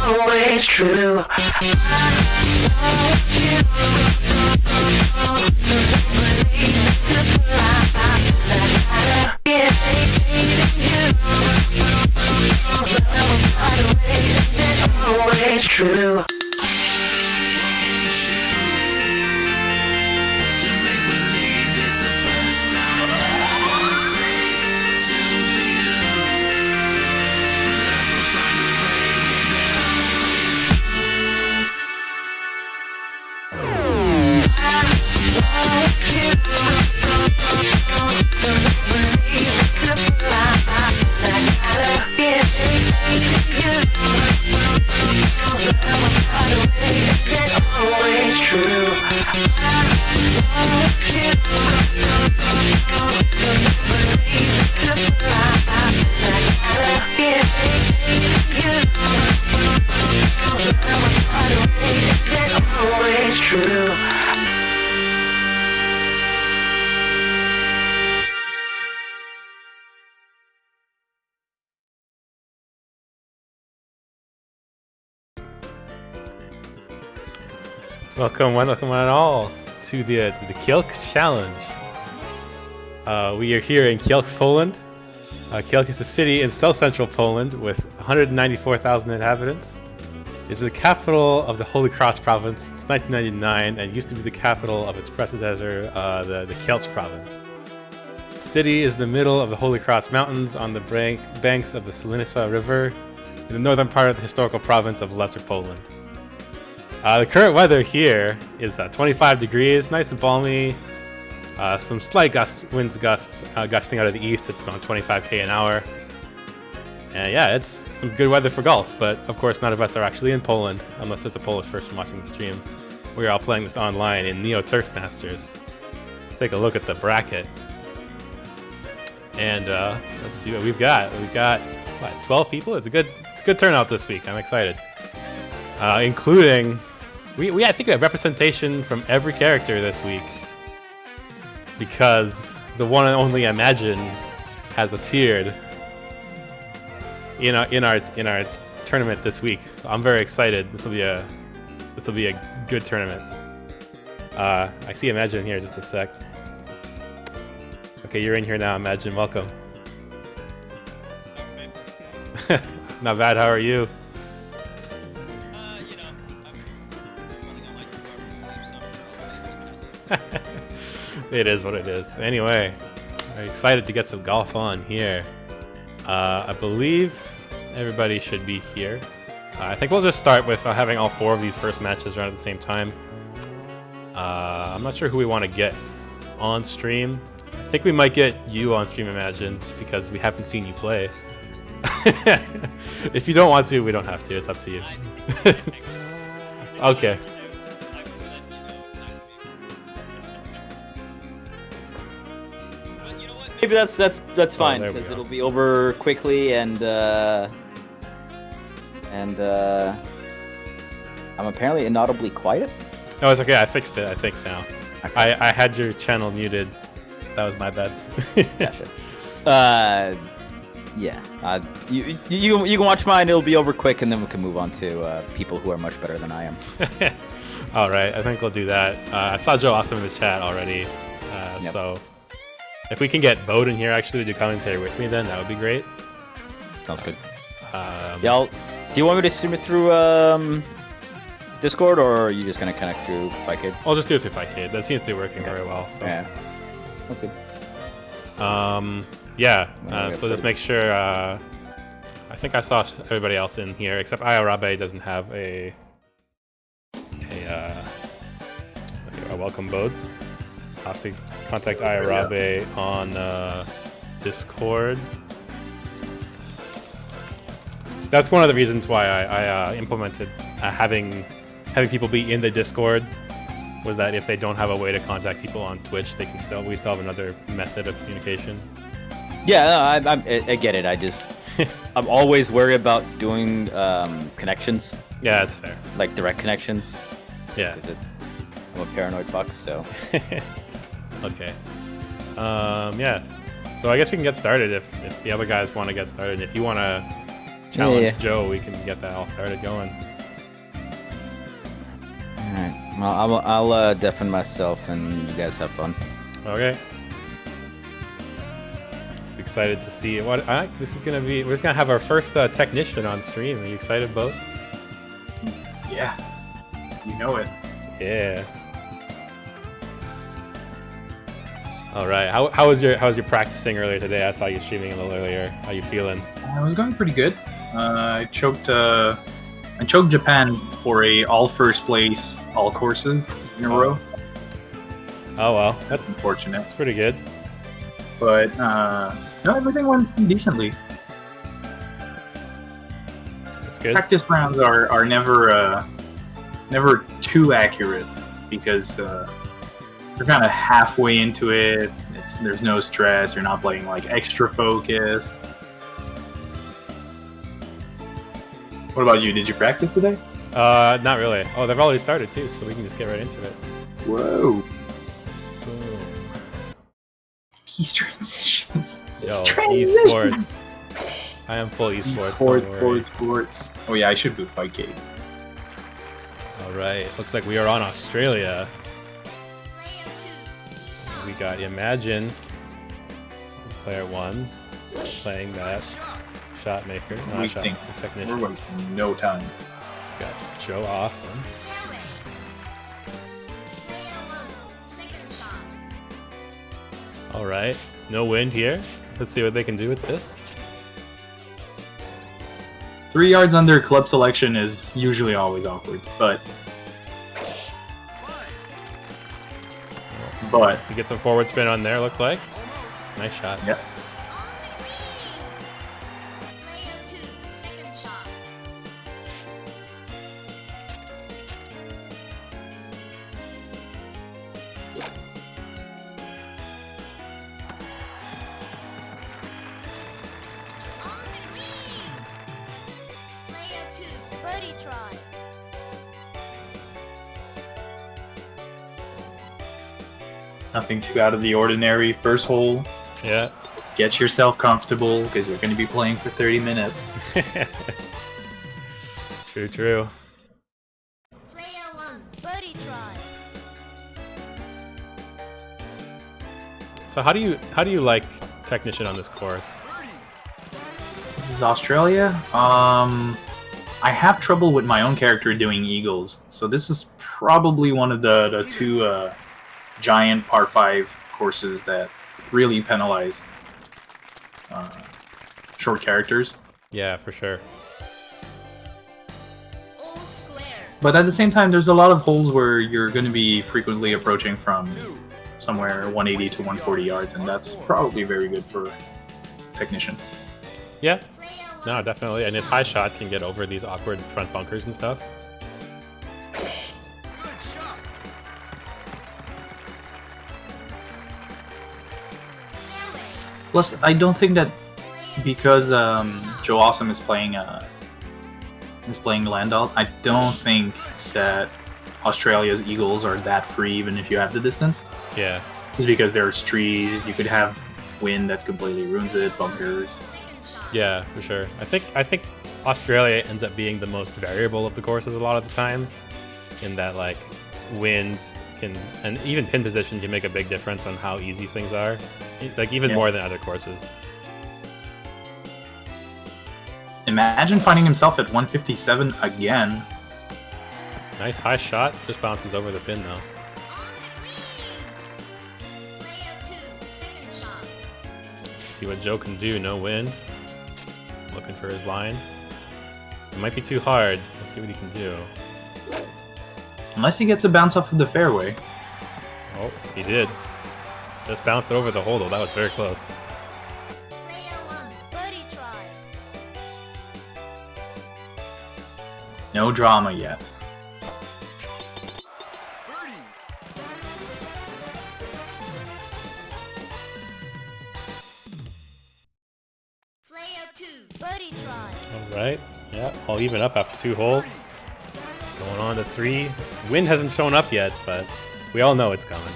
Always true. Always true. Always true. Always true. Welcome one and all to the Kielce challenge. We are here in Kielce, Poland. Kielce is a city in south-central Poland with 194,000 inhabitants. It's the capital of the Holy Cross province since 1999 and used to be the capital of its predecessor, the Kielce province. The city is in the middle of the Holy Cross Mountains on the banks of the Silenica River in the northern part of the historical province of Lesser Poland. The current weather here is 25 degrees, nice and balmy. Some slight winds gusting out of the east at around 25k an hour. And yeah, it's some good weather for golf, but of course none of us are actually in Poland, unless there's a Polish person watching the stream. We're all playing this online in Neo Turf Masters. Let's take a look at the bracket. And let's see what we've got. We've got, what, 12 people? It's a good turnout this week. I'm excited. Including... I think we have representation from every character this week because the one and only Imagine has appeared in our tournament this week. So I'm very excited. This will be a good tournament. I see Imagine here. Just a sec. Okay, you're in here now, Imagine. Welcome. Not bad. How are you? It is what it is. Anyway, I'm excited to get some golf on here. I believe everybody should be here. I think we'll just start with having all 4 of these first matches run at the same time. I'm not sure who we want to get on stream. I think we might get you on stream, Imagine, because we haven't seen you play. If you don't want to, we don't have to. It's up to you. Okay. Maybe that's fine because it'll be over quickly and I'm apparently inaudibly quiet. Oh, it's okay. I fixed it. I think now. Okay. I had your channel muted. That was my bad. Gotcha. Yeah. You can watch mine. It'll be over quick, and then we can move on to people who are much better than I am. All right. I think we'll do that. I saw Joe Awesome in the chat already. Yep. So. If we can get BODE in here actually to do commentary with me, then that would be great. Sounds good. Do you want me to stream it through Discord, or are you just gonna connect through FiKid? I'll just do it through FiKid. That seems to be working very well. So. Yeah, that's good. So just make sure. I think I saw everybody else in here except Ayarabe doesn't have a welcome BODE. I'll have to contact Ayarabe on Discord. That's one of the reasons why I implemented having people be in the Discord, was that if they don't have a way to contact people on Twitch, we still have another method of communication. Yeah, I get it. I'm always worried about doing connections. Yeah, that's fair. Like direct connections. Yeah. I'm I'm a paranoid fox, so. Okay. Yeah. So I guess we can get started if the other guys want to get started. And if you want to challenge Joe, we can get that all started going. Alright. Well, I'll deafen myself and you guys have fun. Okay. Excited to see what this is gonna be. We're just gonna have our first technician on stream. Are you excited, both? Yeah, you know it. Yeah. All right. How was your practicing earlier today? I saw you streaming a little earlier. How you feeling? I was going pretty good. I choked Japan for all first place, all courses in a row. Oh well, that's Unfortunate. That's pretty good. But no, everything went decently. That's good. Practice rounds are never too accurate because you're kind of halfway into it. There's no stress. You're not playing like extra focused. What about you? Did you practice today? Not really. Oh, they've already started too, so we can just get right into it. Whoa. These transitions. Yo, esports. I am full esports. Don't worry. Sports. Oh yeah, I should boot Fight Cave. All right. Looks like we are on Australia. We got Imagine, player 1, playing that shot maker. Not shot, the technician. We're wasting no time. We got Joe Awesome. All right. No wind here. Let's see what they can do with this. 3 yards under club selection is usually always awkward, but So get some forward spin on there, looks like. Nice shot. Yep. Nothing too out of the ordinary. First hole. Yeah. Get yourself comfortable because you're going to be playing for 30 minutes. True, true. Player 1, birdie try. So how do you like technician on this course? This is Australia. I have trouble with my own character doing eagles, so this is probably one of the two giant par 5 courses that really penalize short characters. Yeah, for sure. All square. But at the same time, there's a lot of holes where you're going to be frequently approaching from somewhere 180 to 140 yards, and that's probably very good for technician. Yeah. No, definitely. And his high shot can get over these awkward front bunkers and stuff. Plus, I don't think that because Joe Awesome is playing Landau, I don't think that Australia's eagles are that free, even if you have the distance. Yeah. Just because there's trees, you could have wind that completely ruins it, bunkers. Yeah, for sure. I think Australia ends up being the most variable of the courses a lot of the time, in that like wind can and even pin position can make a big difference on how easy things are, like even more than other courses. Imagine finding himself at 157 again. Nice high shot, just bounces over the pin though. Player 2, second shot. Let's see what Joe can do. No wind. Looking for his line. It might be too hard. Let's see what he can do. Unless he gets a bounce off of the fairway. Oh, he did. Just bounced over the hole though. That was very close. Player 1, birdie try. No drama yet. Player 2, birdie try. All right. Yeah, all even up after 2 holes. Going on to 3. Wind hasn't shown up yet, but We all know it's coming.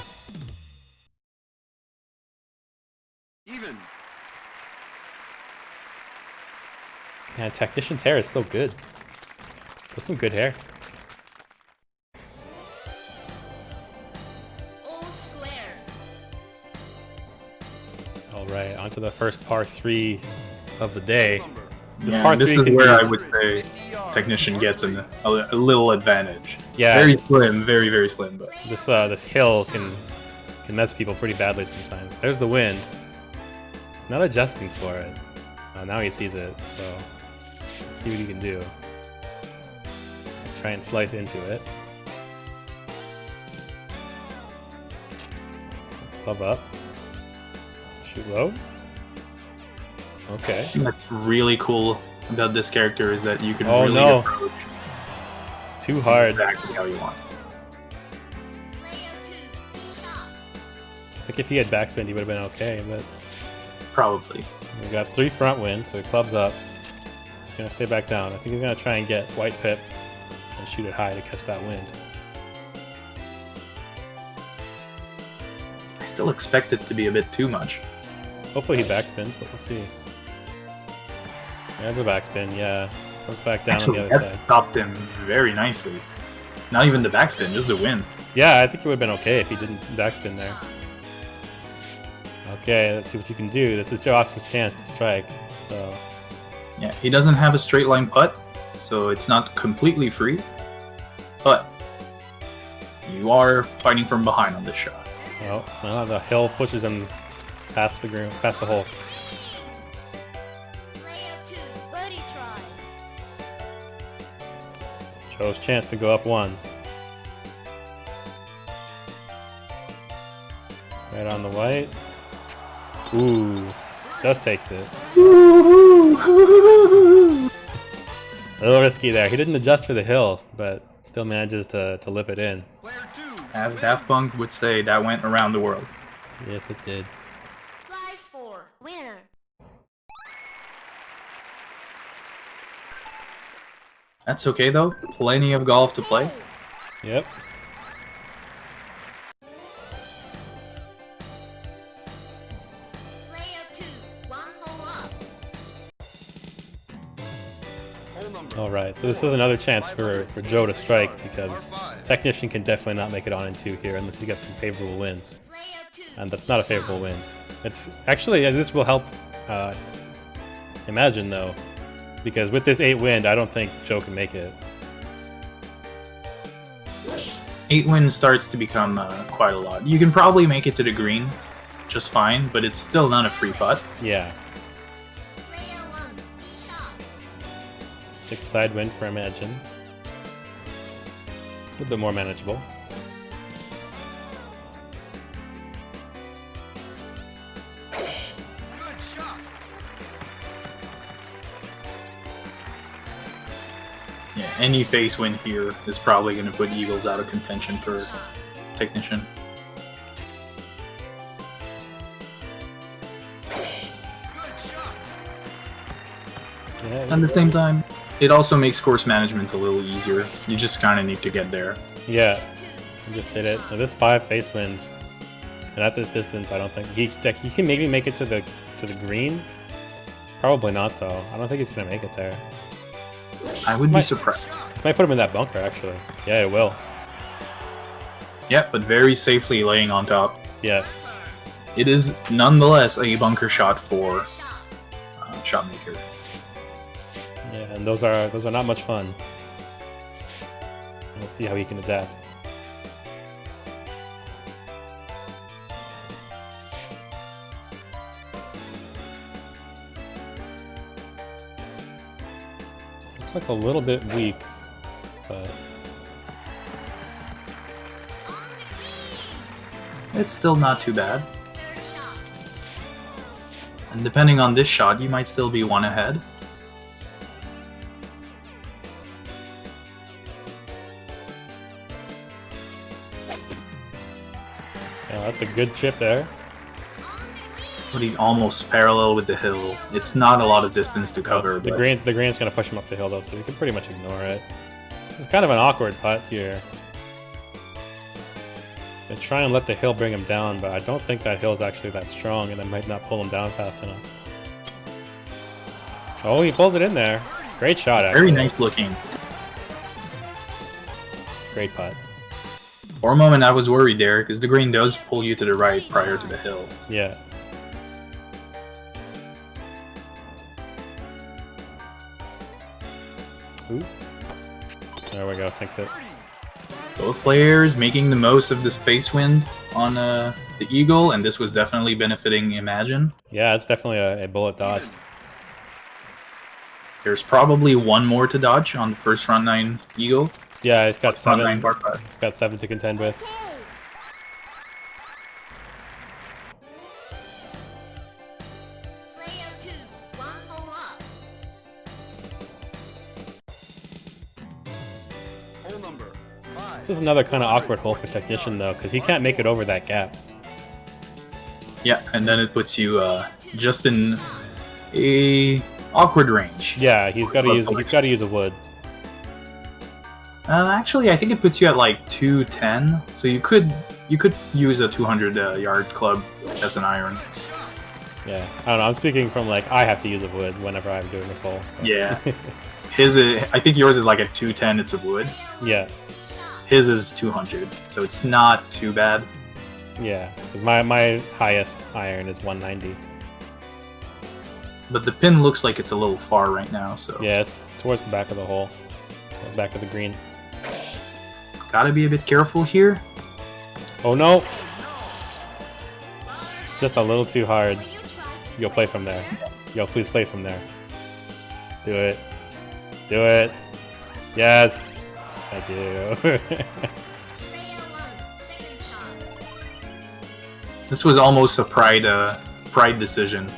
Even. Man, Technician's hair is so good. That's some good hair. All square. Alright, on to the first par 3 of the day. Yeah, par this 3 is can where be- I would say Technician gets a little advantage. Yeah. Very slim, very, very slim, but This hill can mess people pretty badly sometimes. There's the wind. He's not adjusting for it. Oh, now he sees it, so let's see what he can do. Try and slice into it. Club up. Shoot low. Okay. what's really cool about this character is that you can Oh, really no. approach Too hard. exactly how you want. Player 2, tee shot. I think if he had backspin, he would have been okay, but Probably. we got 3 front wind, so he clubs up. He's gonna stay back down. I think he's gonna try and get white pip and shoot it high to catch that wind. I still expect it to be a bit too much. Hopefully he backspins, but we'll see. Yeah, the backspin, yeah. Comes back down Actually, on the other that side. stopped him very nicely. Not even the backspin, just the win. Yeah, I think it would have been okay if he didn't backspin there. Okay, let's see what you can do. This is Joe Oscar's chance to strike, so... Yeah, he doesn't have a straight line putt, so it's not completely free. But you are fighting from behind on this shot. Well, the hill pushes him past the ground, past the hole. Player 2, birdie try. It's Joe's chance to go up 1. Right on the white. Ooh, just takes it. A little risky there. He didn't adjust for the hill, but still manages to lip it in. Player 2. As Daft Punk would say, that went around the world. Yes, it did. Prize 4, winner. That's okay though, plenty of golf to play. Yep. Player 2, 1 hole up. Hole number. Alright, so this is another chance for Joe to strike because Par 5. Technician can definitely not make it on in 2 here unless he gets some favorable winds. Player 2, And that's not a favorable wind. It's actually, this will help Imagine though, because with this 8 wind, I don't think Joe can make it. 8 win starts to become quite a lot. You can probably make it to the green just fine, but it's still not a free putt. Yeah, player 1, tee shot. 6 side wind for Imagine. A little bit more manageable. Good shot. Yeah, any face win here is probably going to put Eagles out of contention for Technician. Good shot. Yeah, At the same time, it also makes course management a little easier. You just kind of need to get there. yeah, you just hit it. Now this 5 face wind, and at this distance, I don't think he can maybe make it to the green. Probably not though. I don't think he's gonna make it there. I would be might- surprised. This might put him in that bunker actually. Yeah, it will. Yeah, but very safely laying on top. Yeah, It is nonetheless a bunker shot for Shot. shot maker. yeah, and those are not much fun. We'll see how he can adapt. Looks like a little bit weak, but It's still not too bad. Fair shot. And depending on this shot, you might still be 1 ahead. yeah, that's a good chip there. But he's almost parallel with the hill. It's not a lot of distance to cover. The but green's gonna push him up the hill though, so you can pretty much ignore it. This is kind of an awkward putt here. And try and let the hill bring him down, but I don't think that hill's actually that strong, and it might not pull him down fast enough. Oh, he pulls it in there. Great shot, actually. Very nice looking. Great putt. For a moment, I was worried there because the green does pull you to the right prior to the hill. Yeah. Ooh. There we go, sinks it. Both players making the most of this face wind on the eagle, and this was definitely benefiting Imagine. Yeah, it's definitely a bullet dodged. There's probably one more to dodge on the first front 9 eagle. Yeah, he's got Front 9 seven. par 5. He's got 7 to contend with. Player 2, 1 hole up. Hole number 5. This is another kind of awkward hole for Technician, though, because he can't make it over that gap. Yeah, and then it puts you just in a awkward range. Yeah, he's got to use a wood. Actually, I think it puts you at like 210, so you could use a 200 yard club as an iron. Yeah, I don't know. I'm speaking from like I have to use a wood whenever I'm doing this hole. So. Yeah, I think yours is like a 210. It's a wood. Yeah, His is 200, so it's not too bad. yeah. Because my highest iron is 190. But the pin looks like it's a little far right now, so Yeah, it's towards the back of the hole, back of the green. gotta be a bit careful here. Oh no! Just a little too hard. You try to Yo, play from there. Yo, please play from there. Do it. Do it. Yes. Thank you. player 1, second shot. This was almost a pride decision.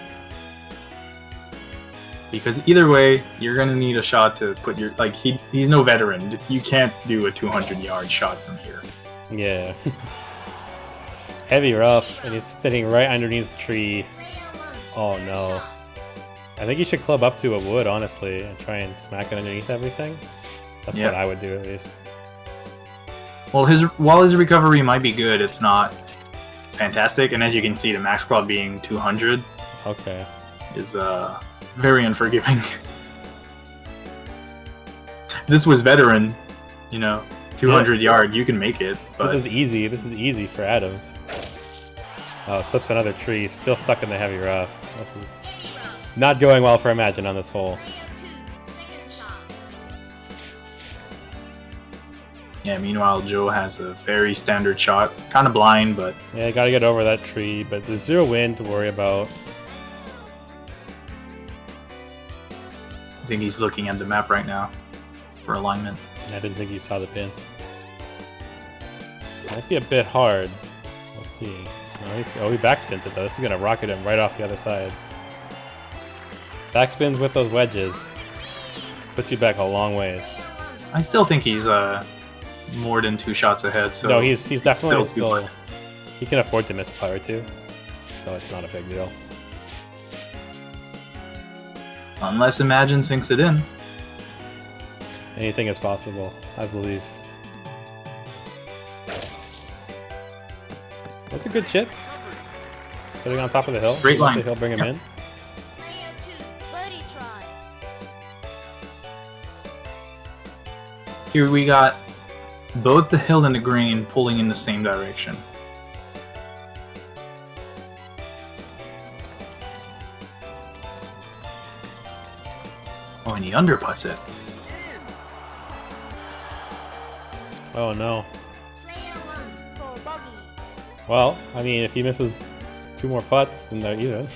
Because either way, you're gonna need a shot to put your he's no veteran. You can't do a 200 yard shot from here. Yeah. Heavy rough, and he's sitting right underneath the tree. Oh no. I think you should club up to a wood, honestly, and try and smack it underneath everything. That's Yeah. what I would do, at least. Well, while his recovery might be good, it's not fantastic. And as you can see, the max club being 200 Okay. is very unforgiving. This was veteran, 200 yard, you can make it. But This is easy. This is easy for Adams. Oh, clips another tree. Still stuck in the heavy rough. This is not going well for Imagine on this hole. Player 2, second shot. yeah, meanwhile, Joe has a very standard shot. Kind of blind, but Yeah, gotta get over that tree, but there's zero wind to worry about. I think he's looking at the map right now for alignment. I didn't think you saw the pin. Might be a bit hard. We'll see. Oh, he backspins it though. This is gonna rocket him right off the other side. Backspins with those wedges. Puts you back a long ways. I still think he's more than 2 shots ahead. So No, he's definitely still still. He can afford to miss a putt or two, so it's not a big deal. unless Imagine sinks it in. Anything is possible, I believe. That's a good chip. Sitting on top of the hill. Great Let line. the hill bring him Yep. in. Player 2, birdie try. Here we got both the hill and the green pulling in the same direction. Oh, and he underputs it. Oh no. Player 1 for bogey. Well, I mean, if he misses 2 more putts, then they're even.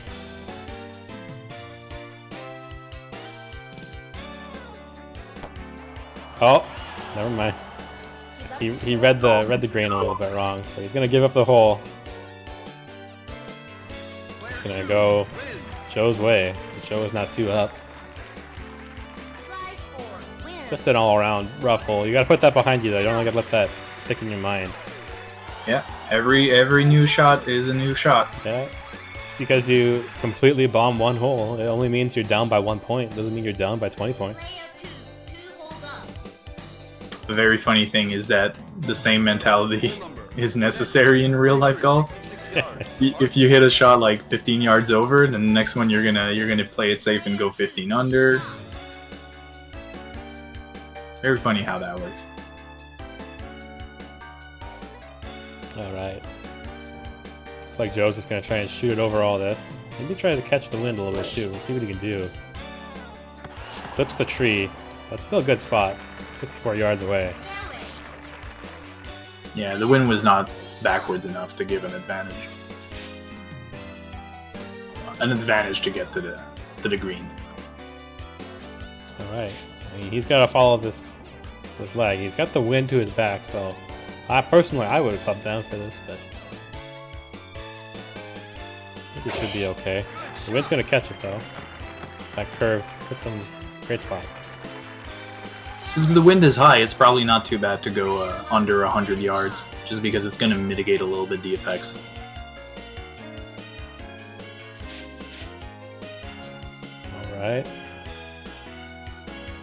Oh, never mind. He read the grain a little bit wrong, so he's gonna give up the hole. It's gonna go Joe's way. So Joe is not 2 up. Prize for winner. Just an all-around rough hole. You gotta put that behind you though. You don't gotta let that stick in your mind. Yeah, every new shot is a new shot. Yeah. Just because you completely bomb one hole, it only means you're down by 1 point. It doesn't mean you're down by 20 points. Player 2, 2 holes up. The very funny thing is that the same mentality Hole number is necessary in real life golf. If you hit a shot like 15 yards over, then the next one you're gonna play it safe and go 15 under. Very funny how that works. All right. Looks like Joe's just gonna try and shoot it over all this. Maybe tries to catch the wind a little bit too. We'll see what he can do. Clips the tree. That's still a good spot. 54 yards away. Yeah, the wind was not backwards enough to give an advantage. An advantage to get to the green. All right. I mean, he's got to follow this leg. He's got the wind to his back, so I personally would have clubbed down for this, but I think it should be okay. The wind's gonna catch it though. That curve puts him in a great spot. Since the wind is high, it's probably not too bad to go under 100 yards, just because it's going to mitigate a little bit the effects. All right.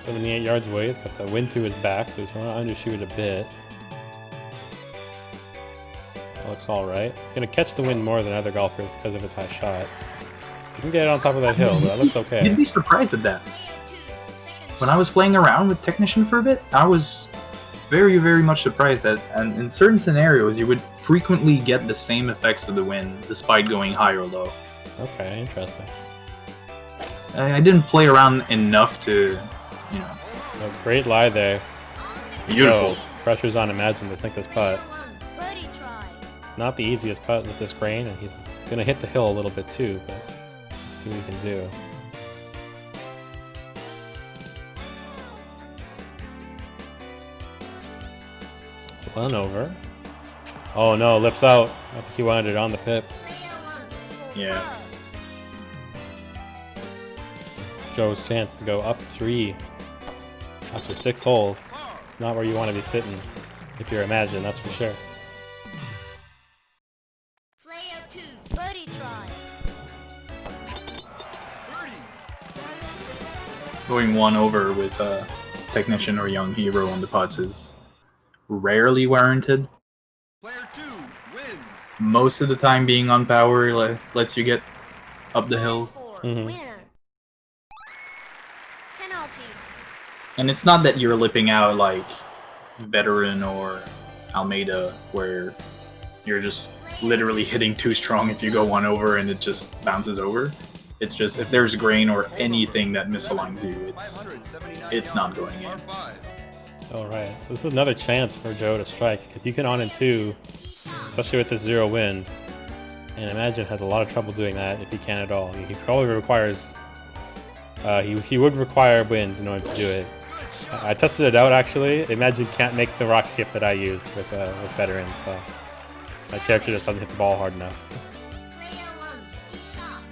78 yards away. He's got the wind to his back, so he's going to undershoot it a bit. That looks all right. He's going to catch the wind more than other golfers because of his high shot. He can get it on top of that hill, but that looks okay. You'd be surprised at that. When I was playing around with Technician for a bit, I was very, very much surprised that and in certain scenarios you would frequently get the same effects of the wind despite going high or low. Okay, interesting. I didn't play around enough to, you know. A great lie there. Beautiful. So, pressure's on Imagine to sink this putt. Birdie try. It's not the easiest putt with this grain, and he's going to hit the hill a little bit too, but let's see what he can do. One over. Oh no, lips out. I think he wanted it on the pip. Yeah. It's Joe's chance to go up 3 after 6 holes. Not where you want to be sitting if you're Imagine, that's for sure. Player 2. Birdie try. Going one over with Technician or Young Hero on the putts is rarely warranted. Player 2 wins. Most of the time being on power lets you get up the hill. 4. Mhm. Winner. Penalty. And it's not that you're lipping out like Veteran or Almeida, where you're just literally hitting too strong if you go one over and it just bounces over. It's just if there's grain or anything that misaligns you, it's not going in. Alright, so this is another chance for Joe to strike, because you can on in 2, especially with this 0 wind. And Imagine has a lot of trouble doing that if he can at all. He probably requires... he would require wind in order to do it. I tested it out actually. Imagine can't make the rock skip that I use with Veterans, so my character just doesn't hit the ball hard enough. Player 1. Tee shot.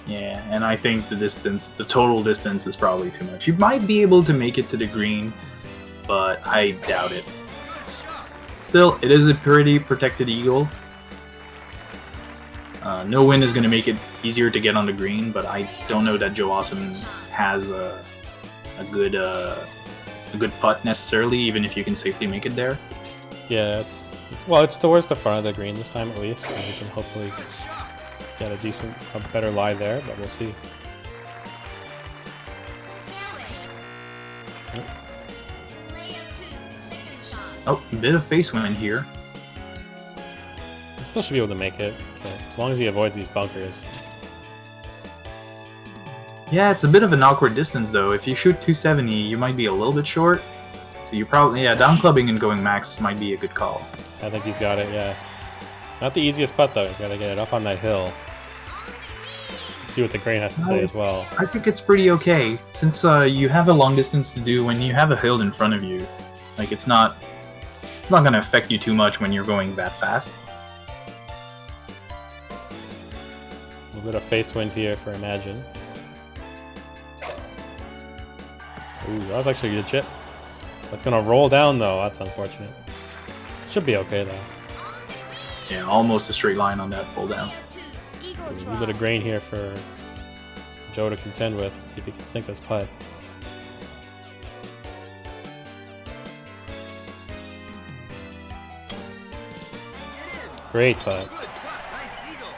Yeah, and I think the total distance is probably too much. You might be able to make it to the green, but I doubt it. Still, it is a pretty protected eagle. No wind is going to make it easier to get on the green, but I don't know that Joe Awesome has a good putt necessarily, even if you can safely make it there. Yeah, it's towards the front of the green this time at least, so we can hopefully get a better lie there, but we'll see. Fairway. Player 2. Second shot. Oh, a bit of face wind here. He still should be able to make it, but as long as he avoids these bunkers. Yeah, it's a bit of an awkward distance though. If you shoot 270, you might be a little bit short. So you probably, down clubbing and going max might be a good call. I think he's got it, yeah. Not the easiest putt though, he's got to get it up on that hill. See what the grain has to say as well. I think it's pretty okay, since you have a long distance to do when you have a hill in front of you. Like it's not going to affect you too much when you're going that fast. A little bit of face wind here for Imagine. Ooh, that was actually a good chip. That's gonna roll down though, that's unfortunate. Should be okay though. Yeah, almost a straight line on that pull down. Player 2. Eagle A try. little bit of grain here for Joe to contend with. See if he can sink this putt. Great putt. Nice eagle.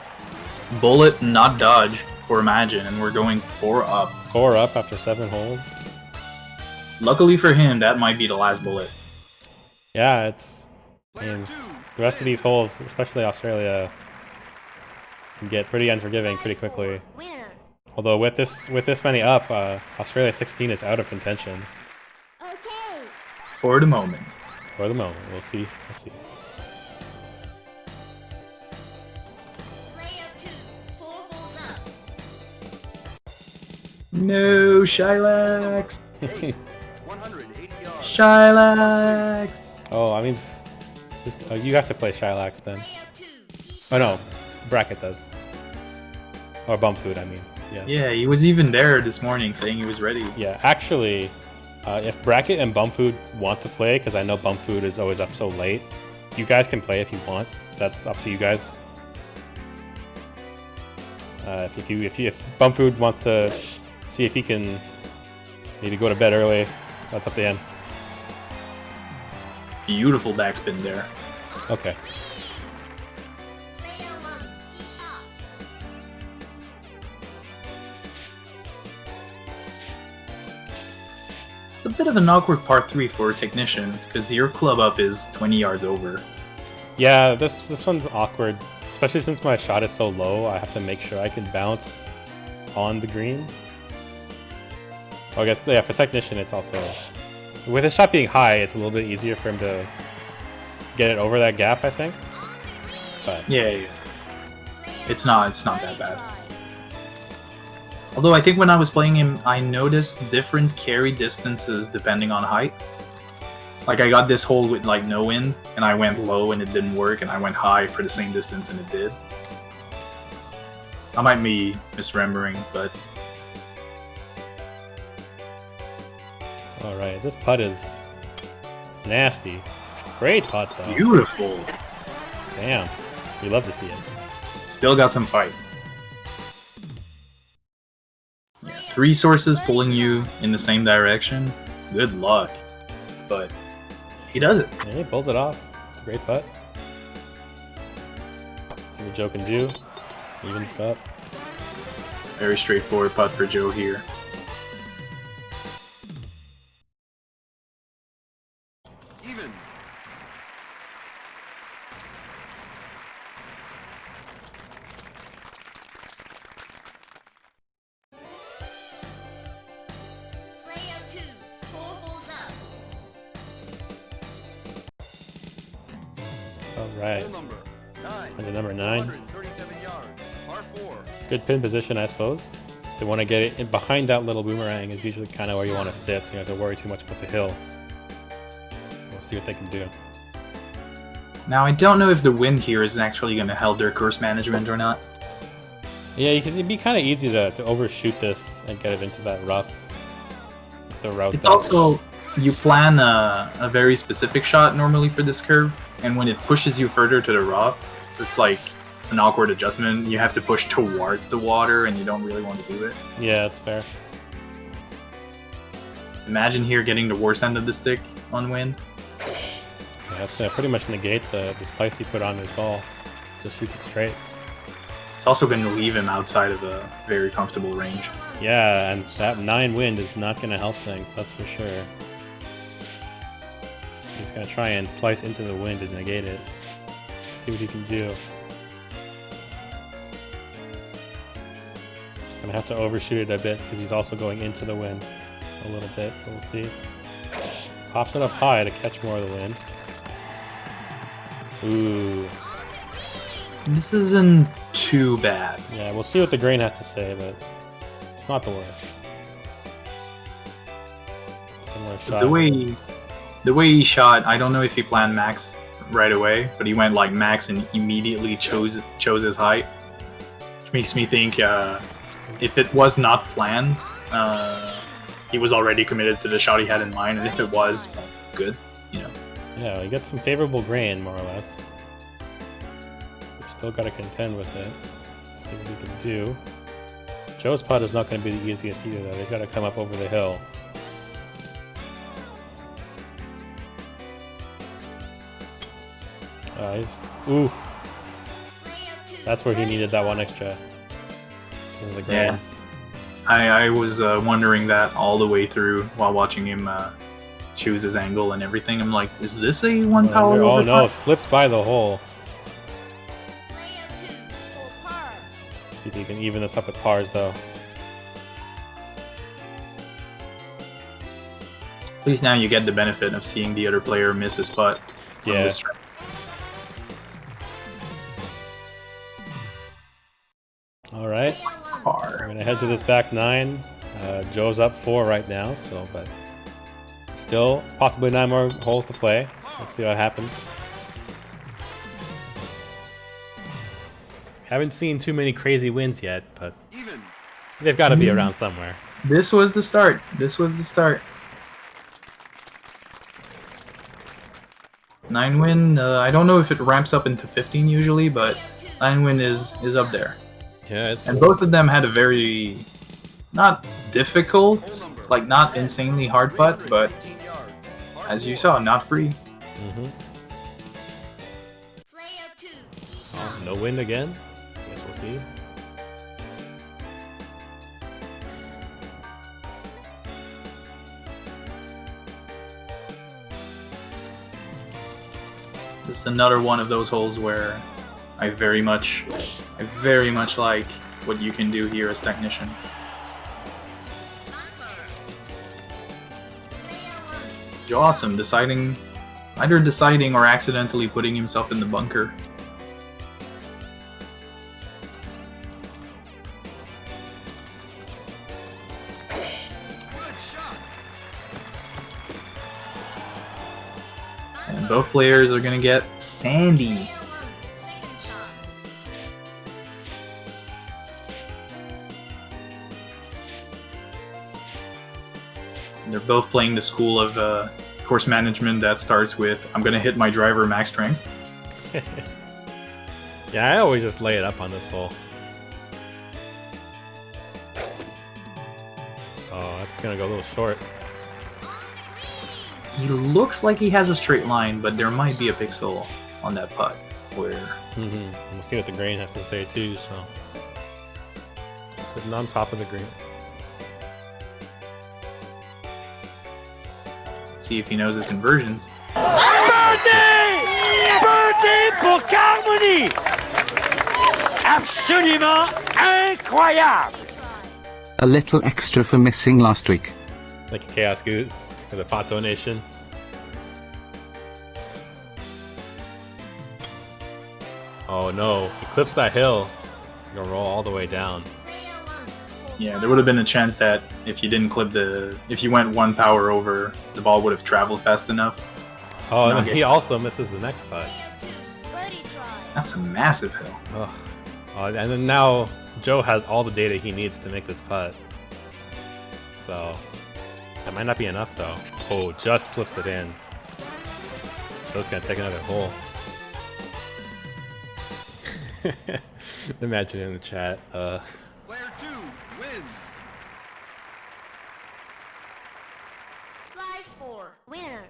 Bullet, not dodge, or imagine, and we're going 4 up. 4 up after 7 holes. Luckily for him, that might be the last bullet. Yeah, it's. I Player mean, 2 the rest of these holes, especially Australia, can get pretty unforgiving pretty quickly. Winner. Although with this many up, Australia 16 is out of contention Okay. For the moment. for the moment. We'll see. We'll see. Player 2, 4 holes up. No, Shylax! 180 yards. Shylax! Oh, I mean, you have to play Shylax then. Player 2, tee Oh no, Bracket does. Or Bump Food, I mean. Yes. Yeah, he was even there this morning saying he was ready. Yeah, actually, if Bracket and Bump Food want to play, because I know Bump Food is always up so late, you guys can play if you want. That's up to you guys. If Bump Food wants to see if he can maybe go to bed early, that's up to him. Beautiful backspin there. Okay. Player 1, tee shot. It's a bit of an awkward par 3 for a technician, because your club up is 20 yards over. Yeah, this one's awkward, especially since my shot is so low. I have to make sure I can bounce on the green. Oh, I guess, yeah, for technician, it's also... With his shot being high, it's a little bit easier for him to get it over that gap, I think. But Yeah. It's not that bad. Although I think when I was playing him, I noticed different carry distances depending on height. Like I got this hole with like no wind, and I went low and it didn't work, and I went high for the same distance and it did. I might be misremembering, but all right, this putt is nasty. Great putt though. beautiful. Damn, we love to see it. Still got some fight. Yeah, 3 sources pulling you in the same direction. Good luck. But he does it. Yeah, he pulls it off. It's a great putt. See what Joe can do. Evens it up. Very straightforward putt for Joe here. Even. Player 2, 4 holes up. All right, Hole number 9. and the number 9. 137 yards. Par 4. Good pin position, I suppose. They want to get it in behind that little boomerang is usually kind of where you want to sit, so you don't have to worry too much about the hill. We'll see what they can do. Now I don't know if the wind here is actually going to help their course management or not. Yeah, it'd be kind of easy to overshoot this and get it into that rough. The route. It's also, you plan a very specific shot normally for this curve, and when it pushes you further to the rough, it's like an awkward adjustment. You have to push towards the water, and you don't really want to do it. Yeah, that's fair. Imagine here getting the worst end of the stick on wind. Yeah, that's pretty much negate the slice he put on his ball. Just shoots it straight. It's also going to leave him outside of a very comfortable range. Yeah, and that 9 wind is not going to help things, that's for sure. He's going to try and slice into the wind and negate it. See what he can do. Gonna have to overshoot it a bit because he's also going into the wind a little bit, but we'll see. Pops it up high to catch more of the wind. Ooh. This isn't too bad. Yeah, we'll see what the grain has to say, but it's not the worst. Similar shot. The way he shot, I don't know if he planned max right away, but he went like max and immediately chose his height, which makes me think if it was not planned, he was already committed to the shot he had in mind, and if it was, well, good, you know. Yeah, he gets some favorable grain, more or less. We've still got to contend with it. See what he can do. Joe's putt is not going to be the easiest either, though. He's got to come up over the hill. Oof. That's where he needed that one extra. In the Yeah. grain. I was wondering that all the way through while watching him choose his angle and everything. I'm like, is this a one power? Oh over no, putt? slips by the hole. Player 2 for par. See if he can even this up with pars though. At least now you get the benefit of seeing the other player miss his putt. on Yeah. this stretch. All right, we're Par. gonna head to this back 9. Joe's up 4 right now, so but still possibly 9 more holes to play. Let's see what happens. Haven't seen too many crazy wins yet, but Even. they've got to be around somewhere. This was the start. This was the start. 9 win. I don't know if it ramps up into 15 usually, but 9 win is up there. Yeah, it's And both of them had a very not difficult, like not insanely hard putt, but 18 yards. Par as you 4. saw, not free. mhm. Player 2 Oh, no win again. Guess we'll see. This is another one of those holes where I very much like what you can do here as technician. Joe Awesome either deciding or accidentally putting himself in the bunker. Good shot. And both players are gonna get sandy. Player 1 second shot. They're both playing the school of course management that starts with, I'm gonna hit my driver max strength. Yeah, I always just lay it up on this hole. Oh, that's gonna go a little short. He looks like he has a straight line, but there might be a pixel on that putt where Mhm. We'll see what the grain has to say too. So, sitting on top of the green. see if he knows his conversions. Birthday pour Carmony! Absolument incroyable! A little extra for missing last week. Like a Chaos Goose for the pot donation. Oh no, he clips that hill. It's gonna roll all the way down. Player 1 for Yeah, there would have been a chance that if you didn't clip if you went one power over, the ball would have traveled fast enough. Oh, and No, then he also misses the next putt. Player 2 birdie try. That's a massive hill. Ugh. Oh, and then now Joe has all the data he needs to make this putt. So that might not be enough though. Oh, just slips it in. Joe's gonna take another hole. Imagine in the chat. Player 2 wins. Flies 4 winner.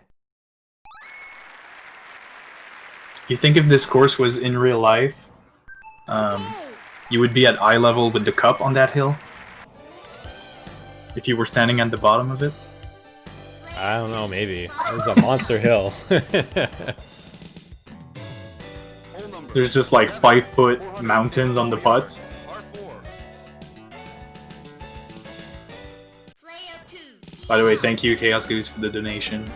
You think if this course was in real life, you would be at eye level with the cup on that hill? If you were standing at the bottom of it? I don't know, maybe. It's a monster hill. Hole number. There's just like 5-foot mountains on the putts. Par 4. Player 2 By the way, thank you, Chaos Goose, for the donation.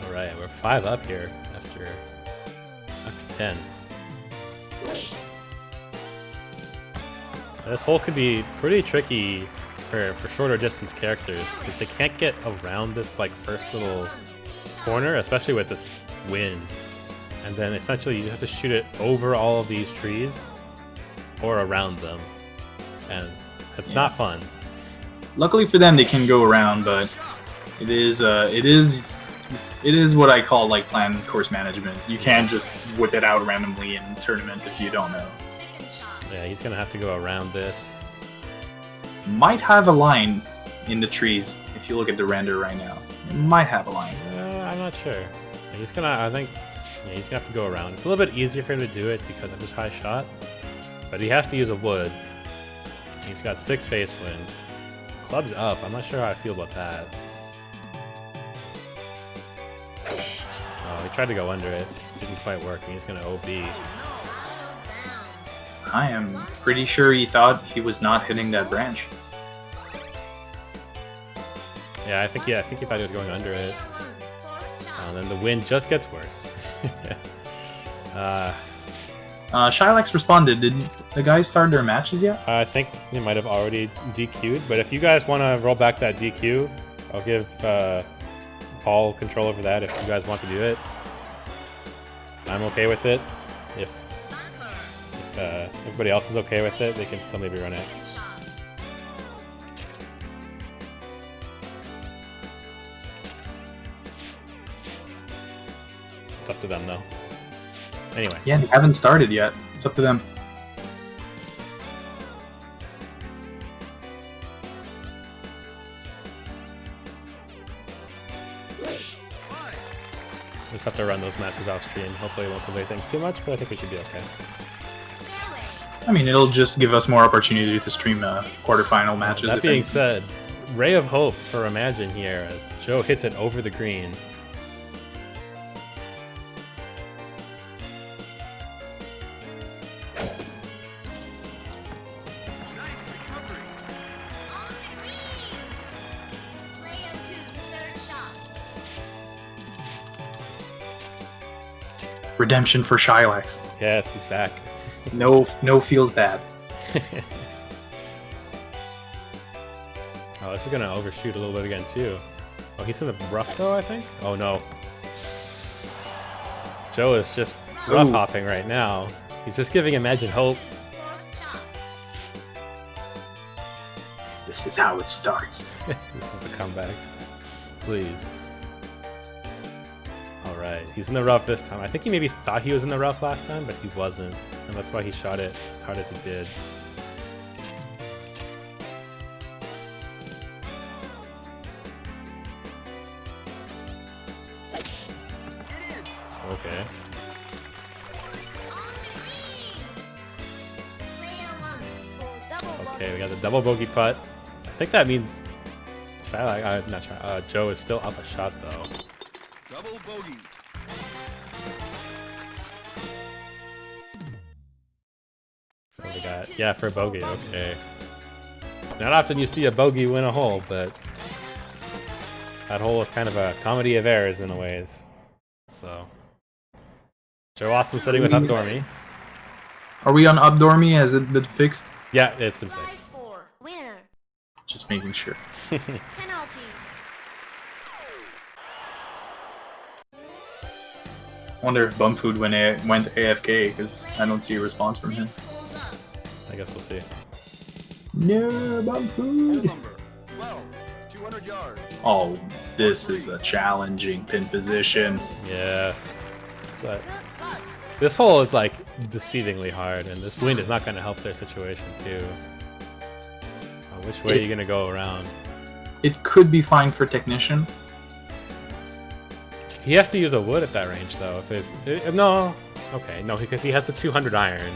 Alright, we're 5 up here after 10. This hole could be pretty tricky for shorter distance characters because they can't get around this like first little corner, especially with this wind. And then essentially you have to shoot it over all of these trees or around them. And it's not fun. Luckily for them, they can go around, but it is what I call like planned course management. You can't just whip it out randomly in tournament if you don't know. second shot. Yeah, he's gonna have to go around this. Might have a line in the trees if you look at the render right now. It might have a line. I'm not sure. He's gonna, I think, yeah, he's gonna have to go around. It's a little bit easier for him to do it because of his high shot, but he has to use a wood. He's got 6 face wind. Club's up. I'm not sure how I feel about that. Oh, he tried to go under it. Didn't quite work, and he's gonna OB. I am pretty sure he thought he was not hitting that branch. Yeah, I think he thought he was going under it. And then the wind just gets worse. Shylax responded. Did the guys start their matches yet? I think they might have already DQ'd, but if you guys want to roll back that DQ, I'll give Paul control over that if you guys want to do it. I'm okay with it. If everybody else is okay with it, they can still maybe run it. It's up to them, though. Anyway. Yeah, they haven't started yet. It's up to them. Just have to run those matches off stream. Hopefully it won't delay things too much, but I think we should be okay. I mean, it'll just give us more opportunity to stream quarterfinal matches. That being said, Ray of Hope for Imagine here as Joe hits it over the green. Redemption for Shylax. Yes, it's back. No feels bad. Oh, this is gonna overshoot a little bit again too. Oh, he's in the rough though, I think? Oh no. Joe is just rough hopping right now. He's just giving Imagine hope. This is how it starts. This is the comeback. Please. Alright, he's in the rough this time. I think he maybe thought he was in the rough last time, but he wasn't. And that's why he shot it as hard as he did. Okay. Okay, we got the double bogey putt. I think that means Joe is still up a shot though. Double bogey. So we got, yeah, for a bogey, okay. Not often you see a bogey win a hole, but that hole is kind of a comedy of errors in a ways. So Joe Awesome sitting with Updormy. Are we on Updormy? Has it been fixed? Yeah, it's been fixed. Winner. Just making sure. Penalty. Wonder if Bumfood went AFK because I don't see a response from him. I guess we'll see. No, Hole Bumfood. number 12. 200 yards. Oh, this is a challenging pin position. Yeah. It's that. This hole is like deceivingly hard, and this wind is not going to help their situation too. Which way are you going to go around? It could be fine for Technician. He has to use a wood at that range, though. If there's no, okay, no, because he has the 200 iron.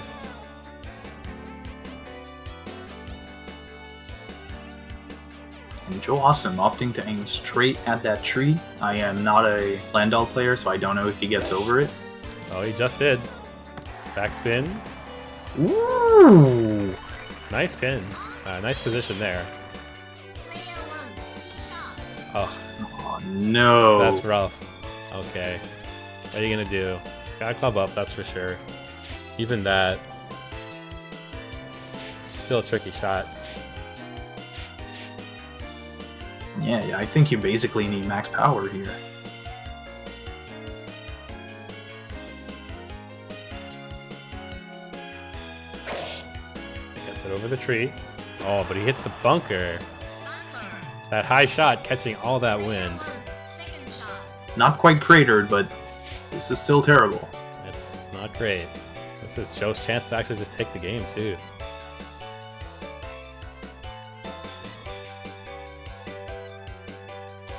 And Joe Awesome opting to aim straight at that tree. I am not a Landau player, so I don't know if he gets over it. Oh, he just did. Backspin. Ooh! Nice pin. Nice position there. Oh, Oh no! that's rough. Okay. What are you going to do? Gotta club up, that's for sure. Even that. It's still a tricky shot. Yeah, I think you basically need max power here. He gets it over the tree. Oh, but he hits the bunker. That high shot catching all that wind. Not quite cratered, but this is still terrible. It's not great. This is Joe's chance to actually just take the game, too.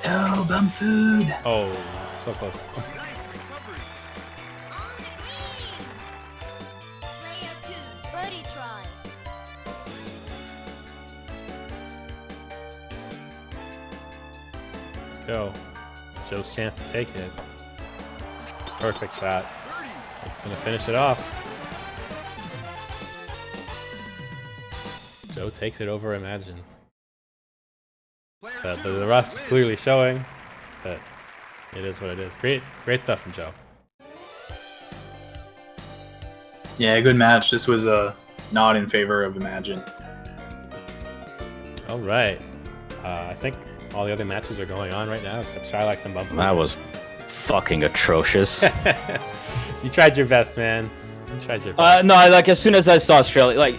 Oh, Bumfood! Oh, so close. Go. It's Joe's chance to take it. Perfect shot. It's gonna finish it off. Joe takes it over Imagine. The rust was clearly showing, but it is what it is. Great stuff from Joe. Yeah, good match. This was not in favor of Imagine. All right. I think all the other matches are going on right now except Shylax and Bumper. That was fucking atrocious. You tried your best, man. You tried your best. No, like as soon as I saw Australia, like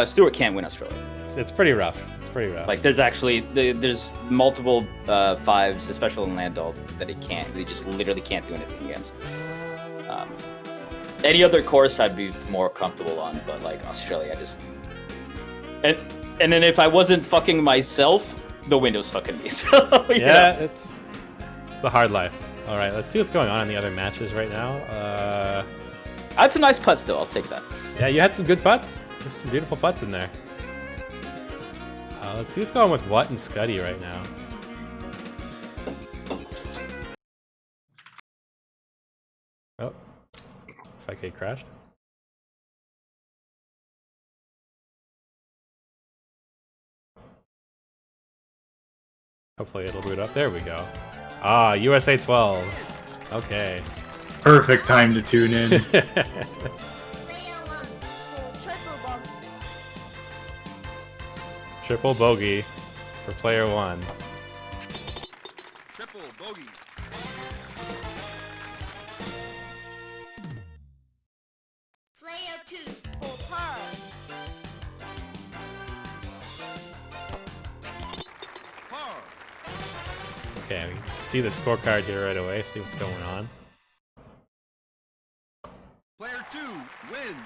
Stewart can't win Australia. It's pretty rough. It's pretty rough. Like there's actually there's multiple fives, especially in Landal, that he can't. He just literally can't do anything against. Any other course I'd be more comfortable on, but like Australia, I just and then if I wasn't fucking myself, the window's fucking me. So yeah, it's the hard life. All right, let's see what's going on in the other matches right now. I had some nice putts though. I'll take that. Yeah, you had some good putts. There's some beautiful putts in there. Let's see what's going on with What and Scuddy right now. Oh, 5K crashed. Hopefully it'll boot up. There we go. Ah, USA 12. Okay. Perfect time to tune in. Player 1 for triple bogey. Triple bogey for player 1. Triple bogey. Player 2 for par. Par. Okay, we can see the scorecard here right away, see what's going on. Player 2 wins.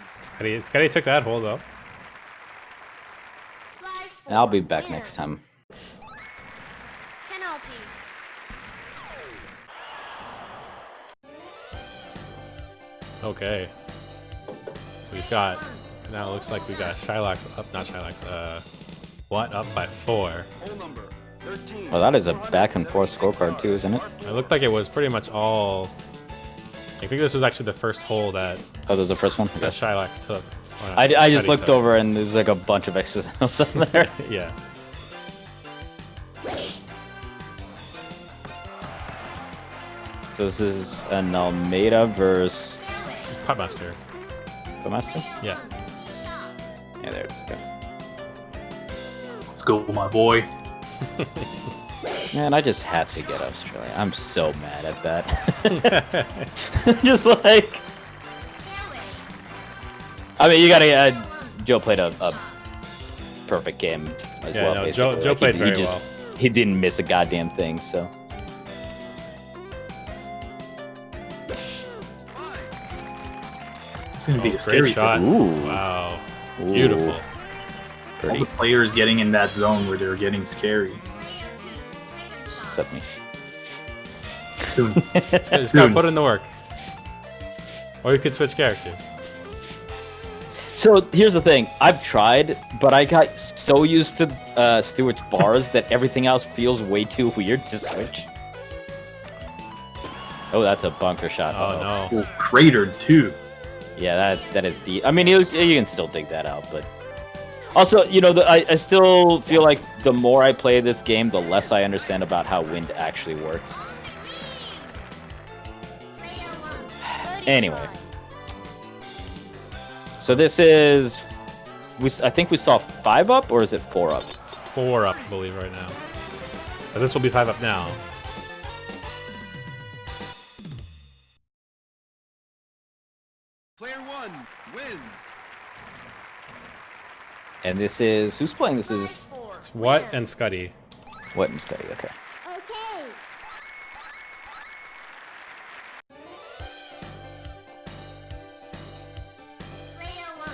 Scuddy took that hole though. Flies for I'll be back winner. next time. Penalty. Okay. So we've got, now it looks like we got Shylax up, not Shylax, What up by 4. Hole number 13. Well, that is a back and forth scorecard too, isn't it? It looked like it was pretty much all, I think this was actually the first hole that Oh, there's the first one. that Shylax took. Or I Scuddy just looked took. over and there's like a bunch of X's and O's on there. Yeah. So this is an Almeida versus Puttmaster. Master. Yeah. Yeah, there it is. Okay. Let's go, my boy. Man, I just had to get Australia. I'm so mad at that. Just like, I mean, you gotta. Joe played a perfect game as Yeah, well. no, basically. Joe Like, played he very just, well. He didn't miss a goddamn thing. So It's gonna be a Great scary shot. Ooh. Wow. Ooh. Beautiful. All pretty. the players getting in that zone where they're getting scary. Player 2 second shot. Except me. Soon. Just gotta put in the work. Or you could switch characters. So here's the thing. I've tried, but I got so used to Stewart's bars that everything else feels way too weird to switch. Oh, that's a bunker shot. Oh no. Ooh, cratered too. Yeah, that is deep. I mean, you can still dig that out, but also, you know, I still feel like the more I play this game, the less I understand about how wind actually works. Player 1 Anyway, so this is, I think we saw 5 up, or is it 4 up? It's 4 up, I believe, right now. But this will be 5 up now. Player 1 wins. And this is, who's playing? This is It's What and Scuddy. what and Scuddy. Okay. Okay. Player 1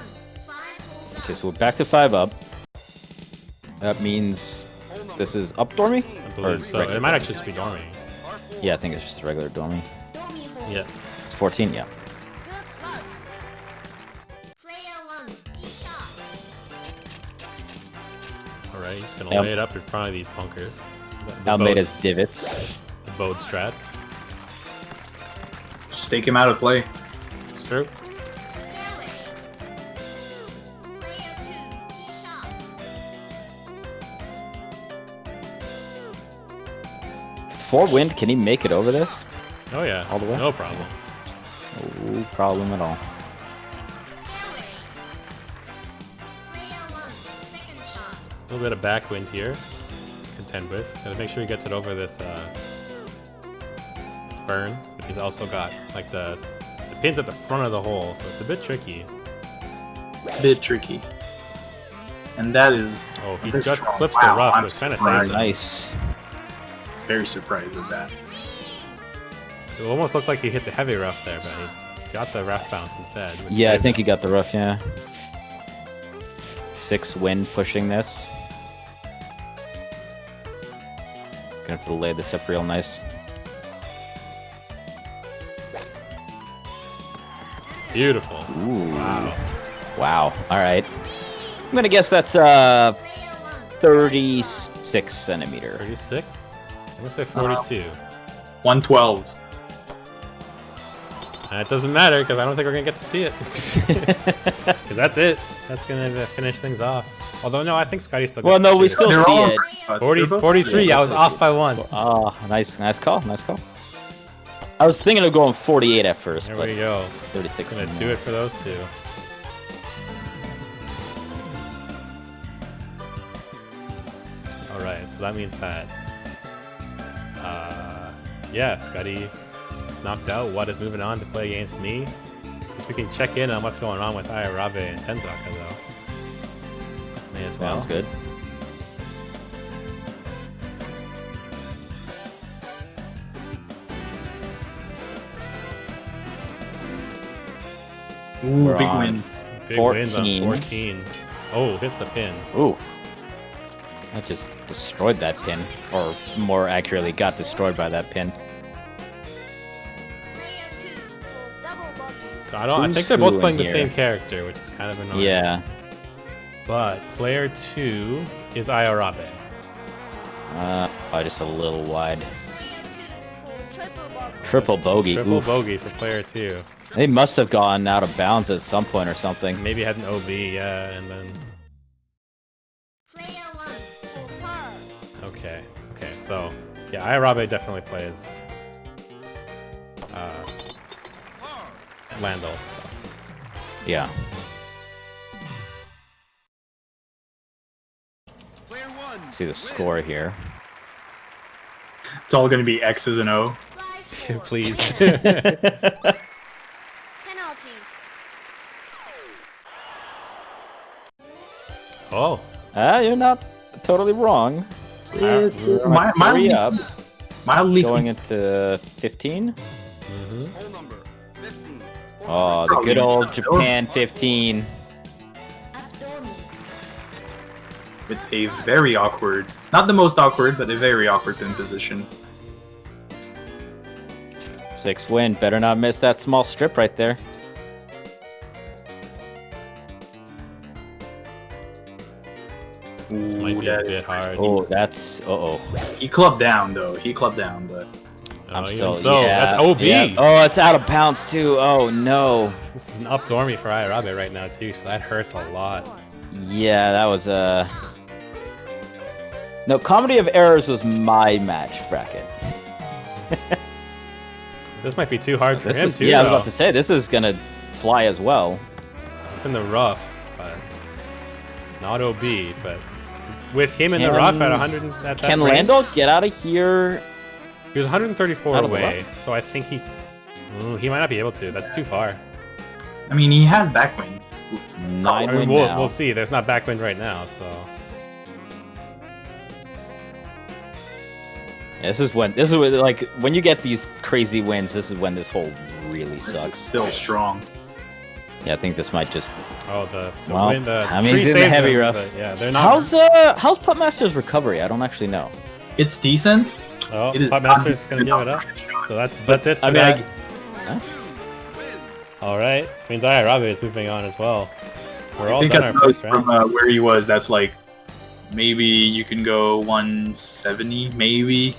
5 holes up. Okay, so we're back to 5 up. That means this is up dormy? I believe so. It might actually just be dorming. Par 4. Yeah, I think it's just a regular dormy. Dummy hole. Yeah. It's 14, yeah. Good luck. Player 1 tee shot. Alright, he's gonna Yep. lay it up in front of these bunkers. Almeida's divots. The BODE strats. Just take him out of play. It's true. Fairway. Player 2, tee shot. 4 wind, can he make it over this? Oh yeah. All the way? No problem. No problem at all. Fairway. Player 1, second shot. A little bit of backwind here to contend with. Gotta make sure he gets it over this this burn. But he's also got like the pins at the front of the hole, so it's a bit tricky. Bit tricky. And that is Oh, he a bit just strong. clips Wow, the rough, I'm which kind of surprised. saves him. Nice. Very surprised at that. It almost looked like he hit the heavy rough there, but he got the rough bounce instead. Which Yeah, I saved think him. he got the rough, yeah. 6 wind pushing this. Gonna have to lay this up real nice. Beautiful. Ooh. Wow. Wow. Alright. I'm gonna guess that's 36 centimeter. 36? I'm gonna say 42. 112. It doesn't matter because I don't think we're gonna get to see it. Because that's it. That's gonna finish things off. Although no, I think Scotty still. Gets Well, to no, see we it. still They're see all it. 43. I was off by 1. Oh, nice call, nice call. I was thinking of going 48 at first, There but we go. 36 It's gonna is do more. it for those two. All right, so that means that, yeah, Scotty knocked out. What is moving on to play against me? Guess we can check in on what's going on with Ayarabe and Tenzaka though. May as well. Sounds good. Ooh, We're big on. win. Big wins on 14. 14. Oh, hits the pin. Ooh. That just destroyed that pin. Or more accurately, got destroyed by that pin. Player 2 for double bogey. So I Who's think they're both who in playing the here? same character, which is kind of annoying. Yeah. But player 2 is Ayarabe. Oh, just a little wide. Player 2 for triple bogey. Triple bogey. Triple Oof. bogey for player 2. They must have gone out of bounds at some point or something. Maybe had an OB, yeah, and then... Player 1 for par. Okay, so... Yeah, Ayarabe definitely plays... Landel, so... Yeah. Player 1 See the score here. It's all going to be X's and O. Flies forward. Please. Penalty. Oh, You're not totally wrong. Mildly, up. mildly Going into 15. hole number 15. Oh, the good old Japan 15. Abdomen. with a very awkward, not the most awkward, but a very awkward pin position. 6 win. Better not miss that small strip right there. this Ooh, might be a that bit is- hard. Oh, that's oh. He clubbed down though. He clubbed down, but Oh, even still- so, yeah, that's OB. yeah. Oh, it's out of bounds too. Oh no. This is an up dormy for Ayarabe right now too, so that hurts a lot. Yeah, that was No, Comedy of Errors was my match bracket. This might be too hard for This him is, too. yeah, I was though. about to say this is gonna fly as well. It's in the rough, but not OB. But with him in the Can- rough at 100, at that Can range, Landel get out of here? he was 134 Out of the away, so I think he might not be able to. That's too far. I mean he has backwind. 9 I mean, win we'll, now. we'll see. There's not backwind right now, so Yeah, this is when like when you get these crazy wins. This is when this hole really sucks. Still strong. Yeah, I think this might just. the Well, wind, the I mean, tree he's in the saves heavy him, rough. but yeah, they're not. How's Puttmaster's recovery? I don't actually know. It's decent. Oh, It is Puttmaster's gonna give it up. So that's it. For I mean, that. Huh? All right, means Ayarabe is moving on as well. We're I all think done at our most first round. from where he was, that's like Maybe you can go 170, maybe.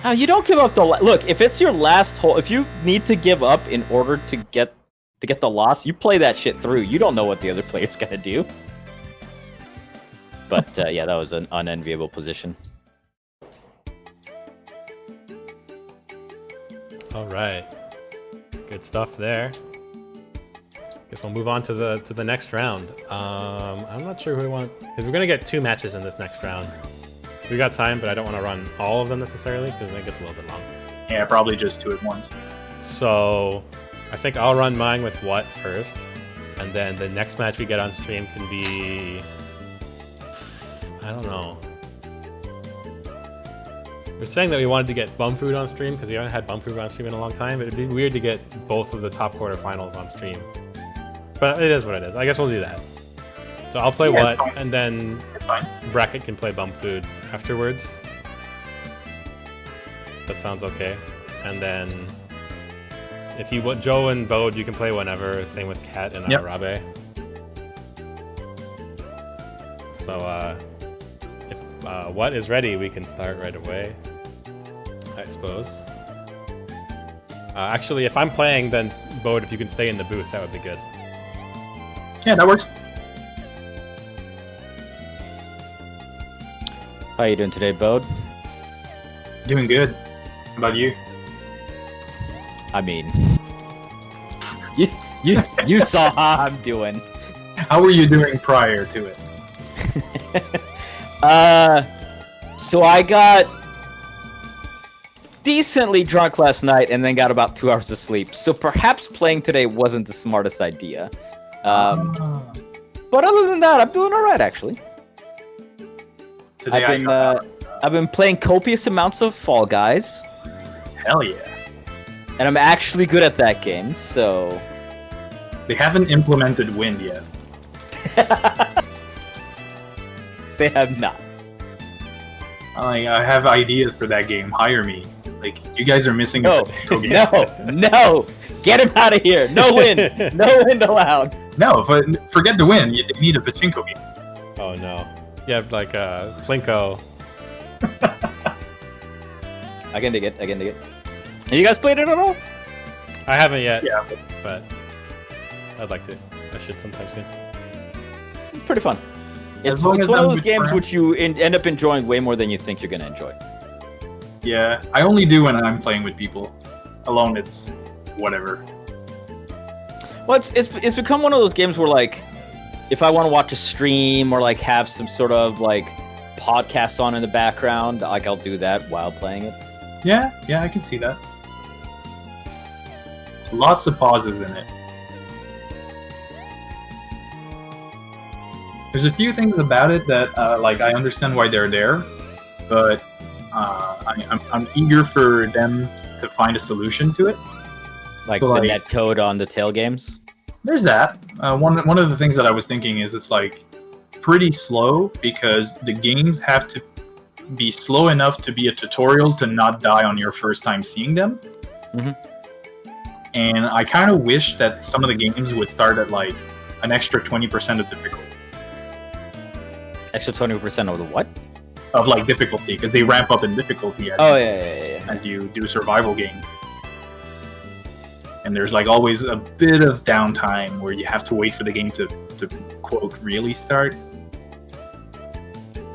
Now you don't give up the look. If it's your last hole, if you need to give up in order to get the loss, you play that shit through. You don't know what the other player's gonna do. But yeah, that was an unenviable position. All right, good stuff there. Guess we'll move on to the next round. I'm not sure who we want, because we're gonna get 2 matches in this next round. We got time, but I don't want to run all of them necessarily because it gets a little bit long. Yeah, probably just 2 at once. So I think I'll run mine with what first, and then the next match we get on stream can be, I don't know. We're saying that we wanted to get Bum Food on stream because we haven't had Bum Food on stream in a long time. It'd be weird to get both of the top quarterfinals on stream. But it is what it is. I guess we'll do that. So I'll play what, and then Bracket can play Bum Food afterwards. That sounds okay. And then if you want Joe and Bode, you can play whenever. Same with Kat and Arabe. So if what is ready, we can start right away, I suppose. Actually, if I'm playing, then Bode, if you can stay in the booth, that would be good. Yeah, that works. How you doing today, Bode? Doing good. How about you? I mean, you saw how I'm doing. How were you doing prior to it? So I got decently drunk last night and then got about 2 hours of sleep. So perhaps playing today wasn't the smartest idea. But other than that, I'm doing all right actually. Today I've been playing copious amounts of Fall Guys. Hell yeah. And I'm actually good at that game, so... They haven't implemented wind yet. They have not. I have ideas for that game. Hire me. Like, you guys are missing a pachinko game. No! Get him out of here! No wind! No wind allowed! No, but forget the win. You need a pachinko game. Oh no. You have like a Plinko. I can dig it. Have you guys played it at all? I haven't yet. Yeah. But I'd like to. I should sometime soon. It's pretty fun. It's long one as of I'm those with games friends. which you end up enjoying way more than you think you're gonna enjoy. Yeah, I only do when I'm playing with people. Alone, it's whatever. Well, it's become one of those games where, like, if I want to watch a stream or like have some sort of like podcast on in the background, like I'll do that while playing it. Yeah, I can see that. Lots of pauses in it. There's a few things about it that, like, I understand why they're there, but I'm eager for them to find a solution to it. Like So, the like- netcode on the tail games. There's that. One of the things that I was thinking is it's like pretty slow because the games have to be slow enough to be a tutorial to not die on your first time seeing them. Mhm. And I kind of wish that some of the games would start at like an extra 20% of difficulty. Extra 20% of the what? Of like difficulty, because they ramp up in difficulty Oh yeah. as you do survival games. And there's like always a bit of downtime where you have to wait for the game to quote really start.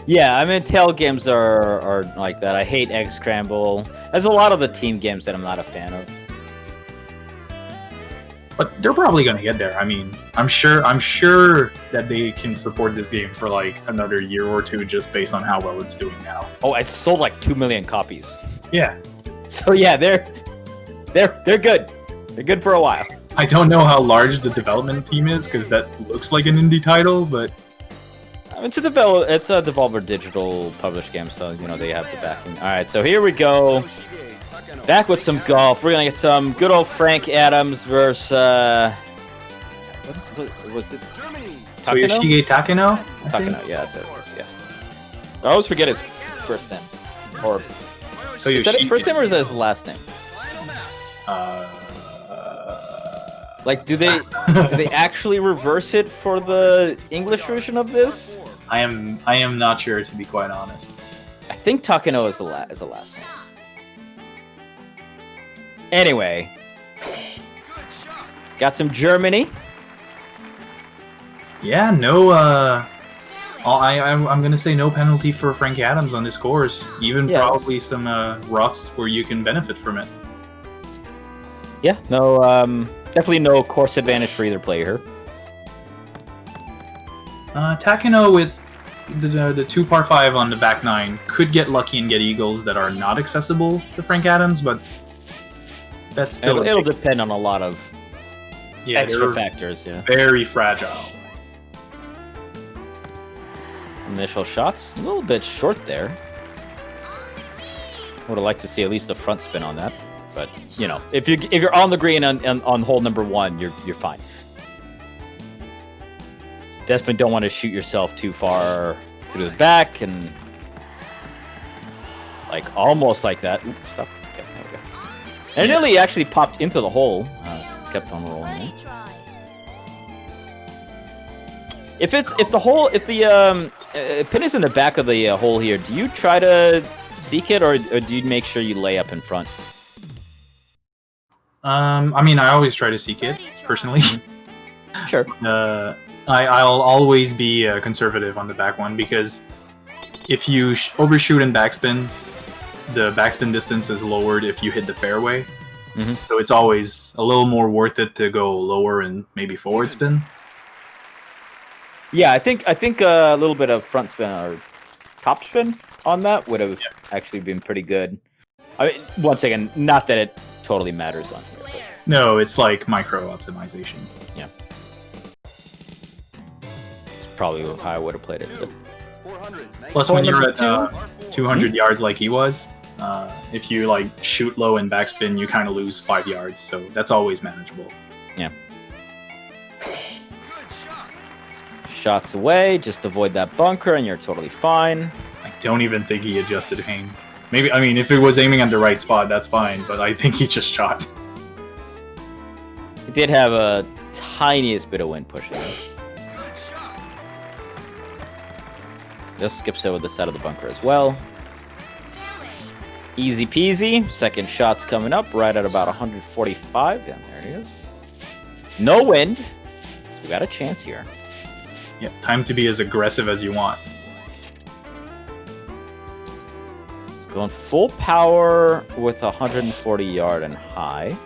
Yeah, I mean, tail games are like that. I hate Egg Scramble. There's a lot of the team games that I'm not a fan of. But they're probably gonna get there. I mean, I'm sure that they can support this game for like another year or two just based on how well it's doing now. Oh, it's sold like 2 million copies. Yeah. So yeah, they're good. They're good for a while. I don't know how large the development team is because that looks like an indie title, but It's a Devolver Digital published game, so you know they have the backing. All right, so here we go. Back with some golf. We're gonna get some good old Frank Adams versus what was it? Takano? Toyoshige Takano? I think? Takano, yeah, that's it. Yeah. I always forget his first name. Or is that his first name or is that his last name? Uh, Like, do they actually reverse it for the English version of this? I am not sure, to be quite honest. I think Takano is the last name. Anyway, got some Germany. Yeah, no. I'm gonna say no penalty for Frank Adams on his scores. Even Yes. probably some roughs where you can benefit from it. Yeah, no, definitely no course advantage for either player. Takano with the 2 par 5 on the back 9 could get lucky and get eagles that are not accessible to Frank Adams, but that's still It'll depend on a lot of yeah, extra they're factors. Yeah, very fragile. initial shots a little bit short there. Would have liked to see at least a front spin on that, but you know, if you're on the green on hole number 1, you're fine. Definitely don't want to shoot yourself too far through the back and like almost like that. Oops, stop. Okay, there we go. And it nearly actually popped into the hole. Kept on rolling. Birdie try. If the pin is in the back of the hole here, do you try to seek it or do you make sure you lay up in front? I mean, I always try to seek it personally. Sure. I'll always be conservative on the back one because if you overshoot and backspin, the backspin distance is lowered if you hit the fairway. Mhm. So it's always a little more worth it to go lower and maybe forward spin. Yeah, I think a little bit of front spin or top spin on that would have actually been pretty good. I mean, once again, not that it totally matters on here. But No, it's like micro optimization. yeah. It's probably how I would have played it. But 400. Plus, when you're at Par 200 yards like he was, if you like shoot low and backspin, you kind of lose 5 yards. So that's always manageable. yeah. Shots away, just avoid that bunker and you're totally fine. I don't even think he adjusted aim. Maybe, I mean, if it was aiming at the right spot, that's fine. But I think he just shot. It did have a tiniest bit of wind pushing it. Just skips over the side of the bunker as well. Easy peasy. Second shot's coming up right at about 145. Yeah, there it is. No wind. So we got a chance here. Yeah, time to be as aggressive as you want. It's going full power with 140 yard and high.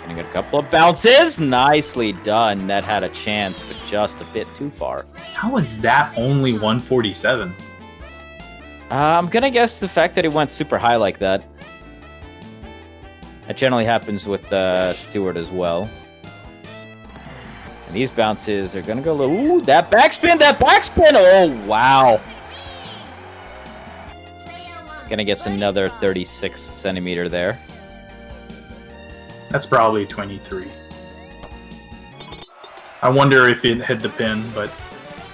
Gonna get a couple of bounces. Nicely done. That had a chance, but just a bit too far. How is that only 147? I'm gonna guess the fact that it went super high like that. That generally happens with Stewart as well. And these bounces are gonna go low. Ooh, that backspin! That backspin! Oh, wow. Gonna get another 36 centimeter there. That's probably 23. I wonder if it hit the pin, but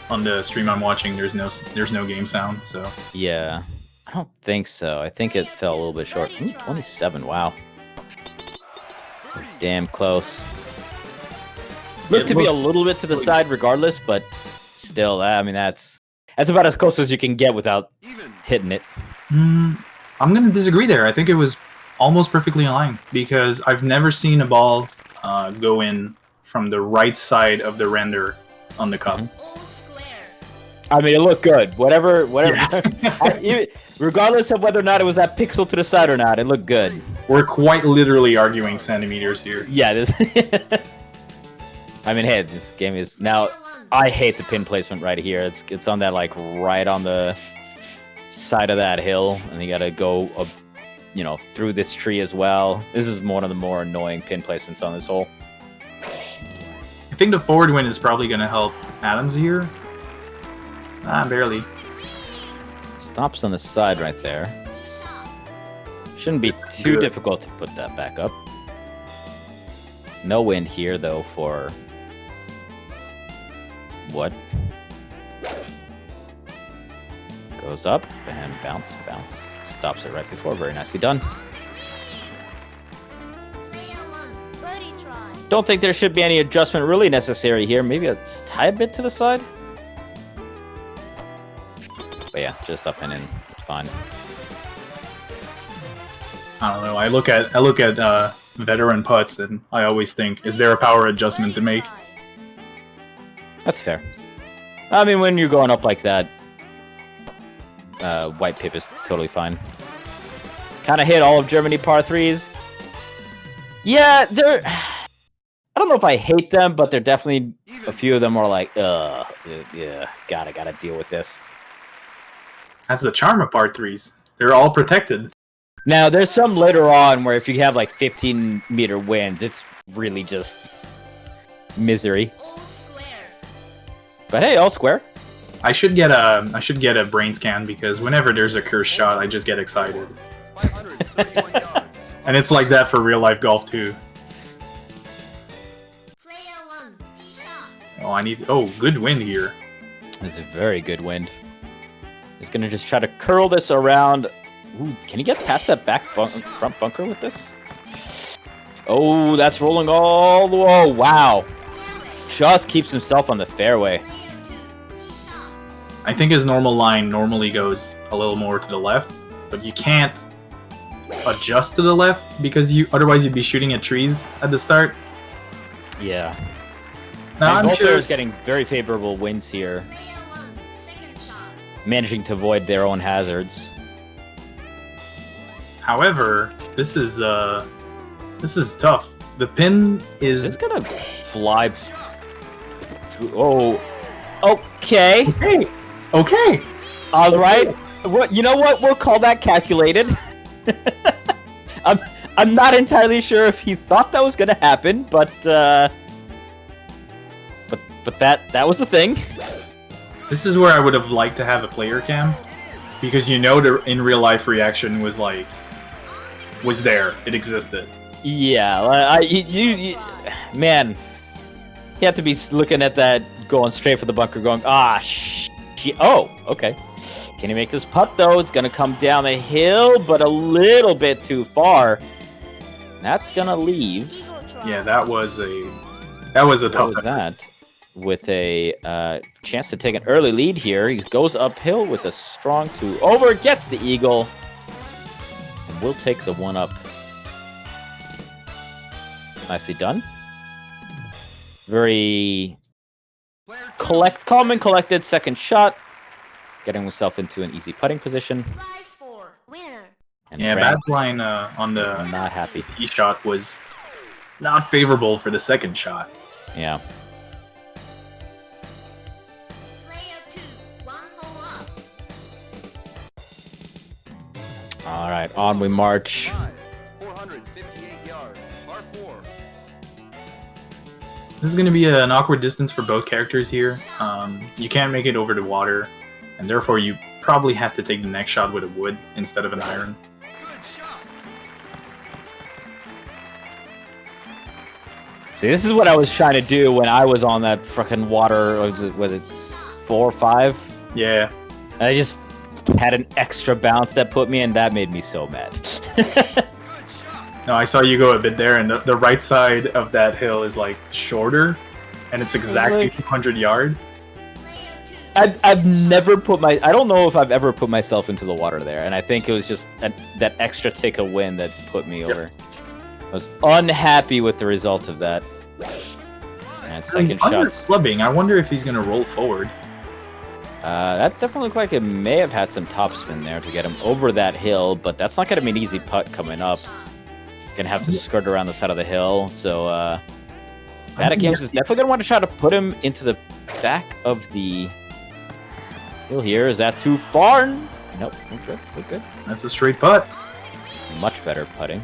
on the stream I'm watching, there's no game sound, so. Yeah, I don't think so. I think it fell a little bit short. Ooh, 27, wow. That's damn close. Looked to be a little bit to the side regardless, but still, I mean, that's about as close as you can get without hitting it. I'm going to disagree there. I think it was almost perfectly in line because I've never seen a ball go in from the right side of the render on the cup. All square. I mean, it looked good. Whatever. Yeah. Regardless of whether or not it was that pixel to the side or not, it looked good. We're quite literally arguing centimeters here. Yeah, this. I mean, hey, this game is now. I hate the pin placement right here. It's on that like right on the side of that hill, and you got to go, through this tree as well. This is one of the more annoying pin placements on this hole. I think the forward wind is probably going to help Adams here. Barely. Stops on the side right there. Shouldn't be too Good. difficult to put that back up. No wind here though for what? Goes up and bounce. Stops it right before. Very nicely done. Birdie try. Don't think there should be any adjustment really necessary here. Maybe a tiny bit to the side. just up and in. It's fine. I don't know. I look at veteran putts, and I always think, is there a power adjustment to make? That's fair. I mean, when you're going up like that, white pip is totally fine. Kind of hit all of Germany par 3s. Yeah, they're... I don't know if I hate them, but they're definitely... A few of them are like, yeah, gotta deal with this. That's the charm of par 3s. They're all protected. Now, there's some later on where if you have like 15-meter winds, it's really just misery. All square. But hey, all square. I should get a brain scan because whenever there's a cursed shot, I just get excited. 531 yards. And it's like that for real life golf too. Player 1, tee shot. Oh, good wind here. It's a very good wind. He's gonna just try to curl this around. Ooh, can he get past that front bunker with this? Oh, that's rolling all the way. Oh, wow. Just keeps himself on the fairway. Player 2, tee shot. I think his normal line normally goes a little more to the left, but you can't adjust to the left because otherwise you'd be shooting at trees at the start. Yeah. Now, And I'm both sure. players getting very favorable winds here, Player 1, second shot. managing to avoid their own hazards. However, this is tough. The pin Is is gonna fly through. Oh, okay. okay. All right. Well, you know what? We'll call that calculated. I'm not entirely sure if he thought that was gonna happen, but that was the thing. This is where I would have liked to have a player cam, because the in real life reaction was there. It existed. Yeah, man, you have to be looking at that, going straight for the bunker, going, oh, okay. Can he make this putt though? It's gonna come down the hill, but a little bit too far. That's gonna leave. Eagle try. Yeah, that was a What tough. was that? With a chance to take an early lead here. He goes uphill with a strong 2 over, gets the eagle. And we'll take the 1 up. Nicely done. Very calm and collected second shot. Getting himself into an easy putting position. Prize for winner. And Yeah, Frank bad line on is the not happy. tee shot was not favorable for the second shot. Yeah. Player 2, 1 hole up. All right, on we march. 458 yards. Par 4. This is going to be an awkward distance for both characters here. You can't make it over the water, and therefore you probably have to take the next shot with a wood instead of an iron. Good shot. See, this is what I was trying to do when I was on that frickin' water. Was it 4 or 5? Yeah, And I just had an extra bounce that put me in. That made me so mad. no, I saw you go a bit there, and the right side of that hill is shorter, and it's exactly 200 yard. I've never put I don't know if I've ever put myself into the water there, and I think it was just that extra tick of wind that put me over. I was unhappy with the result of that. And second Under shots. clubbing. I wonder if he's going to roll forward. That definitely looked like it may have had some topspin there to get him over that hill, but that's not going to be an easy putt coming up. It's going to have to skirt around the side of the hill, so Badatgaems is definitely going to want to try to put him into the back of the hill here. Is that too far? Nope, we're good, we're good. That's a straight putt. Much better putting.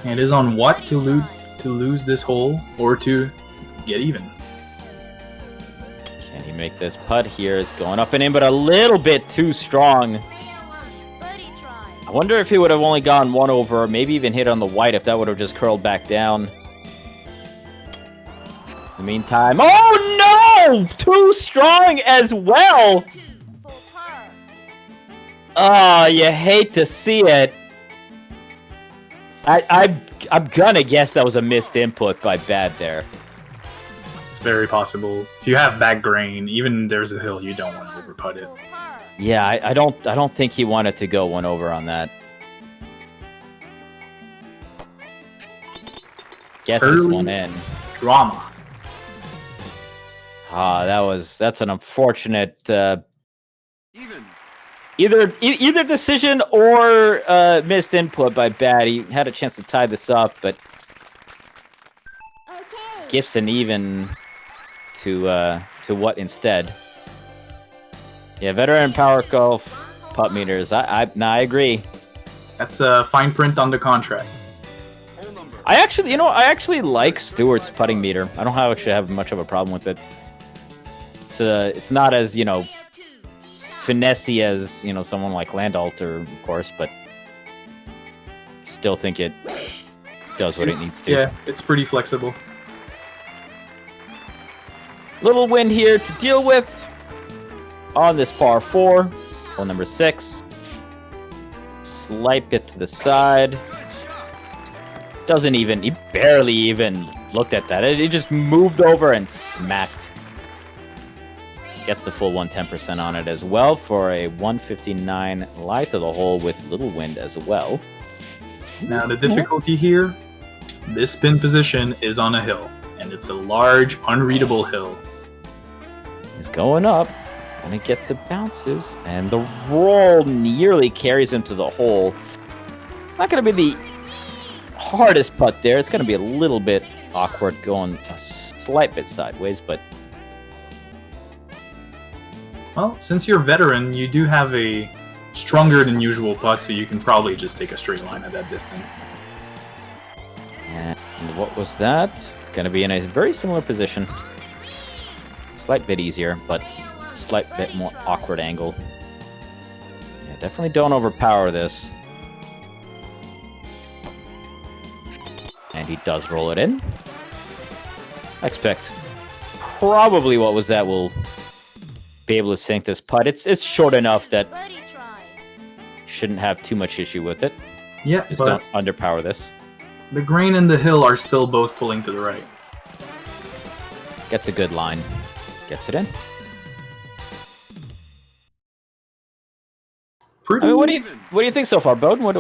And it is on what to lose this hole or to get even. Can he make this putt here? It's going up and in, but a little bit too strong. Player 1, birdie try. I wonder if he would have only gone 1 over, or maybe even hit on the white if that would have just curled back down. In the meantime, oh no! Too strong as well! 2 for par. Oh, you hate to see it. I'm gonna guess that was a missed input by Bad there. It's very possible. If you have back grain, even there's a hill, you don't want to over putt it. For par. Yeah, I don't think he wanted to go one over on that. Gets this Early one in. Drama. Ah, that's an unfortunate Even. either decision or missed input by Bad. He had a chance to tie this up, but gifts an even to what instead? Yeah, veteran power golf putt meters. I agree. That's a fine print on the contract. Hole number. I actually like Stewart's putting meter. I don't actually have much of a problem with it. It's not as, finessey as, someone like Landalter, of course, but still think it does what it needs to. Yeah, it's pretty flexible. Little wind here to deal with on this par 4. Hole number 6. Slight bit to the side. He barely even looked at that. It just moved over and smacked. Gets the full 110% on it as well for a 159 lie to the hole with little wind as well. Now the difficulty here, this spin position is on a hill, and it's a large, unreadable hill. He's going up. Gonna get the bounces, and the roll nearly carries him to the hole. It's not gonna be the hardest putt there. It's gonna be a little bit awkward going a slight bit sideways, but Well, since you're a veteran, you do have a stronger than usual putt, so you can probably just take a straight line at that distance. and what was that? Gonna be in a very similar position. Slight bit easier, but slight bit more awkward angle. Yeah, definitely don't overpower this. And he does roll it in. I expect probably what was that will be able to sink this putt. It's short enough that shouldn't have too much issue with it. Yeah, Just but don't underpower this. the grain and the hill are still both pulling to the right. Gets a good line. Gets it in. Pretty I mean, what do you think so far, Bowden? What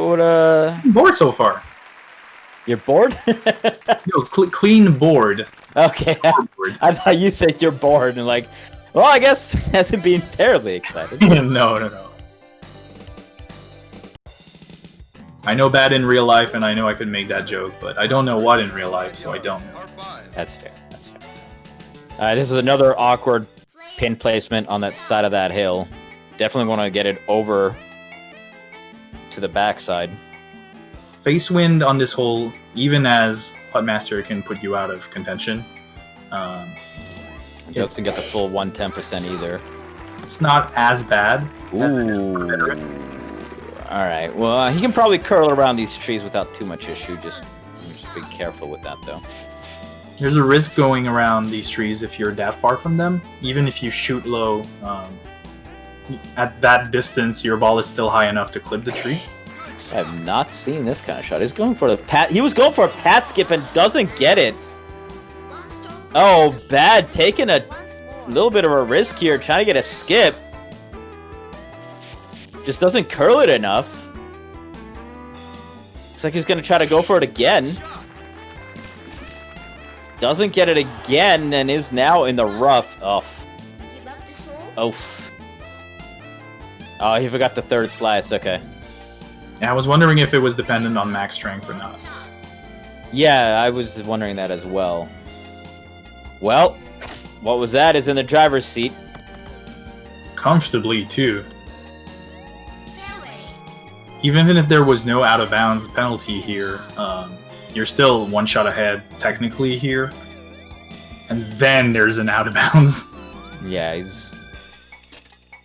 bored so far. you're bored? No, clean board. Okay. Board. I thought you said you're bored and like, well, I guess hasn't been terribly excited. No. I know bad in real life, and I know I could make that joke, but I don't know what in real life, so I don't. Par 5. That's fair. This is another awkward pin placement on that side of that hill. Definitely want to get it over to the backside. Face wind on this hole, even as Puttmaster can put you out of contention. He doesn't get the full 110% either. It's not as bad. Ooh. All right. Well, he can probably curl around these trees without too much issue. Just be careful with that, though. There's a risk going around these trees if you're that far from them. Even if you shoot low, at that distance, your ball is still high enough to clip the tree. I have not seen this kind of shot. He's going for the pat. He was going for a pat skip and doesn't get it. Oh, bad. Taking a little bit of a risk here, trying to get a skip. Just doesn't curl it enough. Looks like he's going to try to go for it again. Doesn't get it again and is now in the rough. Oh. Oh. Oh, he forgot the third slice. Okay. Yeah, I was wondering if it was dependent on max strength or not. Yeah, I was wondering that as well. Well, what was that is in the driver's seat. Comfortably, too. Even if there was no out of bounds penalty here, you're still one shot ahead technically here. And then there's an out of bounds. Yeah, he's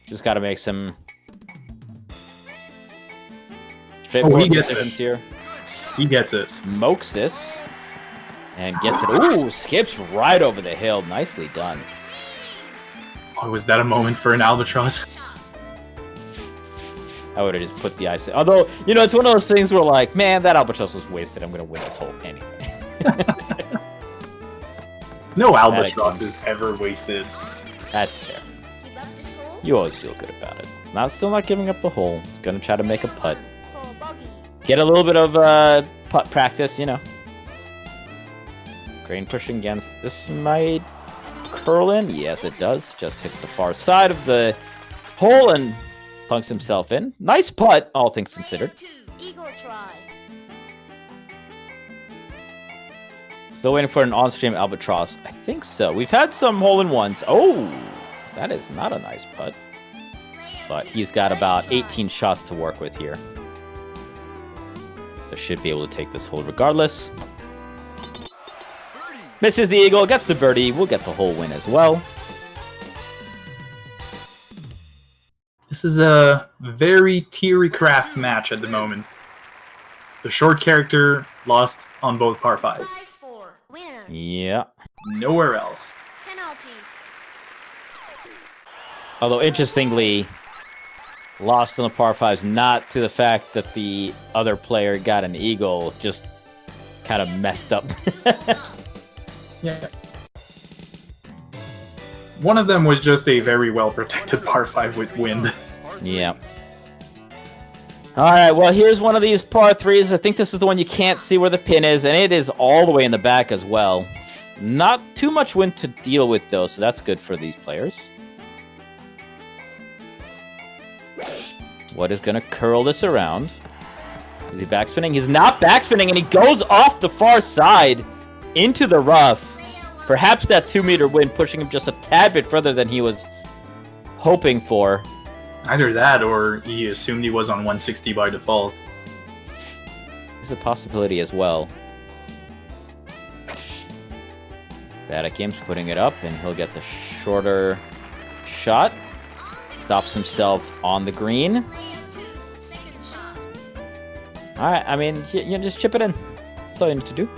just got to make some straightforward gets decisions it. here. He gets it. Smokes this and gets it. Ooh, skips right over the hill. Nicely done. Oh, was that a moment for an albatross? I would have just put the ice in. Although, it's one of those things where like, man, that albatross was wasted. I'm going to win this hole anyway. No albatross is ever wasted. That's fair. You always feel good about it. It's Still not giving up the hole. He's gonna try to make a putt. For bogey. Get a little bit of putt practice, you know. Grain pushing against. This might curl in. Yes, it does. Just hits the far side of the hole and punks himself in. Nice putt, all things considered. 2. Eagle try. Still waiting for an on-stream albatross. I think so. We've had some hole-in-ones. Oh, that is not a nice putt. But he's got about 18 shots to work with here. So should be able to take this hole regardless. Misses the eagle, gets the birdie. We'll get the whole win as well. This is a very Teary Craft match at the moment. The short character lost on both par 5s. Prize 4. Winner. Yeah. Nowhere else. Penalty. Although, interestingly, lost on the par 5s, not to the fact that the other player got an eagle, just kind of messed up. Yeah. One of them was just a very well-protected par 5 with wind. Yeah. Alright, well, here's one of these par 3s. I think this is the one you can't see where the pin is, and it is all the way in the back as well. Not too much wind to deal with, though, so that's good for these players. What is going to curl this around? Is he backspinning? He's not backspinning, and he goes off the far side into the rough. Perhaps that 2-meter wind pushing him just a tad bit further than he was hoping for. Either that, or he assumed he was on 160 by default. There's a possibility as well. Badatgaems putting it up, and he'll get the shorter shot. Stops himself on the green. 2. Second shot. Alright, I mean, you just chip it in. That's all you need to do.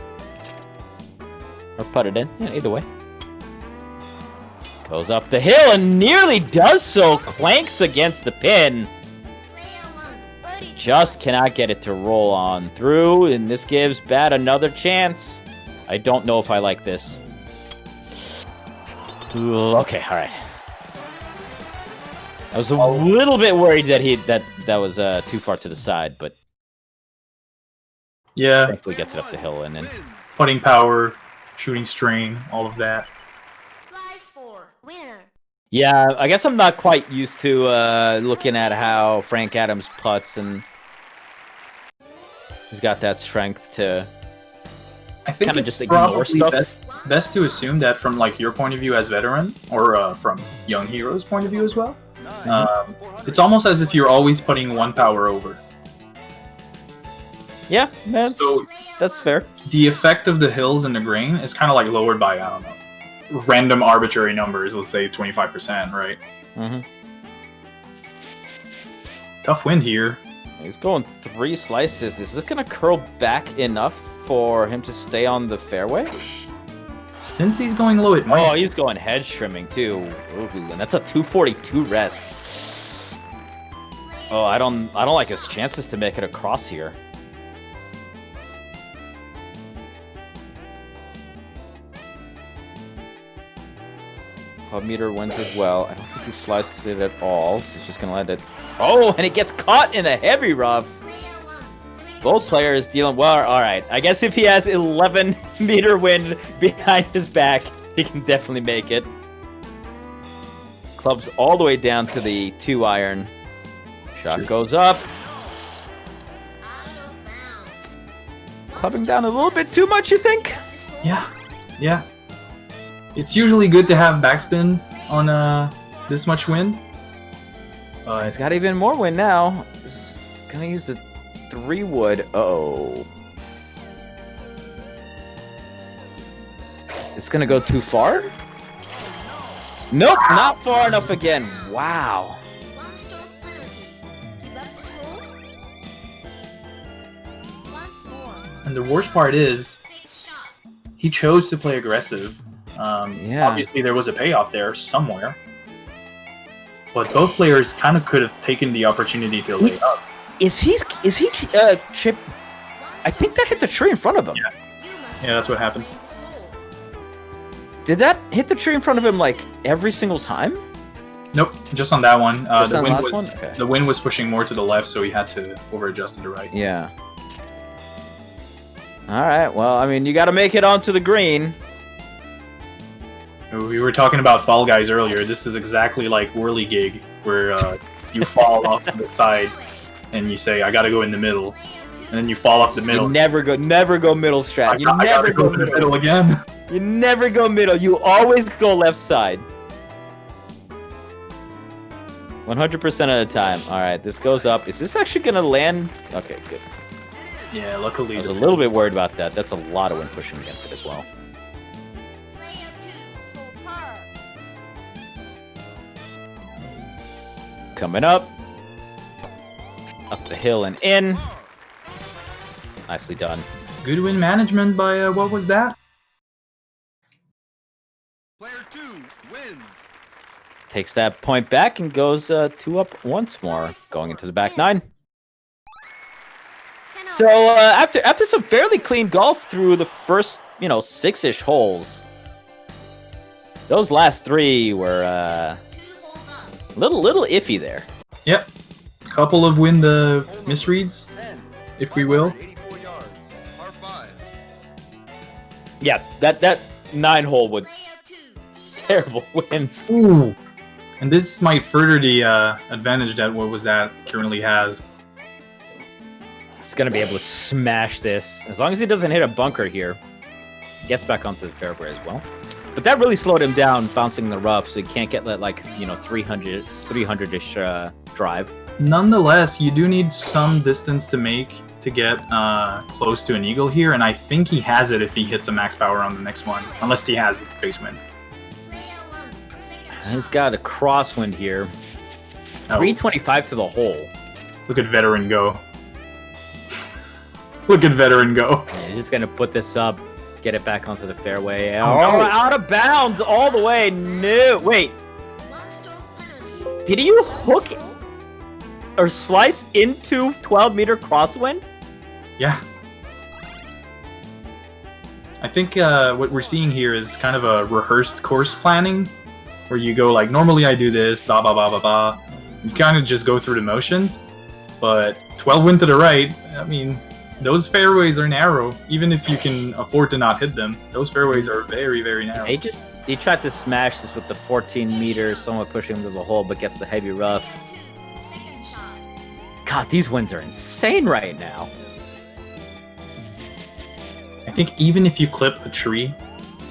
Or put it in. Yeah, either way. Goes up the hill and nearly does so. Clanks against the pin. Player 1. Birdie. Just cannot get it to roll on through. And this gives Bat another chance. I don't know if I like this. Ooh, okay, alright. I was a little bit worried that that was too far to the side, but Yeah, thankfully gets it up the hill and then putting power, shooting strain, all of that. Prize 4. Winner. yeah, I guess I'm not quite used to looking at how Frank Adams putts, and he's got that strength to I think kind of it's just ignore probably stuff. best to assume that from like your point of view as veteran, or from Young Hero's point of view as well. It's almost as if you're always putting one power over. Yeah, So that's fair. the effect of the hills and the grain is kind of like lowered by, I don't know, random arbitrary numbers, let's say 25%, right? Mm-hmm. Tough wind here. He's going 3 slices. Is this going to curl back enough for him to stay on the fairway? Since he's going low, it might. Oh, he's going head trimming too. Ooh, and that's a 242 rest. Oh, I don't like his chances to make it across here. Meter wins as well. I don't think he sliced it at all, so he's just gonna let it. Oh, and it gets caught in the heavy rough. Both players dealing well. All right, I guess if he has 11-meter wind behind his back, he can definitely make it. Clubs all the way down to the 2-iron. Shot goes up. Clubbing down a little bit too much, you think? Yeah. It's usually good to have backspin on this much wind. He's got even more wind now. He's gonna use the 3-wood. Uh-oh. It's gonna go too far? Nope, not far enough again. Wow. 1-stroke penalty. Give up this hole. Once more. And the worst part is, 6th shot. he chose to play aggressive. Yeah. Obviously, there was a payoff there somewhere. But both players kind of could have taken the opportunity to lay up. Is he chip? I think that hit the tree in front of him. Yeah. You must Yeah, that's what happened. find this hole. Did that hit the tree in front of him like every single time? Nope, just on that one. Just The on the wind last was one? Okay. the wind was pushing more to the left, so he had to over adjust to the right. Yeah. All right. Well, I mean, you got to make it onto the green. We were talking about Fall Guys earlier. This is exactly like Whirligig, where you fall off to the side and you say, "I gotta go in the middle," and then you fall off the middle. You never go middle strat. You I never gotta go in the middle again. You never go middle. You always go left side. 100% of the time. All right, this goes up. Is this actually gonna land? Okay, good. Yeah, luckily. I was a little bit worried about that. That's a lot of wind pushing against it as well. Coming up the hill and in. Nicely done. Good win management by WatWuzDat. Player 2 wins. Takes that point back and goes 2 up once more, going into the back 9. So after some fairly clean golf through the first 6-ish holes, those last 3 were little iffy there. Yep. Couple of wind misreads, if we will. 84 yards. Par 5. Yeah, that 9 hole with terrible winds. Ooh. And this might further the advantage that WatWuzDat currently has. He's gonna be able to smash this as long as he doesn't hit a bunker here. Gets back onto the fairway as well. But that really slowed him down, bouncing in the rough, so he can't get that 300-ish drive. Nonetheless, you do need some distance to make to get close to an eagle here, and I think he has it if he hits a max power on the next one, unless he has face wind. He's got a crosswind here. Oh. 325 to the hole. Look at veteran go. Look at veteran go. Yeah, he's just gonna put this up, get it back onto the fairway. Oh, Oh, no. out of bounds all the way. No, wait. Did you hook or slice into 12-meter crosswind? Yeah. I think what we're seeing here is kind of a rehearsed course planning, where you go like, normally I do this, da ba ba ba ba. You kind of just go through the motions, but 12 wind to the right, I mean, those fairways are narrow. Even if you can afford to not hit them, those fairways are very, very narrow. He tried to smash this with the 14 meters, somewhat pushing him to the hole, but gets the heavy rough. God, these winds are insane right now. I think even if you clip a tree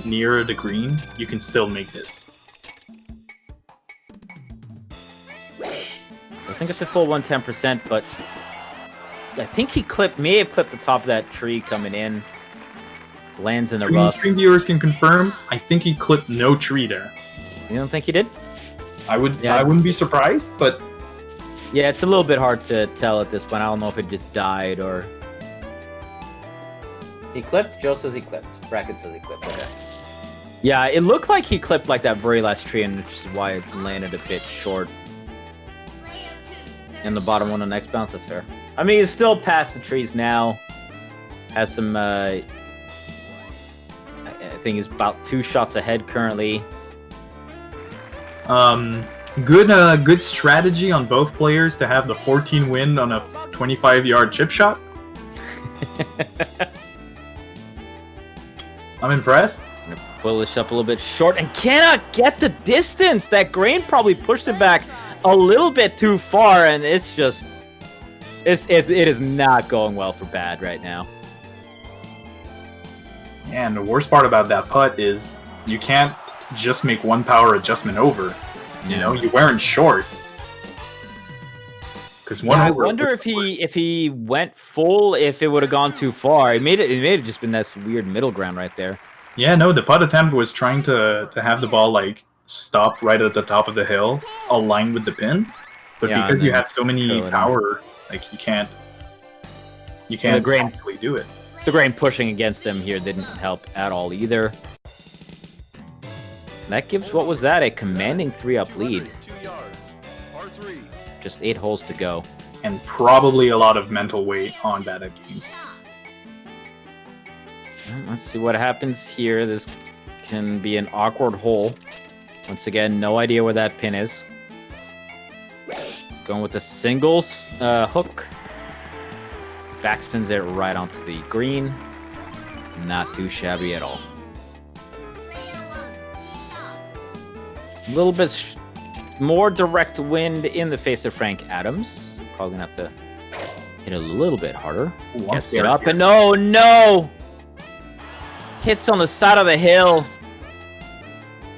near the green, you can still make this. Doesn't get the full 110%, but I think he may have clipped the top of that tree coming in. Lands in the rough. Stream viewers can confirm, I think he clipped no tree there. You don't think he did? I wouldn't be surprised, but Yeah, it's a little bit hard to tell at this point. I don't know if it just died or... He clipped? Joe says he clipped. Bracket says he clipped. Okay. Yeah, it looked like he clipped like that very last tree, and which is why it landed a bit short. And the bottom one on the next bounce, that's fair. I mean, he's still past the trees now. Has some... I think he's about 2 shots ahead currently. Good strategy on both players to have the 14 win on a 25-yard chip shot. I'm impressed. I'm gonna pull this up a little bit short and cannot get the distance. That grain probably pushed it back a little bit too far, and it's just it is not going well for Bad right now. Yeah, and the worst part about that putt is you can't just make one power adjustment over. You know, you weren't short. Because one I over. wonder if he went full, if it would have gone too far. It may have just been this weird middle ground right there. Yeah, no, the putt attempt was trying to have the ball like stop right at the top of the hill, aligned with the pin. But Yeah, because and you then have so many curl it in. power, like you can't grain- actually do it. The grain pushing against him here didn't help at all either. That gives WatWuzDat a commanding 3-up lead. 2 yards. Par 3. Just 8 holes to go. And probably a lot of mental weight on Badatgaems. Let's see what happens here. This can be an awkward hole. Once again, no idea where that pin is. Going with the singles hook. Backspins it right onto the green. Not too shabby at all. A little bit more direct wind in the face of Frank Adams. Probably gonna have to hit it a little bit harder. Ooh, Gets it up and no! Hits on the side of the hill.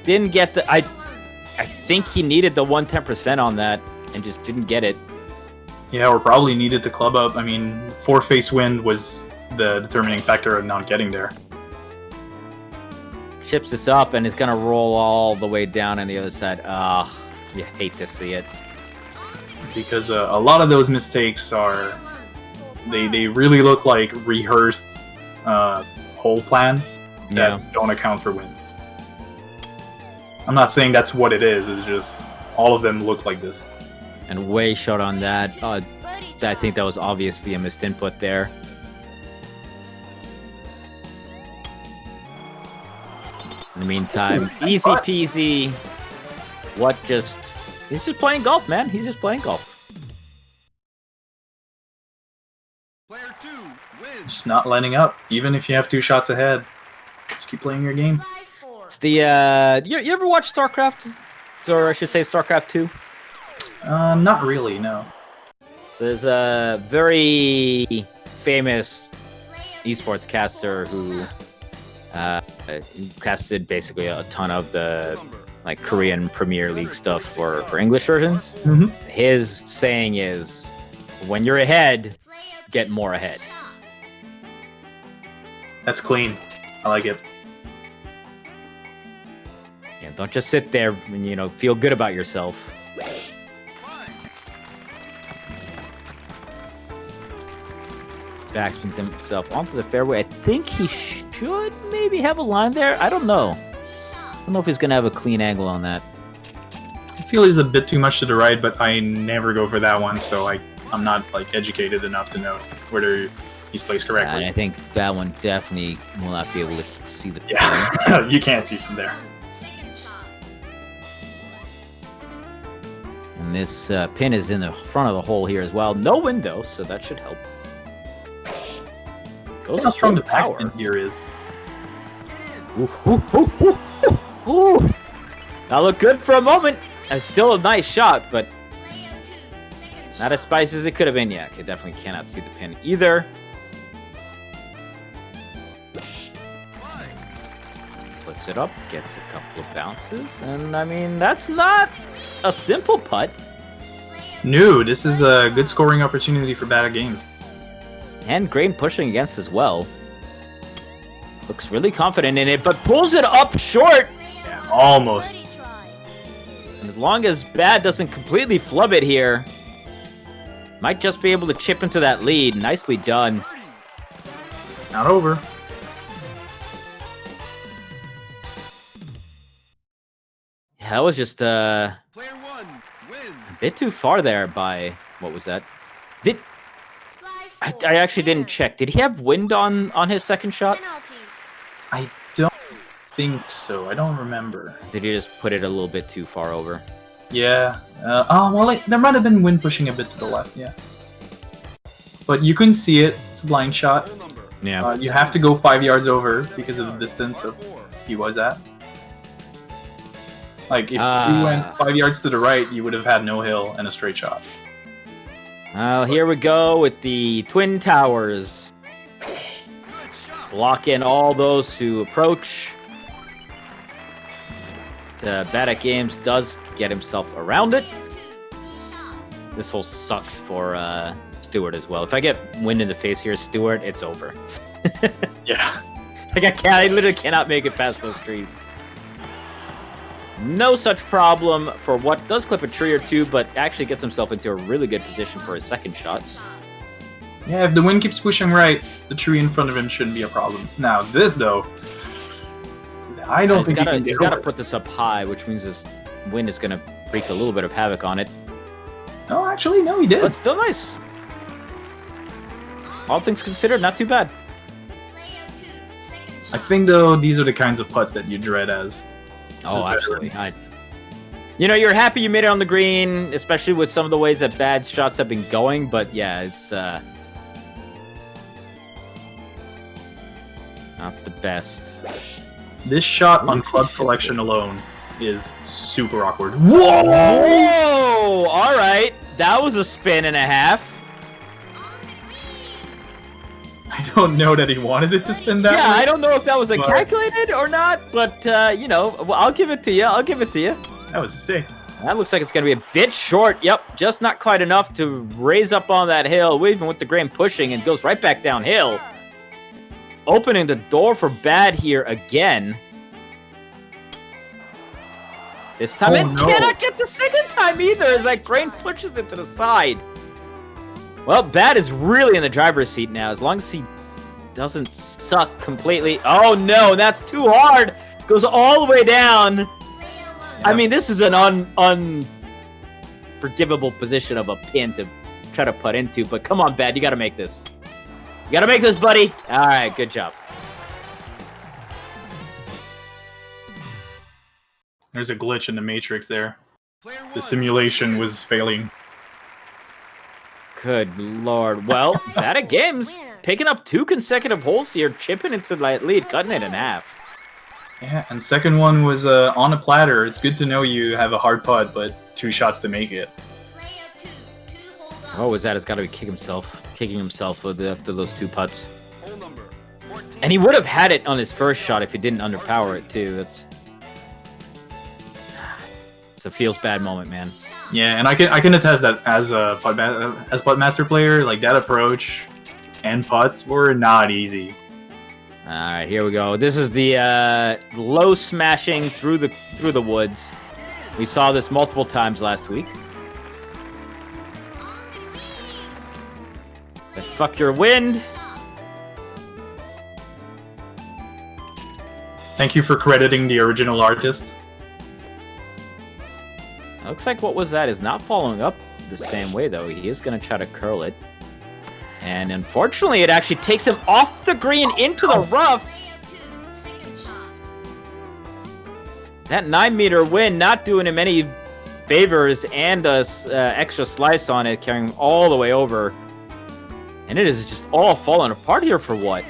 Didn't get the... I think he needed the 110% on that and just didn't get it. Yeah, or probably needed to club up. I mean, 4-face wind was the determining factor of not getting there. Chips this up and is gonna roll all the way down on the other side. You hate to see it. Because a lot of those mistakes are... They really look like rehearsed hole plan that don't account for wind. I'm not saying that's what it is, it's just all of them look like this. And way short on that. I think that was obviously a missed input there. In the meantime, easy peasy. He's just playing golf, man. He's just playing golf. Player 2 wins. Just not letting up, even if you have 2 shots ahead. Just keep playing your game. It's the you ever watch StarCraft, or I should say StarCraft 2? Not really, no. So there's a very famous esports caster who casted basically a ton of the like Korean Premier League stuff for English versions. Mm-hmm. His saying is, when you're ahead, get more ahead. That's clean. I like it. Yeah, don't just sit there and, feel good about yourself. Backspins himself onto the fairway. I think he should maybe have a line there. I don't know. I don't know if he's going to have a clean angle on that. I feel he's a bit too much to the right, but I never go for that one, so I'm not educated enough to know whether he's placed correctly. And I think that one definitely will not be able to see the pin. Yeah, you can't see from there. And this pin is in the front of the hole here as well. No window, so that should help. See how strong the backspin here is. Ooh. That looked good for a moment. It's still a nice shot, but not as spicy as it could have been. Yeah, okay, definitely cannot see the pin either. Puts it up, gets a couple of bounces, and I mean, that's not a simple putt. No, this is a good scoring opportunity for Badatgaems. And Grain pushing against as well. Looks really confident in it, but pulls it up short. Yeah, almost. And as long as Bad doesn't completely flub it here, might just be able to chip into that lead. Nicely done. It's not over. Yeah, that was just Player 1 wins. a bit too far there by... What was that? I actually didn't check. Did he have wind on his second shot? I don't think so. I don't remember. Did he just put it a little bit too far over? Yeah. There might have been wind pushing a bit to the left, yeah. But you couldn't see it. It's a blind shot. Yeah. You have to go 5 yards over because of the distance of he was at. Like, if you went 5 yards to the right, you would have had no hill and a straight shot. Well, here we go with the Twin Towers. Block in all those who approach. Badatgaems does get himself around it. This hole sucks for Stewart as well. If I get wind in the face here, Stewart, it's over. Yeah. I literally cannot make it past those trees. No such problem for what does clip a tree or two, but actually gets himself into a really good position for his second shot. Yeah, if the wind keeps pushing right, the tree in front of him shouldn't be a problem. Now, this, though, I don't think he's got to put this up high, which means his wind is going to wreak a little bit of havoc on it. No, actually, no, he did. But still nice. All things considered, not too bad. I think, though, these are the kinds of putts that you dread as. Oh, absolutely. You know, you're happy you made it on the green, especially with some of the ways that bad shots have been going, but yeah, it's not the best. This shot on club selection alone is super awkward. Whoa! All right, that was a spin and a half. I don't know that he wanted it to spin that way. Yeah, I don't know if that was a but- calculated or not, but you know, well, I'll give it to you. I'll give it to you. That was sick. That looks like it's going to be a bit short. Yep, just not quite enough to raise up on that hill, even with the grain pushing, and goes right back downhill. Opening the door for bad here again. This time Oh, it no. cannot get the second time either, as that grain pushes it to the side. Well, Bad is really in the driver's seat now, as long as he doesn't suck completely. Oh no, that's too hard. Goes all the way down. I mean, this is an unforgivable position of a pin to try to putt into, but come on, Bad, you gotta make this. You gotta make this, buddy. All right, good job. There's a glitch in the matrix there. Player The 1, simulation was failing. Good lord. Well, Badatgaems picking up 2 consecutive holes here, chipping into the lead, cutting it in half. Yeah, and second one was on a platter. It's good to know you have a hard putt, but 2 shots to make it. Player 2, 2 holes up. Oh, WatWuzDat has got to be kicking himself after those 2 putts. hole number 14. And he would have had it on his first shot if he didn't underpower it too. It's a feels bad moment, man. Yeah, and I can attest that as a putt master player, like that approach and putts were not easy. All right, here we go. This is the low smashing through the woods. We saw this multiple times last week. But fuck your wind. Thank you for crediting the original artist. Looks like WatWuzDat is not following up the same way, though. He is going to try to curl it. And unfortunately, it actually takes him off the green into the rough. Player 2, second shot. That 9-meter wind not doing him any favors, and a extra slice on it, carrying him all the way over. And it is just all falling apart here for what?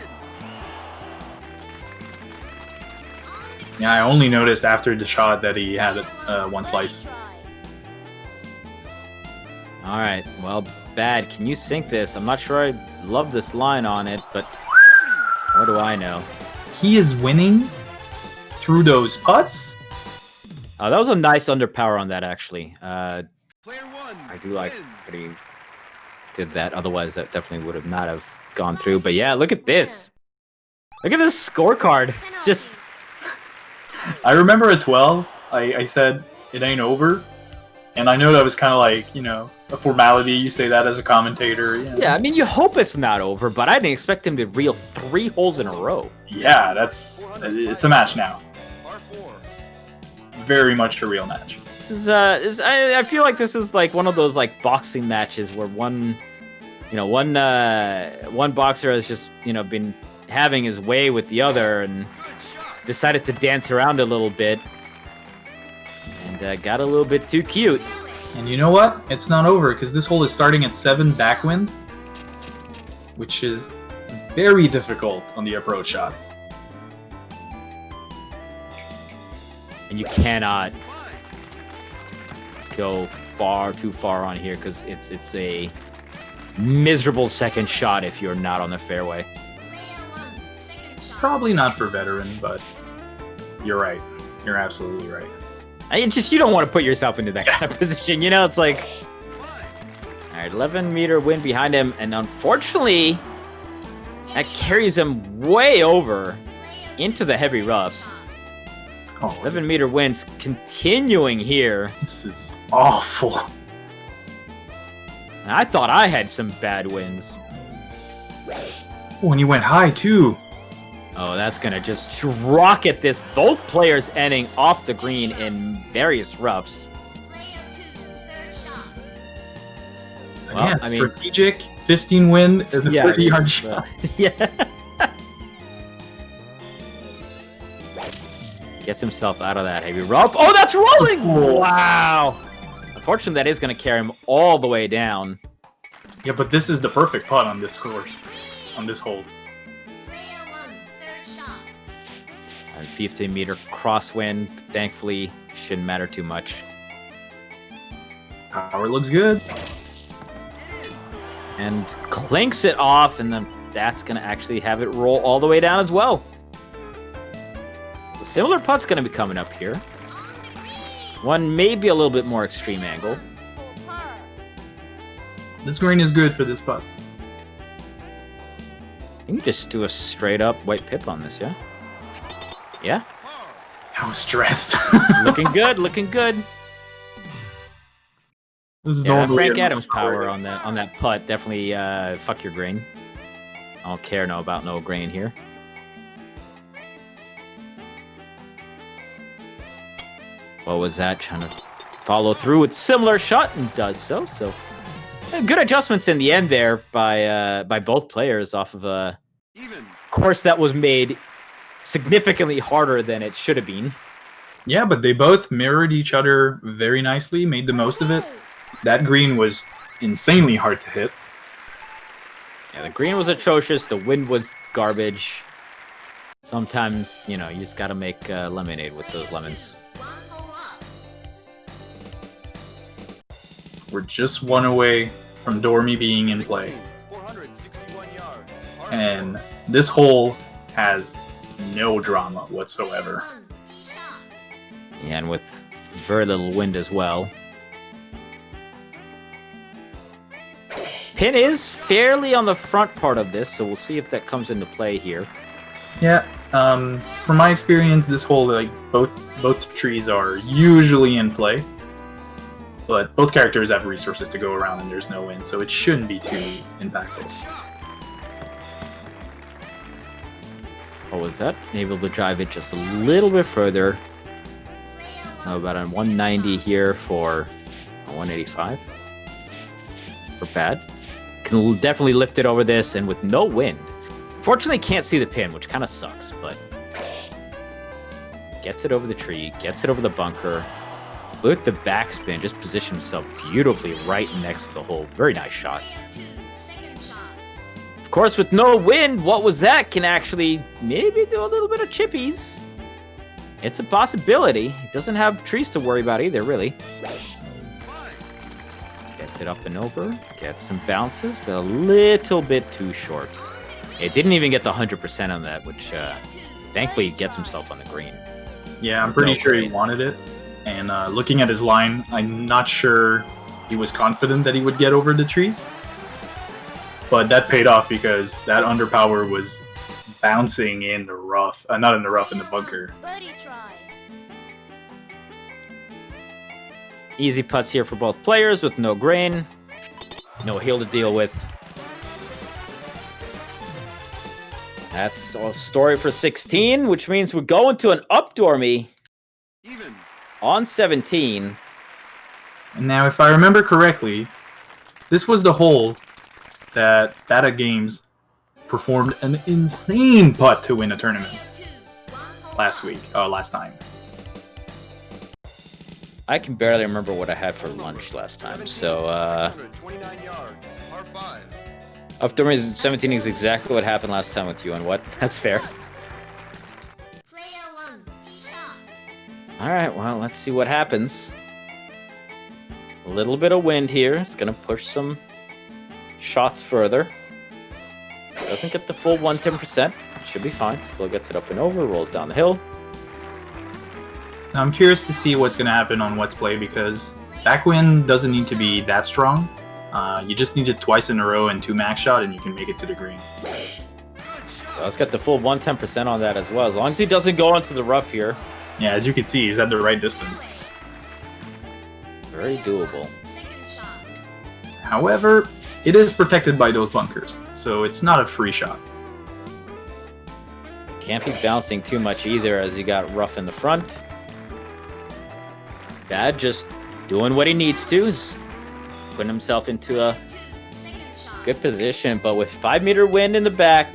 Yeah, I only noticed after the shot that he had one slice. All right, well, Bad, can you sink this? I'm not sure I love this line on it, but what do I know? He is winning through those putts. Oh, that was a nice underpower on that, actually. Player 1, I do like wins. that he did that. Otherwise, that definitely would have not have gone through. But yeah, look at this. Look at this scorecard. It's just... I remember at 12, I said it ain't over. And I know that was kind of like, you know, a formality. You say that as a commentator. You know. Yeah, I mean, you hope it's not over, but I didn't expect him to reel 3 holes in a row. Yeah, it's a match now. Par 4. Very much a real match. This is I feel like this is like one of those like boxing matches where one boxer has just, you know, been having his way with the other and decided to dance around a little bit and got a little bit too cute. And you know what? It's not over because this hole is starting at 7 backwind, which is very difficult on the approach shot. And you cannot go too far on here because it's a miserable second shot if you're not on the fairway. Player 1, second shot. Probably not for veteran, but you're right. You're absolutely right. It's just you don't want to put yourself into that kind of position, you know? It's like, all right, 11-meter wind behind him, and unfortunately, that carries him way over into the heavy rough. Oh, 11-meter winds continuing here. this is awful. I thought I had some bad winds. Oh, and he went high too. Oh, that's gonna just rocket this. Both players ending off the green in various roughs. Player 2, third shot. Well, Again, I mean- strategic 15 wind and a 30-yard it's, shot. yeah. Gets himself out of that heavy rough. Oh, that's rolling! Wow. Unfortunately, that is going to carry him all the way down. Yeah, but this is the perfect putt on this course, on this hole. Player 1, third shot. And 15-meter crosswind. Thankfully, shouldn't matter too much. Power looks good. And clinks it off, and then that's going to actually have it roll all the way down as well. A similar putt's going to be coming up here. One maybe a little bit more extreme angle. This green is good for this putt. You can just do a straight up white pip on this, yeah? Yeah? I was stressed. Looking good, looking good. This is Yeah, normally Frank a- Adams power on that putt. Definitely fuck your grain. I don't care about no grain here. What was that? Trying to follow through with similar shot and does so. So good adjustments in the end there by both players off of a Even. course that was made significantly harder than it should have been. Yeah, but they both mirrored each other very nicely, made the most of it. That green was insanely hard to hit. Yeah, the green was atrocious. The wind was garbage. Sometimes, you just got to make lemonade with those lemons. One hole up. We're just one away from Dormy being in play. 461 yards. Par And this hole has no drama whatsoever. 1, tee shot. Yeah, and with very little wind as well. Pin is fairly on the front part of this, so we'll see if that comes into play here. Yeah, from my experience, this hole, like, both trees are usually in play. But both characters have resources to go around and there's no wind, so it shouldn't be too impactful. What was that? Able to drive it just a little bit further. About a 190 here for a 185. For bad. Can definitely lift it over this, and with no wind. Fortunately, can't see the pin, which kind of sucks, but gets it over the tree, gets it over the bunker. With the backspin, just positioned himself beautifully right next to the hole. Very nice shot. Player 2, second shot. Of course, with no wind, what was that can actually maybe do a little bit of chippies. It's a possibility. It doesn't have trees to worry about either, really. Gets it up and over. Gets some bounces, but a little bit too short. It didn't even get the 100% on that, which thankfully he gets himself on the green. Yeah, I'm pretty No sure he green. wanted it. And looking at his line, I'm not sure he was confident that he would get over the trees. But that paid off because that underpower was bouncing in the rough. Not in the rough, in the bunker. Birdie try. Easy putts here for both players with no grain. No hill to deal with. That's a story for 16, which means we're going to an up dormy Even. on 17. And now, if I remember correctly, this was the hole that Badatgaems performed an insane putt to win a tournament 2, 1 hole last time. I can barely remember what I had for lunch last time, so 629 yards. Par 5. up dormy 17 is exactly what happened last time with you, and what? That's fair. Player 1, tee shot. All right, well, let's see what happens. A little bit of wind here. It's going to push some shots further. Doesn't get the full 110%. Should be fine. Still gets it up and over, rolls down the hill. Now, I'm curious to see what's going to happen on What's Play because backwind doesn't need to be that strong. You just need it twice in a row and 2 max shot, and you can make it to the green. So let's get the full 110% on that as well. As long as he doesn't go into the rough here. Yeah, as you can see, he's at the right distance. Very doable. Second shot. However, it is protected by those bunkers, so it's not a free shot. Can't be bouncing too much either as you got rough in the front. Bad, just doing what he needs to. Is putting himself into a 2, second shot. good position, but with 5-meter wind in the back.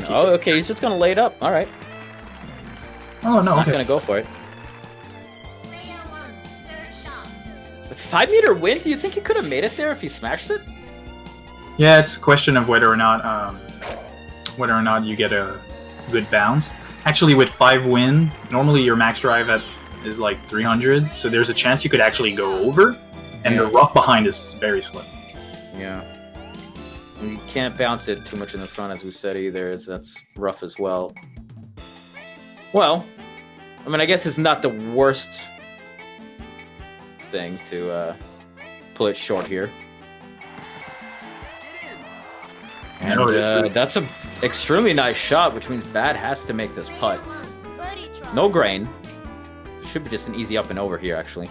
Oh, okay. He's just gonna lay it up. All right. Oh, no, Not okay. gonna go for it. Player 1, third shot. With 5-meter wind, do you think he could have made it there if he smashed it? Yeah, it's a question of whether or not you get a good bounce. Actually, with 5 wind, normally your max drive is like 300, so there's a chance you could actually go over, and the rough behind is very slim. Yeah. And you can't bounce it too much in the front, as we said either, as that's rough as well. Well, I mean, I guess it's not the worst thing to pull it short here. And No, it is. that's an extremely nice shot, which means Bad has to make this putt. Birdie try. No grain. Should be just an easy up and over here, actually.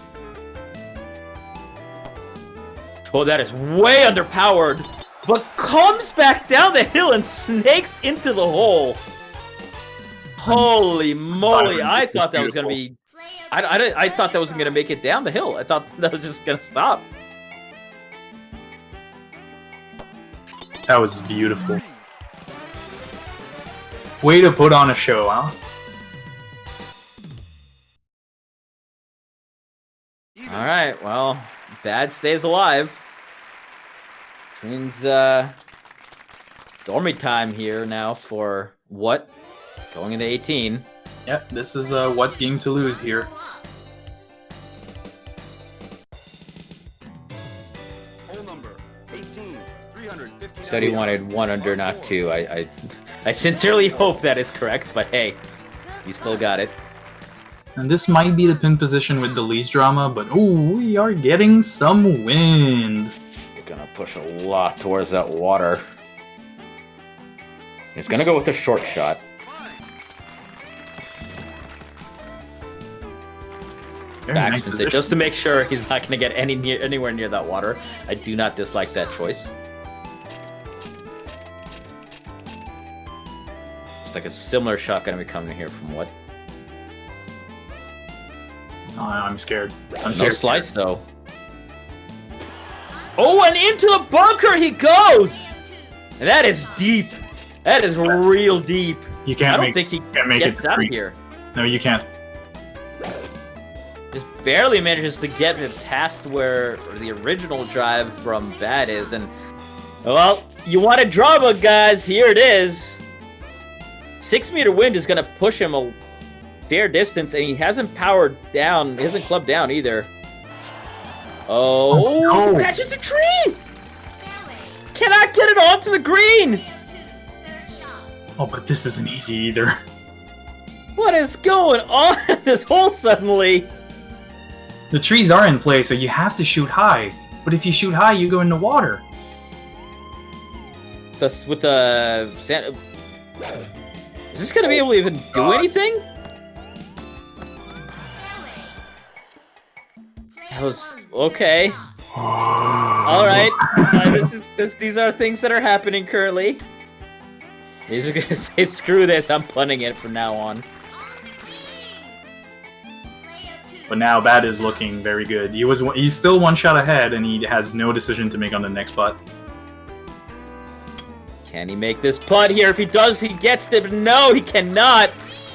Oh, that is way underpowered, but comes back down the hill and snakes into the hole. Holy moly! I thought that was gonna be. I thought that wasn't gonna make it down the hill. I thought that was just gonna stop. That was beautiful. Way to put on a show, huh? All right, well, Bad stays alive. Which means dormy time here now for what? Going into 18. Yep, this is what's game to lose here. Hole number 18, 350. Said he wanted 1 under, not 2. I sincerely hope that is correct, but hey, you still got it. And this might be the pin position with the least drama, but ooh, we are getting some wind. You're gonna push a lot towards that water. He's gonna go with the short shot. Very nice Backspins it position. just to make sure he's not gonna get anywhere near that water. I do not dislike that choice. It's like a similar shot gonna be coming here from what? Oh, I'm scared. I'm No scared. slice though. Oh, and into the bunker he goes! And that is deep. That is real deep. You can't I don't make, think he can't make gets it out of green. here. No, you can't. Just barely manages to get it past where the original drive from Bad is, and well, you wanted drama, guys. Here it is. 6-meter wind is gonna push him a fair distance, and he hasn't powered down. He hasn't clubbed down either. Oh, no. he catches the tree! Fairway. Cannot get it onto the green. Player 2, third shot. Oh, but this isn't easy either. What is going on in this hole suddenly? The trees are in place, so you have to shoot high. But if you shoot high, you go in the water. Thus, with the sand. Is this gonna be able to even do anything? Fairway. That was okay. All right. These are things that are happening currently. These are gonna say, "Screw this! I'm punting it from now on." But now Bad is looking very good. He's still 1 shot ahead, and he has no decision to make on the next putt. Can he make this putt here? If he does, he gets it. But no, he cannot.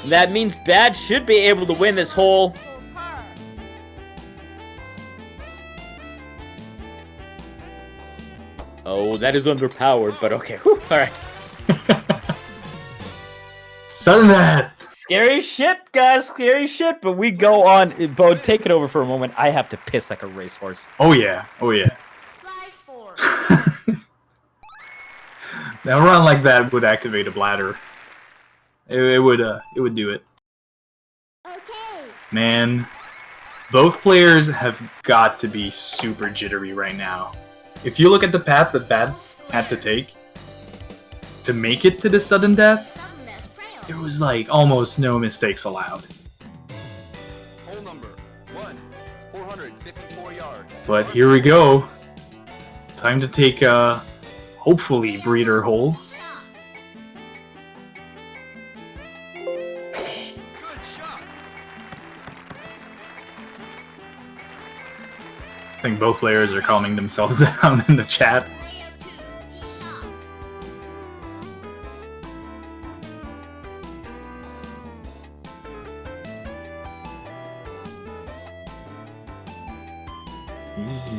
That means Bad should be able to win this hole. Oh, that is underpowered, but okay. Whew, all right. Sudden that! Scary shit, guys. Scary shit. But we go on. Bode, take it over for a moment. I have to piss like a racehorse. Oh yeah, oh yeah. Flies 4. Now a run like that would activate a bladder. It would do it. Okay. Man, both players have got to be super jittery right now. If you look at the path that Bad had to take to make it to the sudden death, Sudden death crayon. there was like almost no mistakes allowed. Hole number 1, 454 yards. But here we go. Time to take a hopefully breeder hole. Shot. Good shot. I think both players are calming themselves down in the chat. Player 2, tee shot.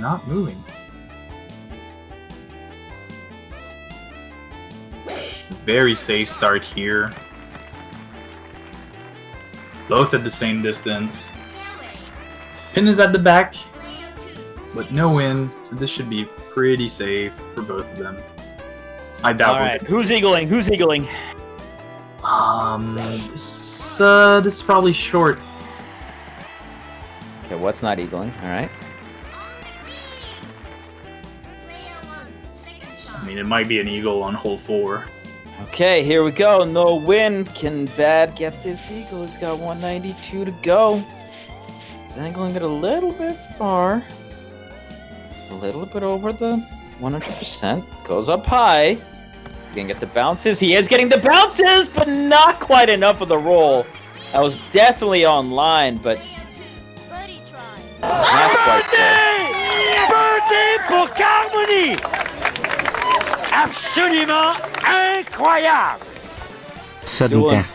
not moving. Very safe start here. Both at the same distance. Pin is at the back, but no win, so this should be pretty safe for both of them. I doubt. All right, who's eagling? Who's eagling? This is probably short. Okay, what's not eagling? All right. I mean, it might be an eagle on hole 4. Okay, here we go. No win. Can Bad get this eagle? He's got 192 to go. He's angling it a little bit far. A little bit over the 100%. Goes up high. He's gonna get the bounces. He is getting the bounces, but not quite enough of the roll. That was definitely online, but not quite there. Birdie pour Carmoni! Absolument incroyable! Sudden Doing- death.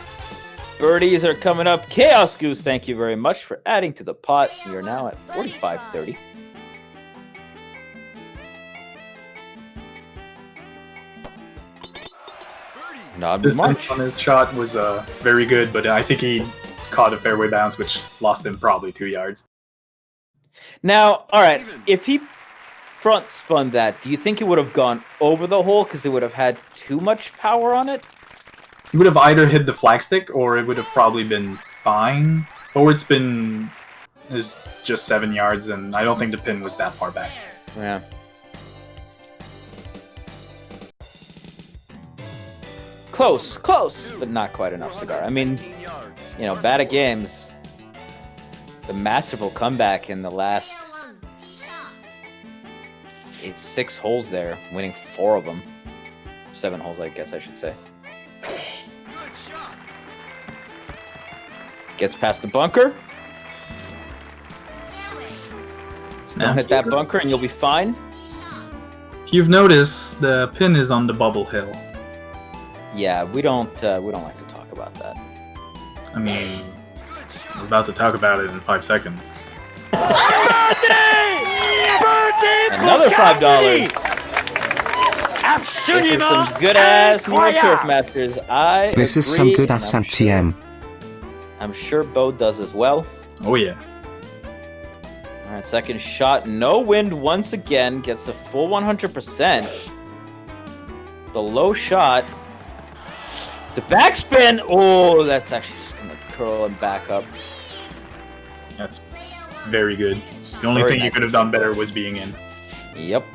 Birdies are coming up. Chaos Goose, thank you very much for adding to the pot. We are now at 45-30. Not This much. on his shot was very good, but I think he caught a fairway bounce, which lost him probably 2 yards. Now, all right, if he front spun that, do you think it would have gone over the hole because it would have had too much power on it? He would have either hit the flagstick, or it would have probably been fine. Or it's just 7 yards, and I don't think the pin was that far back. Yeah. Close, but not quite enough, Cigar. I mean, you know, Badatgaems, the masterful comeback in the last 6 holes there, winning 4 of them. 7 holes, I guess I should say. Gets past the bunker. Just don't hit that bunker and you'll be fine. If you've noticed, the pin is on the bubble hill. Yeah, we don't like to talk about that. I mean, we're about to talk about it in 5 seconds. Another $5. This is some good ass New York Turf Masters. This is some good ass NTM. I'm sure BODE does as well. Oh yeah. Alright, second shot. No wind once again. Gets a full 100%. The low shot. The backspin. Oh, that's actually just going to curl him back up. That's very good. The only Very thing you nice. could have done better was being in. Yep.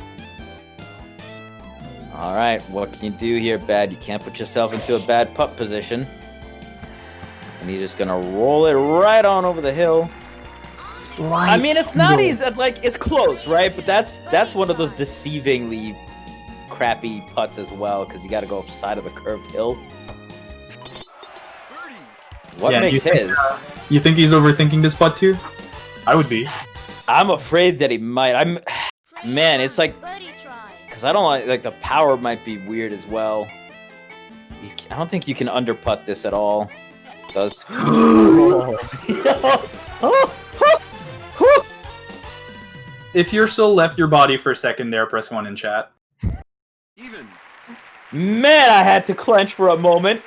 Alright, what can you do here, Bad? You can't put yourself into a bad putt position. And you're just gonna roll it right on over the hill. I mean, it's not easy. Like, it's close, right? But that's one of those deceivingly crappy putts as well, because you got to go up side of the curved hill. What Yeah, makes his? You think he's overthinking this putt too? I would be. I'm afraid that he might. Man, it's like, because I don't like the power might be weird as well. I don't think you can under putt this at all. It does. If you're still left your body for a second there, press 1 in chat. Even. Man, I had to clench for a moment.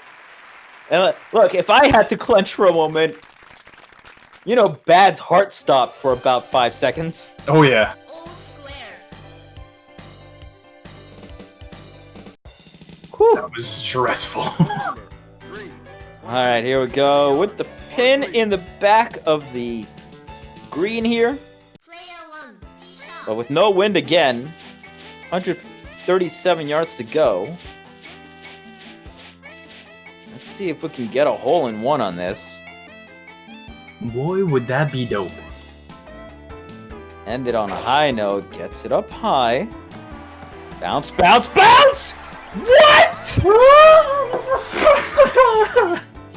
And look, if I had to clench for a moment, you know, Bad's heart stopped for about 5 seconds. Oh yeah. Whew. That was stressful. All right, here we go with the pin in the back of the green here, but with no wind again. 137 yards to go. Let's see if we can get a hole in one on this. Boy, would that be dope. End it on a high note. Gets it up high. Bounce, bounce, bounce! What?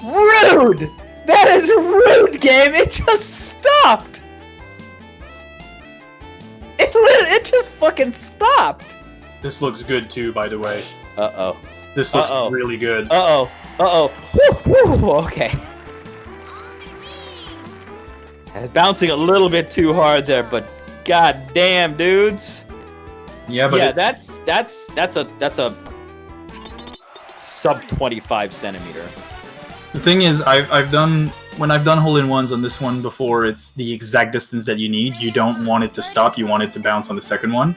Rude! That is rude, game. It just stopped. It just fucking stopped. This looks good too, by the way. Uh-oh. This looks Uh-oh. really good. Uh-oh. Uh-oh. Woo, woo, okay. Bouncing a little bit too hard there, but God damn, dudes. Yeah, but Yeah, that's a sub 25 centimeter. the thing is, I've done when I've done hole-in-ones on this one before. It's the exact distance that you need. You don't want it to stop. You want it to bounce on the second one.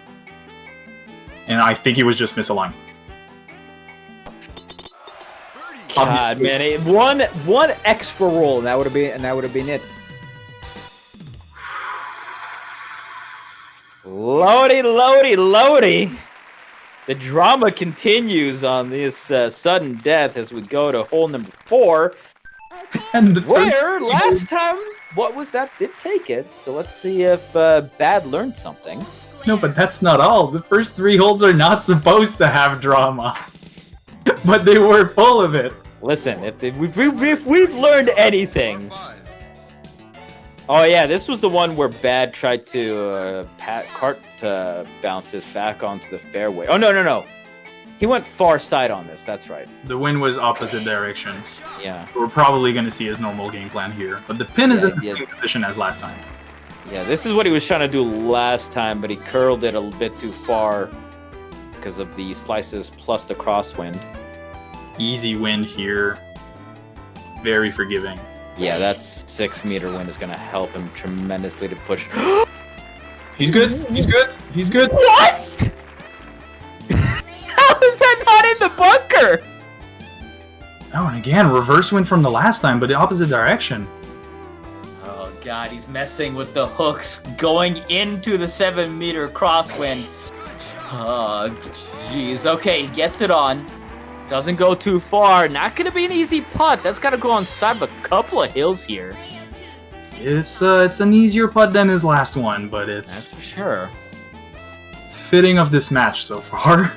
And I think he was just misaligned. God, man, one extra roll, and that would have been it. Loady. The drama continues on this sudden death as we go to hole number 4, And the where last time WatWuzDat did take it. So let's see if Bad learned something. No, but that's not all. The first 3 holes are not supposed to have drama, but they were full of it. Listen, if we've learned anything. Oh yeah, this was the one where Bad tried to bounce this back onto the fairway. Oh no. He went far side on this, that's right. The wind was opposite direction. Yeah. We're probably going to see his normal game plan here, but the pin is Yeah, in the yeah. same position as last time. Yeah, this is what he was trying to do last time, but he curled it a bit too far because of the slices plus the crosswind. Easy wind here. Very forgiving. Yeah, that 6-meter wind is going to help him tremendously to push. He's good. What? How is that not in the bunker? Oh, and again, reverse wind from the last time, but the opposite direction. Oh god, he's messing with the hooks going into the 7-meter crosswind. Oh jeez. Okay, he gets it on. Doesn't go too far. Not gonna be an easy putt. That's gotta go on side of a couple of hills here. It's an easier putt than his last one, but That's it's for sure. fitting of this match so far.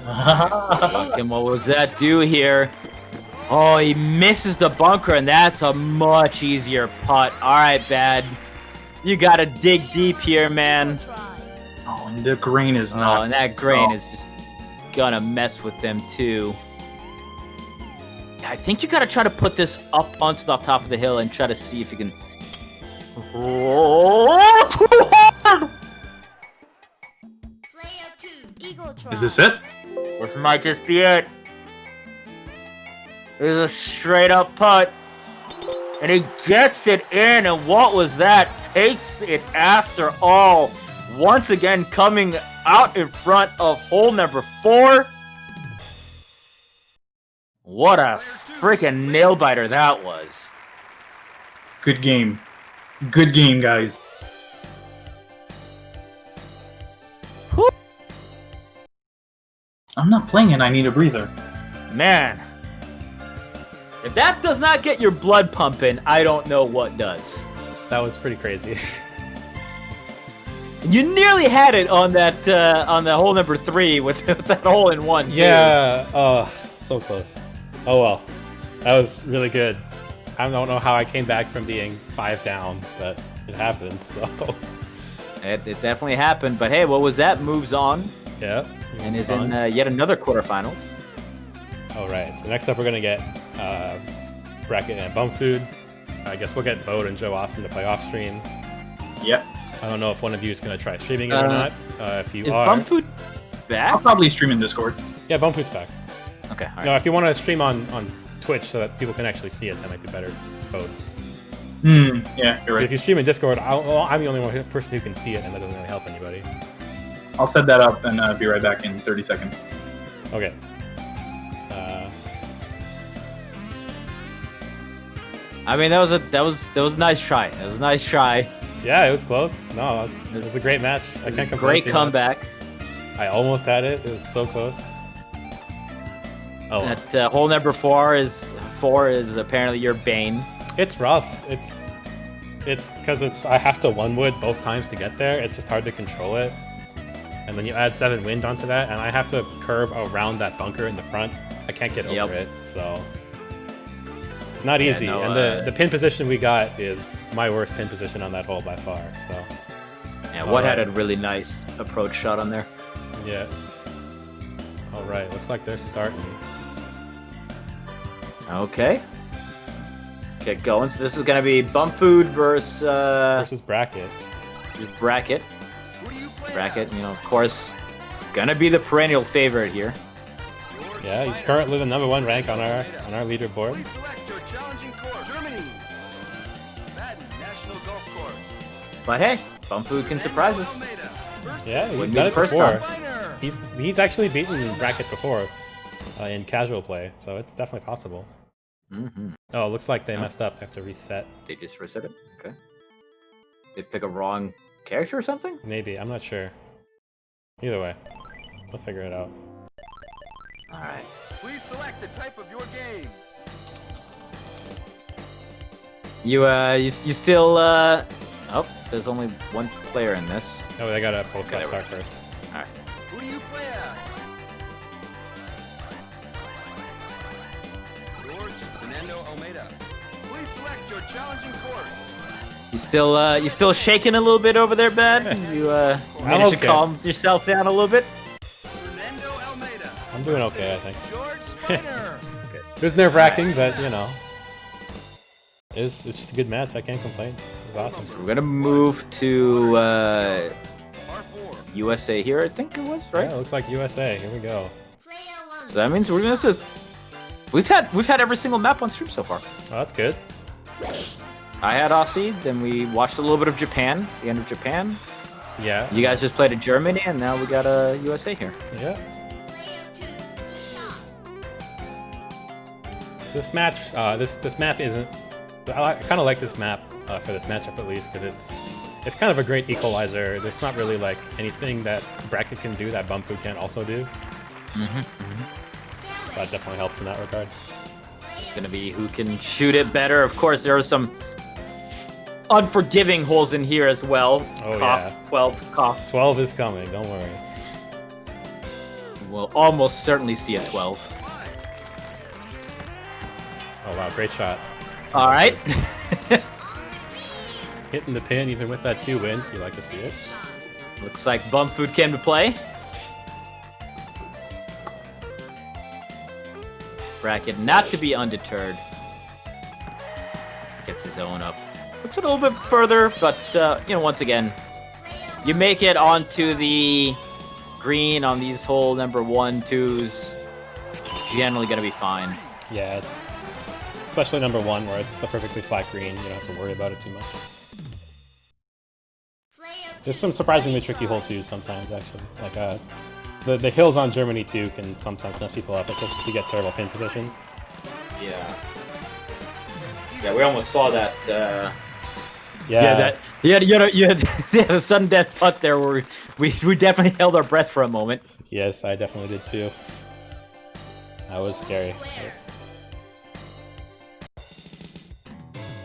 And what was that do here? Oh, he misses the bunker, and that's a much easier putt. All right, Bad. You gotta dig deep here, man. Oh, and the grain is Oh, not. and that grain is just gonna mess with them too. I think you gotta try to put this up onto the top of the hill and try to see if you can. Oh, too hard! Player 2, Eagle Try. Is this it? This might just be it. There's a straight up putt. And he gets it in, and WatWuzDat takes it after all. Once again, coming out in front of hole number 4. What a freaking nail biter that was. Good game. Good game, guys. Whew. I'm not playing it. I need a breather. Man. If that does not get your blood pumping, I don't know what does. That was pretty crazy. You nearly had it on that on the hole number 3 with that hole in 1. Too. Yeah. Oh, so close. Oh well. That was really good. I don't know how I came back from being 5 down, but it happened. So. It definitely happened. But hey, what was that? Moves on Yeah. and is in yet another quarterfinals. All right. So next up, we're gonna get Bracket and Bump Food. I guess we'll get BODE and Joe Austin to play off stream. Yep. I don't know if one of you is gonna try streaming it or not. If you Is are, Bump Food I'll back? probably stream in Discord. yeah, Bump Food's back. Okay, all right. No, if you want to stream on Twitch so that people can actually see it, that might be better. BODE. Yeah, you're If right. you stream in Discord, I'm the only one person who can see it, and that doesn't really help anybody. I'll set that up and be right back in 30 seconds. Okay. I mean, that was a nice try. It was a nice try. Yeah, it was close. No, it was a great match. I can't complain. Great too much. comeback. I almost had it. It was so close. Oh, That hole number 4 is apparently your bane. it's rough. It's because I have to one wood both times to get there. It's just hard to control it. And then you add 7 wind onto that, and I have to curve around that bunker in the front. I can't get over it, so it's not easy. no, and the pin position we got is my worst pin position on that hole by far. So Yeah, what had a really nice approach shot on there. yeah. All right, looks like they're starting. Okay. Get going. So this is gonna be Bump Food versus Versus Bracket. Bracket. Bracket, you know, of course, gonna be the perennial favorite here. Yeah, he's currently the #1 rank on our leaderboard. Please select your challenging course. Germany. Madden National Golf Course. But hey, Bumfood can surprise us. Almeida. First Yeah, he's Wouldn't be done the it first before. Minor. He's actually beaten Bracket before in casual play, so it's definitely possible. Mm-hmm. Oh, it looks like they messed up. They have to reset. They just reset it. Okay. They pick a wrong character or something? Maybe, I'm not sure. Either way, we'll figure it out. All right. Please select the type of your game. You still oh, there's only one player in this. Oh, they gotta both Okay, gotta start first. All right. Who do you play as? George Fernando Almeida. Please select your challenging course. You still shaking a little bit over there, Ben? You managed okay. to calm yourself down a little bit? Fernando Almeida. I'm doing okay, I think. George Steiner. It was nerve-wracking, but you know, it's just a good match. I can't complain. It was awesome. We're gonna move to R4. USA here, I think it was, right? Yeah, it looks like USA. Here we go. Player one. So that means we're gonna we've had every single map on stream so far. Oh, that's good. I had Aussie, then we watched a little bit of Japan, the end of Japan. Yeah. You guys just played a Germany, and now we got a USA here. Yeah. Player two. Shot. This match, this map isn't. I kind of like this map for this matchup at least because it's kind of a great equalizer. There's not really like anything that Bracket can do that Bumfood can't also do. So that definitely helps in that regard. It's gonna be who can shoot it better. Of course, there are some unforgiving holes in here as well. Oh, Cough, yeah. 12, cough. 12 is coming. Don't worry. We'll almost certainly see a 12. Oh wow, great shot. All right. Hitting the pin even with that 2 win. You like to see it. Looks like Bumfood came to play. Bracket not to be undeterred. Gets his own up. Looks a little bit further, but you know, once again, you make it onto the green on these hole number 1, 2s. Generally gonna be fine. Yeah, it's especially #1 where it's the perfectly flat green. You don't have to worry about it too much. Player There's some surprisingly tricky hole twos sometimes actually. Like the hills on Germany too can sometimes mess people up, especially if you get terrible pin positions. Yeah. Yeah, we almost saw that. Yeah, You had a sudden death putt there where we definitely held our breath for a moment. Yes, I definitely did too. That was scary.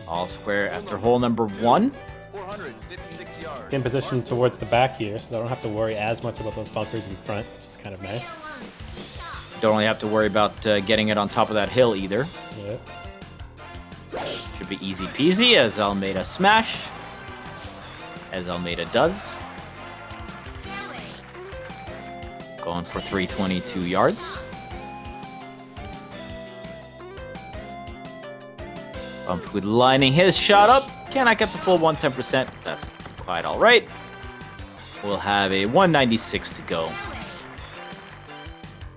All square after hole number 1. 456 yards. In position towards the back here, so they don't have to worry as much about those bunkers in front, which is kind of nice. one. Shot. Don't really have to worry about getting it on top of that hill either. Yeah. Should be easy peasy as Almeida smash. As Almeida does. Fairway. Going for 322 yards. Bumfood lining his shot up. Cannot get the full 110%. That's quite all right. We'll have a 196 to go.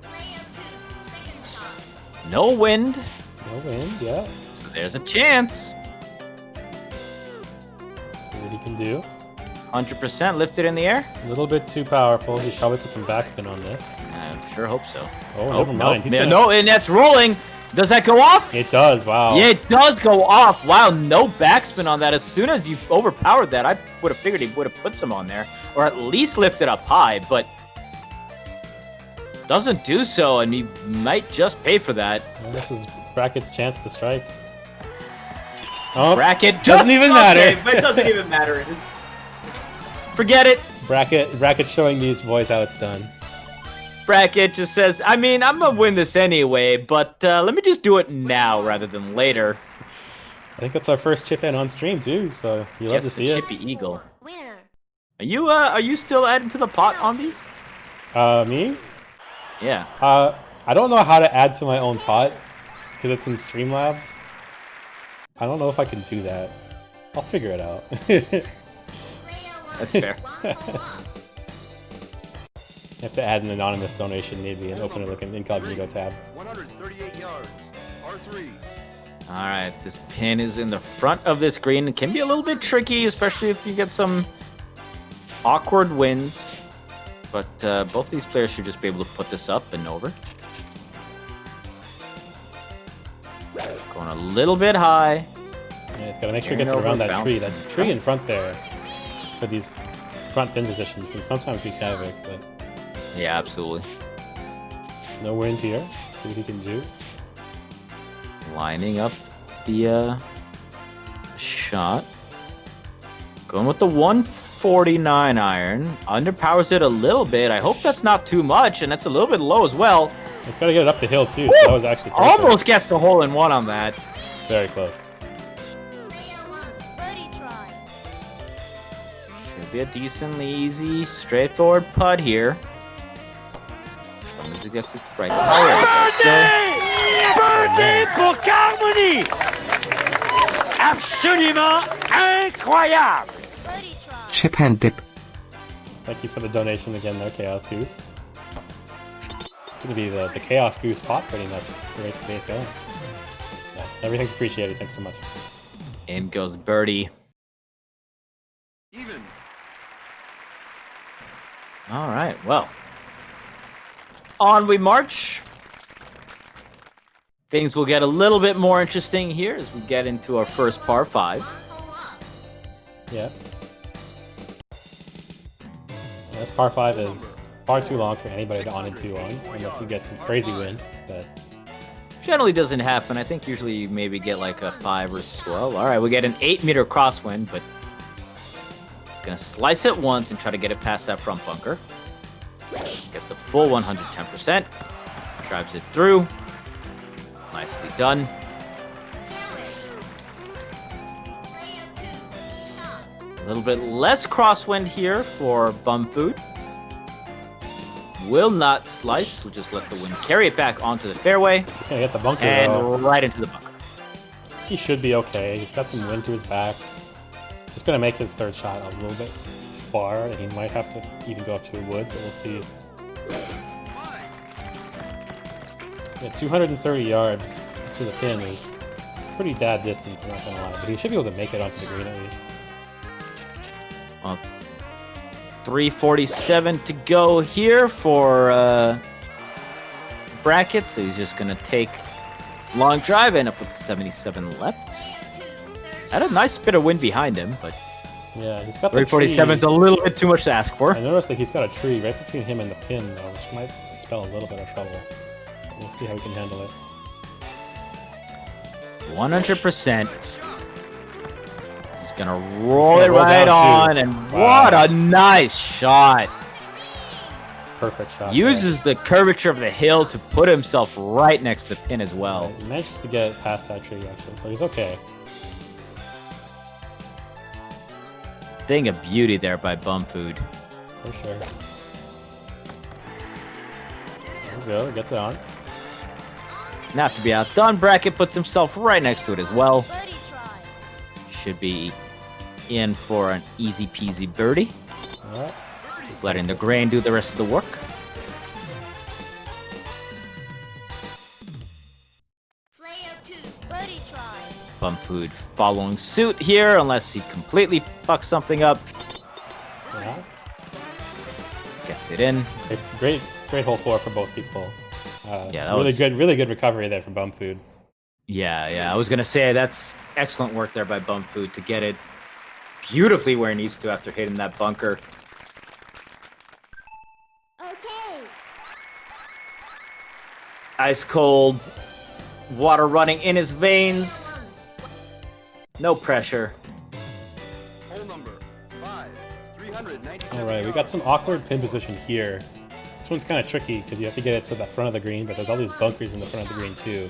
Player two. Second shot. No wind. No wind, yeah. So there's a chance. See what he can do. 100% lifted in the air. A little bit too powerful. He's probably put some backspin on this. I sure hope so. Oh, never mind. He's No, gonna- no, and that's rolling. Does that go off? It does, wow. Yeah, it does go off. Wow, no backspin on that. As soon as you overpowered that, I would have figured he would have put some on there, or at least lifted up high, but doesn't do so, and he might just pay for that. Well, this is Bracket's chance to strike. Oh, Bracket doesn't even matter. But it doesn't even matter. Just forget it. Bracket showing these boys how it's done. Bracket just says, I mean, I'm gonna win this anyway, but let me just do it now rather than later. I think that's our first chip in on stream too, so you love to Gets see the it. Chippy Eagle. Winner. Are you still adding to the pot on these? Me? Yeah. I don't know how to add to my own pot because it's in Streamlabs. I don't know if I can do that. I'll figure it out. Player one. That's fair. One. have to add an anonymous donation maybe and open like an incognito tab. 138 yards. R3. All right, this pin is in the front of this green. It can be a little bit tricky, especially if you get some awkward wins. But both these players should just be able to put this up and over. Going a little bit high. Yeah, it's got to make sure it gets it around that tree. That tree in front there for these front pin positions can sometimes wreak havoc, but Yeah, absolutely. no wind here. See what he can do. Lining up the shot. Going with the 149 iron. Underpowers it a little bit. I hope that's not too much, and that's a little bit low as well. It's got to get it up the hill too, so that was actually perfect. Almost gets the hole in one on that. It's very close. Player 1, birdie try. Should be a decently easy, straightforward putt here. As long as it gets it right. Birdie pour Carmoni. Absolument incroyable. Birdie try. Chip and dip. Thank you for the donation again there, Chaos Goose. It's going to be the Chaos Goose pot pretty much. That's the way today's going. Yeah, everything's appreciated. Thanks so much. In goes birdie. Even. All right, well. On we march. Things will get a little bit more interesting here as we get into our first par 5. Yeah. This par 5 is far too long for anybody to on and two on, unless you get some crazy wind. But Generally doesn't happen. I think usually you maybe get like a 5 or swell. All right, we get an 8-meter crosswind, but it's going to slice it once and try to get it past that front bunker. Gets the full 110%. Drives it through. Nicely done. Player 2, tee shot. A little bit less crosswind here for Bum Food. Will not slice. We'll just let the wind carry it back onto the fairway he's going to get the bunker and though. right into the bunker. He should be okay. He's got some wind to his back. It's just going to make his third shot a little bit far. He might have to even go up to a wood, but we'll see. Yeah, 230 yards to the pin is pretty bad distance, I'm not going to lie. But he should be able to make it onto the green at least. Well, 347 to go here for Bracket, so he's just going to take long drive, end up with 77 left. Had a nice bit of wind behind him, but Yeah, he's got the 347 is a tree. little bit too much to ask for. I noticed that he's got a tree right between him and the pin, though, which might spell a little bit of trouble. But we'll see how he can handle it. 100%. He's gonna roll gonna it roll right down on, too. and Wow. what a nice shot! Perfect shot. Uses the curvature of the hill to put himself right next to the pin as well. He manages to get past that tree, actually, so he's okay. Thing of beauty there by Bum Food. For sure. There we go, gets it on. Not to be outdone, Bracket puts himself right next to it as well. Birdie try. Should be in for an easy peasy birdie. Alright. Letting the grain do the rest of the work. Player 2, birdie try. Bum Food following suit here, unless he completely fucks something up. Yeah. Gets it in. Great hole 4 for both people. Yeah, that really was- really good recovery there from Bum Food. Yeah. I was gonna say that's excellent work there by Bum Food to get it beautifully where it needs to after hitting that bunker. Okay. Ice cold, water running in his veins. No pressure. Hole number 5. 397 Alright, we got some awkward pin position here. This one's kind of tricky because you have to get it to the front of the green, but there's all these bunkers in the front of the green too.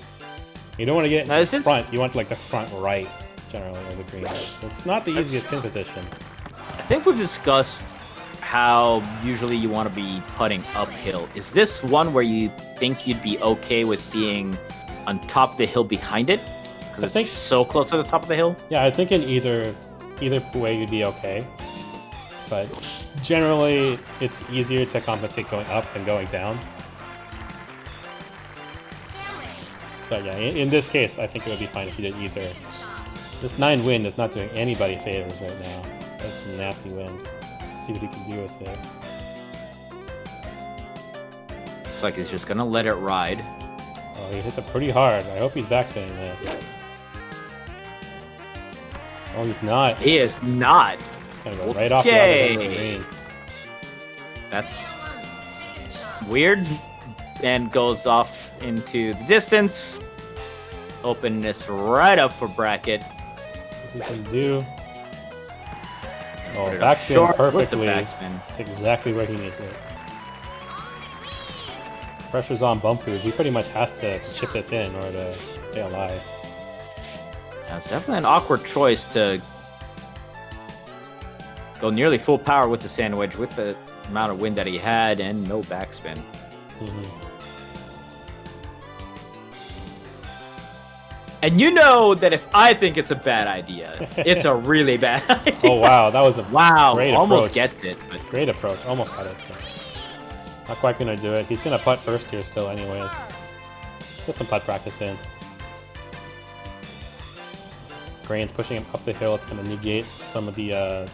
You don't want to get it Now, in is the this- front, you want like the front right, generally, of the green. So it's not the easiest pin position. I think we've discussed how usually you want to be putting uphill. Is this one where you think you'd be okay with being on top of the hill behind it? Because I it's think- so close to the top of the hill? Yeah, I think in either way you'd be okay. but generally it's easier to compensate going up than going down. But yeah, in this case, I think it would be fine if you did either. This 9 wind is not doing anybody favors right now. That's some nasty wind. Let's see what he can do with it. Looks like he's just gonna let it ride. Oh, he hits it pretty hard. I hope he's backspinning this. Oh, he's not. He is not. It's gonna go right off the other end of the green. That's weird. And goes off into the distance. Open this right up for Bracket. See what he can do. Oh, Put it up backspin short with the perfectly. backspin. It's exactly where he needs it. Pressure's on Bumfood. He pretty much has to chip this in order to stay alive. That's definitely an awkward choice to go nearly full power with the sandwich with the amount of wind that he had and no backspin. And you know that if I think it's a bad idea, it's a really bad idea. Oh wow, that was a great almost approach. gets it. But Great approach. Almost got it. But not quite gonna do it. He's gonna putt first here still anyways. Get some putt practice in. Grain's pushing him up the hill. It's gonna negate some of the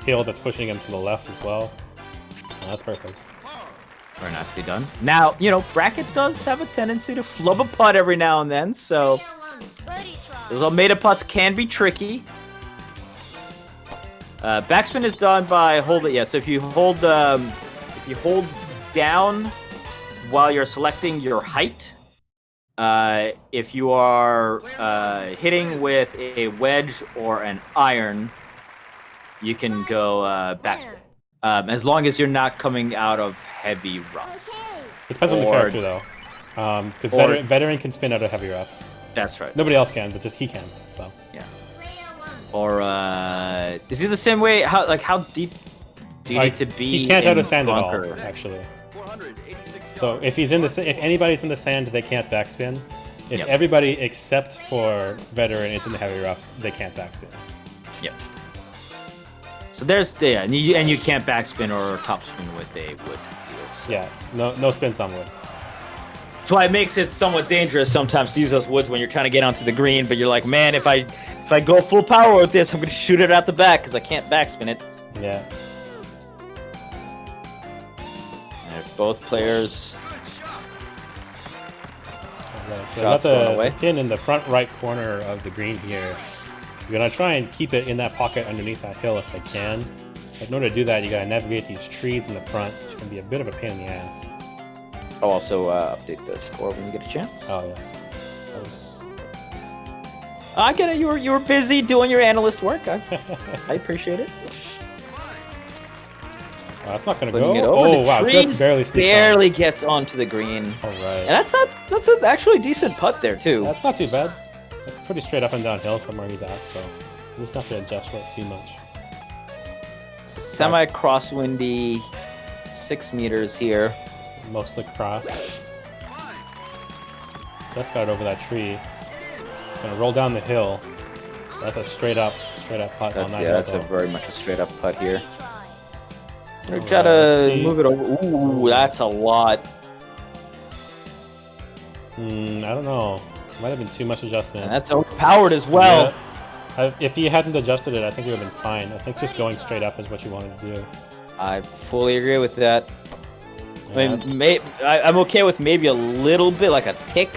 hill that's pushing him to the left as well. Oh, that's perfect. very nicely done. Now, you know, Bracket does have a tendency to flub a putt every now and then, so those Almeida putts can be tricky. Backspin is done by hold it. Yeah, so if you hold down while you're selecting your height, if you are hitting with a wedge or an iron, you can go backspin. As long as you're not coming out of heavy rough. It depends on the character though, because veteran can spin out of heavy rough. That's right. Nobody else can, but just he can. So yeah. Or is he the same way? How deep do you need to be? He can't out of sand bunker? at all, actually. So if he's in the if anybody's in the sand, they can't backspin. If everybody except for veteran is in the heavy rough, they can't backspin. Yep. So there's and you can't backspin or topspin with a wood. So. Yeah, no spins on woods. That's why it makes it somewhat dangerous sometimes to use those woods when you're trying to get onto the green, but you're like, man, if I go full power with this, I'm going to shoot it out the back because I can't backspin it. Yeah. Both players. Right, so I got the pin in the front right corner of the green here. You're going to try and keep it in that pocket underneath that hill if they can. But in order to do that, you got to navigate these trees in the front, which can be a bit of a pain in the ass. I'll also update the score when you get a chance. Oh, yes. That was... I get it. You were busy doing your analyst work. I appreciate it. Oh, that's not going to go. Oh, wow. Just barely gets onto the green. All right. And that's an actually decent putt there, too. That's not too bad. It's pretty straight up and downhill from where he's at, so I'm just not going to adjust for it too much. Semi-crosswindy, 6 meters here. Mostly cross. Just got over that tree. Gonna roll down the hill. That's a straight up putt on that hill. Yeah, that's very much a straight up putt here. Try to move it over. Ooh, that's a lot. I don't know. Might have been too much adjustment. And that's overpowered as well. Yeah. If he hadn't adjusted it, I think it would have been fine. I think just going straight up is what you wanted to do. I fully agree with that. Yeah. I mean, I'm okay with maybe a little bit, like a tick.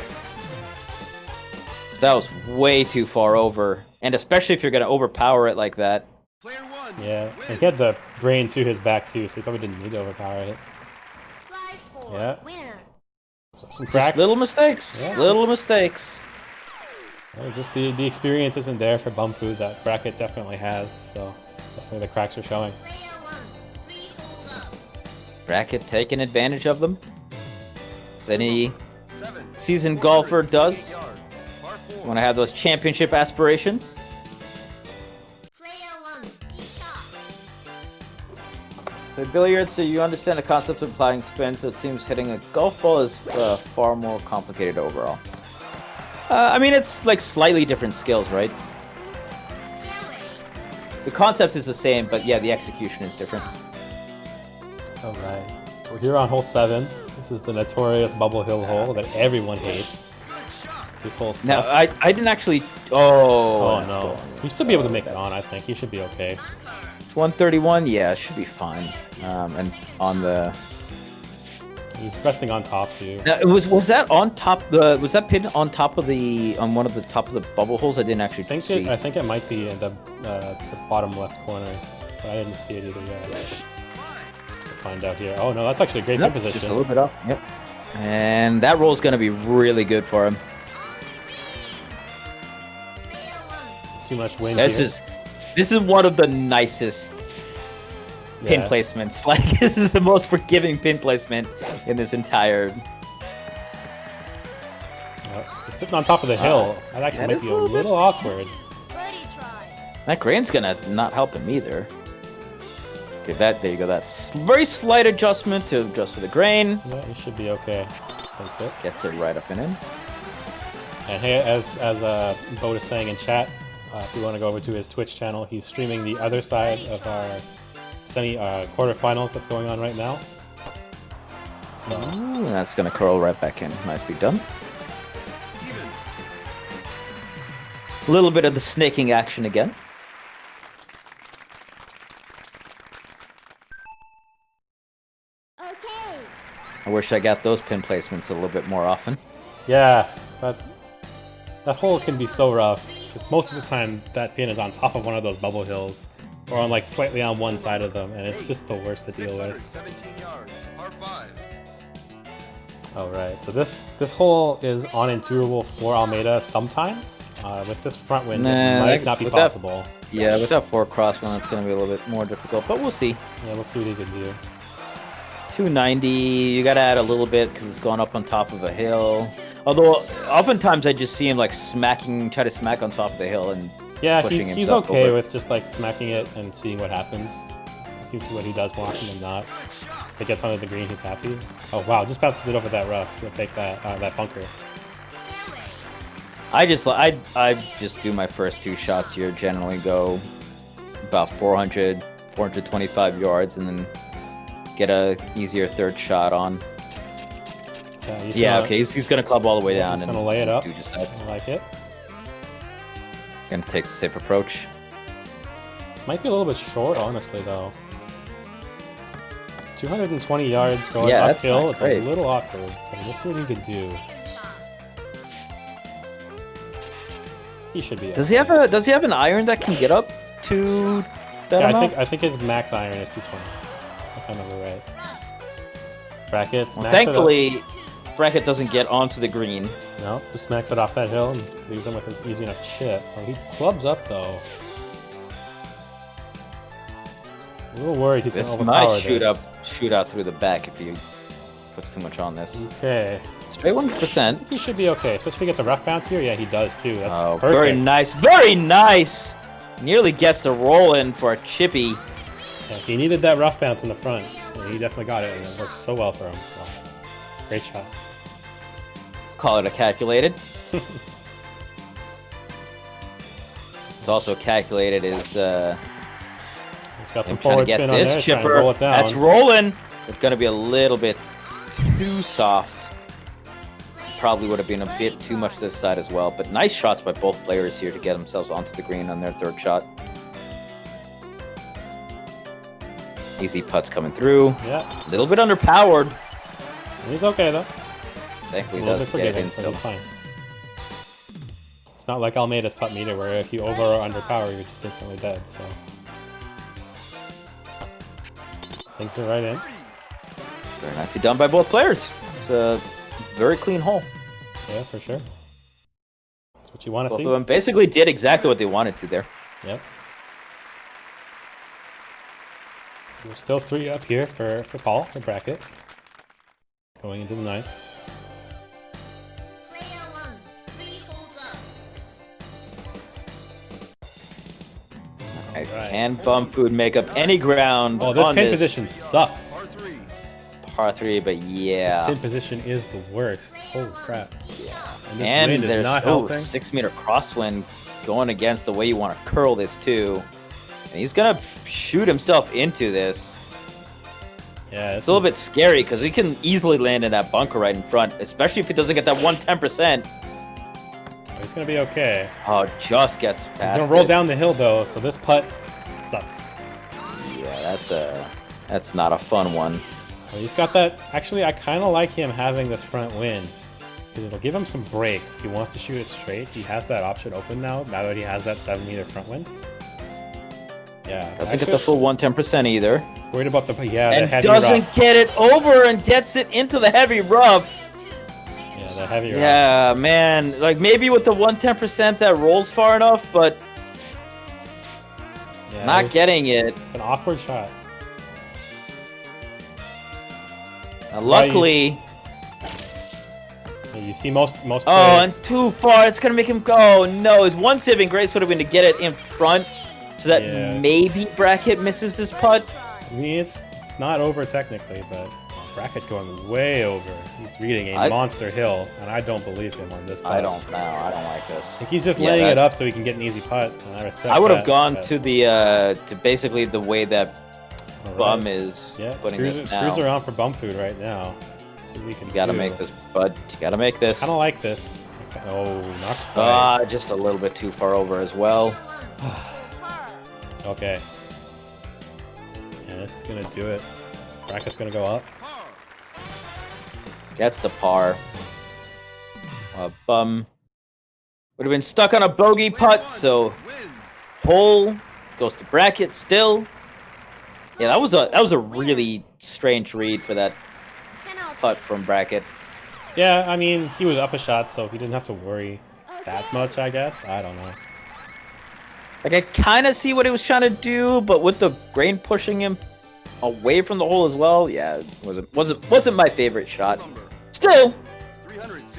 That was way too far over. And especially if you're going to overpower it like that. Yeah, and he had the grain to his back too, so he probably didn't need to overpower it. Yeah. So some cracks. Just little mistakes. Yeah. Little mistakes. Well, just the experience isn't there for Bumfood that Bracket definitely has, so definitely the cracks are showing. Bracket taking advantage of them, as any seasoned golfer does. Want to have those championship aspirations. So billiards, so you understand the concept of applying spin, so it seems hitting a golf ball is far more complicated overall. I mean, it's like slightly different skills, right? The concept is the same, but yeah, the execution is different. All right. So we're here on hole 7. This is the notorious Bubble Hill hole that everyone hates. This hole sucks. Now, I didn't actually... Oh, Oh that's no. cool. You should be able to make it on, I think. You should be okay. It's 131. Yeah, it should be fine. And on the... He's resting on top too. Now, was that on top? Was that pin on top of on one of the top of the bubble holes? I didn't actually see. I think it might be in the bottom left corner, but I didn't see it either yet. We'll find out here. Oh no, that's actually a great pin position. Just a little bit off. Yep. And that roll is going to be really good for him. Too much wind This here. is one of the nicest pin placements. Like, this is the most forgiving pin placement in this entire... He's sitting on top of the hill. That actually might be a little awkward. Birdie try. That grain's going to not help him either. Okay, there you go. That's very slight adjustment to adjust for the grain. Yeah, he should be okay. Takes it. Gets it right up and in. And hey, as BODE is saying in chat, if you want to go over to his Twitch channel, he's streaming the other side of our quarterfinals that's going on right now. So Ooh, that's going to curl right back in. Nicely done. A little bit of the snaking action again. Okay. I wish I got those pin placements a little bit more often. yeah, that hole can be so rough. It's most of the time that pin is on top of one of those bubble hills, or on like slightly on one side of them, and it's just the worst to deal with. 17 yards, par 5. All right, so this hole is unendurable for Almeida sometimes. With this front wind, it might not be with possible. Yeah, with that 4 crosswind, it's going to be a little bit more difficult, but we'll see. Yeah, we'll see what he can do. 290, you got to add a little bit because it's going up on top of a hill. Although, oftentimes I just see him like try to smack on top of the hill and Yeah, pushing he's himself okay over. with just like smacking it and seeing what happens. Seems to see what he does more often than not. If it gets onto the green, he's happy. Oh wow, just passes it over that rough. He'll take that that bunker. I just do my first 2 shots here. Generally go about 400, 425 yards, and then get a easier 3rd shot on. Yeah, Okay, he's gonna club all the way down He's and gonna lay it up. do just that. I like it. Gonna take the safe approach. Might be a little bit short, honestly, though. 220 yards going Yeah, that's uphill. not It's great. a little awkward. So let's see what he can do. He should be. Does he have an iron that can get up to that Yeah, amount? I think his max iron is 220. If I remember right. Brackets. Well, max it up. thankfully, Bracket doesn't get onto the green. No, just smacks it off that hill and leaves him with an easy enough chip. Oh, he clubs up though. A little worried he's This gonna overpower might this. shoot out through the back if he puts too much on this. Okay. Straight 100%. He should be okay, especially if he gets a rough bounce here. Yeah, he does too. That's Oh, perfect. very nice, very nice. Nearly gets the roll in for a chippy. Yeah, he needed that rough bounce in the front. And he definitely got it, and it worked so well for him. So, great shot. Call it a calculated. It's also calculated as He's got some him trying to forward get spin on this there, trying to chipper. roll it down. That's rolling. It's gonna be a little bit too soft. Probably would have been a bit too much to the side as well. But nice shots by both players here to get themselves onto the green on their 3rd shot. Easy putts coming through. Yeah. A little bit underpowered. He's okay though. Thankfully, A he little does bit get it forgiving, in so still. he's fine. It's not like Almeida's putt meter where if you over or underpower, you're just instantly dead. So sinks it right in. Very nicely done by both players. It's a very clean hole. Yeah, for sure. That's what you want to Both see. of them basically did exactly what they wanted to there. Yep. We're still 3 up here for Paul, for bracket. Going into the 9th. Player 1, 3 holes up. Right. Can bum food make up any ground Oh, this on pin this position sucks. Par 3. par 3, but yeah. Pin position is the worst. Holy crap. And this And wind is there's not oh, helping. 6-meter crosswind going against the way you want to curl this too. He's gonna shoot himself into this. Yeah, It's a little bit scary because he can easily land in that bunker right in front, especially if he doesn't get that 110%. He's gonna be okay. Oh, just gets He's past gonna roll it. down the hill though, so this putt sucks. Yeah, that's not a fun one. Well, he's got that. Actually, I kind of like him having this front wind because it'll give him some breaks if he wants to shoot it straight. He has that option open now that he has that 7-meter front wind. Yeah, Doesn't get the full 110% either. Worried about the the And heavy doesn't rough. get it over and gets it into the heavy rough. Yeah, the heavy rough. Yeah, man. Like maybe with the 110% that rolls far enough, but Yeah, not getting it. It's an awkward shot. Luckily. You see most Oh, players. and too far. It's gonna make him go. No, his one saving grace would have been to get it in front, so that Yeah. maybe Bracket misses his putt. I mean, it's not over technically, but Bracket going way over. He's reading a monster hill, and I don't believe him on this putt. I don't know. I don't like this. I think he's just laying it up so he can get an easy putt, and I respect I would have that, gone but- to the to basically the way that All right. Bum is Yeah, putting screws, this screws now. around for bum food right now. So we can You gotta make this, bud. You gotta make this. Kind of like this. Oh, not quite. Just a little bit too far over as well. Okay. And this is gonna do it. Bracket's gonna go up. That's the par. Bum would have been stuck on a bogey putt, so hole goes to Bracket still. Yeah, that was a really strange read for that putt from Bracket. Yeah, I mean, he was up a shot, so he didn't have to worry that much, I guess. I don't know. Like I kind of see what he was trying to do, but with the grain pushing him away from the hole as well, yeah, it wasn't my favorite shot. Still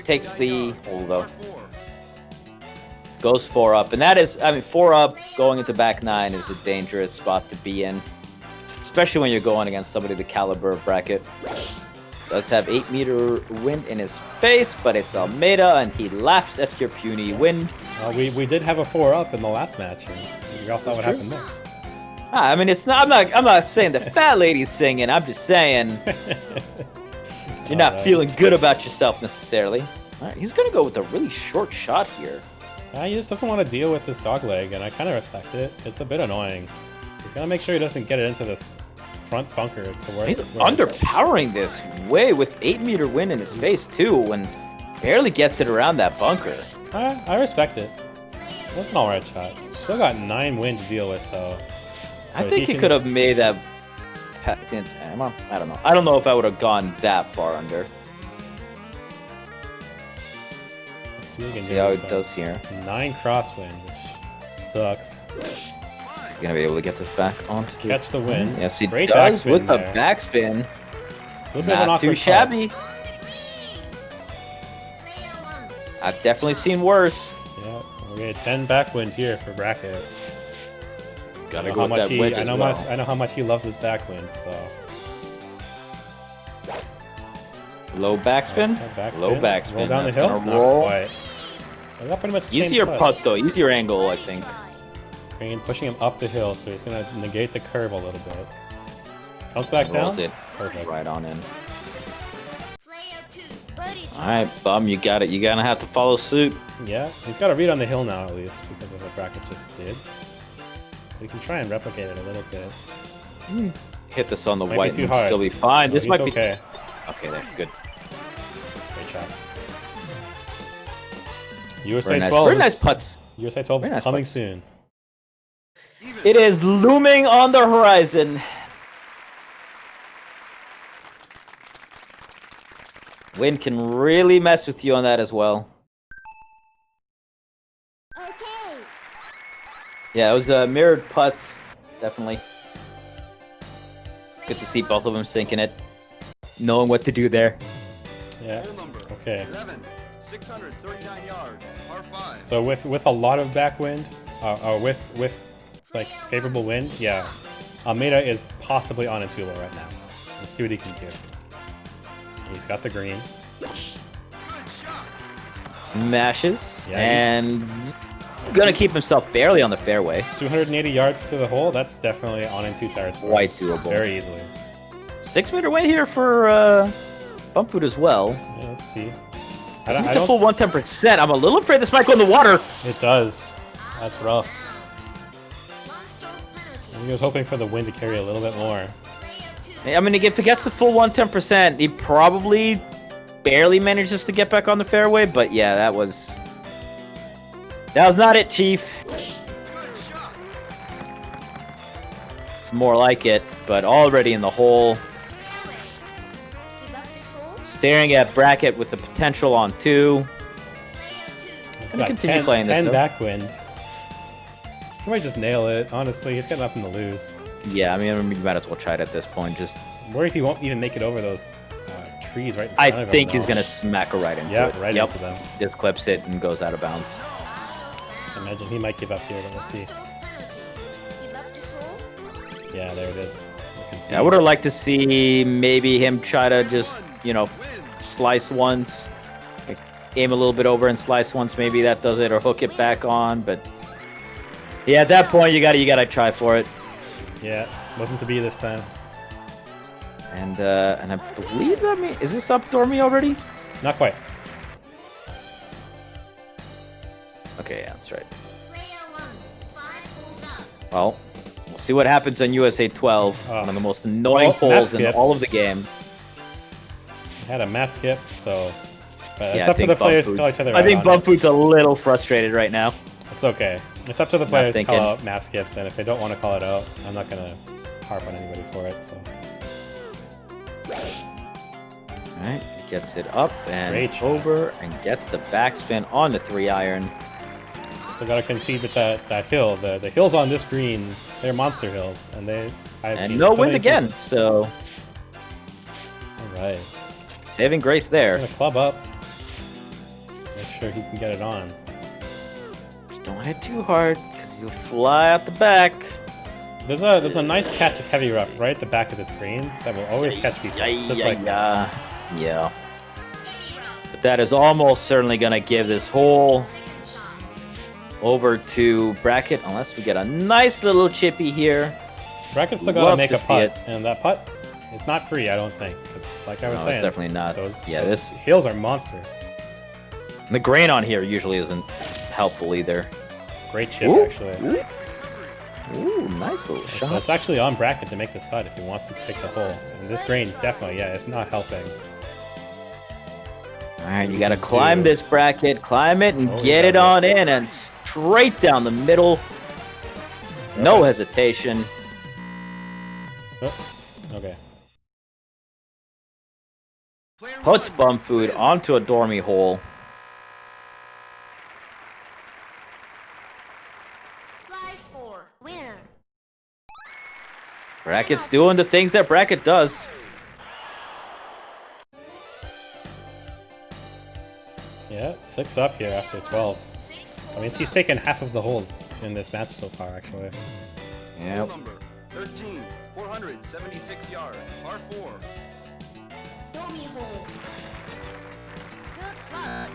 takes the hole though. Goes 4 up, and that is, I mean, 4 up going into back 9 is a dangerous spot to be in, especially when you're going against somebody the caliber of Bracket. Does have 8-meter wind in his face, but it's Almeida, and he laughs at your puny wind. We did have a 4 up in the last match, and we all saw what happened there. I mean, it's not. I'm not saying the fat lady's singing. I'm just saying you're not feeling good about yourself necessarily. All right, he's gonna go with a really short shot here. He just doesn't want to deal with this dog leg, and I kind of respect it. It's a bit annoying. He's gonna make sure he doesn't get it into this front bunker to where He's where it's- underpowering this way with 8-meter wind in his face too, and barely gets it around that bunker. I respect it. That's an alright shot. Still got 9 wind to deal with though. I But think he can- could have made that. I don't know. I don't know if I would have gone that far under. Let's see, what we can See do. how He's it got does here. 9 crosswind, which sucks. He's gonna be able to get this back onto the Catch the wind. Yes, he Great does backspin with the there. backspin. A little bit of an Not too awkward putt. shabby. I've definitely seen worse. Yeah, we get 10 backwind here for Bracket. Gotta I know go how with much that he, wedge I as know well. I know how much he loves his backwind, so. Low backspin. Backspin. Low backspin. Roll down the That's hill. gonna Not roll. quite. I got pretty much the same Easier putt though. Easier angle, I think. Crane pushing him up the hill, so he's gonna negate the curve a little bit. Comes back Rolls down. it Perfect. right on in. Player 2, birdie. All right, Bum, you got it. You're gonna have to follow suit. Yeah, he's got a read on the hill now at least because of what Bracket just did. So he can try and replicate it a little bit. Hit this on the Might be white too and hard. still be fine. No, This he's might be okay. Okay, that's good. Great shot. USA Very nice. 12. Very is- nice putts. USA 12 is Very nice coming putts. soon. It is looming on the horizon. Wind can really mess with you on that as well. Okay. Yeah, it was mirrored putts, definitely. Good to see both of them sinking it, knowing what to do there. Yeah. Hole number Okay. 11, 639 yards, par 5. So with a lot of backwind, or with like favorable wind, yeah, Almeida is possibly on a Tula right now. Let's see what he can do. He's got the green. Smashes Yeah, and Gonna keep himself barely on the fairway. 280 yards to the hole. That's definitely on in 2 territory. Quite doable. Very easily. 6-meter win here for Bump Food as well. Yeah, let's see. Doesn't get the full 110%. I'm a little afraid this might go in the water. It does. That's rough. One-stroke penalty. He was hoping for the wind to carry a little bit more. I mean, if he gets the full 110%, he probably barely manages to get back on the fairway. But yeah, that was not it, Chief. It's more like it, but already in the hole. Give up this hole. Staring at Bracket with the potential on 2. Gonna Got continue 10 playing this, 10 though. backwind. He might just nail it. Honestly, he's got nothing to lose. Yeah, I mean, you might as well try it at this point. Just, I'm worried he won't even make it over those trees right in front of I him, think he's though. gonna smack her right into Yeah, it. right Yep. into them. Just clips it and goes out of bounds. I imagine he might give up here, but we'll see. Penalty. Give up this hole. Yeah, there it is. You can see. Yeah, I would have liked to see maybe him try to just, slice once, like, aim a little bit over and slice once. Maybe that does it, or hook it back on. But yeah, at that point, you gotta try for it. Yeah, wasn't to be this time. And I believe is this up Dormy already? Not quite. Okay, yeah, that's right. Player 1. 5 holes up. Well, we'll see what happens on USA 12. Oh. One of the most annoying Well, holes in skip. all of the game. Had a map skip, so but Yeah, it's I up to think the players to Bump call Food's- each other I out think on Bump it. Food's a little frustrated right now. It's okay. It's up to the players to call thinking. out map skips, and if they don't want to call it out, I'm not gonna harp on anybody for it. So Alright, gets it up and Great shot. over and gets the backspin on the 3-iron. still gotta concede with that hill. The hills on this green, they're monster hills, and I've And seen no so wind many again, people- so All right, saving grace he's there. gonna club up. Make sure he can get it on. Just don't hit too hard, because you'll fly out the back. There's a nice patch of heavy rough right at the back of the screen that will always catch people, just like that. Yeah. But that is almost certainly going to give this hole over to Bracket, unless we get a nice little chippy here. Bracket's still gotta Love make to a see putt, it. and that putt is not free, I don't think, because like I was No, saying, it's definitely not. Those Yeah, those this- hills are monster. The grain on here usually isn't helpful either. Great chip, Ooh. actually. Ooh, nice little So shot. it's actually on Bracket to make this putt if he wants to take the hole. And this grain, definitely, yeah, it's not helping. Alright, you gotta climb this Bracket, climb it, and Oh, get he it does on in, and straight down the middle. No hesitation. Oh, okay. Puts Bum Food onto a Dormy hole. Prize 4. Winner. Bracket's doing the things that Bracket does. Yeah, 6 up here after 12. 6 I mean, holes he's up. taken half of the holes in this match so far, actually. Yep. Number 13, 476 yards, par 4. Dummy hole. Good fun.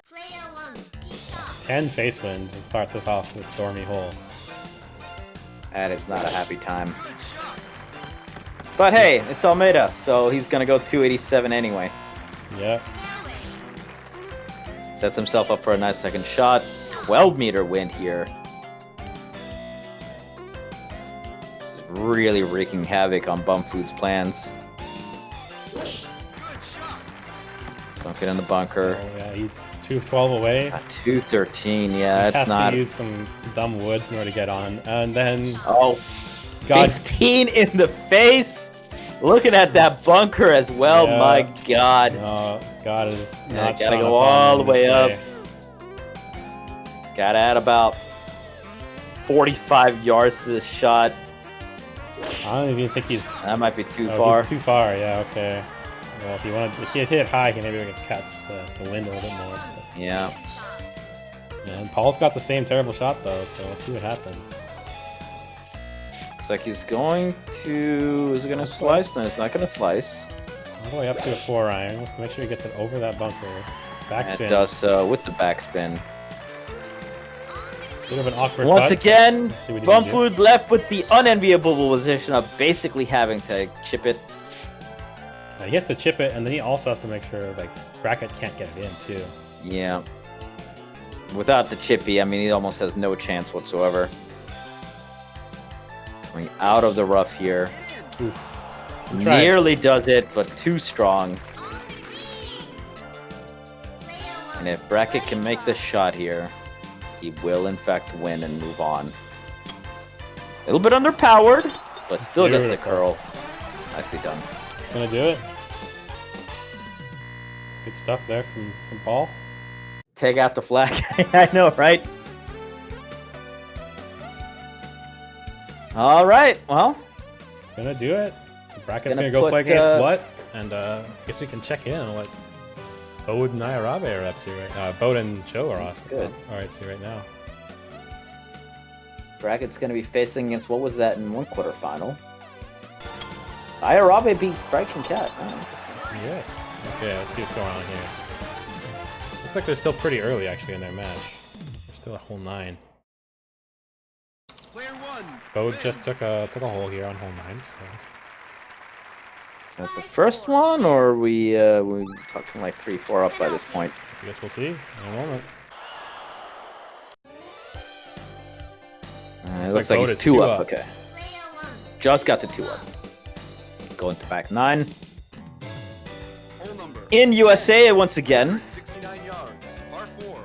Player 1. Tee shot. 10 face wind to start this off with stormy hole. That is not a happy time. But hey, it's Almeida, so he's gonna go 287 anyway. Yeah, Fairway. Sets himself up for a nice second shot. 12-meter wind here. This is really wreaking havoc on Bum Food's plans. Dunk it in the bunker. oh, yeah, he's 212 away. A 213, yeah, He that's has not. to use some dumb woods in order to get on. And then, Oh, God, 15 in the face. Looking at that bunker as well. Yeah. My God. no, God is Yeah, not gotta shone go upon all him the way this up. day. Got to add about 45 yards to this shot. I don't even think he's That might be too oh, far. He's too far. Yeah, okay. Well, if he had hit it high, he maybe we could catch the wind a little bit more. Yeah. Yeah, and Paul's got the same terrible shot though, so we'll see what happens. Looks like he's going to. Is it going to slice? No, it's not going to slice. All the way up to a 4-iron. Wants to make sure he gets it over that bunker. And Backspin. it does so with the backspin. Bit of an awkward Once putt. again, Let's see what he can do. Bumpwood left with the unenviable position of basically having to chip it. Now, he has to chip it, and then he also has to make sure like Bracket can't get it in too. Yeah. Without the chippy, I mean, he almost has no chance whatsoever. Coming out of the rough here. Oof. Try it. Nearly does it, but too strong. And if Bracket can make this shot here, he will in fact win and move on. A little bit underpowered, but still gets the Beautiful. curl. Nicely done. It's gonna do it. Good stuff there from Paul. Take out the flag. I know, right? All right, well, It's gonna do it. So Bracket's Gonna gonna go put, play against what? And I guess we can check in on what Bode and Ayarabe are up to right. Bode and Joe are awesome. Good. All right, see right now. Bracket's going to be facing against, what was that in one quarterfinal? Ayarabe beat Striking Cat. Oh, interesting. Yes. Okay, let's see what's going on here. Looks like they're still pretty early actually in their match. They're still at hole 9. Player 1. Bode just took a hole here on hole 9. So Is that the first one, or are we talking like 3-4 up by this point? I guess we'll see in a moment. It looks like Bode he's is 2 up. up. Okay. Just got the 2 up. Going to back 9. Hole number. In USA once again. 69 yards. Par 4.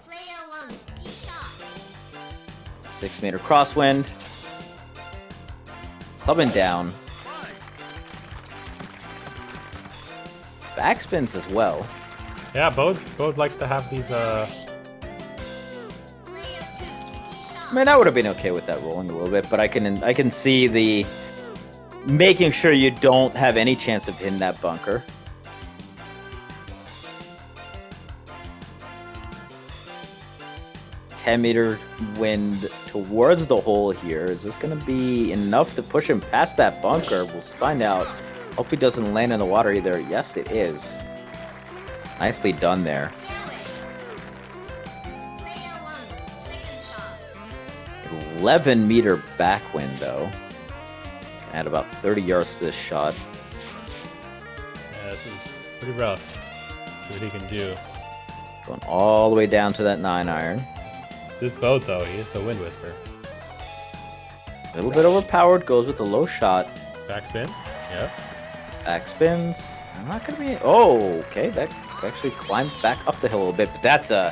Player 1, tee shot. 6-meter crosswind. Clubbing down. Backspins as well. Yeah, Bode likes to have these Player 2, tee shot. I mean, I would have been okay with that rolling a little bit, but I can see the making sure you don't have any chance of hitting that bunker. $10-meter wind towards the hole here. Is this going to be enough to push him past that bunker? We'll find out. Hope he doesn't land in the water either. Yes, it is. Nicely done there. Player 1, second shot. 11-meter backwind, though. Add about 30 yards to this shot. Yeah, this is pretty rough. Let's see what he can do. Going all the way down to that 9-iron. Suits Bode though. He is the Wind Whisper. A little bit overpowered, goes with the low shot. Backspin. Yep. Back spins. I'm not gonna be. Oh, okay. That actually climbed back up the hill a little bit, but that's a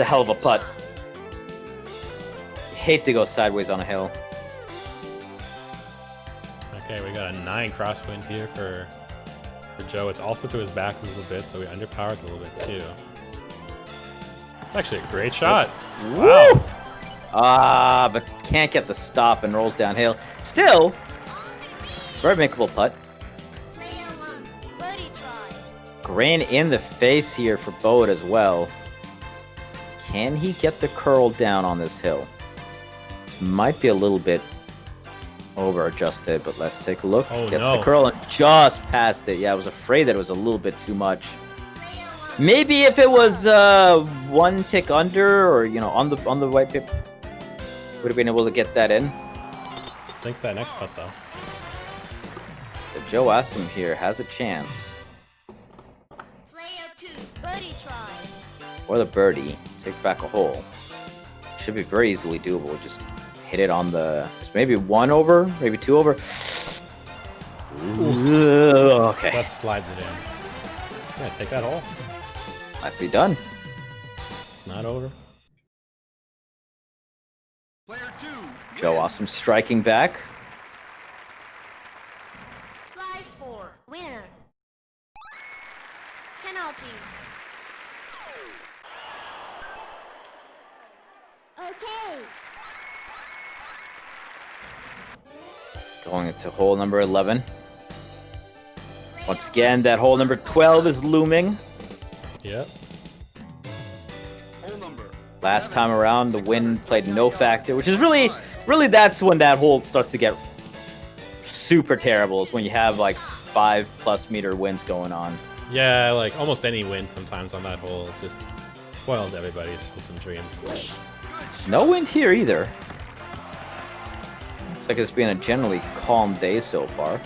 hell of a putt. Hate to go sideways on a hill. Okay, we got a 9 crosswind here for Joe. It's also to his back a little bit, so he underpowers a little bit too. It's actually a great shot. Wow. Ah, but can't get the stop and rolls downhill. Still, very makeable putt. Player 1, birdie try. Grain in the face here for Bode as well. Can he get the curl down on this hill? Might be a little bit over adjusted, but let's take a look. Oh, Gets no. the curl and just past it. Yeah, I was afraid that it was a little bit too much. Maybe if it was 1 tick under, or on the white pip, would have been able to get that in. Sinks that next putt though. So Joe Assam here has a chance. Player 2, birdie try. Or the birdie. Take back a hole. Should be very easily doable. Just hit it on the... Just maybe 1 over, maybe 2 over. Ooh, okay. That slides it in. It's gonna take that hole. Nicely done. It's not over. Player 2. Joe Awesome striking back. Flies 4, winner. Penalty. Okay. Going into hole number 11. Once again, that hole number 12 is looming. Yep. Hole number. Last time around, the wind played no factor, which is really that's when that hole starts to get super terrible. Is when you have like 5+ meter winds going on. Yeah, like almost any wind sometimes on that hole. Just it's spoils everybody's hopes and dreams. No wind here either. Looks like it's been a generally calm day so far.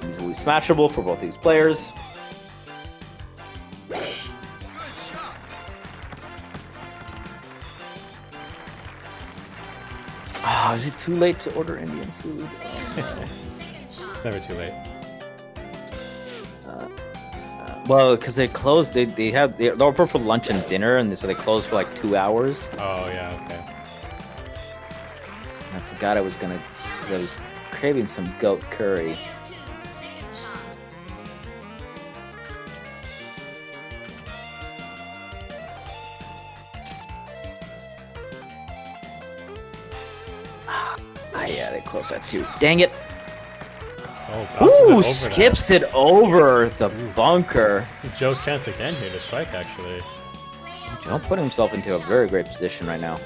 Easily smashable for both these players. Oh, is it too late to order Indian food? It's never too late. Well, because they closed, they're open for lunch and dinner, and so they closed for like 2 hours. Oh yeah, okay. I forgot I was craving some goat curry. Yeah, they closed that too. Dang it! Oh, bounces it Ooh, over skips it over the bunker. This is Joe's chance again here to strike, actually. Joe put himself into a very great position right now.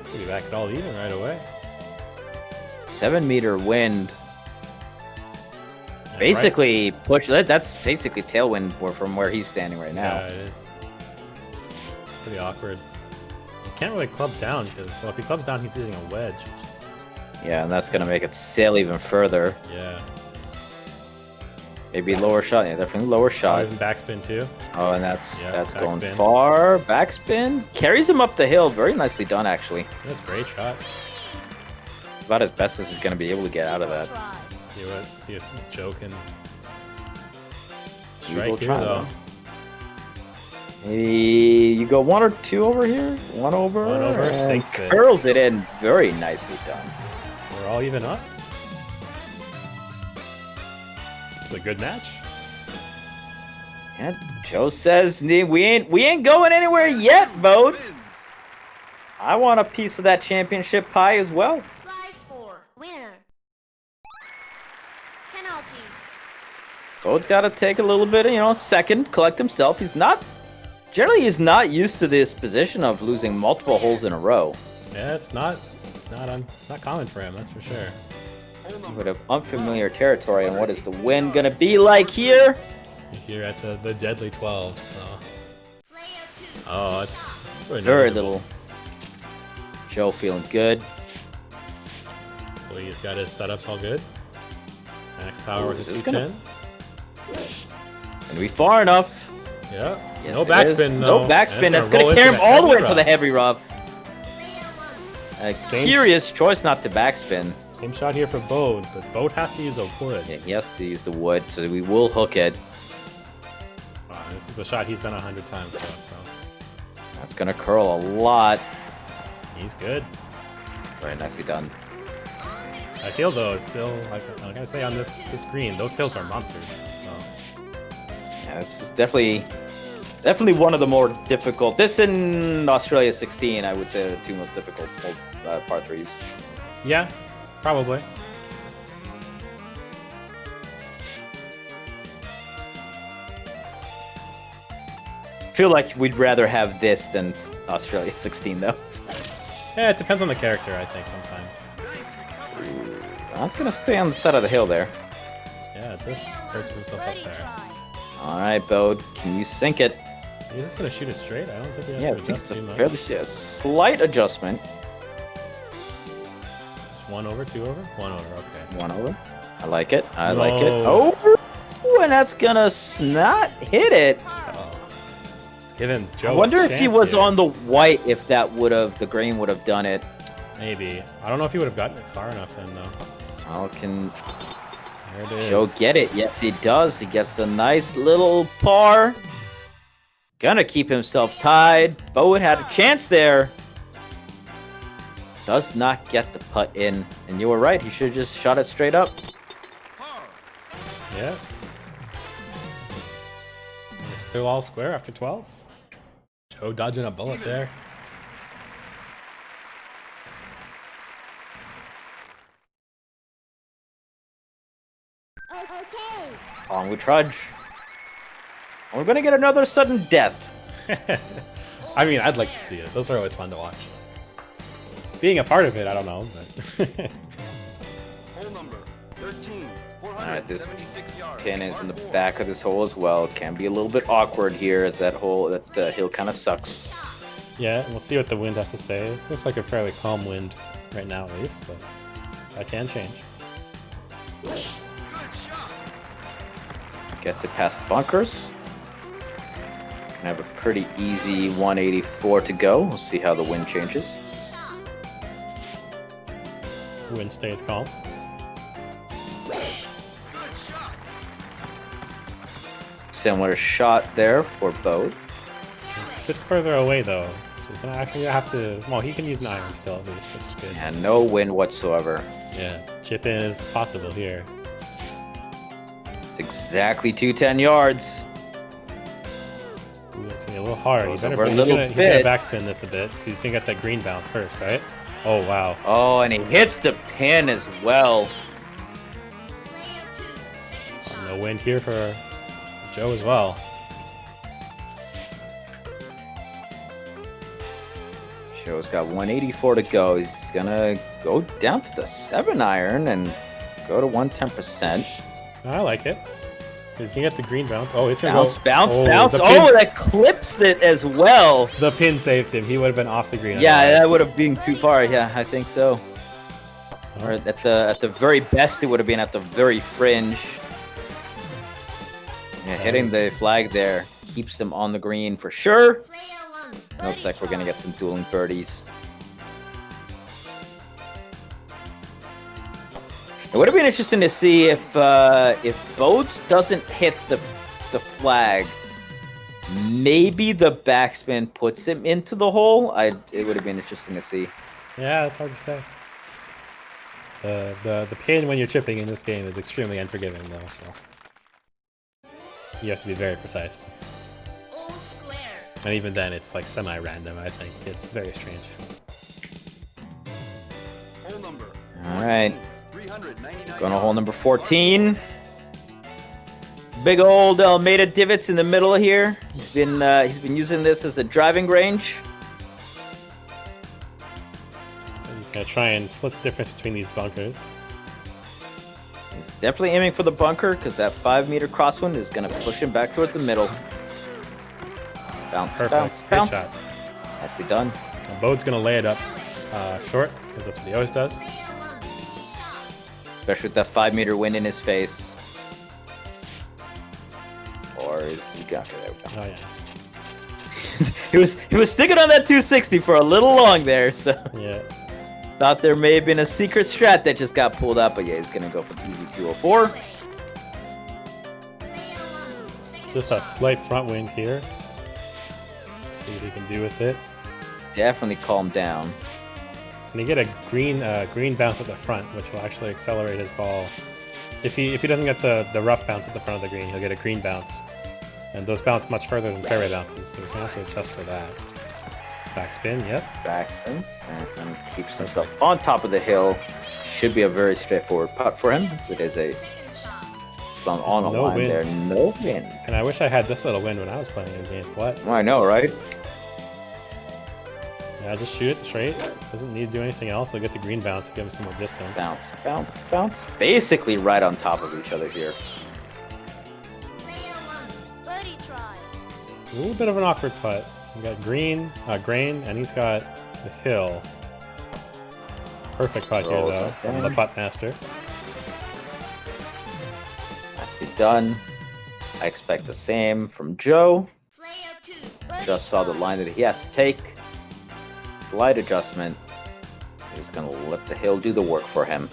Pretty back it all even right away. 7-meter wind. And Basically, that's basically tailwind from where he's standing right now. Yeah, it is. It's pretty awkward. You can't really club down because, well, if he clubs down, he's using a wedge. Which is, Yeah, and that's gonna make it sail even further. yeah. Maybe lower shot. Yeah, definitely lower shot. Even backspin too. Oh, and that's Yeah, going backspin. far. Backspin carries him up the hill. Very nicely done, actually. That's a great shot. It's about as best as he's gonna be able to get out of that. See if Joe can We will strike here try, though. Maybe you go 1 or 2 over here. 1 over. One over, and sinks it. curls it in. Very nicely done. We're all even up. It's a good match. And Joe says, "We ain't going anywhere yet, BODE. I want a piece of that championship pie as well." Prize for winner. Penalty. BODE's got to take a little bit of, second, collect himself. He's not used to this position of losing multiple holes in a row. Yeah, it's not common for him, that's for sure. A bit of unfamiliar territory, and what is the wind gonna be like here? Here at the deadly 12, so. Player 2. Oh, it's very Very noticeable. little. Joe feeling good. Hopefully he's got his setups all good. Max power with this his is gonna- 210. Gonna be far enough. Yeah. Yes, No it backspin is. though. No backspin. And That's it's gonna gonna roll carry him into all the way heavy into the rough. heavy rough. A Same- curious choice not to backspin. Same shot here for BODE, but BODE has to use a wood. Yeah, he has to use the wood, so we will hook it. Wow, this is a shot he's done 100 times though, so That's gonna curl a lot. he's good. Very nicely done. I feel though it's still like I gotta say on this green, those hills are monsters. So Yeah, this is definitely one of the more difficult. This and Australia 16, I would say, are the 2 most difficult par 3s. yeah, probably. I feel like we'd rather have this than Australia 16, though. Yeah, it depends on the character, I think sometimes. That's gonna stay on the side of the hill there. Yeah, just perches himself up there. All right, BODE, can you sink it? He's just gonna shoot it straight. I don't think he has Yeah, I to think adjust it's a too much. fairly slight adjustment. Just 1 over, 2 over, 1 over. Okay. 1 over. I like it. I like it. No. Oh, and that's gonna not hit it. Let's give him Joe. I wonder a if he chance was here. on the white, if the green would have done it. Maybe. I don't know if he would have gotten it far enough then though. How can There it is. Joe get it? Yes, he does. He gets a nice little par. Gonna keep himself tied. BODE had a chance there. Does not get the putt in. And you were right. He should have just shot it straight up. Yeah. It's still all square after 12. Joe dodging a bullet there. On we trudge. And we're gonna get another sudden death. I mean, I'd like to see it. Those are always fun to watch. Being a part of it, I don't know, but Hole number 13. Alright, this 476 yards. pin is in the Par 4. back of this hole as well. Can be a little bit awkward here as that hill kind of sucks. Yeah, we'll see what the wind has to say. Looks like a fairly calm wind right now, at least, but that can change. Good shot. Gets it past the bunkers. Can have a pretty easy 184 to go. We'll see how the wind changes. Wind stays calm. Good shot. Similar shot there for BODE. It's a bit further away though, so he's gonna actually have to. Well, he can use an iron still, at least, which is good. And no wind whatsoever. Yeah, chip in is possible here. It's exactly 210 yards. Ooh, it's gonna be a little hard. Goes You better over a he's little gonna bit. backspin this a bit. You can get that green bounce first, right? Oh wow. Oh, and he hits the pin as well. No wind here for Joe as well. Joe's got 184 to go. He's gonna go down to the 7-iron and go to 110%. I like it. He can get the green bounce. Oh, it's gonna Bounce, go. bounce, Oh, bounce. the pin- Oh, that clips it as well. The pin saved him. He would have been off the green. Yeah, otherwise. that would have been too far. Yeah, I think so. Oh. Or at the very best, it would have been at the very fringe. Yeah, hitting the flag there keeps them on the green for sure. Looks like we're gonna get some dueling birdies. It would have been interesting to see if BODE doesn't hit the flag, maybe the backspin puts him into the hole. It would have been interesting to see. Yeah, it's hard to say. The pin when you're chipping in this game is extremely unforgiving though, so you have to be very precise. All square. And even then, it's like semi-random. I think it's very strange. Hole number. All right, 399 going to hole number 14. Big old Almeida divots in the middle here. He's been using this as a driving range. He's gonna try and split the difference between these bunkers. He's definitely aiming for the bunker because that 5-meter crosswind is going to push him back towards the middle. Bounce, Perfect. bounce, Great bounce. shot. Nicely done. Now, BODE's gonna lay it up short because that's what he always does. Especially with that 5-meter wind in his face. Or is he got? Okay, there we go. Oh yeah. He was sticking on that 260 for a little long there, so Yeah. thought there may have been a secret strat that just got pulled up, but yeah, he's gonna go for the easy 204. Just a slight front wind here. Let's see what he can do with it. Definitely calm down. Can he get a green bounce at the front, which will actually accelerate his ball? If he doesn't get the rough bounce at the front of the green, he'll get a green bounce. And those bounce much further than fairway bounces, so he's gonna have to adjust for that. Backspin, yep. Backspins and keeps himself on top of the hill. Should be a very straightforward putt for him. So it is a slung on a No line wind. there. No wind. And I wish I had this little wind when I was playing in games. What? Well, I know, right? Yeah, just shoot it straight. Doesn't need to do anything else. He'll get the green bounce to give him some more distance. Bounce, bounce, bounce. Basically right on top of each other here. Player one. Birdie try. A little bit of an awkward putt. We got grain, and he's got the hill. Perfect putt here Rolls though it from down. the putt master. Nicely done. I expect the same from Joe. Player two. Birdie Just saw the try. line that he has to take. Slight adjustment. He's gonna let the hill do the work for him.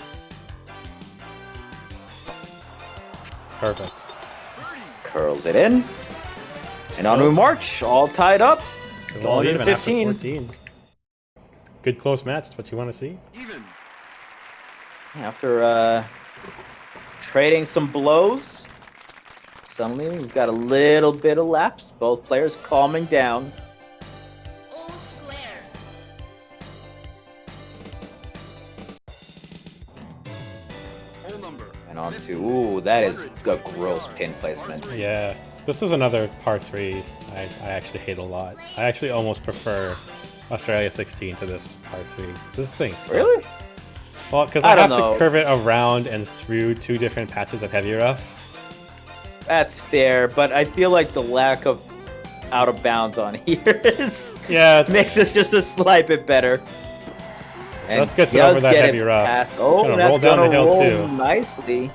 Perfect. Curls it in. And on we march, all tied up. Still Going all into even after 15. 14. Good close match. That's what you want to see. Even. After trading some blows, suddenly we've got a little bit of lapse. Both players calming down. All square. Hole number. And on to, ooh, that is a gross pin placement. Yeah, this is another par 3 I actually hate a lot. I actually almost prefer Australia 16 to this par 3. This thing sucks. Really? Well, because I I have don't know. to curve it around and through 2 different patches of heavy rough. That's fair, but I feel like the lack of out of bounds on here Yeah, it's, makes us just a slight bit better. And let's get it does over that get heavy it rough. past- It's Oh, gonna that's roll down gonna the hill roll too. nicely.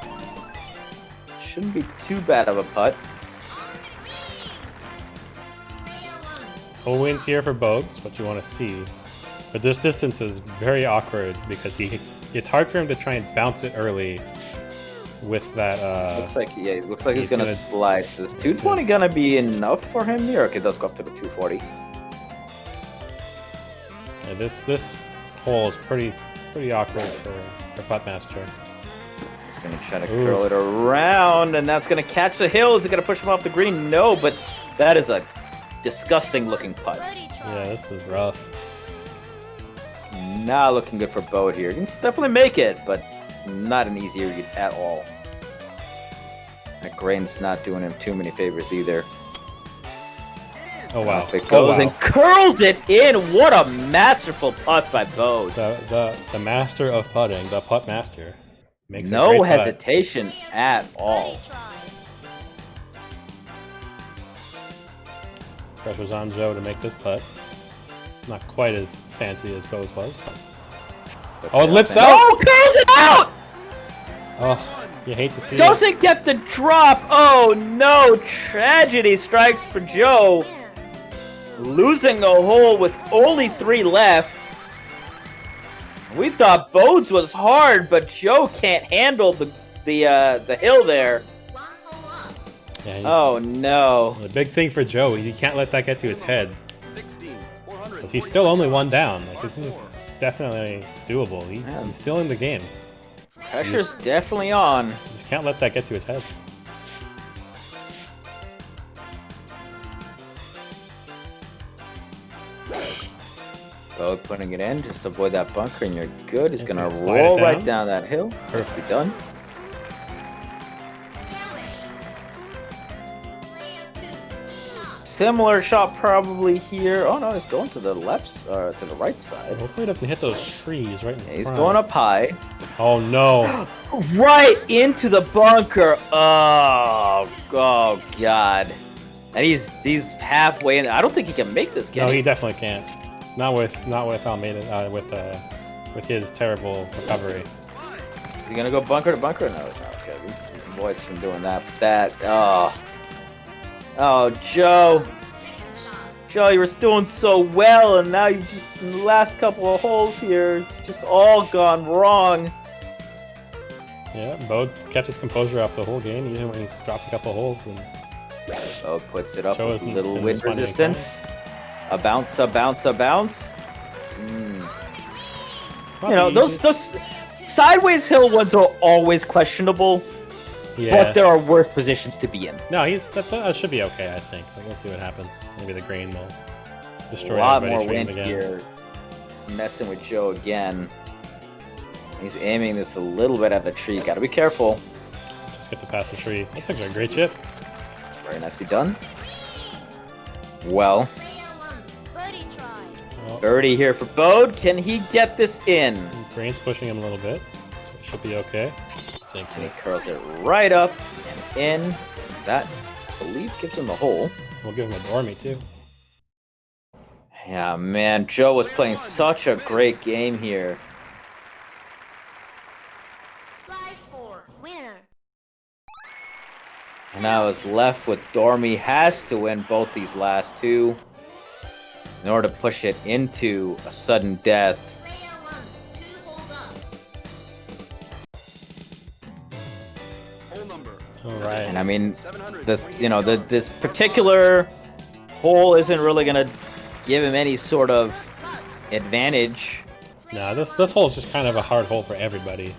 Shouldn't be too bad of a putt. Full wind here for BODE, is what you want to see. But this distance is very awkward because it's hard for him to try and bounce it early with that. Looks like it looks like he's he's gonna gonna- slide. So is 220 gonna be enough for him here? Okay, it does go up to the 240. Yeah, this hole is pretty awkward for Puttmaster. He's gonna try to Oof. curl it around, and that's gonna catch the hill. Is it gonna push him off the green? No, but that is a disgusting looking putt. Yeah, this is rough. Not looking good for BODE here. He can definitely make it, but not an easy read at all. That grain's not doing him too many favors either. Oh wow! Off it goes Oh, wow. and curls it in. What a masterful putt by BODE. The master of putting, the putt master, makes a No great putt. hesitation at all. Pressure's on Joe to make this putt. Not quite as fancy as BODE was, but oh, it lips out! Oh, curls it out! Oh, you hate to see it. Doesn't get the drop. Oh no, tragedy strikes for Joe. Losing a hole with only 3 left. We thought BODE's was hard, but Joe can't handle the hill there. Yeah, Oh no. the big thing for Joe, he can't let that get to his head. 16,400. 'Cause he's still only 1 down. Like, this is definitely doable. He's still in the game. Pressure's definitely on. He just can't let that get to his head. BODE putting it in, just avoid that bunker and you're good. He's He's gonna gonna slide roll it right down. down that hill. Nicely done. Similar shot probably here. Oh no, he's going to the left, or to the right side. Hopefully he doesn't hit those trees right in He's front. going up high. Oh no! Right into the bunker. Oh god. And he's halfway in. I don't think he can make this game. No, he definitely can't. Not with Almeida. With his terrible recovery. Is he gonna go bunker to bunker? No, it's not good. He's avoids from doing that. Oh, Joe. Joe, you were doing so well, and now you just in the last couple of holes here, it's just all gone wrong. Yeah, BODE kept his composure up the whole game, even when he's dropped a couple holes. And Oh, puts it up Joe with a isn't little been wind responding resistance. A bounce, a bounce, a bounce. it's not You know, the those easiest- sideways hill ones are always questionable, Yeah. but there are worse positions to be in. No, that should be okay. I think. Like, we'll see what happens. Maybe the grain will destroy A lot more everybody's wind dream again. here. Messing with Joe again. He's aiming this a little bit at the tree. Gotta be careful. Just gets to pass the tree. That's actually a great chip. Very nicely done. Well, Well, birdie here for BODE. Can he get this in? grain's pushing him a little bit. So it should be okay. Sinks And he it. curls it right up and in. That, I believe, gives him the hole. We'll give him a dormy too. Yeah, man, Joe was playing such a great game here. Prize for winner. And I was left with Dormy has to win both these last 2 in order to push it into a sudden death. Player 1, 2 holes up. Hole number. All right. And I mean, 700. this this particular hole isn't really gonna give him any sort of advantage. Nah, this hole is just kind of a hard hole for everybody.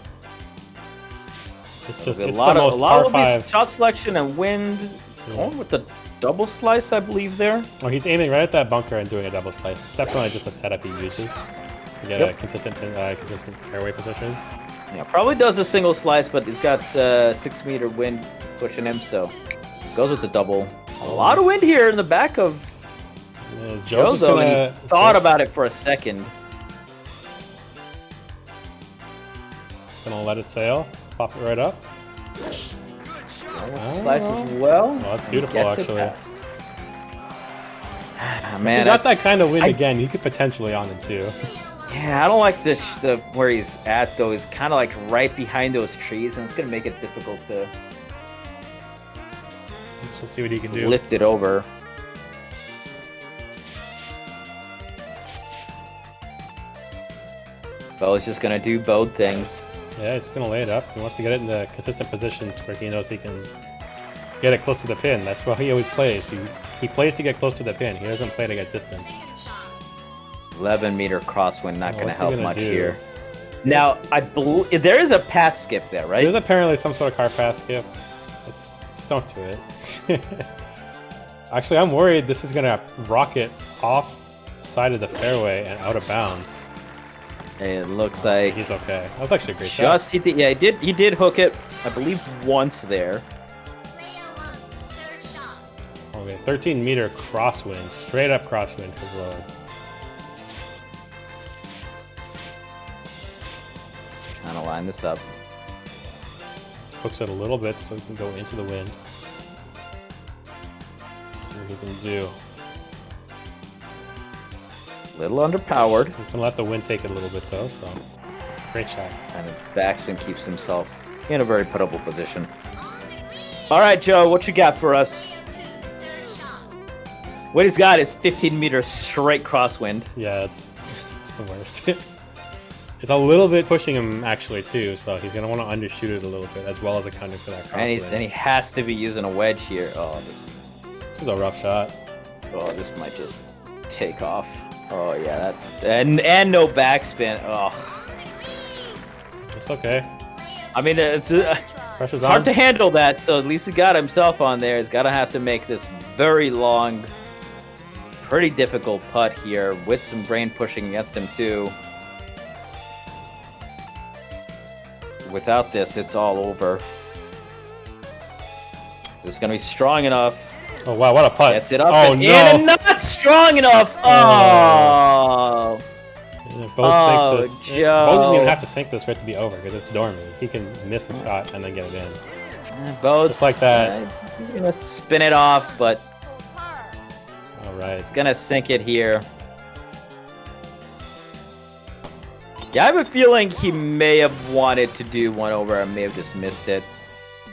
It's just A it's lot the of most a lot par of these five. shot selection and wind. Going with the double slice, I believe there. Oh, he's aiming right at that bunker and doing a double slice. It's definitely just a setup he uses to get a Yep. consistent fairway position. Yeah, probably does a single slice, but he's got 6 meter wind pushing him, so goes with the double. A lot of wind here in the back of Joe's Joe, just though, gonna and he thought about it for a second. Gonna let it sail. Pop it right up. Slices well. Oh, that's beautiful, Gets it actually. past. If Man, he got that kind of wind again, he could potentially on it too. yeah, I don't like this. Where he's at though is kind of like right behind those trees, and it's gonna make it difficult to We'll see what he can do. lift it over. Bo's just gonna do BODE things. Yeah, he's gonna lay it up. He wants to get it in the consistent positions where he knows he can get it close to the pin. That's why he always plays. He plays to get close to the pin. He doesn't play to get distance. 11-meter crosswind, not gonna what's he help gonna much do? here. Now, I believe there is a path skip there, right? There's apparently some sort of car path skip. Let's don't do it. Actually, I'm worried this is gonna rocket off side of the fairway and out of bounds. It looks like He's okay. That was actually a great shot. he did hook it, I believe, once there. Okay, 13-meter crosswind, straight up crosswind for Blood. Kind of line this up. Hooks it a little bit so he can go into the wind. See what he can do. Little underpowered. He's gonna let the wind take it a little bit though, so great shot. And backspin keeps himself in a very puttable position. All right, Joe, what you got for us? What he's got is 15-meter straight crosswind. Yeah, it's the worst. It's a little bit pushing him actually too, so he's gonna want to undershoot it a little bit as well as accounting for that crosswind. And he has to be using a wedge here. Oh, This is a rough shot. this might just take off. Oh yeah, and no backspin. Oh, It's okay. I mean it's Pressure's hard on. to handle that. So at least he got himself on there. He's gotta have to make this very long, pretty difficult putt here with some brain pushing against him too. Without this, it's all over. It's gonna be strong enough. Oh wow, what a putt! Gets it up Oh and no! in and not strong enough. Oh, Yeah, Bode sinks this. Joe. Bode doesn't even have to sink this for it to be over because it's dormant. He can miss a shot and then get it in. Both Just like that. He's gonna spin it off, but All right. he's gonna sink it here. Yeah, I have a feeling he may have wanted to do one over and may have just missed it.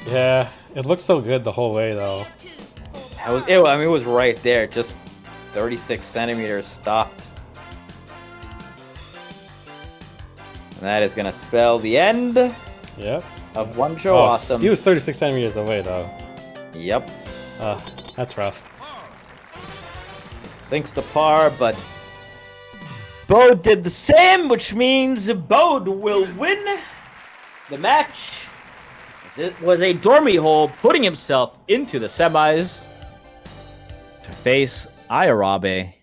Yeah, it looked so good the whole way though. It was right there, just 36 centimeters stopped. And that is gonna spell the end Yep. of one show. Oh, Awesome. He was 36 centimeters away though. Yep. That's rough. Sinks the par, but BODE did the same, which means BODE will win the match. As it was a dormy hole, putting himself into the semis to face Ayarabe.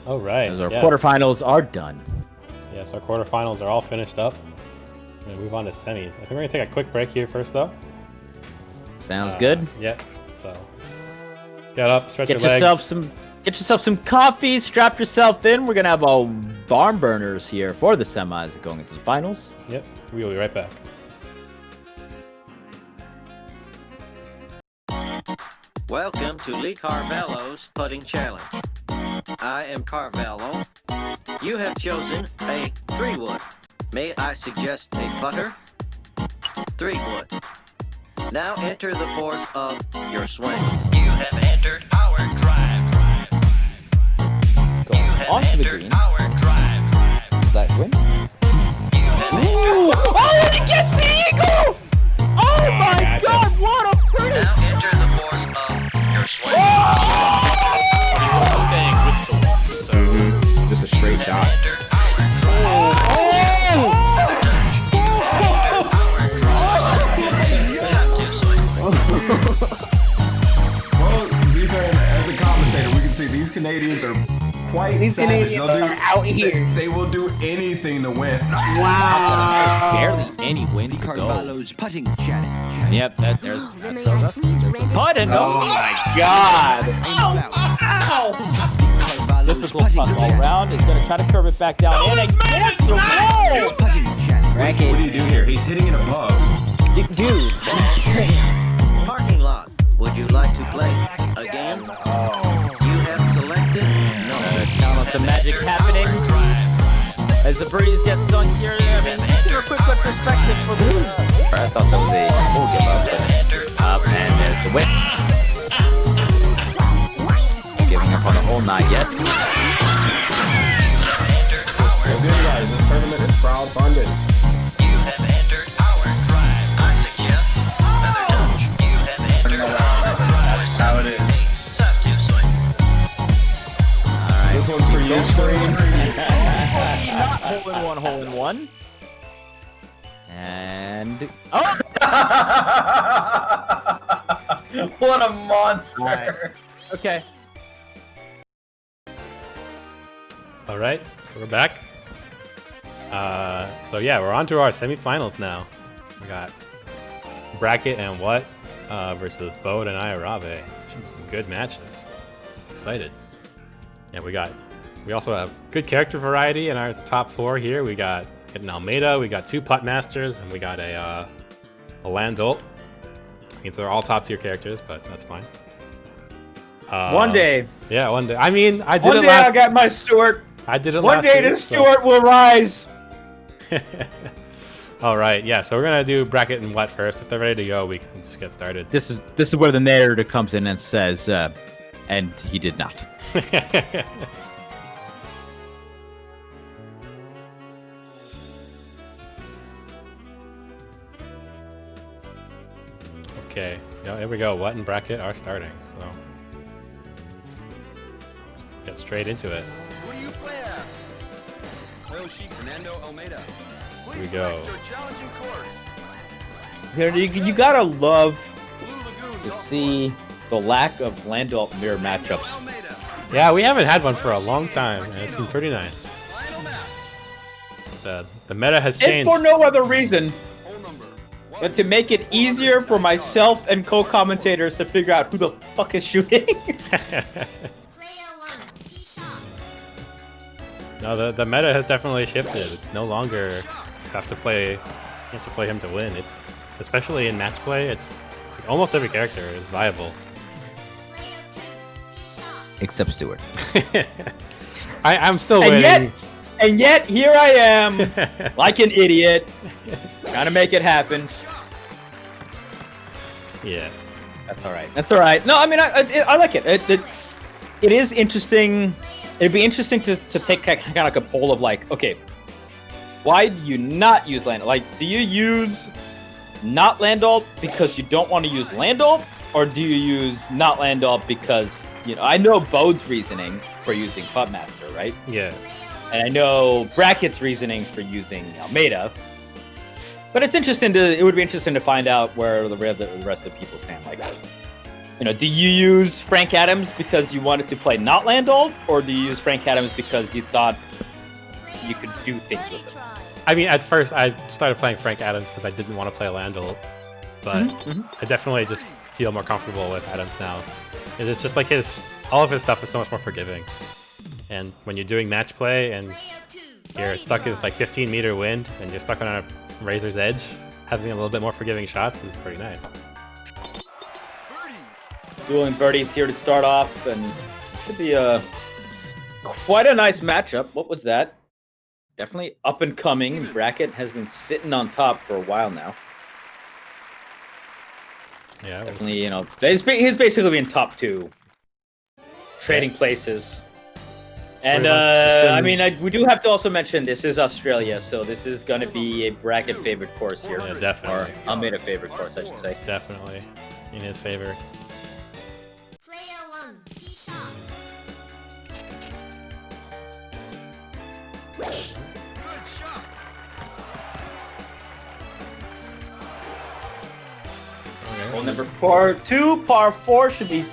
All right. As our yes. quarterfinals are done. Yes, our quarterfinals are all finished up. We're gonna move on to semis. I think we're gonna take a quick break here first though. Sounds good. Yep. So get up, stretch Get your legs. yourself some coffee, strap yourself in. We're gonna have all barn burners here for the semis going into the finals. Yep. We will be right back. Welcome to Lee Carvalho's Putting Challenge. I am Carvalho. You have chosen a 3-wood. May I suggest a putter? 3-wood. Now enter the force of your swing. You have entered our drive. Going You have onto the entered green. our drive. Does that win? You have entered. Oh, and he gets the eagle! Oh my god, what a pretty! Now enter the force of your swing. Just a straight shot. Entered our drive. Well, to be fair, as a commentator, we can see these Canadians are quite savage. They'll do, out here. They will do anything to win. Wow. Barely any wind to go. Carvalho's Putting Challenge. Yep, there's us. There's a putt and oh my god! Ow! difficult putt all around. He's going to try to curve it back down. And again, the roll! Bracket. What do you do here? He's hitting it above. Dude. Parking lot. Would you like to play again? You have selected no. Count on some magic happening. As the breeze gets stung here, I mean, do a quick perspective for the I thought that was a full give up, but up and there's the whip. Giving up on the hole, not yet. Well, good guys, this tournament is crowdfunded. You have entered our drive. I suggest another touch. You have entered our drive. How it is. Tough to swing. This one's for you, Screen. Not hole in one. And oh! What a monster! Right. Okay. All right, so we're back. So yeah, we're on to our semifinals now. We got Bracket and What versus BODE and Ayarabe. Should be some good matches. Excited. Yeah, we also have good character variety in our top 4 here. We got an Almeida, we got 2 Putt Masters, and we got a Landolt. I mean, they're all top tier characters, but that's fine. One day. Yeah, one day. I mean, I did One it day last. I got my Stuart. I did it One last day week, the Stuart will rise. All right, yeah. So we're gonna do Bracket and What first. If they're ready to go, we can just get started. This is where the narrator comes in and says, and he did not. Okay, yeah, here we go. What and Bracket are starting, so just get straight into it. Who do you play at? Yoshi Fernando Almeida. Here we Please go. select your challenging course. You gotta love Blue Lagoon. to see the lack of Landolt mirror matchups. Almeida. Yeah, we haven't had one for a long time, and it's been pretty nice. Final match. The meta has If changed. for no other reason Hole number one. but to make it easier for myself and co-commentators to figure out who the fuck is shooting. Player 1, tee shot. No, the meta has definitely shifted. It's no longer you have to play him to win. It's especially in match play. It's like almost every character is viable. Player 2, tee shot. Except Stuart. I'm still waiting. And yet, here I am, like an idiot, trying to make it happen. Yeah. That's all right. That's all right. No, I mean, I like it. It is interesting. It'd be interesting to take kind of like a poll of like, okay, why do you not use Landolt? Like, do you use not Landolt because you don't want to use Landolt? Or do you use not Landolt because, you know, I know BODE's reasoning for using Puttmaster, right? Yeah. And I know Bracket's reasoning for using Almeida. But it would be interesting to find out where the rest of the people stand. Like, you know, do you use Frank Adams because you wanted to play not Landolt? Or do you use Frank Adams because you thought you could do things with it? I mean, at first I started playing Frank Adams because I didn't want to play Landolt, but I definitely just feel more comfortable with Adams now. It's just like all of his stuff is so much more forgiving. And when you're doing match play and you're stuck with like 15-meter wind and you're stuck on a razor's edge, having a little bit more forgiving shots is pretty nice. Dueling birdies here to start off, and should be quite a nice matchup. What was that? Definitely up and coming. Bracket has been sitting on top for a while now. Yeah, Definitely, you know, he's basically been top 2, trading places. And I mean, we do have to also mention this is Australia, so this is going to be a Bracket favorite course here. Yeah, definitely. Or Almeida favorite course, I should say. Definitely in his favor. Player 1, tee shot. Good shot. Hole number par 2, par 4 should be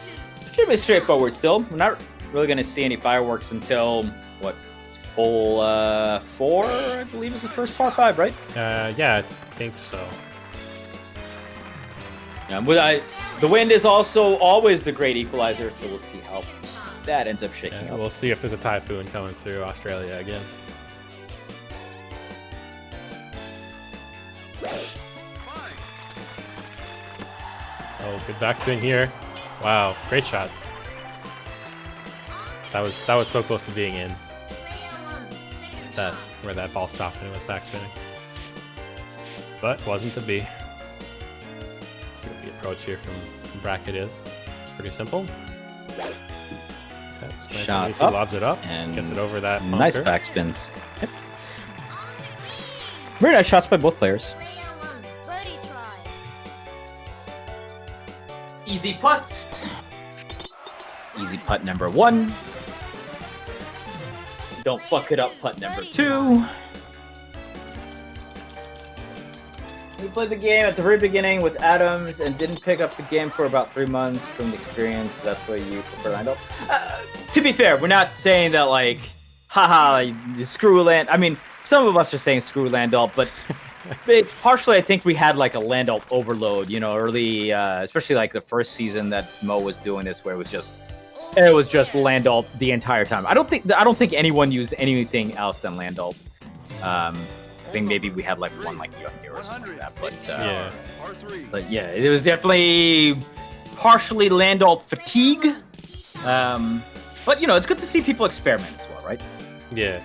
straightforward still. We're not really going to see any fireworks until, what, hole 4, I believe is the first par 5, right? Yeah, I think so. Yeah, the wind is also always the great equalizer, so we'll see that ends up shaking Yeah, up. we'll see if there's a typhoon coming through Australia again. Oh, good backspin here. Wow, great shot. That was so close to being in. That where that ball stopped when it was backspinning. But wasn't to be. Let's see what the approach here from Bracket is. Pretty simple. That's nice Shot and easy. up Lobs it up and gets it over that bunker. Nice backspins. Yep. Very nice shots by both players. Easy putts. Easy putt number 1. Don't fuck it up, putt number 2. We played the game at the very beginning with Adams and didn't pick up the game for about 3 months from the experience. That's why you prefer Landau. To be fair, we're not saying that like, haha, screw Land. I mean, some of us are saying screw Landau, but it's partially, I think we had like a Landau overload, you know, early, especially like the first season that Mo was doing this, where it was just Landau the entire time. I don't think anyone used anything else than Landau. I think maybe we had like one like Young Hero or something like that, but Yeah. but yeah, it was definitely partially Landau fatigue. But you know, it's good to see people experiment as well, right? Yeah.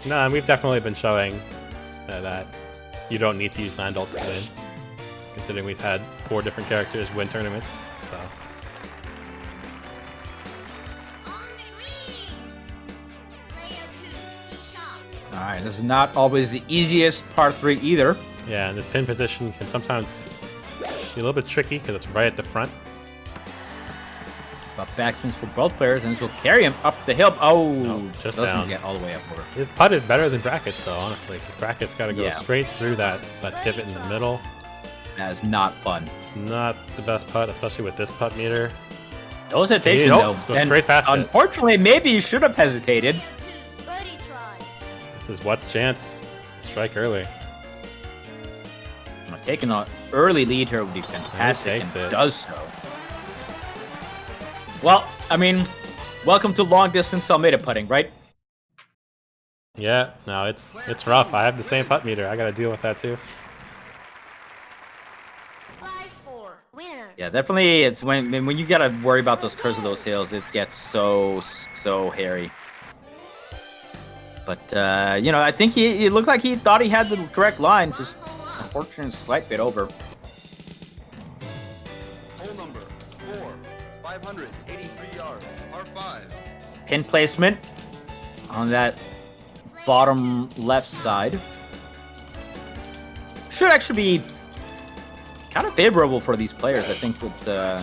No, and we've definitely been showing that you don't need to use Landau to win, considering we've had 4 different characters win tournaments. So. All right, this is not always the easiest par 3 either. Yeah, and this pin position can sometimes be a little bit tricky because it's right at the front. But backspins for both players, and this will carry him up the hill. Oh, No, just doesn't down. get all the way up over. His putt is better than Bracket's, though, honestly, because Bracket's got to go Yeah. straight through that divot in the middle. That is not fun. It's not the best putt, especially with this putt meter. No hesitation, Nope, though. go straight past it. Unfortunately, maybe you should have hesitated. This is What's chance to strike early. Taking an early lead here would be fantastic, and takes it. does so. Well, I mean, welcome to long distance Almeida putting, right? Yeah, no, it's rough. I have the same putt meter. I got to deal with that too. Yeah, definitely. It's when you gotta worry about those curves of those hills, it gets so hairy. But you know, I think it looked like he thought he had the correct line, just unfortunate slight bit over. Hole number 4, 583 yards, par 5. Pin placement on that bottom left side should actually be kind of favorable for these players, I think, with the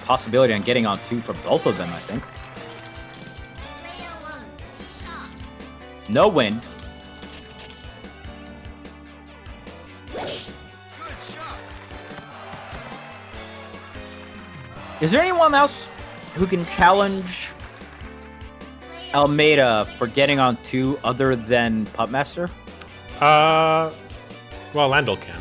possibility on getting on 2 for both of them, I think. No wind. Is there anyone else who can challenge Almeida for getting on 2 other than Puttmaster? Well, Landau can.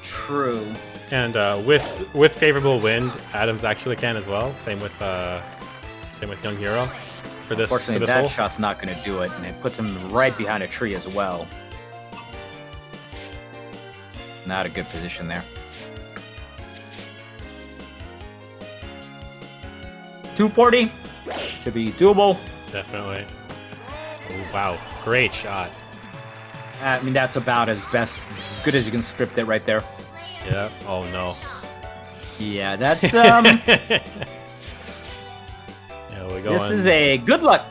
True. And with favorable wind, Adams actually can as well. Same with Young Hero for this. Unfortunately, for this that hole. shot's not going to do it, and it puts him right behind a tree as well. Not a good position there. 240 should be doable. Definitely. Oh, wow, great shot. I mean, that's about as good as you can script it right there. Yeah. Oh no. Yeah, that's Yeah, we go. This is a good luck.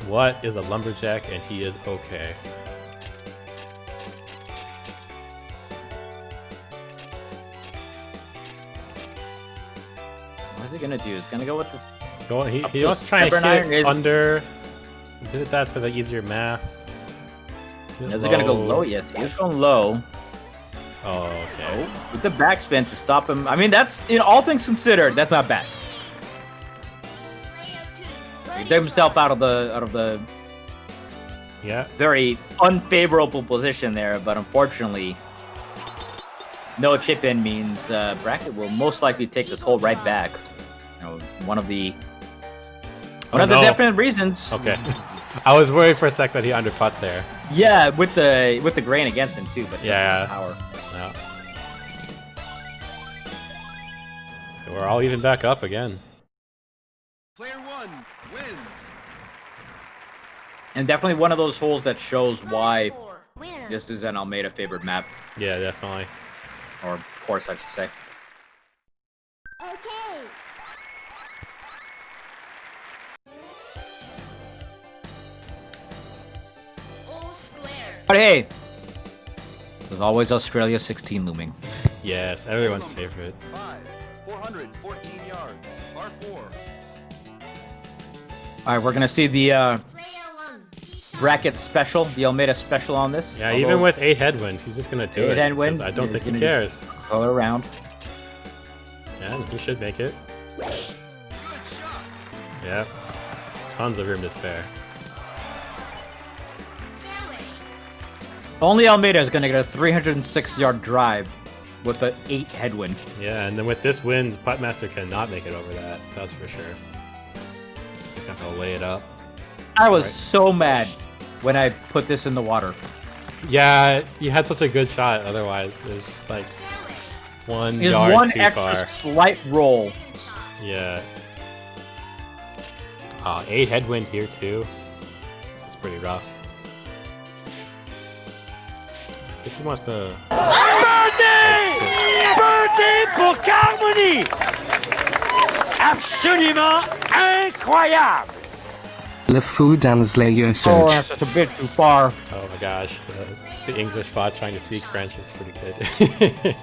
What is a lumberjack, and he is okay. What is he gonna do? He's gonna go with the. Go on, he to wants to try and 7-iron. hit under. Did that for the easier math. Hit Is he gonna go low? Yes, he is going low. Oh, okay. Oh, with the backspin to stop him. I mean, that's, in all things considered, that's not bad. He dug himself out of the Yeah. very unfavorable position there, but unfortunately, no chip in means Bracket will most likely take this hole right back. You know, one of the definite reasons. Okay. I was worried for a sec that he underputt there. Yeah, with the grain against him too, but Yeah. power. Yeah. So we're all even back up again. Player 1 wins. And definitely one of those holes that shows why this is an Almeida favored map, Yeah, definitely. or course, I should say. Okay. All square. But hey, there's always Australia 16 looming. Yes, everyone's favorite. 414 yards. Par 4. All right, we're gonna see the Player 1. Bracket special, the Almeida special on this. Yeah, even with 8 headwind, he's just gonna do it. 8 headwind, 'cause I don't he's think he gonna cares. Go around. Yeah, he should make it. Yeah. Tons of room to spare. Only Almeida is gonna get a 306-yard drive with an 8 headwind. Yeah, and then with this wind, Puttmaster cannot make it over that. That's for sure. He's gonna have to lay it up. I was so mad when I put this in the water. Yeah, you had such a good shot. Otherwise, it was just like 1 Is yard one too extra far. slight roll. Yeah. 8 headwind here too. This is pretty rough. If he wants to. Birdie! Birdie pour Carmoni! Absolument incroyable! Le fou dans les yeux Oh, surge. that's just a bit too far. Oh my gosh, the English bot trying to speak French is pretty good.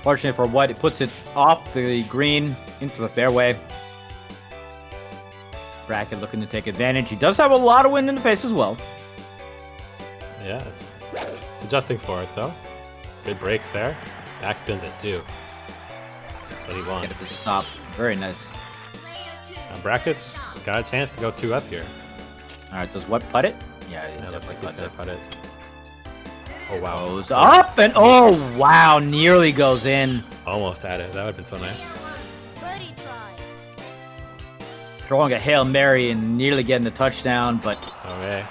Fortunately for White, it puts it off the green into the fairway. Bracket looking to take advantage. He does have a lot of wind in the face as well. Yes. It's adjusting for it though. Good breaks there. Backspins it too. That's what he Gets wants. the stop. Very nice. Bracket's got a chance to go 2 up here. All right, does what putt it? Yeah, Yeah, looks like he's definitely gonna putt it. Oh wow. goes up and oh wow, nearly goes in. Almost at it. That would have been so nice. Birdie try. Throwing a Hail Mary and nearly getting the touchdown, but Okay.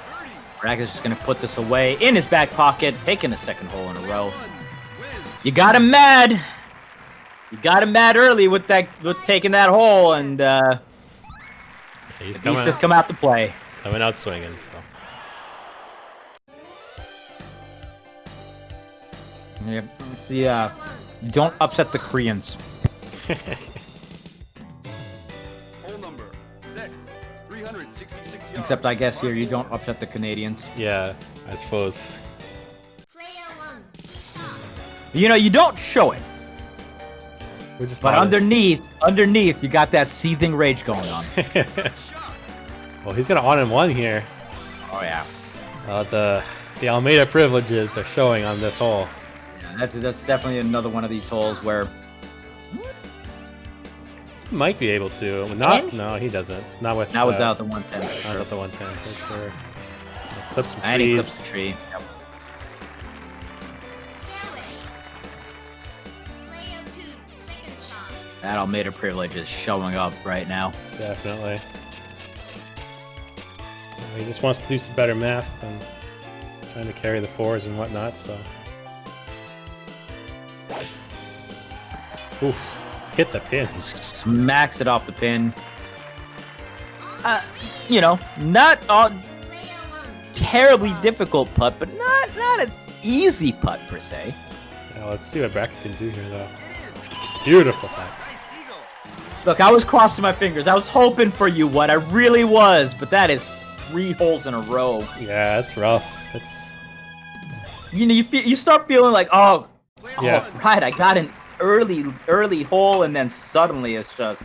Bracket's just gonna put this away in his back pocket, taking the second hole in a row. You got him mad. You got him mad early with taking that hole, and He's he's just come out to play. coming out swinging. So Yeah, don't upset the Koreans. Hole number 6. 366 yards. Except I guess here you don't upset the Canadians. yeah, I suppose. Player 1. Shot. You know, you don't show it, We just but bought underneath, you got that seething rage going on. it. Well, he's gonna on and one here. Oh yeah, The Almeida privileges are showing on this hole. that's definitely another one of these holes where He might be able to. No, he doesn't. Not with. not without the 110. Not For sure. with the 110 for sure. Clip some And he trees. clips the tree. Yep. Player 2. Second shot. That Almeida privilege is showing up right now. Definitely. He just wants to do some better math and trying to carry the 4s and whatnot. So. Oof! Hit the pin. Smacks it off the pin. You know, not a terribly difficult putt, but not an easy putt per se. Now let's see what Bracket can do here, though. Beautiful putt. Look, I was crossing my fingers. I was hoping for you, what I really was, but that is 3 holes in a row. Yeah, it's rough. It's You know, you start feeling like, oh, yeah. right, I got an early hole, and then suddenly it's just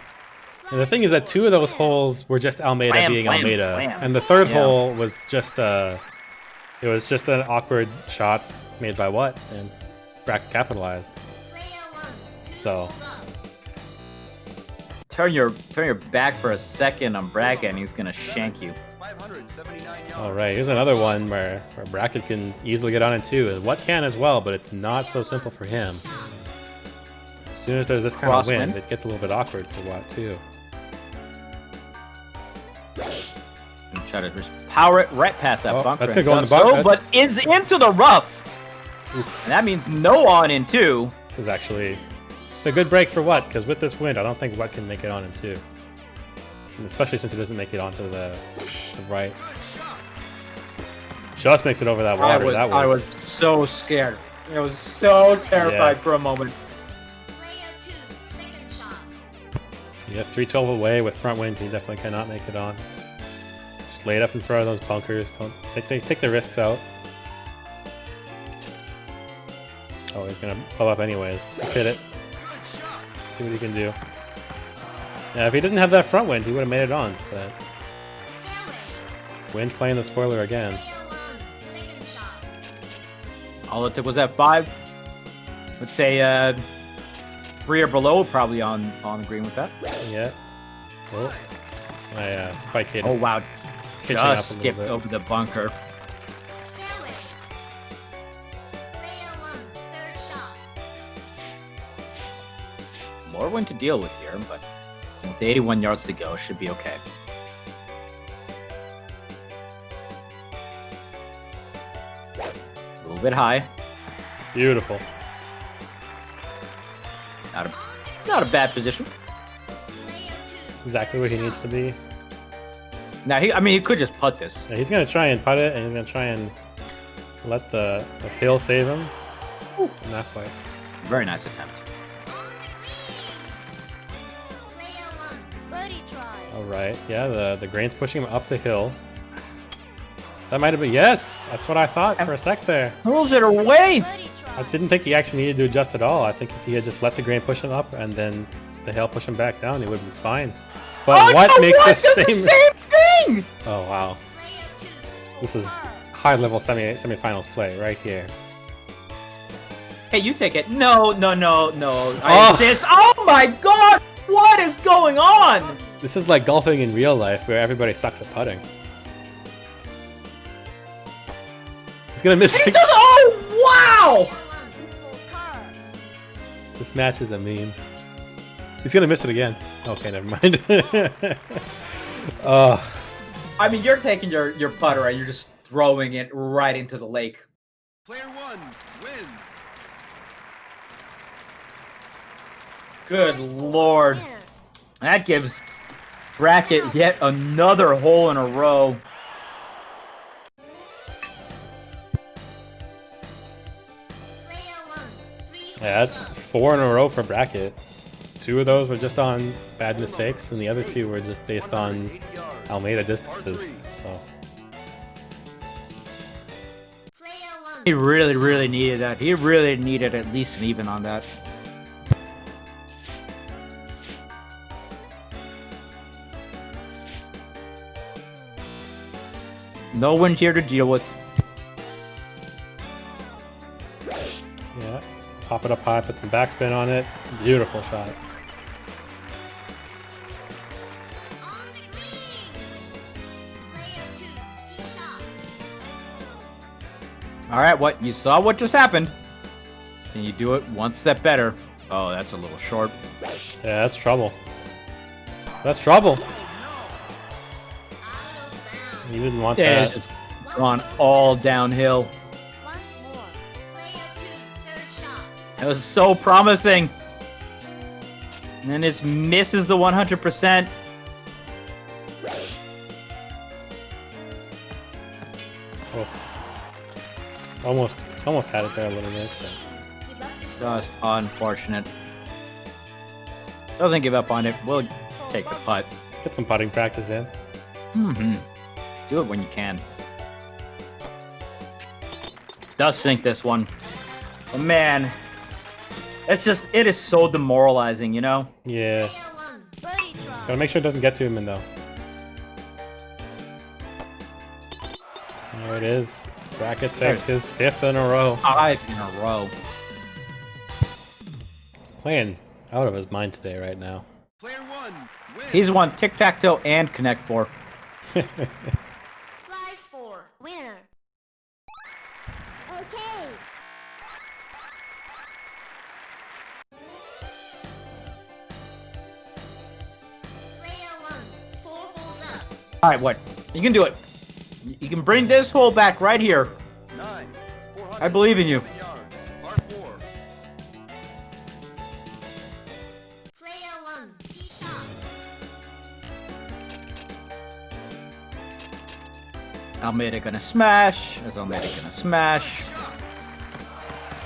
And the thing is that 2 of those holes were just Almeida Blam, being blam, Almeida, blam. and the 3rd Yeah. hole was just it was just an awkward shots made by what, and Bracket capitalized. So turn your back for a second on Bracket, and he's gonna shank you. Alright, here's another one where Bracket can easily get on it too, and What can as well, but it's not so simple for him. As soon as there's this kind of wind, it gets a little bit awkward for What too. Try to just power it right past that bunker. That's gonna go in the bunker. But is into the rough. And that means no on in 2. This is actually it's a good break for What, because with this wind, I don't think What can make it on in 2. And especially since it doesn't make it onto the right. Just makes it over that water. I was so scared. I was so terrified for a moment. He has 312 away with front wind. He definitely cannot make it on. Just lay it up in front of those bunkers. Don't take the risks out. Oh, he's gonna club up anyways. Let's hit it. See what he can do. Yeah, if he didn't have that front wind, he would have made it on. But wind playing the spoiler again. All it took was F5. Let's say 3 or below, probably on the green with that. Yeah. Oh, my fight cadence. Oh wow! Catching up Just a little skipped bit. over the bunker. More wind to deal with here, but with 81 yards to go, should be okay. A little bit high. Beautiful. Not a bad position. Exactly where he needs to be. Now he could just putt this. Yeah, he's gonna try and putt it, and he's gonna try and let the hill save him. Ooh. Not quite. Very nice attempt. All right. Yeah, the grain's pushing him up the hill. That might have been yes. That's what I thought for a sec there. Rolls it away. I didn't think he actually needed to adjust at all. I think if he had just let the grain push him up and then the hill push him back down, he would be fine. But what makes this the same thing? Oh wow. This is high level semifinals play right here. Hey, you take it. No. I insist. Oh my god! What is going on? This is like golfing in real life where everybody sucks at putting. He's gonna miss it. Oh wow! This match is a meme. He's gonna miss it again. Okay, never mind. I mean, you're taking your putter and you're just throwing it right into the lake. Player 1 wins. Good lord. That gives Bracket yet another hole in a row. Yeah, that's 4 in a row for Bracket. 2 of those were just on bad mistakes, and the other 2 were just based on Almeida distances. So He really needed that. He really needed at least an even on that. No wind here to deal with. yeah, pop it up high, put some backspin on it. Beautiful shot. All right, what you saw what just happened. Can you do it one step better? Oh, that's a little short. Yeah, that's trouble. That's trouble. You didn't want that. It's just gone all downhill. It was so promising. And then it misses the 100%. Oh. Almost had it there a little bit. But. Just unfortunate. Doesn't give up on it. We'll take the putt. Get some putting practice in. Mm-hmm. Do it when you can. Does sink this one. But man, it is so demoralizing, you know? Yeah. Gotta make sure it doesn't get to him, though. There it is. Bracket takes his 5th in a row. 5 in a row. He's playing out of his mind today right now. Player 1 wins. He's won tic-tac-toe and Connect 4. All right, what? You can do it. You can bring this hole back right here. 9, I believe in you. yards. Par 4. Player 1, tee shot. Almeida gonna smash. Is Almeida gonna smash?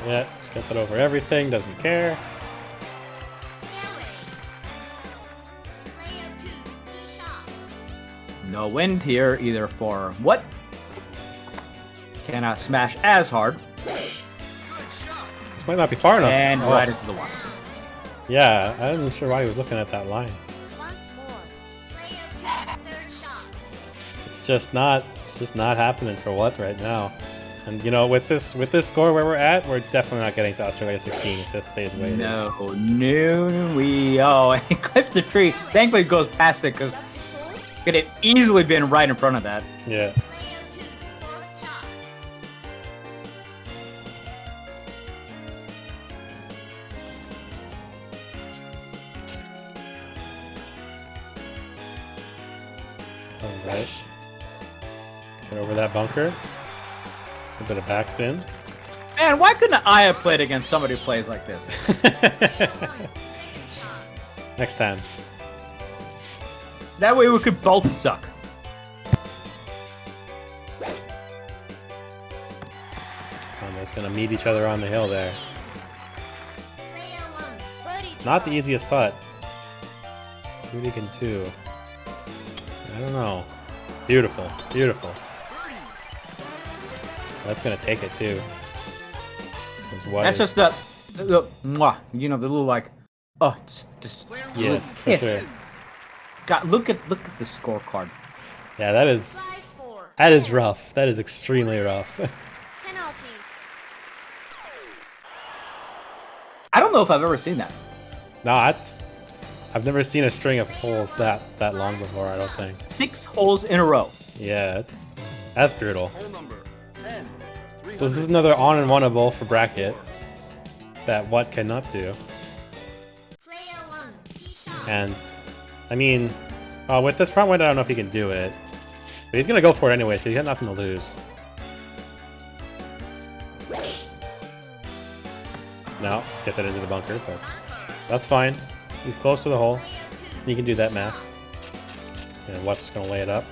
Yeah, just gets it over everything, doesn't care. Player 2, tee shot. No wind here either for what? Cannot smash as hard. This might not be far enough. And Oh. right into the water. Yeah, I'm not sure why he was looking at that line. Once more. Player 2, third shot. It's just not happening for what right now. And you know, with this score where we're at, we're definitely not getting to Australia 16 if this stays the way it is. No, and he clips the tree. Thankfully, it goes past it because it could have easily been right in front of that. Yeah. Player 2, fourth shot. Alright. Get over that bunker. A bit of backspin. Man, why couldn't I have played against somebody who plays like this? Next time. That way we could both suck. Almost gonna meet each other on the hill there. Player 1, birdie Not the easiest putt. Let's see what he can do. I don't know. Beautiful, beautiful. That's gonna take it too. That's just the mwah, you know, the little like, oh, just yes, for kiss. sure. God, look at the scorecard. Yeah, that is rough. That is extremely rough. penalty. I don't know if I've ever seen that. No, I've never seen a string of holes that long before. I don't think. 6 holes in a row. Yeah, that's brutal. Hole number 10. So this is another on and oneable for Bracket that what cannot do. Player 1, tee shot. And I mean, with this front wind, I don't know if he can do it, but he's gonna go for it anyways. Because he's got nothing to lose. No, gets it into the bunker, but that's fine. He's close to the hole. He can do that math. And What's just gonna lay it up.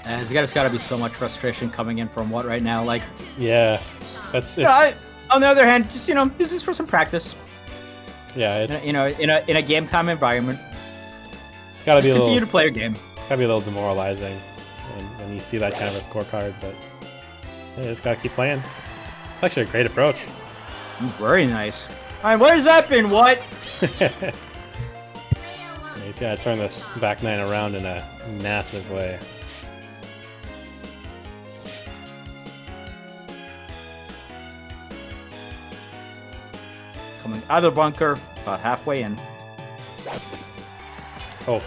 And there's got to be so much frustration coming in from what right now. Like, Yeah, it's on the other hand, just this is for some practice. yeah, it's In a game time environment. it's gotta Just be a continue little to play your game. it's gotta be a little demoralizing when you see that kind of a scorecard, but yeah, you just gotta keep playing. It's actually a great approach. Very nice. All right, where's that been? What? Yeah, he's gotta turn this back nine around in a massive way. Coming out of the bunker, about halfway in. Oh,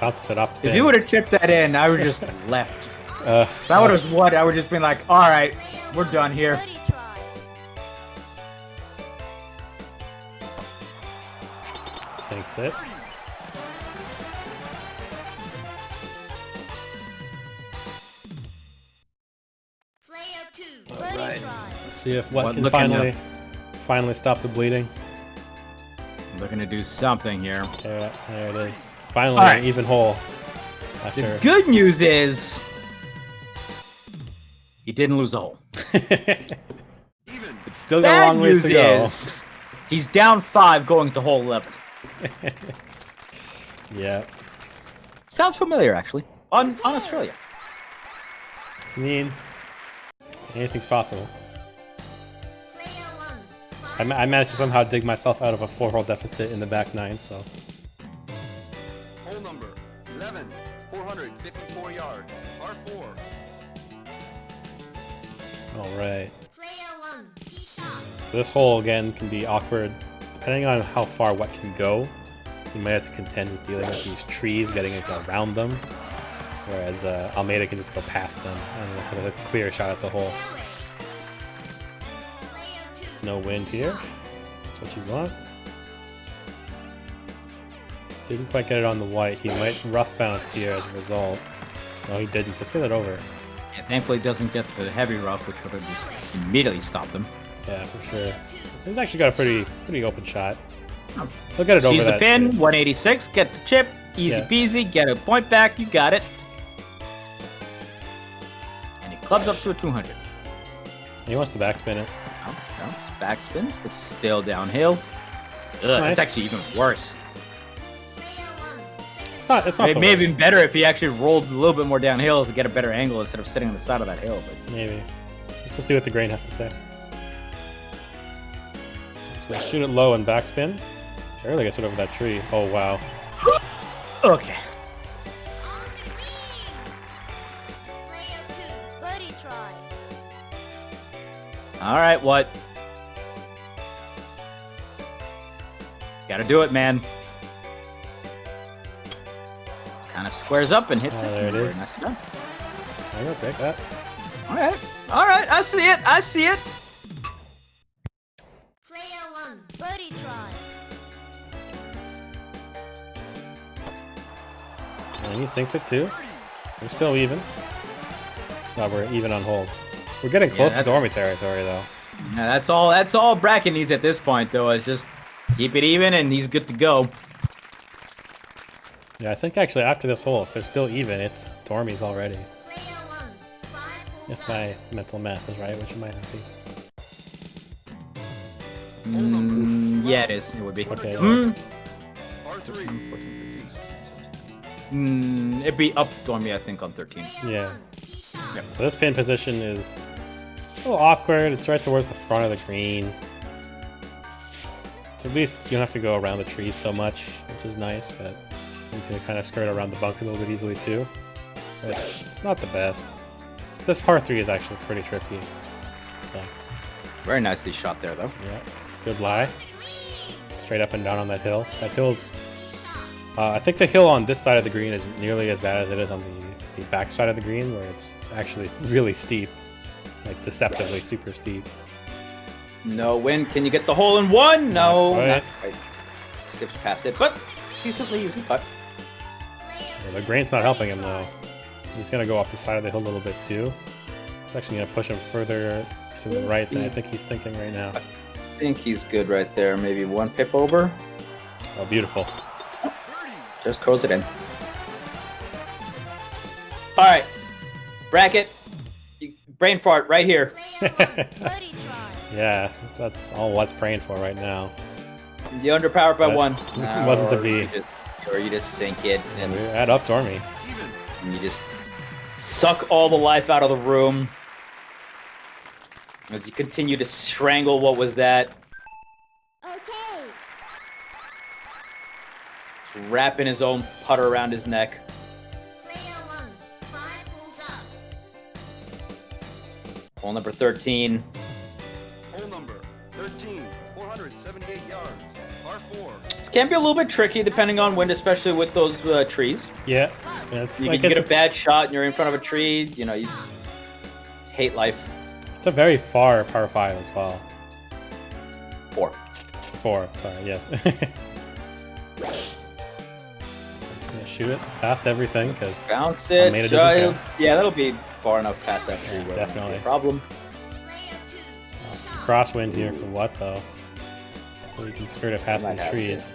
bounced it off the pin. If you would have chipped that in, I would just left. That would have what? I would just been like, all right, we're done here. Birdie try. Sinks it. Player 2, birdie try. Let's see if what What can looking finally stop the bleeding. I'm looking to do something here. There it is. Finally, All right. an even hole. The After good news is he didn't lose a hole. it's still got a Bad long ways news to go. is he's down 5 going to hole 11. Yeah. Sounds familiar, actually. On Australia. I mean, anything's possible. Player 1, I managed to somehow dig myself out of a 4-hole deficit in the back nine, so. Hole number 11. 454 yards. Par 4. Alright. player 1, tee shot. So this hole, again, can be awkward. Depending on how far what can go, you might have to contend with dealing with these trees, getting it around them. Whereas Almeida can just go past them and have a clear shot at the hole. Player 2, No wind here. That's what you want. Didn't quite get it on the white. He might rough bounce here as a result. No, he didn't. Just get it over. Yeah, thankfully, he doesn't get the heavy rough, which would have just immediately stopped him. Yeah, for sure. He's actually got a pretty open shot. He'll get it over Sees the that pin, tree. 186, get the chip, easy peasy, get a point back, you got it. And he clubs up to a 200. He wants to backspin it. Bounce, backspins, but still downhill. Ugh, Nice. It's actually even worse. It's not It the may have worst. been better if he actually rolled a little bit more downhill to get a better angle instead of sitting on the side of that hill. But Maybe. Let's see what the grain has to say. So we'll shoot it low and backspin. Barely gets it over that tree. Oh, wow. okay. Buddy try. All right, what? Gotta do it, man. Kind of squares up and hits it. There it Very is. nicely done. I'm gonna take that. All right, I see it, I see it. Player 1. Buddy try. And he sinks it too. We're still even. No, we're even on holes. We're getting close to dormy territory, though. Yeah, that's all Bracket needs at this point, though, is just keep it even and he's good to go. Yeah, I think actually after this hole, if they're still even, it's dormies already. If my mental math is right, which it might not be. Yeah, it is. It would be. Okay. It'd be up dormy, I think, on 13. Yeah. Yep. So this pin position is a little awkward. It's right towards the front of the green. So at least you don't have to go around the trees so much, which is nice, but you can kind of skirt around the bunker a little bit easily too. But it's not the best. This par 3 is actually pretty tricky. So Very nicely shot there, though. yeah, good lie. Straight up and down on that hill. That hill's... I think the hill on this side of the green is nearly as bad as it is on the back side of the green, where it's actually really steep. Like, deceptively super steep. No win. Can you get the hole in one? No. Not Not quite. Skips past it, but decently easy putt. Yeah, the grain's not helping him, though. He's going to go up the side of the hill a little bit, too. It's actually going to push him further to the right than I think he's thinking right now. I think he's good right there. Maybe one pip over. Oh, beautiful. Just close it in. All right. Bracket. Brain fart right here. Yeah, that's all what's praying for right now. You underpowered by But one. it wasn't to be. Or you just sink it and We're at up dormy. you just suck all the life out of the room as you continue to strangle what was that. Okay. Just wrapping his own putter around his neck. Player 1. 5 holes up. Hole number 13. Hole number 13, 478 yards, par 4. This can be a little bit tricky depending on wind, especially with those trees. Yeah, it's You like can it's get a bad shot and you're in front of a tree. You know, you hate life. it's a very far par 5 as well. 4. 4, sorry, yes. I'm just gonna shoot it past everything because Bounce it. made it doesn't count. Yeah, that'll be far enough past that tree. Yeah, where it won't be a definitely. problem. Crosswind here for what though? So you can skirt it past Might these have trees.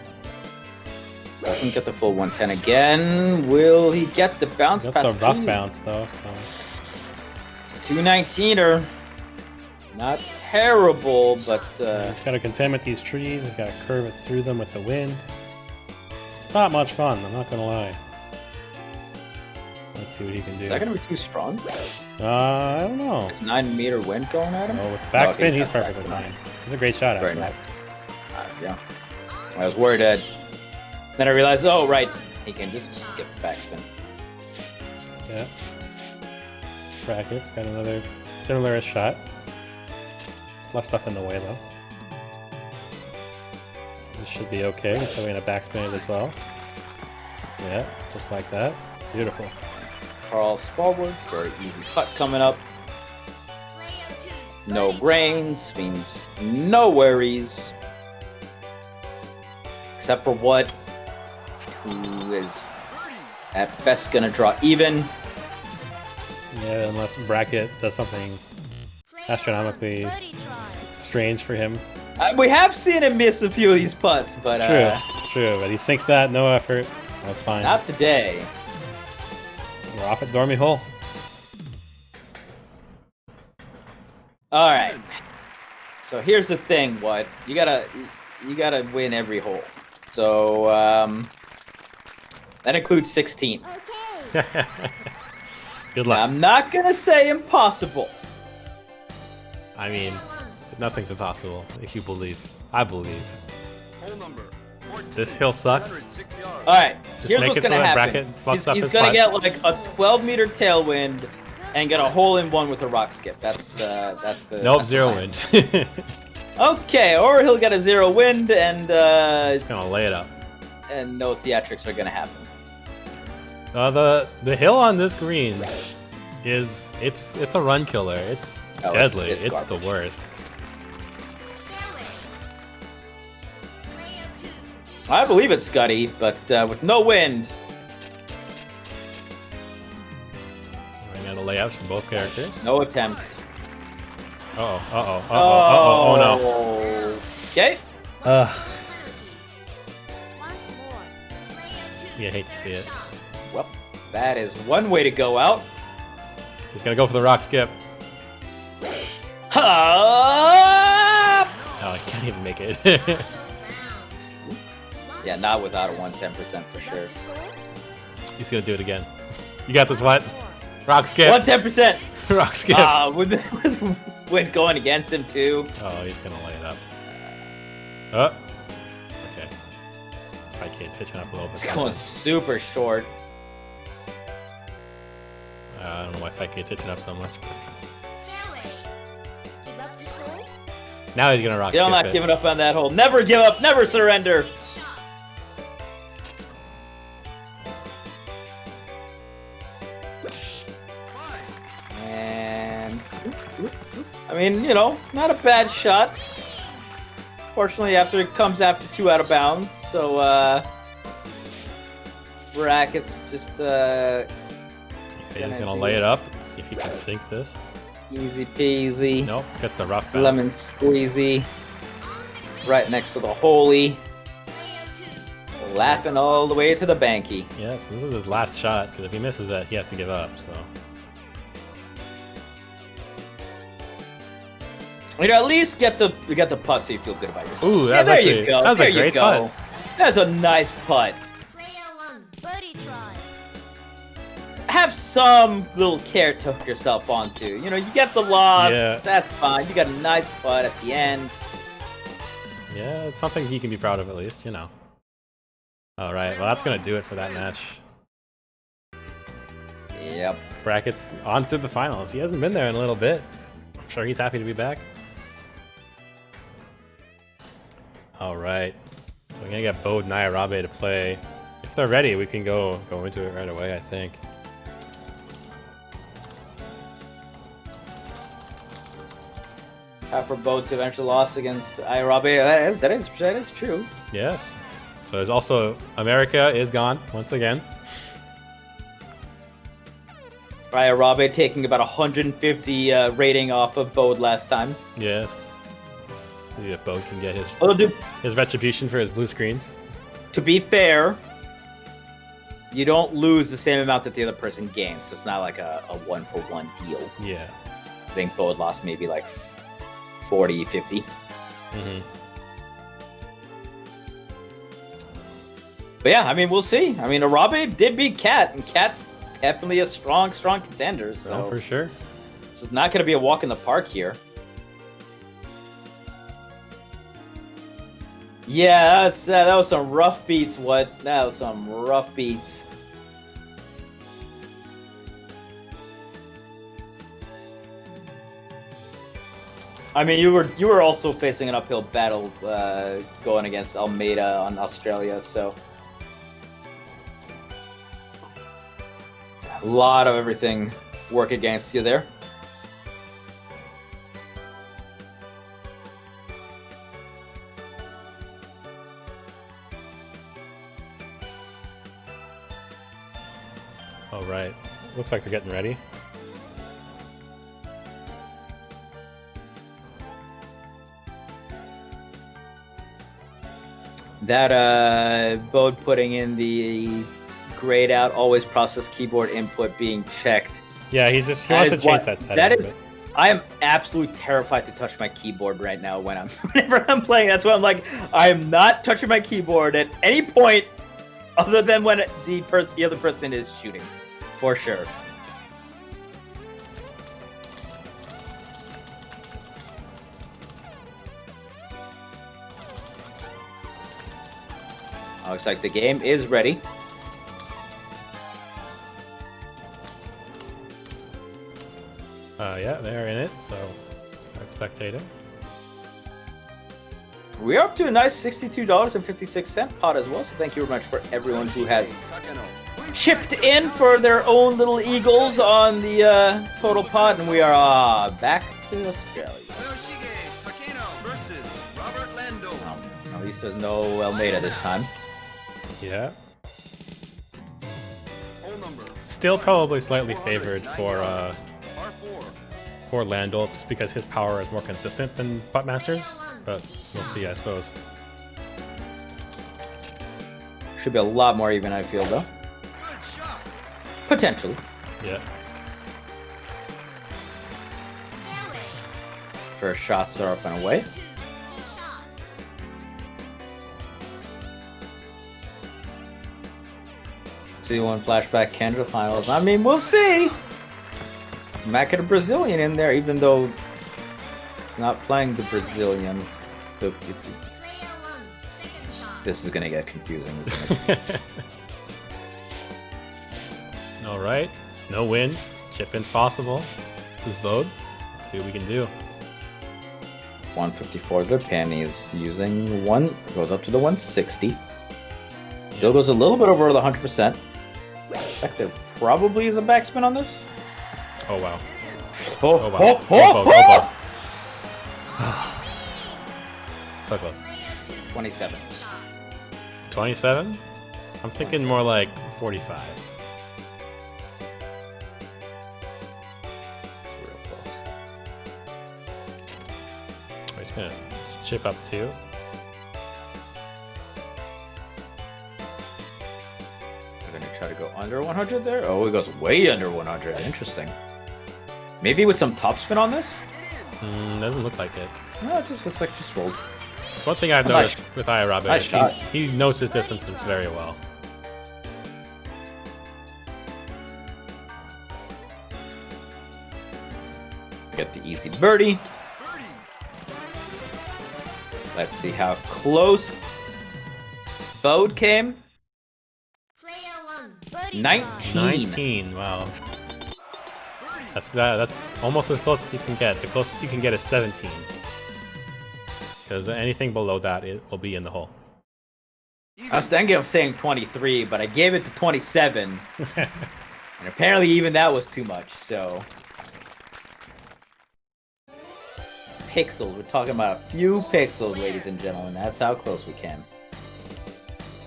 Doesn't get the full 110 again. Will he get the bounce Got past the rough tree? bounce though, so It's a 219er. Not terrible, but he's got to contend with these trees. He's got to curve it through them with the wind. It's not much fun. I'm not gonna lie. Let's see what he can do. is that going to be too strong? I don't know. 9-meter wind going at him? Oh, with No, backspin, okay, he's got perfectly backspin. fine. It's a great shot, Very actually. nice. Yeah. I was worried that. Then I realized, oh, right. He can just get the backspin. Yeah. Bracket's got another similar shot. Less stuff in the way, though. This should be okay. He's probably going to backspin it as well. Yeah, just like that. Beautiful. Carl's forward. Very easy putt coming up. No grains means no worries. Except for what who is at best gonna draw even. Yeah, unless Bracket does something astronomically strange for him. We have seen him miss a few of these putts, but It's true. It's true, but he sinks that, no effort. That's fine. not today. We're off at Dormy Hole. All right. So here's the thing, what you gotta win every hole. So that includes 16. Good luck. I'm not gonna say impossible. I mean, nothing's impossible if you believe. I believe. Hole number 14. This hill sucks. 6 yards. All right. Just Here's make what's it so gonna that happen. Bracket fucks up He's his gonna putt. get like a 12-meter tailwind and get a hole in one with a rock skip. That's the. Nope, that's zero the wind. plan. Okay, or he'll get a 0 wind and Just gonna lay it up. and no theatrics are gonna happen. The hill on this green is it's a run killer. It's Oh, deadly. it's It's the garbage. worst. I believe it's Scuddy, but with no wind. We're gonna layouts from both characters. No attempt. Oh no. Okay. You hate to see it. Well, that is one way to go out. He's gonna go for the rock skip. Ha! Oh, I can't even make it. Yeah, not without a 110% for sure. He's gonna do it again. You got this, what? Rock skip. 110%. Rock skip. With wind going against him too. Oh, he's gonna lay it up. Oh. Okay. 5K's pitching up a little bit. It's going super short. I don't know why 5K's pitching up so much. Now he's gonna rock Still skip not it. giving up on that hole. Never give up. Never surrender. And I mean, you know, not a bad shot. Fortunately, after it comes after 2 out of bounds, so Bracket's just He's gonna lay it up. Let's see if he can sink this. easy peasy. Nope, gets the rough bounce. Lemon squeezy. Right next to the holy. Laughing all the way to the banky. Yes, this is his last shot, because if he misses that, he has to give up, so. You know, at least get the putt so you feel good about yourself. Ooh, that's there actually you go. that was there a great you go. putt. That's a nice putt. Have some little care to hook yourself onto. You know, you get the loss. Yeah. That's fine. You got a nice putt at the end. Yeah, it's something he can be proud of at least, you know. Alright, well that's gonna do it for that match. Yep. Bracket's on to the finals. He hasn't been there in a little bit. I'm sure he's happy to be back. Alright. So we're gonna get BODE and Ayarabe to play. If they're ready, we can go into it right away, I think. For BODE to eventually loss against Ayarabe. That is true. Yes. So there's also America is gone once again. Ayarabe taking about 150 rating off of BODE last time. Yes. See if BODE can get Although, his retribution for his blue screens. to be fair, you don't lose the same amount that the other person gains, so it's not like a 1-for-1 deal. Yeah. I think BODE lost maybe like 40, 50. Mm-hmm. But yeah, I mean, we'll see. I mean, Arabe did beat Cat, and Cat's definitely a strong contender. So Oh, for sure. This is not going to be a walk in the park here. Yeah, that was some rough beats. That was some rough beats. I mean, you were also facing an uphill battle going against Almeida on Australia, so a lot of everything work against you there. looks like they're getting ready. That BODE putting in the grayed out always process keyboard input being checked. Yeah, he wants to change that setting. That is, I am absolutely terrified to touch my keyboard right now whenever I'm playing. That's why I'm like, I am not touching my keyboard at any point other than when the other person is shooting, for sure. Looks like the game is ready. Yeah, they're in it, so start spectating. We're up to a nice $62.56 pot as well, so thank you very much for everyone who has chipped in for their own little eagles on the total pot, and we are back to Australia. At least there's no Almeida this time. Yeah. Still probably slightly favored for Landel, just because his power is more consistent than Puttmaster's, but we'll see, I suppose. Should be a lot more even, I feel, though. Potentially. Yeah. First shots are up and away. C1 flashback Canada finals. I mean, we'll see. Might get a Brazilian in there, even though it's not playing the Brazilians. This is gonna get confusing, isn't it? All right, no win. Chip-in's possible. This is BODE. Let's see what we can do. 154. The penny is using one. Goes up to the 160. Still goes a little bit over the 100%. In fact, there probably is a backspin on this. Oh wow. Oh wow. So close. 27. 27? I'm thinking more like 45. Oh, he's gonna chip up too. I'm gonna try to go under 100 there. Oh, it goes way under 100. Interesting. Maybe with some topspin on this? Doesn't look like it. No, it just looks like it just rolled. It's one thing I've noticed with Ayarabe nice is he knows his distances very well. Get the easy birdie. Let's see how close BODE came. 19. 19, wow. That's almost as close as you can get. The closest you can get is 17. Because anything below that, it will be in the hole. I was thinking of saying 23, but I gave it to 27. And apparently even that was too much, so... Pixels. We're talking about a few pixels, ladies and gentlemen. That's how close we came.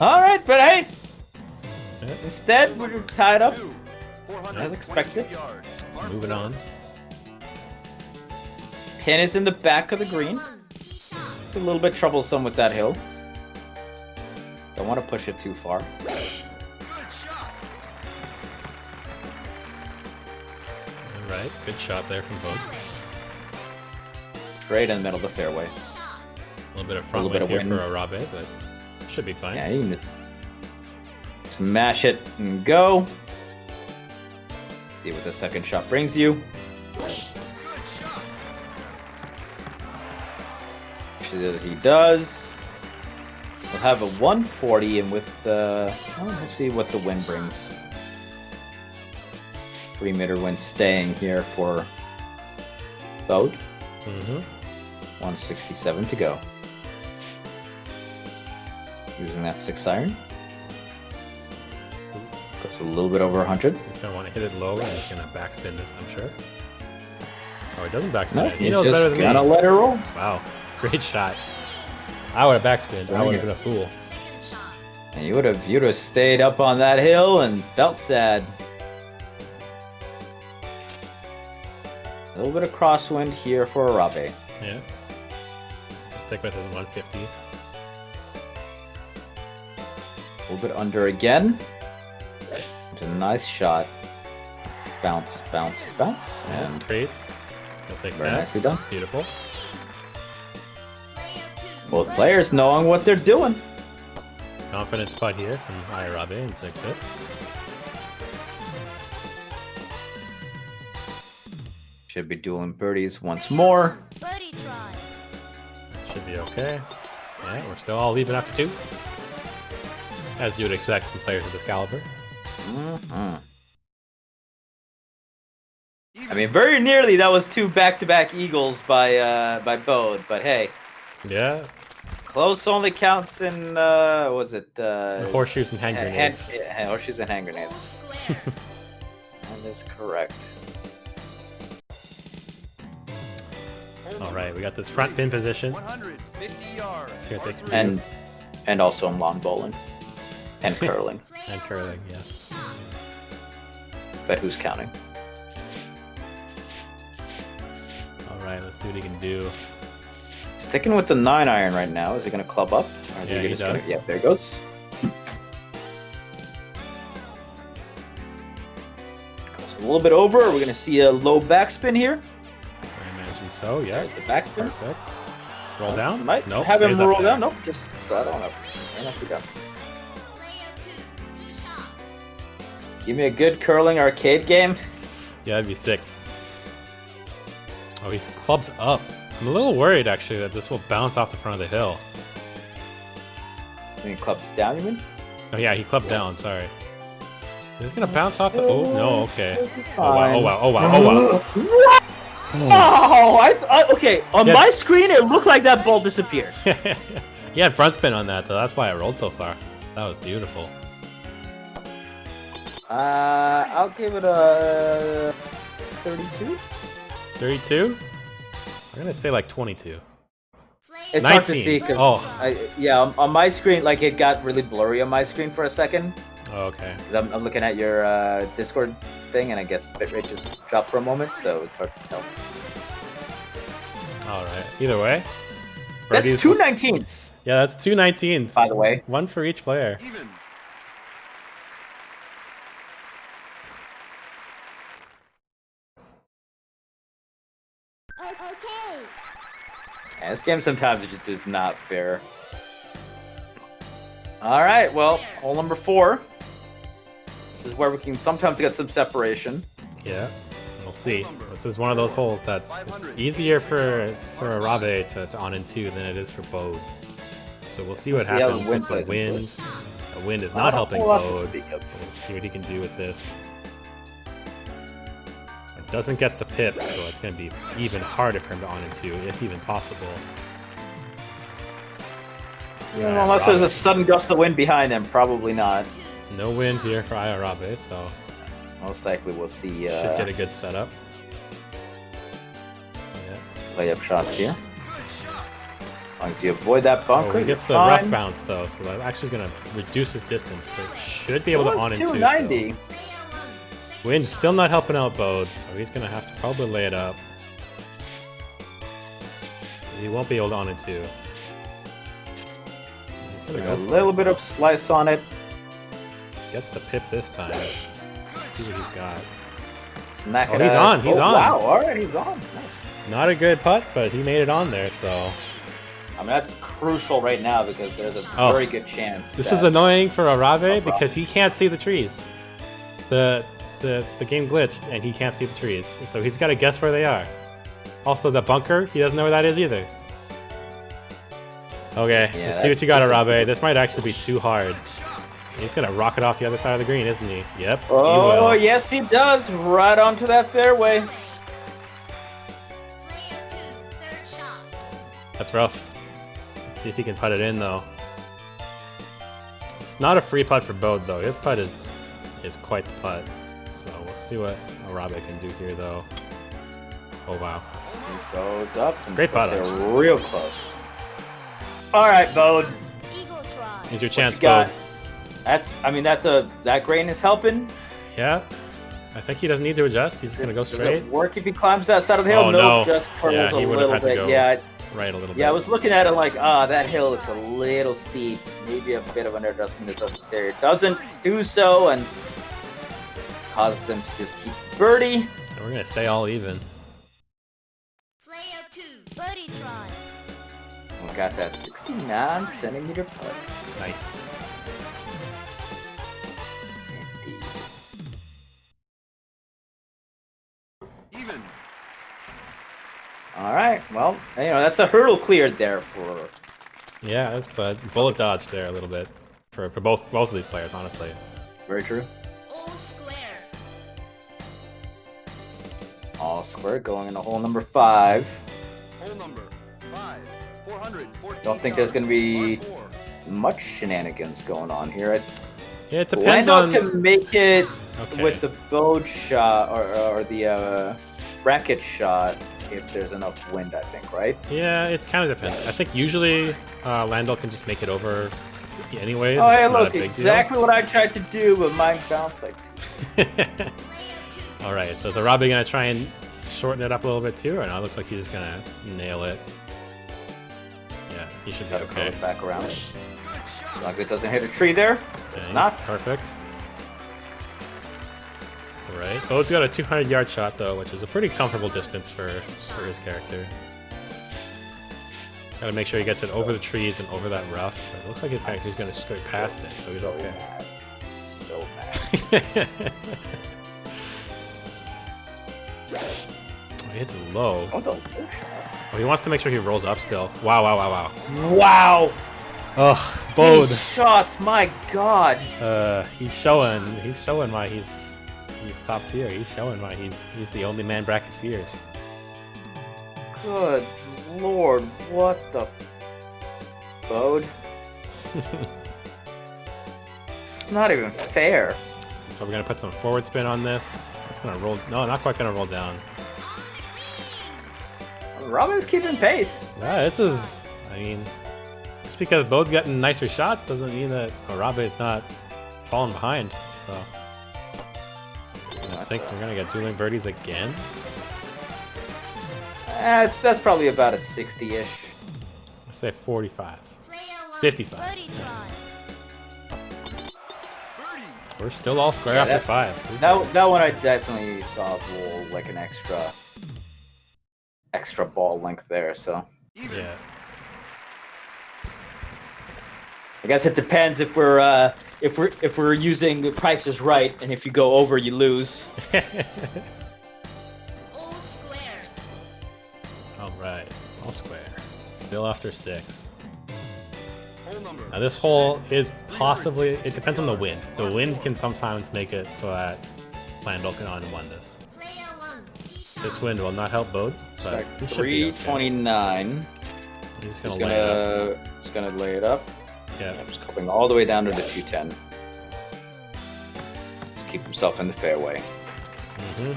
Alright, but hey! Instead, we're tied up. As expected. Moving on. Pin is in the back of the green. A little bit troublesome with that hill. Don't want to push it too far. Alright, good shot there from BODE. Straight in the middle of the fairway. A little bit of front wind here for Arabe, but should be fine. Yeah, you can just smash it and go. See what the second shot brings you. He does. We'll have a 140, and with the... we'll see what the wind brings. 3-meter wind staying here for BODE. 167 to go. Using that 6-iron. Goes a little bit over 100. He's going to want to hit it low, and he's going to backspin this, I'm sure. Oh, he doesn't backspin it. He knows better than me. Gonna let it roll. Wow. Great shot. I would have backspinned. I would have been a fool. And you'd have stayed up on that hill and felt sad. A little bit of crosswind here for Arabe. Yeah. Let's stick with his 150. A little bit under again. It's a nice shot. Bounce, bounce, bounce. And Great. I'll take very that. nicely done. That's beautiful. Both players knowing what they're doing. Confidence putt here from Arabe and 6-it. Should be dueling birdies once more. Birdie try. Should be okay. Yeah, we're still all even after 2. As you would expect from players of this caliber. I mean, very nearly that was 2 back-to-back eagles by BODE, but hey. Yeah. Close only counts in, was it? Horseshoes and hand grenades. Horseshoes and hand grenades. That is correct. Alright, we got this front pin position. 150 yards. Let's see what they can do. And also in lawn bowling. And curling. And curling, yes. But who's counting? Alright, let's see what he can do. Sticking with the 9-iron right now. Is he going to club up? Or is Yeah, he just does. Yeah, there it goes. Goes a little bit over. We're going to see a low backspin here. I imagine so, yeah. There's the backspin. Perfect. Roll down? Might Nope, have him stays up roll there. down. Nope, just flat on up. Very nicely done. Give me a good curling arcade game. Yeah, that'd be sick. Oh, he's clubs up. I'm a little worried, actually, that this will bounce off the front of the hill. I mean, clubs down, you mean? Oh, yeah, he clubbed down, sorry. Is this gonna bounce off the... Oh, no, okay. This is Oh, wow, fine. oh, wow, oh, wow, oh, wow. What? Oh, okay. On my screen, it looked like that ball disappeared. He had front spin on that, though. That's why it rolled so far. That was beautiful. I'll give it a 32. 32? I'm gonna say like 22. It's 19. hard to see. 'Cause Oh. yeah, on my screen, like it got really blurry on my screen for a second. Oh, okay. Because I'm looking at your Discord thing, and I guess bitrate just dropped for a moment, so it's hard to tell. Alright. Either way. That's birdies- 2 19s. Yeah, that's 2 19s. By the way. One for each player. Even. Okay. Yeah, this game sometimes it just is not fair. Alright, well, hole number 4. This is where we can sometimes get some separation. Yeah. We'll see. This is one of those holes that's it's easier for Arabe to on in 2 than it is for BODE. So we'll see what See how the happens wind with the plays into wind. it. The wind is Not not a helping whole lot to BODE. speak of. We'll see what he can do with this. It doesn't get the pip, so it's going to be even harder for him to on in 2, if even possible. So, Unless there's a sudden gust of wind behind them, probably not. no wind here for Arabe, so Most likely we'll see should get a good setup. Yeah. layup shots here. As long as you avoid that bunker, Oh, he gets the you're rough fine. bounce though, so that actually is going to reduce his distance, but should be able to So on it's in 2 290. still. Wind's still not helping out BODE, so he's going to have to probably lay it up. He won't be able to on in 2. He's going to A go for little it. bit of slice on it. Gets the pip this time. Let's see what he's got. Smack Oh, it he's out. on, he's Oh, on. Wow, alright, he's on. Nice. Not a good putt, but he made it on there, so... I mean, that's crucial right now because there's a Oh. very good chance. This that- is annoying for Arabe because he can't see the trees. The game glitched and he can't see the trees, so he's got to guess where they are. Also, the bunker, he doesn't know where that is either. Okay, Yeah, let's see what you got, that's- Arabe. This might actually be too hard. He's gonna rocket off the other side of the green, isn't he? Yep. he Oh, will. yes, he does. Right onto that fairway. That's rough. Let's see if he can putt it in though. It's not a free putt for BODE though. His putt is quite the putt. So we'll see what Arabe can do here though. Oh wow. He goes up. And Great putt, puts it actually. real close. All right, BODE. Eagle try. Here's your What chance, you got? BODE. That grain is helping. Yeah. I think he doesn't need to adjust. He's just gonna go Does straight. it work if he climbs that side of the hill? Oh, Nope, no. just curls Yeah, a he would've little had to bit. go Yeah, right a little bit. yeah. I was looking at it like, that hill looks a little steep. Maybe a bit of an adjustment is necessary. It doesn't do so, and causes him to just keep birdie. And we're gonna stay all even. Player 2, birdie try. We got that 69 centimeter putt. Nice. Indeed. Even. All right. Well, that's a hurdle cleared there for. Yeah, that's a bullet dodge there a little bit for both of these players, honestly. Very true. All square. All square going into hole number 5. Hole number 5. 414. Don't think there's going to be much shenanigans going on here. Yeah, it depends Lando on. can make it Okay. with the BODE shot or the bracket shot if there's enough wind, I think, right? Yeah, it kind of depends. I think usually Landel can just make it over anyways. Oh, it's hey, not look, a big exactly what I tried to do, but mine bounced like deal. All right, so is Arabi gonna try and shorten it up a little bit too, or no? It looks like he's just gonna nail it. Yeah, he should be try to curl okay. it back around. As long as it doesn't hit a tree there, Yeah, it's he's not. perfect. All right, Bode's got a 200-yard shot though, which is a pretty comfortable distance for his character. Gotta make sure he gets it over the trees and over that rough. It looks like he's gonna skirt past it, so he's okay. So bad. Oh, he hits it low. What the low shot? Oh, he wants to make sure he rolls up still. Wow, wow, wow, wow. Wow! Oh, Bode. Shots, my god! He's showing why he's top tier. He's showing why he's the only man bracket fears. Good lord, what the BODE? It's not even fair. So we're gonna put some forward spin on this. It's gonna roll. No, not quite gonna roll down. Robin's keeping pace. Yeah, this is. I mean, just because Bode's getting nicer shots doesn't mean that Arabe is not falling behind. So it's gonna sink. We're gonna get dueling birdies again. That's probably about a 60-ish. Let's say 45, Player 1, 55. birdie try. We're still all square Yeah, after that- 5. That one I definitely saw roll like an extra ball length there. So Yeah. I guess it depends if we're using Price is Right, and if you go over, you lose. All square. All right, all square. Still after 6. Hole number. Now this hole is possibly, it depends on the wind. The wind can sometimes make it so that Landel can unwind this. Player 1, tee shot. This wind will not help Bode, but he should be okay. 329. He's Just gonna lay it up. gonna lay it up. Yeah. I'm just coming all the way down to the 210. Just keep himself in the fairway. Mm-hmm.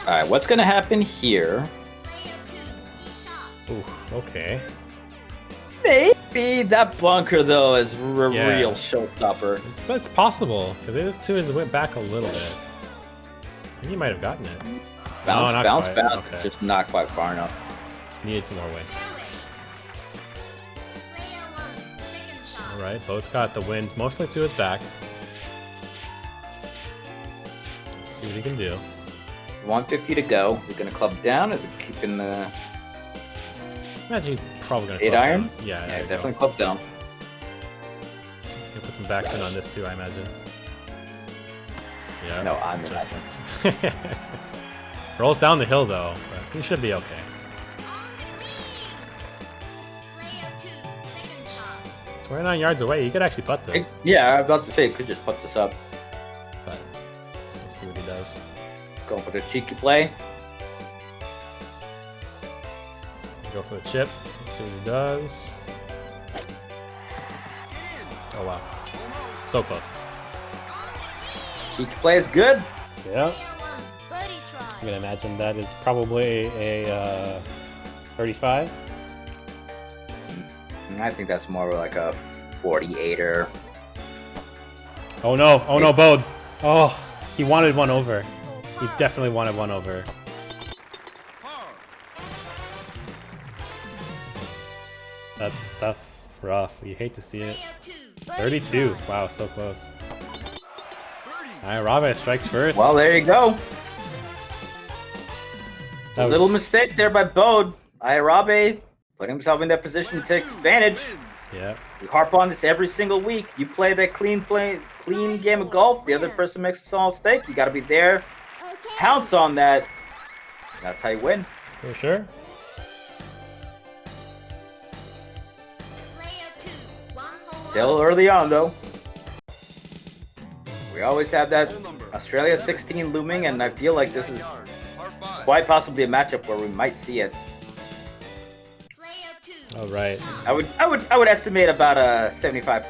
All right, what's gonna happen here? Player 2, tee shot. Ooh, okay. Maybe that bunker though is a Yeah. real showstopper. It's possible because it is too. It went back a little bit. I think he might have gotten it. Bounce, not bounce, quite. bounce. Okay. Just not quite far enough. Needed some more wind. Player 1, second shot. All right, Bode's got the wind mostly to his back. Let's see what he can do. 150 to go. Is it gonna club down? Is it keeping the Imagine he's probably gonna 8 club iron? down. Yeah, there you go. definitely club down. He's gonna put some backspin on this too, I imagine. Yeah. No, I'm just rolls down the hill though, but he should be okay. Player 2, second shot. 29 yards away, you could actually putt this, Yeah, I'm about to say could just put this up. but let's see what he does. Going for the cheeky play. Let's go for the chip. Let's see what he does. Oh wow, so close. Cheeky play is good. Yeah. Player 1, birdie try. I'm gonna imagine that is probably a 35. I think that's more like a 48er. Oh no, Bode. Oh, He wanted one over. He definitely wanted one over. That's rough. You hate to see it. 32. Wow, so close. Alright, Rabe strikes first. Well, there you go. A little mistake there by BODE. Rabe put himself in that position to take advantage. Yeah. We harp on this every single week. You play that clean game of golf. The other person makes a small mistake. You got to be there. Pounce on that. That's how you win. For sure. Still early on, though. We always have that Australia 16 looming, and I feel like this is quite possibly a matchup where we might see it. All right. I would estimate about a 75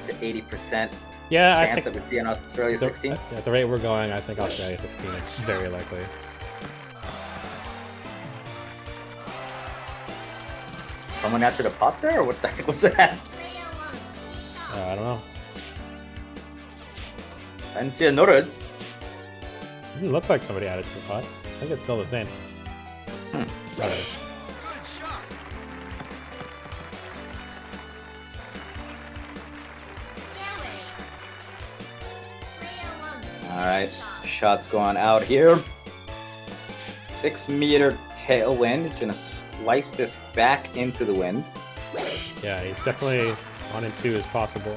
to 80% chance that we'd see on Australia 16. At the rate we're going, I think Australia 16 is very likely. Someone answered a pot there, or what the heck was that? I don't know. I didn't see a notice. It didn't look like somebody added to the pot. I think it's still the same. Whatever. Alright, shots going out here. 6-meter tailwind. He's gonna slice this back into the wind. Yeah, he's definitely 1 and 2 as possible.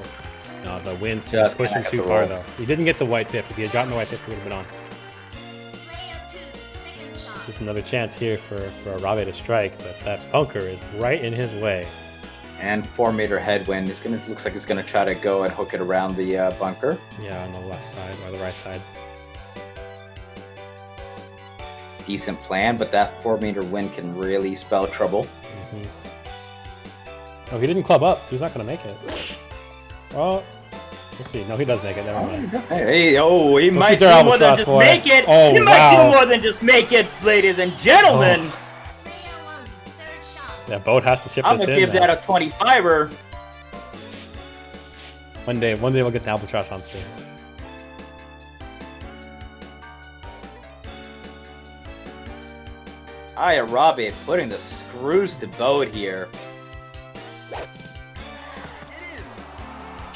No, the wind's Just pushing too far though. He didn't get the white pip. If he had gotten the white pip, he would have been on. This is another chance here for Rabe to strike, but that bunker is right in his way. And 4-meter headwind. Looks like he's gonna try to go and hook it around the bunker. Yeah, on the left side or the right side. Decent plan, but that 4-meter wind can really spell trouble. Oh, he didn't club up. He's not gonna make it. Well, we'll see. No, he does make it. Never mind. He might do more than just make it. Oh, he might do more than just make it, ladies and gentlemen. Oh. Yeah, BODE has to chip I'm this in. gonna give that a 25er. One day we'll get the albatross on stream. Rabe putting the screws to BODE here.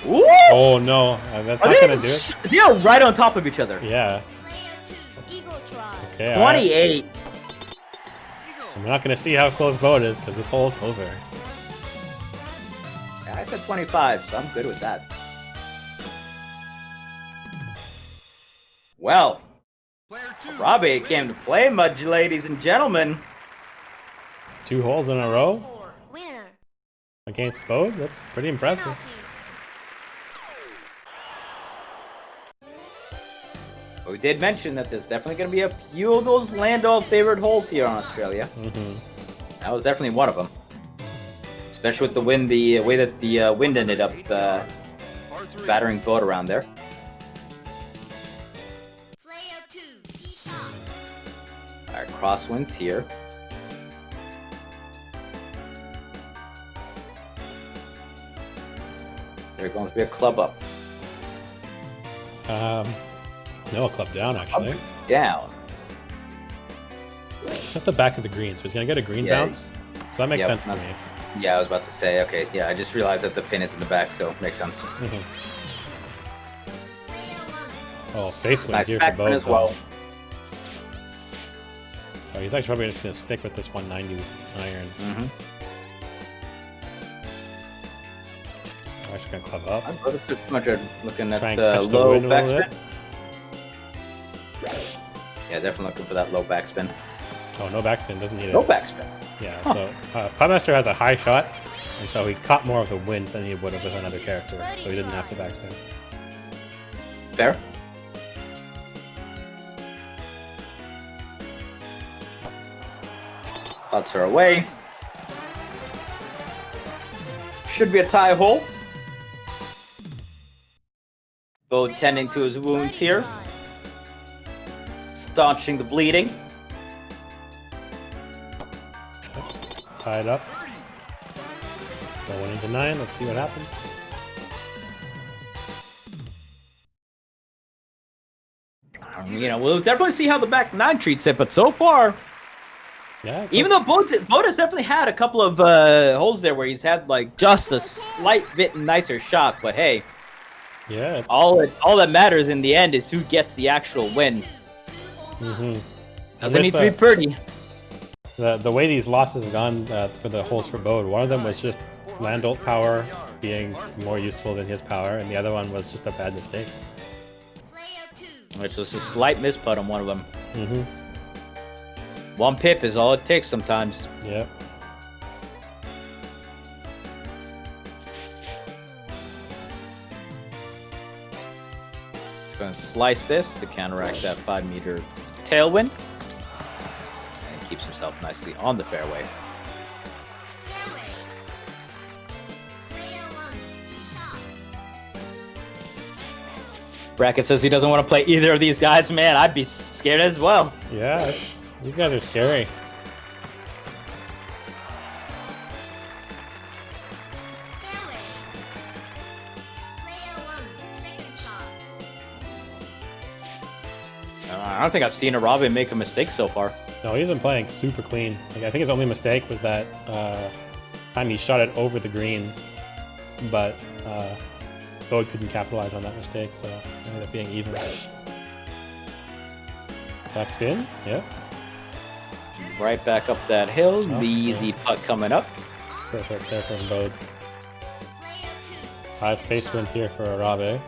Woo! Oh no, that's not gonna do it. They are right on top of each other. Yeah. Okay. 28. I'm not gonna see how close BODE is because this hole's over. Yeah, I said 25, so I'm good with that. Well, Rabe came to play, ladies and gentlemen. 2 holes in a row against BODE. That's pretty impressive. But we did mention that there's definitely going to be a few of those Landau favorite holes here on Australia. That was definitely one of them. Especially with the wind, the way that the wind ended up battering BODE around there. Alright, crosswinds here. Is there going to be a club up? No, a club down actually. Down. It's at the back of the green, so he's gonna get a green bounce. So that makes sense to me. Yeah, I was about to say, okay, yeah, I just realized that the pin is in the back, so it makes sense. Oh, face wind Nice here for back BODE as well. So he's actually probably just gonna stick with this 190 iron. I'm actually gonna club up. I'm pretty much looking at Try and the catch the low wind a little backspin. bit. Yeah, definitely looking for that low backspin. Oh, no backspin, doesn't need it. No backspin. Yeah, so Putmaster has a high shot, and so he caught more of the wind than he would have with another character, so he didn't have to backspin. Fair. Putts are away. Should be a tie hole. BODE tending to his wounds here. Staunching the bleeding. Tied up. Going into 9, let's see what happens. You know, we'll definitely see how the back nine treats it, but so far, Yeah. even though BODE's definitely had a couple of holes there where he's had like just a slight bit nicer shot, but hey, yeah, all that matters in the end is who gets the actual win. Doesn't need to be pretty. The way these losses have gone for the holes for BODE, one of them was just land ult power being more useful than his power, and the other one was just a bad mistake. Which was a slight misput on one of them. One pip is all it takes sometimes. Yep. Just gonna slice this to counteract that 5-meter tailwind. And keeps himself nicely on the fairway. Bracket says he doesn't want to play either of these guys. Man, I'd be scared as well. Yeah, these guys are scary. I don't think I've seen Arabe make a mistake so far. No, he's been playing super clean. Like, I think his only mistake was that time he shot it over the green, but BODE couldn't capitalize on that mistake, so it ended up being even. Backspin, yep. Right back up that hill. The easy putt coming up. Perfect there from BODE. 5 face wind here for Arabe.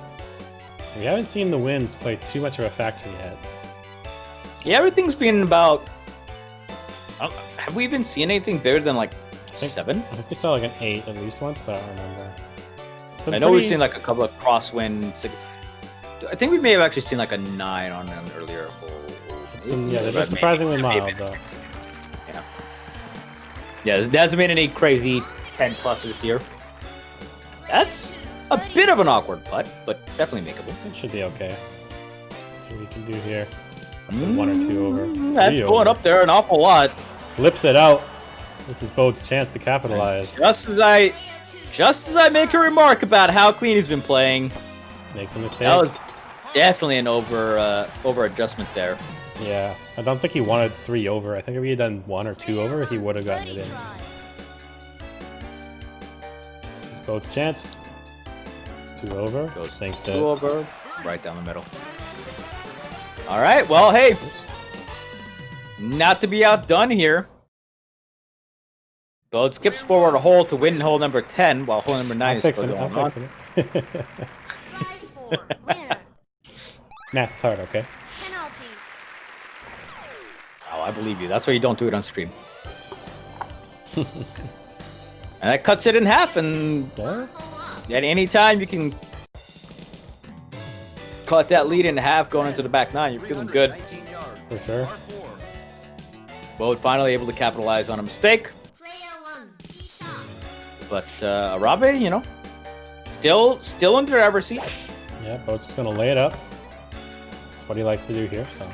We haven't seen the winds play too much of a factor yet. Yeah, everything's been about... have we even seen anything bigger than like 7? I think we saw like an 8 at least once, but I don't remember. I know we've seen like a couple of crosswinds. I think we may have actually seen like a 9 on an earlier hole. Yeah, they've been surprisingly mild though. Yeah, there hasn't been any crazy 10 pluses here. That's a bit of an awkward putt, but definitely makeable. It should be okay. Let's see what we can do here. 1 or 2 over. That's going up there an awful lot. Lips it out. This is BODE's chance to capitalize. Just as I make a remark about how clean he's been playing, makes a mistake. That was definitely an over adjustment there. Yeah, I don't think he wanted 3 over. I think if he had done 1 or 2 over, he would have gotten it in. It's BODE's chance. 2 over. Goes sinks 2 it. over, right down the middle. All right, well, hey, not to be outdone here. BODE skips forward a hole to win hole number 10, while hole number 9 is still going on. Math's hard, okay? Oh, I believe you. That's why you don't do it on stream. And that cuts it in half, and at any time you can cut that lead in half going into the back 9. You're feeling good. For sure. BODE finally able to capitalize on a mistake. But Arabe, you know, still in the driver's seat. Yeah, BODE's just gonna lay it up. That's what he likes to do here, so.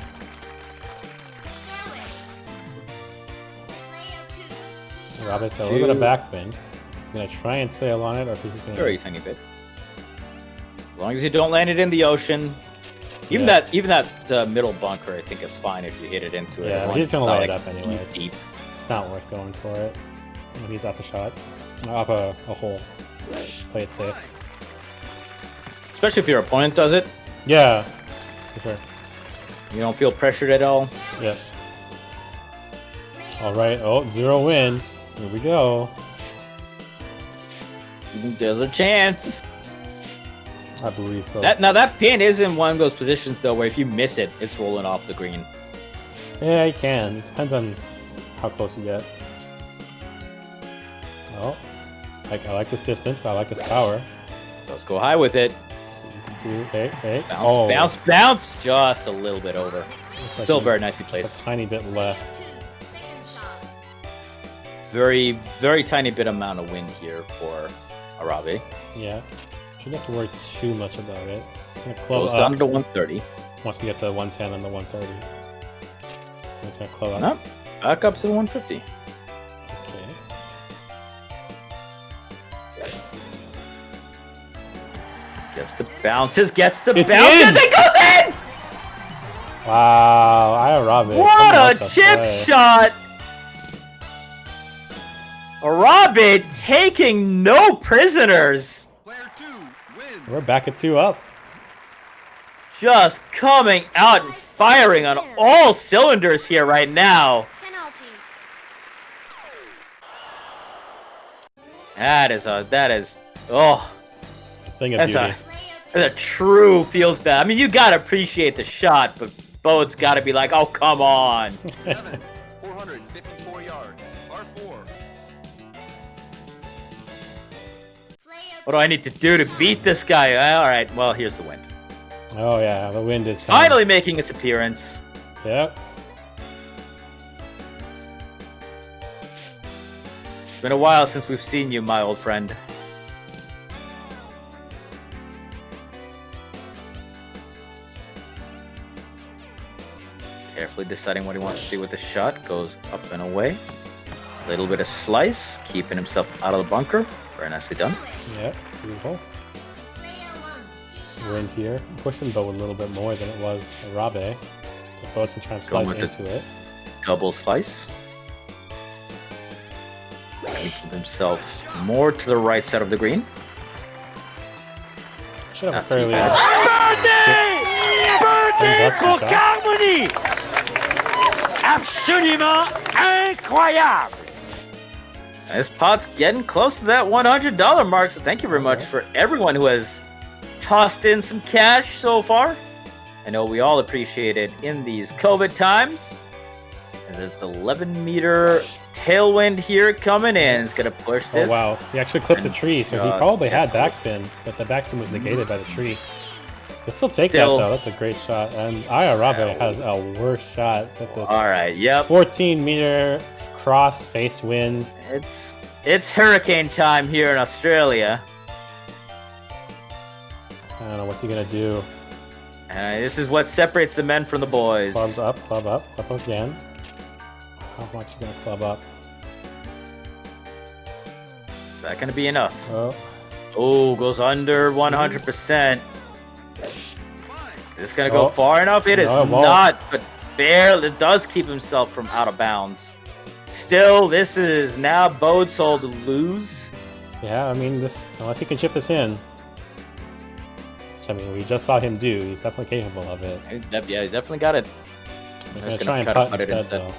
Arabe's got a little bit of backwind. He's gonna try and sail on it, or if he's gonna... Very tiny bit. As long as you don't land it in the ocean. Even that middle bunker, I think, is fine if you hit it into it. Yeah, he's gonna lay it up anyway. Deep. It's not worth going for it when he's up a shot. Up a hole. Play it safe. Especially if your opponent does it. Yeah, for sure. You don't feel pressured at all. Yep. Alright, 0 win. Here we go. There's a chance. I believe so. Now that pin is in one of those positions though where if you miss it, it's rolling off the green. Yeah, you can. It depends on how close you get. Oh, I like this distance. I like this power. Let's go high with it. So you can do, hey. Bounce, just a little bit over. Like Still very nicely placed. Just a tiny bit left. Very, very tiny bit amount of wind here for Arabe. Yeah. Shouldn't have to worry too much about it. It's gonna club Goes up. down to 130. Wants to get the 110 and the 130. It's gonna club up. Nope. Back up to the 150. Okay. Gets the bounces, It's bounces, in! it goes in! Wow, Ayarabe. What a chip shot! Arabe taking no prisoners. We're back at 2 up. Just coming out and firing on all cylinders here right now. Penalty. That is oh, Thing of beauty. that's a true feels bad. I mean, you gotta appreciate the shot, but BODE's gotta be like, oh, come on. 454 yards. R4. What do I need to do to beat this guy? All right, well, here's the wind. Oh yeah, the wind is coming. Finally making its appearance. Yep. It's been a while since we've seen you, my old friend. Carefully deciding what he wants to do with the shot. Goes up and away. A little bit of slice, keeping himself out of the bunker. Very nicely done. Yep, beautiful. Wind here. Pushing BODE a little bit more than it was Arabe. So BODE's been trying to slice into it. Double slice. Making himself more to the right side of the green. Should have a fairly... Birdie pour Carmoni! Absolument incroyable! This pot's getting close to that $100 mark, so thank you very much for everyone who has tossed in some cash so far. I know we all appreciate it in these COVID times. And there's the 11-meter tailwind here coming in. It's going to push this. Oh, wow. He actually clipped the tree, so he probably had backspin, but the backspin was negated by the tree. He'll still take that, though. That's a great shot. And Ayarabe has a worse shot at this. All right, yep. 14-meter cross face wind. It's hurricane time here in Australia. I don't know what's he going to do. This is what separates the men from the boys. Clubs up again. How much you going to club up? Is that going to be enough? Oh, goes under 100%. Is this going to go far enough? It is not, but barely. It does keep himself from out of bounds. Still, this is now BODE's soul to lose. Yeah, I mean, unless he can chip this in. Which, I mean, we just saw him do. He's definitely capable of it. Yeah, he's definitely got it. He's going to try and putt instead, though.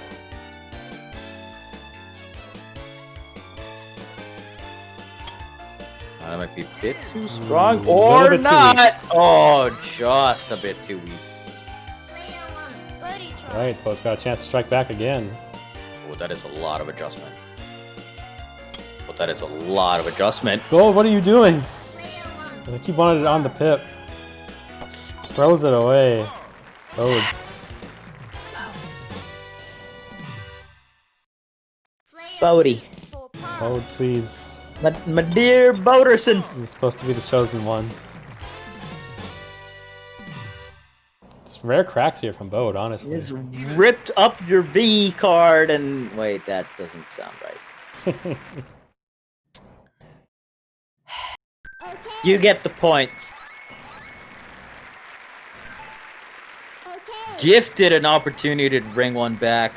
That might be a bit too strong, or not. Oh, just a bit too weak. Right, BODE's got a chance to strike back again. Oh, that is a lot of adjustment. Oh, that is a lot of adjustment. BODE, what are you doing? I keep wanting it on the pip. Throws it away. BODE. BODE. BODE, please. My dear Boderson. You're supposed to be the chosen one. It's rare cracks here from BODE, honestly. Just ripped up your B card and... Wait, that doesn't sound right. You get the point. Gifted an opportunity to bring one back.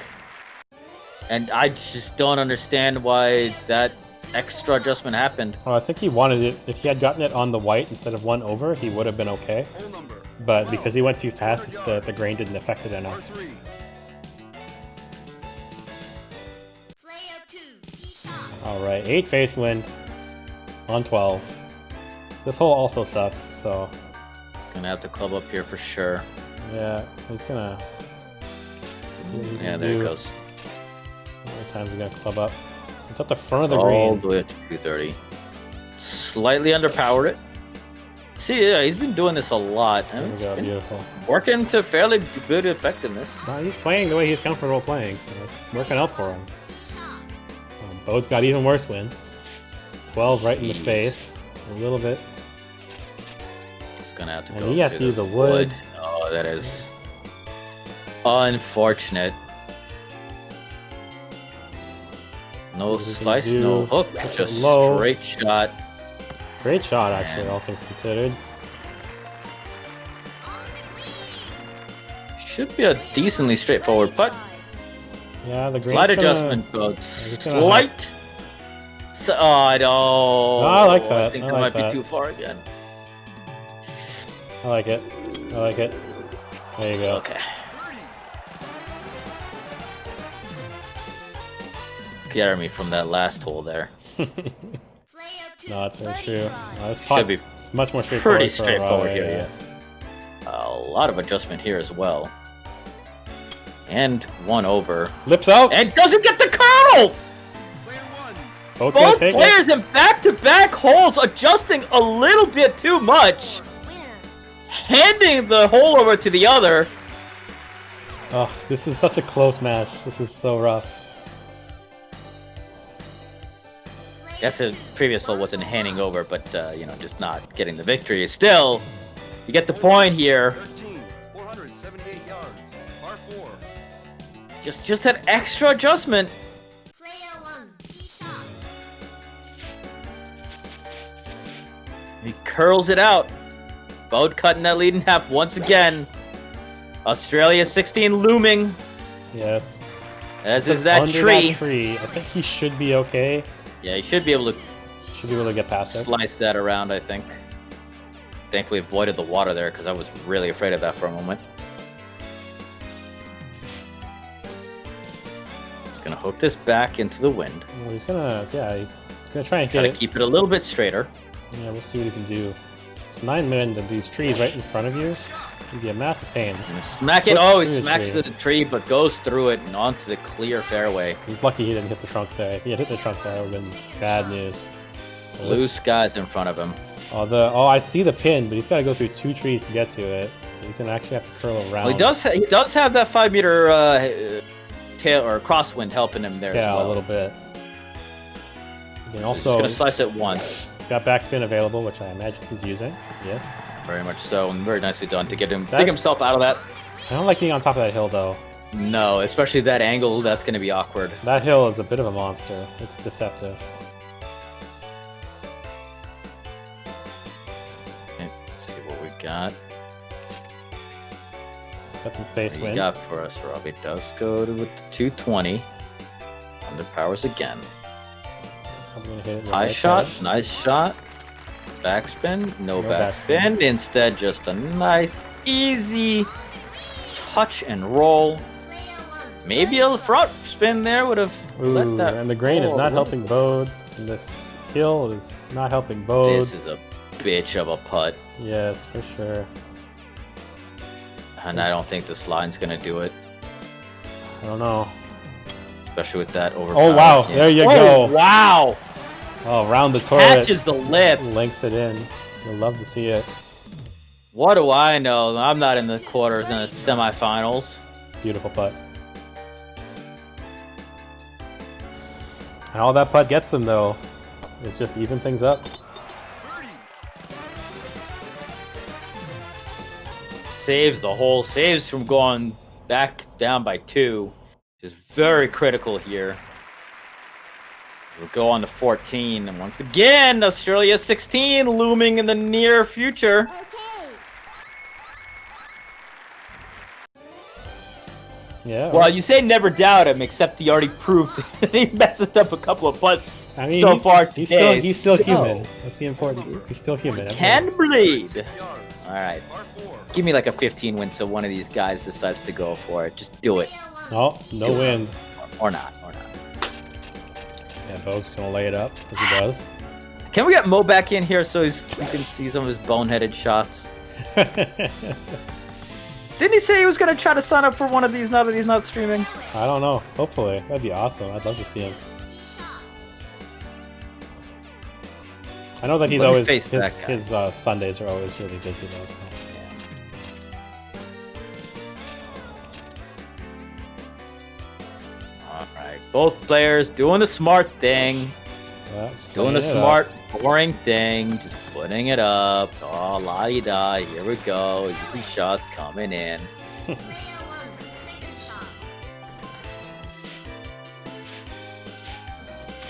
And I just don't understand why that extra adjustment happened. Well, I think he wanted it. If he had gotten it on the white instead of one over, he would have been okay. But because he went too fast, the grain didn't affect it enough. Alright, 8 face wind on 12. This hole also sucks, so... Gonna have to club up here for sure. Yeah, he's gonna... Yeah, there it goes. How many times are we gonna club up? It's at the front of the green. All the way up to 230. Slightly underpowered it. See, yeah, he's been doing this a lot. There we go, beautiful. Working to fairly good effectiveness. No, he's playing the way he's comfortable playing, so it's working out for him. BODE's got even worse wind. 12 right in the face. A little bit. He's gonna have to go. And he has to use a wood. Oh, that is unfortunate. No slice, no hook, just low. straight shot. Great shot, actually, all things considered. Should be a decently straightforward putt. Yeah, the green's Slight gonna... adjustment, but it's gonna slight. So, oh, I don't. No, I like that. I think I it like might that. be too far again. I like it. I like it. There you go. Okay. Scare me from that last hole there. No, that's very true. This Should pot be it's much more straightforward. pretty for a straightforward rider, here, yeah. A lot of adjustment here as well. And one over. Lips out! And doesn't get the curl! Both gonna Both take it. players in back-to-back holes adjusting a little bit too much. Handing the hole over to the other. Oh, this is such a close match. This is so rough. Guess the previous hole wasn't handing over, but you know, just not getting the victory. Still, you get the point here. 13, 478 yards, par 4. Just that extra adjustment. Player 1, tee shot. He curls it out. BODE cutting that lead in half once again. Australia 16 looming. Yes. As It's is that under tree. That tree. I think he should be okay. Yeah, he should be able to get past it. slice that around, I think. Thankfully avoided the water there because I was really afraid of that for a moment. Just gonna hook this back into the wind. Well, he's gonna try and Try hit to it. keep it a little bit straighter. Yeah, we'll see what he can do. It's 9 men of these trees right in front of you. It'd be a massive pain. Smack it. Flip Oh, he through the smacks tree. the tree, but goes through it and onto the clear fairway. He's lucky he didn't hit the trunk there. If he had hit the trunk there, it would have been bad news. So Blue skies in front of him. I see the pin, but he's got to go through 2 trees to get to it. So you can actually have to curl around. Well, he does have that 5-meter tail or crosswind helping him there Yeah, as well. a little bit. And Just also, gonna slice it once. it's got backspin available, which I imagine he's using. Yes. Very much so, and very nicely done to get him That- dig himself out of that. I don't like being on top of that hill though. No, especially that angle. That's gonna be awkward. That hill is a bit of a monster. It's deceptive. Okay, let's see what we got. Got some face What you wind. got for us, Robbie? Does go to the 220. Underpowers again. I'm gonna hit it in the High right shot, side. nice shot. Backspin, no No backspin. Instead, just a nice, easy touch and roll. Maybe a front spin there would have let Ooh, that. and the grain is roll. not helping BODE. And this hill is not helping BODE. This is a bitch of a putt, Yes, for sure. and I don't think this line's gonna do it, I don't know. especially with that over. Oh wow, there you go. Wow! Oh, round the toilet. Catches the lip. Links it in. You'll love to see it. What do I know? I'm not in the quarters and the semifinals. Beautiful putt. And all that putt gets him though, is just even things up. Saves the hole, saves from going back down by 2. Which is very critical here. We'll go on to 14, and once again, Australia 16 looming in the near future. Yeah. Well, you say never doubt him, except he already proved he messed up a couple of putts I mean, so far he's today. still So, human. That's the important. He's still human. Can Everyone's- bleed. All right, give me like a 15 win, so one of these guys decides to go for it. Just do it, Oh, no wind. or not. Yeah, Bo's gonna lay it up as he does. Can we get Mo back in here so we can see some of his boneheaded shots? Didn't he say he was going to try to sign up for one of these now that he's not streaming? I don't know. Hopefully, that'd be awesome. I'd love to see him. I know that he's Let me always face that guy. his Sundays are always really busy though. So. All right, both players doing the smart thing. Yeah, just Doing the laying it up. smart, boring thing, just putting it up. Oh, la-di-da, here we go. Easy shots coming in.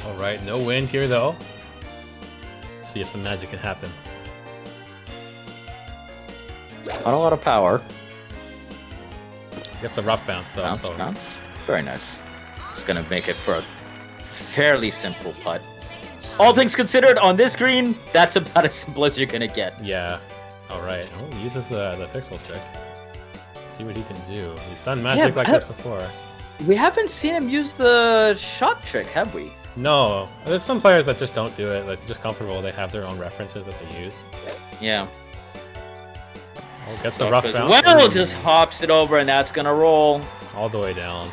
All right, no wind here though. Let's see if some magic can happen. Not a lot of power. guess the rough bounce though. Bounce, so bounce. Very nice. Just gonna make it for a fairly simple putt. All things considered, on this green, that's about as simple as you're gonna get. yeah. All right. Oh, he uses the pixel trick. Let's see what he can do. He's done magic like this before. We haven't seen him use the shot trick, have we? No, there's some players that just don't do it. Like they're just comfortable. They have their own references that they use. Yeah. Oh, gets the rough bounce. Well, just hops it over, and that's gonna roll all the way down.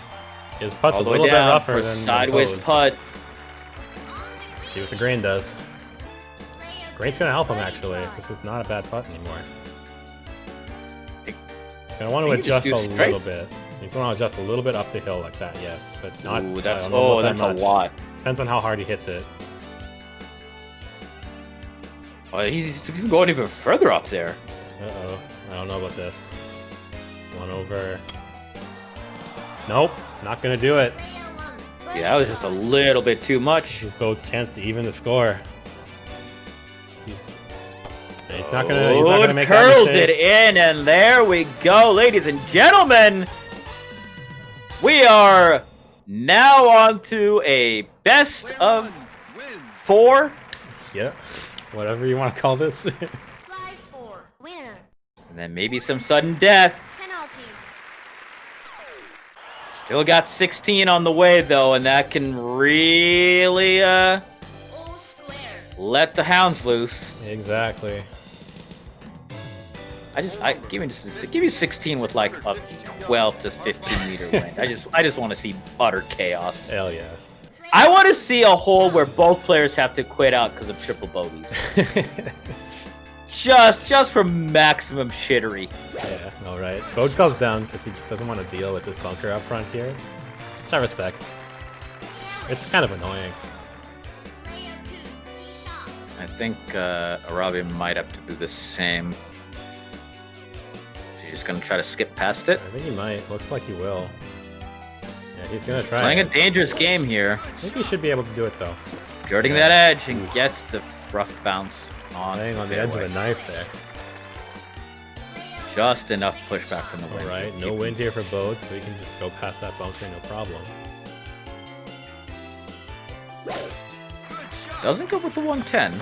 His putt's all a the way little bit down rougher for than sideways Bode's. putt. Let's see what the grain does. Grain's gonna help him actually. This is not a bad putt anymore. He's gonna want to adjust a little bit. He's gonna adjust a little bit up the hill like that, yes, but not. Ooh, that's that a lot. Depends on how hard he hits it. Oh, he's going even further up there. Uh-oh. I don't know about this. One over. Nope. Not gonna do it. Yeah, that was just a little bit too much. This is Bode's chance to even the score. He's not gonna make that curls mistake. it in, and there we go, ladies and gentlemen. We are now on to a best of 4. Yep. Whatever you want to call this. Prize 4. Winner. And then maybe some sudden death. Penalty. Still got 16 on the way, though, and that can really All square. let the hounds loose. Exactly. Give me 16 with like a 12 to 15 meter wind. I just want to see utter chaos. Hell yeah. I want to see a hole where both players have to quit out because of triple bogeys. just for maximum shittery. Yeah, all right. Bode comes down because he just doesn't want to deal with this bunker up front here, which I respect. It's kind of annoying. I think Arabia might have to do the same. He's just gonna try to skip past it. I think he might. Looks like he will. Yeah, he's gonna try. Playing a dangerous game here. I think he should be able to do it though. Skirting that edge and gets the rough bounce on. Laying on the edge of a knife there. Just enough pushback from the wind. All right, no wind here for Bode, so he can just go past that bunker, no problem. Doesn't go with the 110.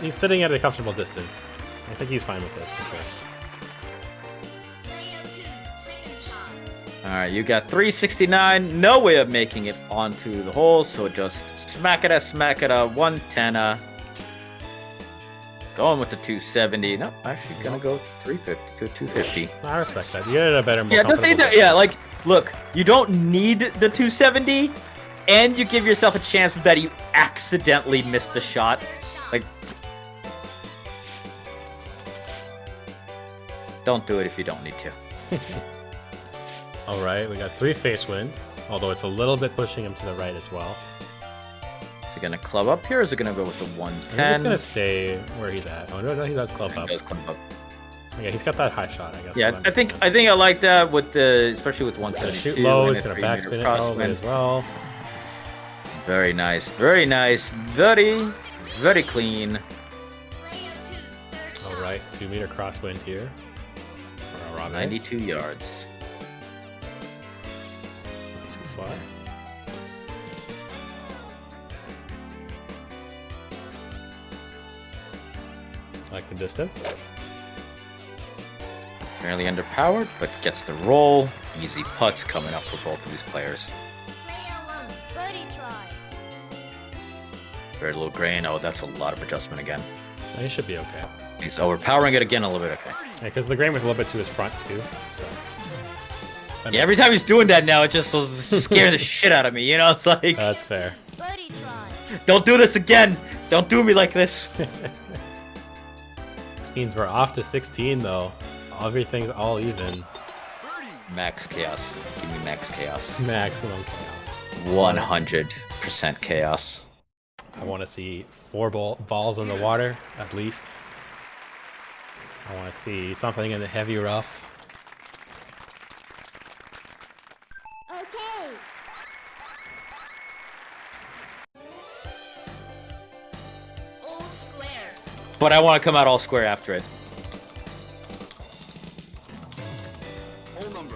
He's sitting at a comfortable distance. I think he's fine with this for sure. All right, you got 369. No way of making it onto the hole, so just smack it a 110. Going with the 270. No, actually gonna go 350 to 250. I respect that. You get a better, more Yeah, that's comfortable either. Yeah, distance. like, look, you don't need the 270, and you give yourself a chance that you accidentally missed the shot. Like, don't do it if you don't need to. All right, we got 3 face wind, although it's a little bit pushing him to the right as well. Is he gonna club up here, or is he gonna go with the 110? I think he's gonna stay where he's at. Oh no, he does club up. He does club up. Yeah, he's got that high shot, I guess. Yeah, so that I makes think sense. I like that with the, especially with He's gonna 172. shoot low. and He's a gonna 3 meter backspin it crosswind. probably as well. Very nice, very nice, very, very clean. All right, 2 meter crosswind here. For Arabe. 92 yards. Not too far. Like the distance. Fairly underpowered, but gets the roll. Easy putts coming up for both of these players. Very little grain. Oh, that's a lot of adjustment again. He should be okay. He's overpowering it again a little bit. Okay. Yeah, because the grain was a little bit to his front too. So. Yeah, every time he's doing that now, it just scares the shit out of me. You know, it's like, That's fair. don't do this again. Don't do me like this. This means we're off to 16 though. Everything's all even. Max chaos. Give me max chaos. Maximum chaos. 100% chaos. I want to see 4 balls in the water, at least. I want to see something in the heavy rough. Okay. All square. But I want to come out all square after it. Hole number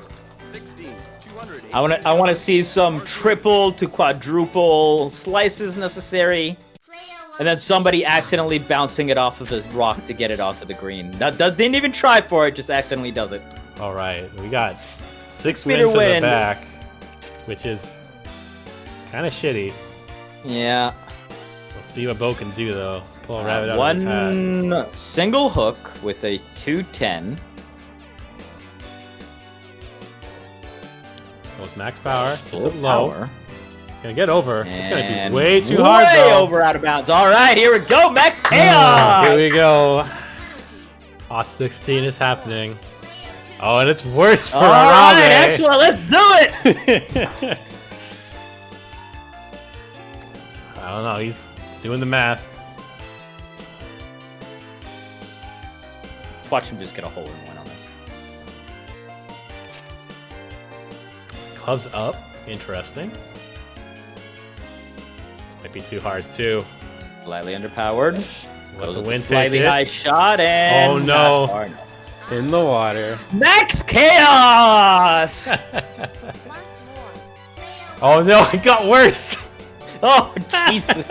I wanna see some triple to quadruple slices necessary. And then somebody accidentally bouncing it off of this rock to get it onto the green. Didn't even try for it, just accidentally does it. All right, we got 6 meter wins in the win. back, which is kind of shitty. Yeah. We'll see what Bo can do though. Pull a rabbit out of his hat. One single hook with a 210. Goes max power. Gets it Full low. power. It's gonna get over. It's gonna And be way too hard way though. over out of bounds. All right, here we go. Max chaos. Here we go. Aw, 16 is happening. Oh, and it's worse for All right, Arabe. excellent. Let's do it. I don't know. He's doing the math. Watch him just get a hole in one on this. Clubs up. Interesting. This might be too hard too. Slightly underpowered. Let Goes the with wind slightly take it. high shot and Oh, no. not far enough. In the water. Max chaos. Oh no, it got worse. Oh Jesus.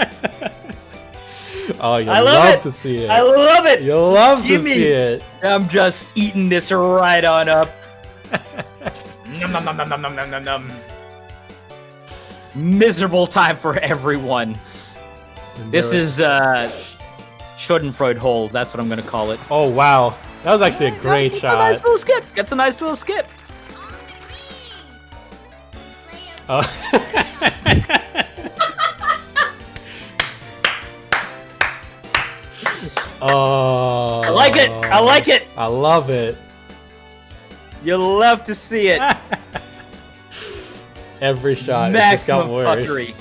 Oh, you I love love it. to see it. I love it. You love to Give me- see it. I'm just eating this right on up. Nom, nom, nom, nom, nom, nom, nom, nom, nom. Miserable time for everyone. This is Schadenfreude hole. That's what I'm gonna call it. Oh wow, that was actually a great It's a nice shot. little skip. It's a nice little skip. Oh. Oh. I like it. I like it. I love it. You love to see it. Every shot, it just got Maximum worse. fuckery.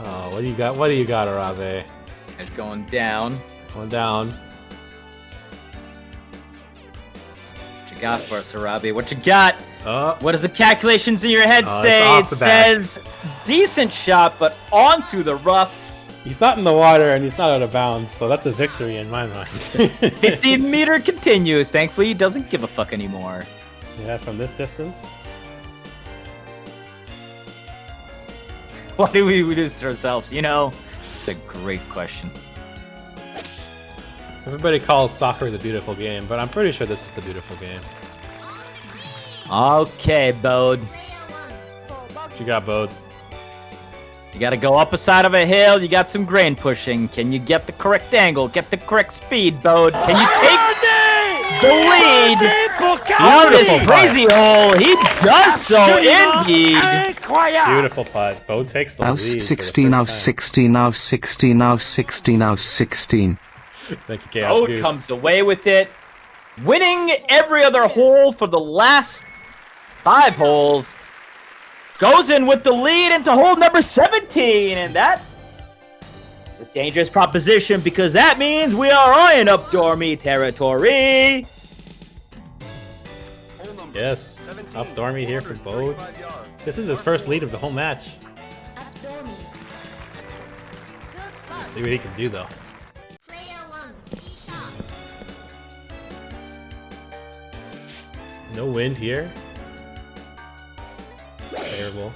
Oh, what do you got? What do you got, Arabe? It's going down. Going down. What you got for us, Arabi? What you got? Oh, What does the calculations in your head Oh, it's say? off It the back. says decent shot, but onto the rough. he's not in the water and he's not out of bounds, so that's a victory in my mind. 15-meter continues. Thankfully, he doesn't give a fuck anymore. Yeah, from this distance. Why do we do this to ourselves? You know, it's a great question. Everybody calls soccer the beautiful game, but I'm pretty sure this is the beautiful game. Okay, Bode. What you got, Bode? You gotta go up a side of a hill. You got some grain pushing. Can you get the correct angle? Get the correct speed, Bode? Can you take the lead out of this Beautiful crazy hole? He does so indeed. Beautiful putt. Bo takes the Now lead. for the 16, now first time. 16, now 16, now 16, now 16. Thank you, Chaos Bode Goose. comes away with it, winning every other hole for the last 5 holes. Goes in with the lead into hole number 17, and that is a dangerous proposition because that means we are eyeing up Dormy territory. Yes, up Dormy here for Bode. This is his first lead of the whole match. Let's see what he can do, though. No wind here. Terrible.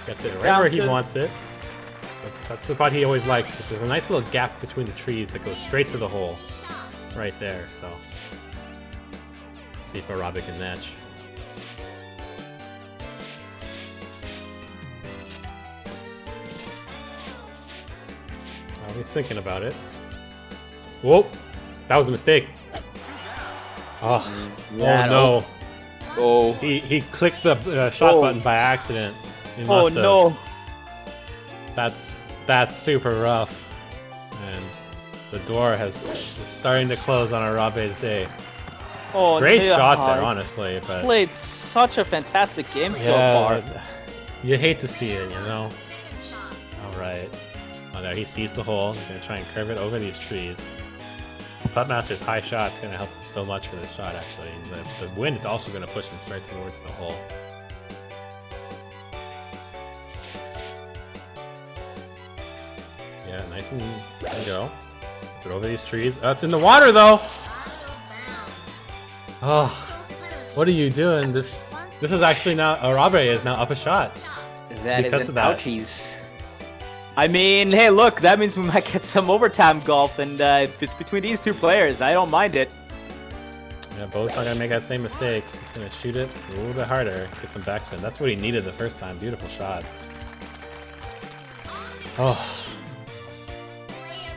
Gets it right where he Bounces. wants it. That's the spot he always likes. 'Cause there's a nice little gap between the trees that goes straight to the hole. Right there, so. Let's see if Arabe can match. Oh, he's thinking about it. Whoa! That was a mistake. Oh, Yeah, oh no. Oh, He clicked the shot button by accident. He oh must have. no. That's super rough. And the door is starting to close on Arabe's day. Oh, Great yeah, shot there, I honestly, but Played such a fantastic game so yeah, far. you hate to see it, you know. All right. Oh, there he sees the hole. He's gonna try and curve it over these trees. Puttmaster's high shot's gonna help him so much for this shot. Actually, the wind is also gonna push him straight towards the hole. Yeah, nice and there you go. Gets it over these trees. Oh, it's in the water though. Oh, What are you doing? This is actually now Arabe is now up a shot. That because is of an that. ouchies. I mean, hey, look, that means we might get some overtime golf, and if it's between these two players, I don't mind it. Yeah, Bo's not gonna make that same mistake. He's gonna shoot it a little bit harder, get some backspin. That's what he needed the first time. Beautiful shot. Oh,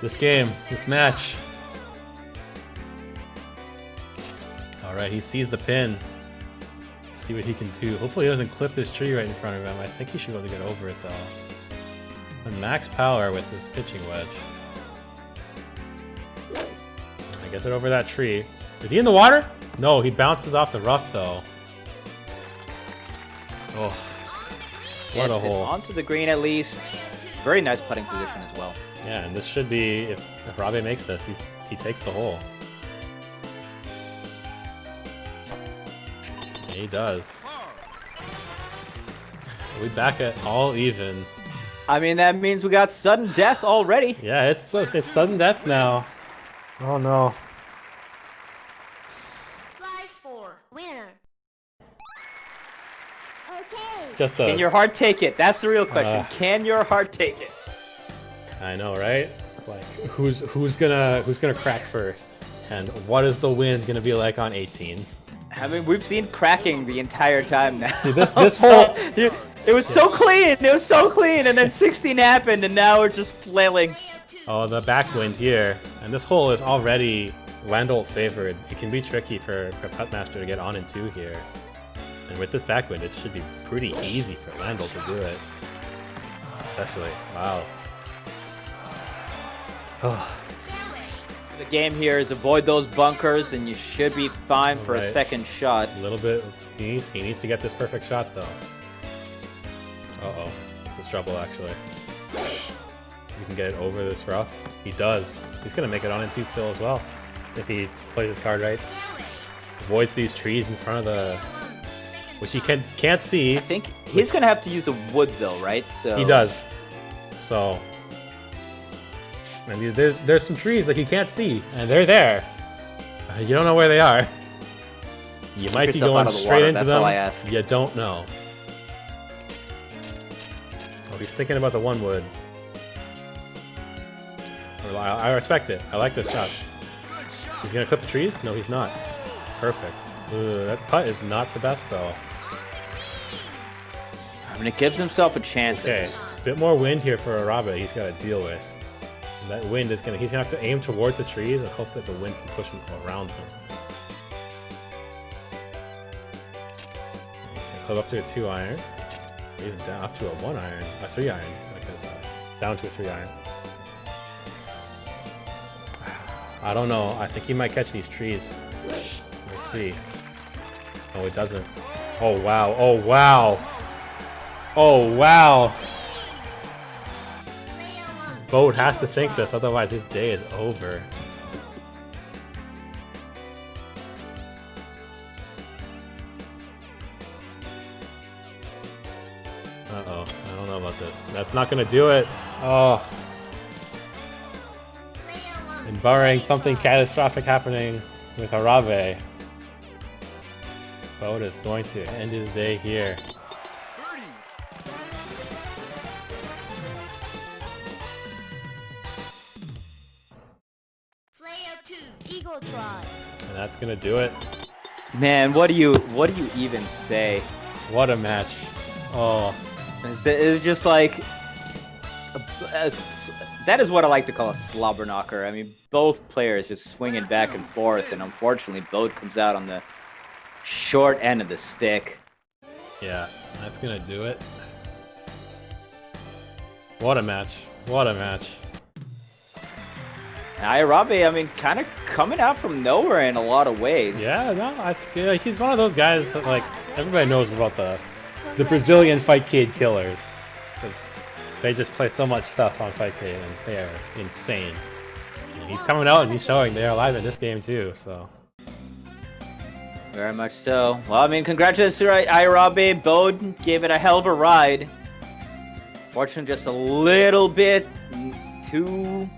this game, this match. All right, he sees the pin. Let's see what he can do. Hopefully, he doesn't clip this tree right in front of him. I think he should be able to get over it though. And max power with this pitching wedge. I gets it over that tree. Is he in the water? No, he bounces off the rough though. Oh, what a Gets it hole. onto the green at least. Very nice putting position as well. Yeah, and this should be, if Rabe makes this, he takes the hole. Yeah, he does. We back at all even. I mean, that means we got sudden death already. Yeah, it's sudden death now. Oh no. Prize for winner. Okay. It's just Can your heart take it? That's the real question. Can your heart take it? I know, right? It's like who's gonna crack first, and what is the wind gonna be like on 18? I mean, we've seen cracking the entire time now. See this whole. It was so clean. It was so clean, and then 16 happened, and now we're just flailing. Oh, the backwind here, and this hole is already Landolt favored. It can be tricky for Puttmaster to get on in 2 here, and with this backwind, it should be pretty easy for Landolt to do it. Especially, wow. Oh. The game here is avoid those bunkers, and you should be fine for a Alright. second shot. A little bit. He needs to get this perfect shot though. Uh-oh. This is trouble actually. He can get it over this rough. He does. He's gonna make it on in 2 still as well. If he plays his card right. Avoids these trees in front of the... which he can't see. I think he's gonna have to use a wood though, right? So He does. So... and there's some trees that he can't see, and they're there. You don't know where they are. You might be yourself going out of the straight water, into that's them. all I ask. You don't know. Oh, he's thinking about the 1 wood. I respect it. I like this shot. He's gonna clip the trees? No, he's not. Perfect. Ooh, that putt is not the best though. I mean, it gives himself a chance. Okay, At least. a bit more wind here for Arabe. He's got to deal with. And that wind is he's gonna have to aim towards the trees and hope that the wind can push him around them. He's gonna club up to a 2 iron, or even down up to a 1 iron, a 3 iron, because down to a 3 iron. I don't know. I think he might catch these trees. We'll see. No, it doesn't. Oh wow! Oh wow! Oh wow! BODE has to sink this, otherwise his day is over. Uh-oh, I don't know about this. That's not gonna do it. Oh. And barring something catastrophic happening with Arabe, BODE is going to end his day here. Player 2, Eagle Drive. And that's gonna do it. Man, what do you even say? What a match. Oh. It's just like that is what I like to call a slobber knocker. I mean, both players just swinging back and forth, and unfortunately, BODE comes out on the short end of the stick. Yeah, that's gonna do it. What a match. What a match. Arabe, I mean, kind of coming out from nowhere in a lot of ways. Yeah, no, I think he's one of those guys that, like, everybody knows about the Brazilian Fightcade killers. Because they just play so much stuff on Fightcade, and they are insane. And he's coming out and he's showing they are alive in this game too, so. Very much so. Well, I mean, congratulations to Arabe. BODE gave it a hell of a ride. Fortunately, just a little bit too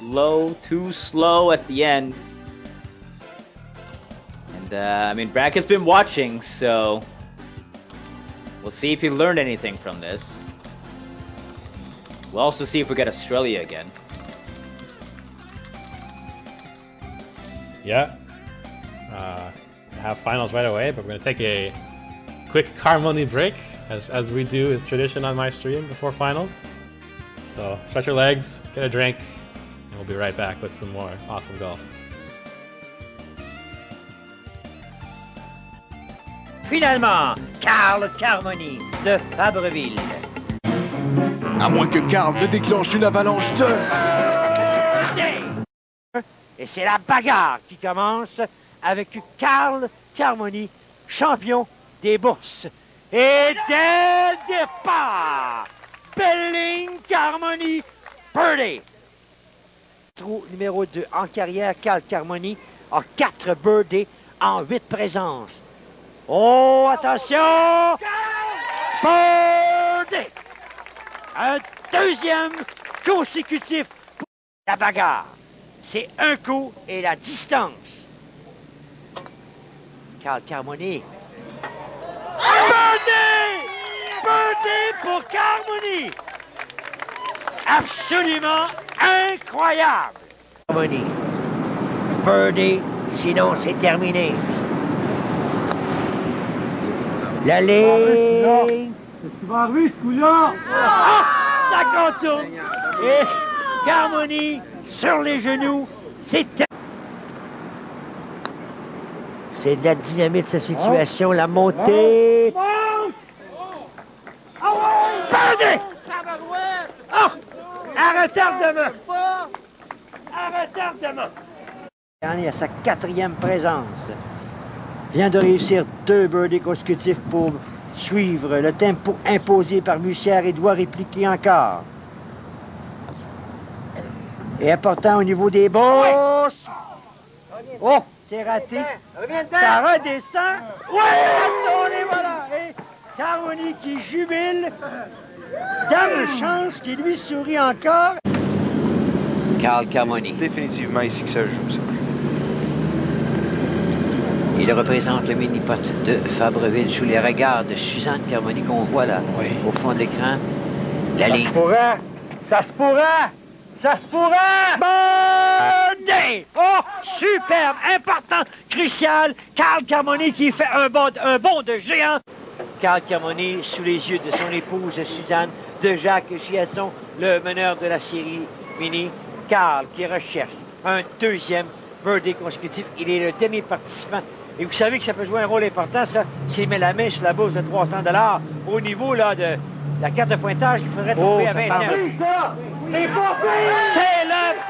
low, too slow at the end. And And I mean, Bracket's been watching, so we'll see if he learned anything from this. We'll also see if we get Australia again. Yeah. Have finals right away, but we're gonna take a quick car money break, as we do as tradition on my stream before finals. So stretch your legs, get a drink, and we'll be right back with some more awesome golf. Finalement, Karl Carmoni de Fabreville. À moins que Karl ne déclenche une avalanche de... Et c'est la bagarre qui commence avec Karl Carmoni, champion des bourses. Et dès le départ, Belling Carmoni, birdie. Trou numéro 2 en carrière, Karl Carmoni a 4 birdies en 8 présences. Oh, attention! Birdie! Un deuxième consécutif pour la bagarre. C'est un coup et la distance. Karl Carmoni. Birdie! Birdie pour Carmoni! Absolument incroyable! Carmoni. Birdie, sinon c'est terminé. La ligne. Qu'est-ce qui va arriver, ce coup-là? Ah! Ça contourne! Et Carmoni sur les genoux, c'est de la dynamite, cette situation, la montée. Birdie! Oh! À retardement! À retardement! Il a sa 4e présence. Vient de réussir 2 birdies consécutifs pour suivre le tempo imposé par Bussière et doit répliquer encore. Et important au niveau des bosses. Oh, c'est raté. Ça redescend. Ouais, et voilà. Et Carmoni qui jubile. Dame chance qui lui sourit encore. Karl Carmoni. Définitivement ici que ça joue, ça. Il représente le mini-pot de Fabreville sous les regards de Suzanne Carmoni qu'on voit là, au fond de l'écran. La ligne. Ça se pourrait! Ça se pourrait! Ça se pourrait! Birdie! Oh, superbe, important, crucial. Karl Carmoni qui fait un bond de géant. Karl Carmoni sous les yeux de son épouse Suzanne, de Jacques Chiasson, le meneur de la série mini. Karl qui recherche un 2e birdie consécutif. Il est le demi-participant. Et vous savez que ça peut jouer un rôle important, ça, s'il met la main sur la bourse de 300 $ au niveau là, de la carte de pointage, il faudrait trouver à 29. C'est le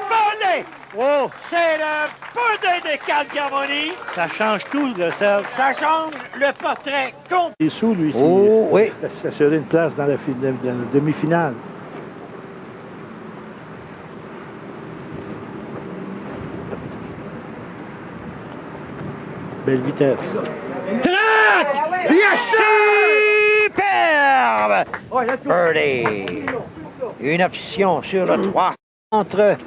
birdie! Oh, c'est le birdie de Karl Carmoni. Ça change tout, le Serge. Ça change le portrait complet. Il est sous, lui. Oh, oui. Ça serait une place dans la demi-finale. Belle vitesse. Track! Superbe! Birdie! Une option sur le 3. Entre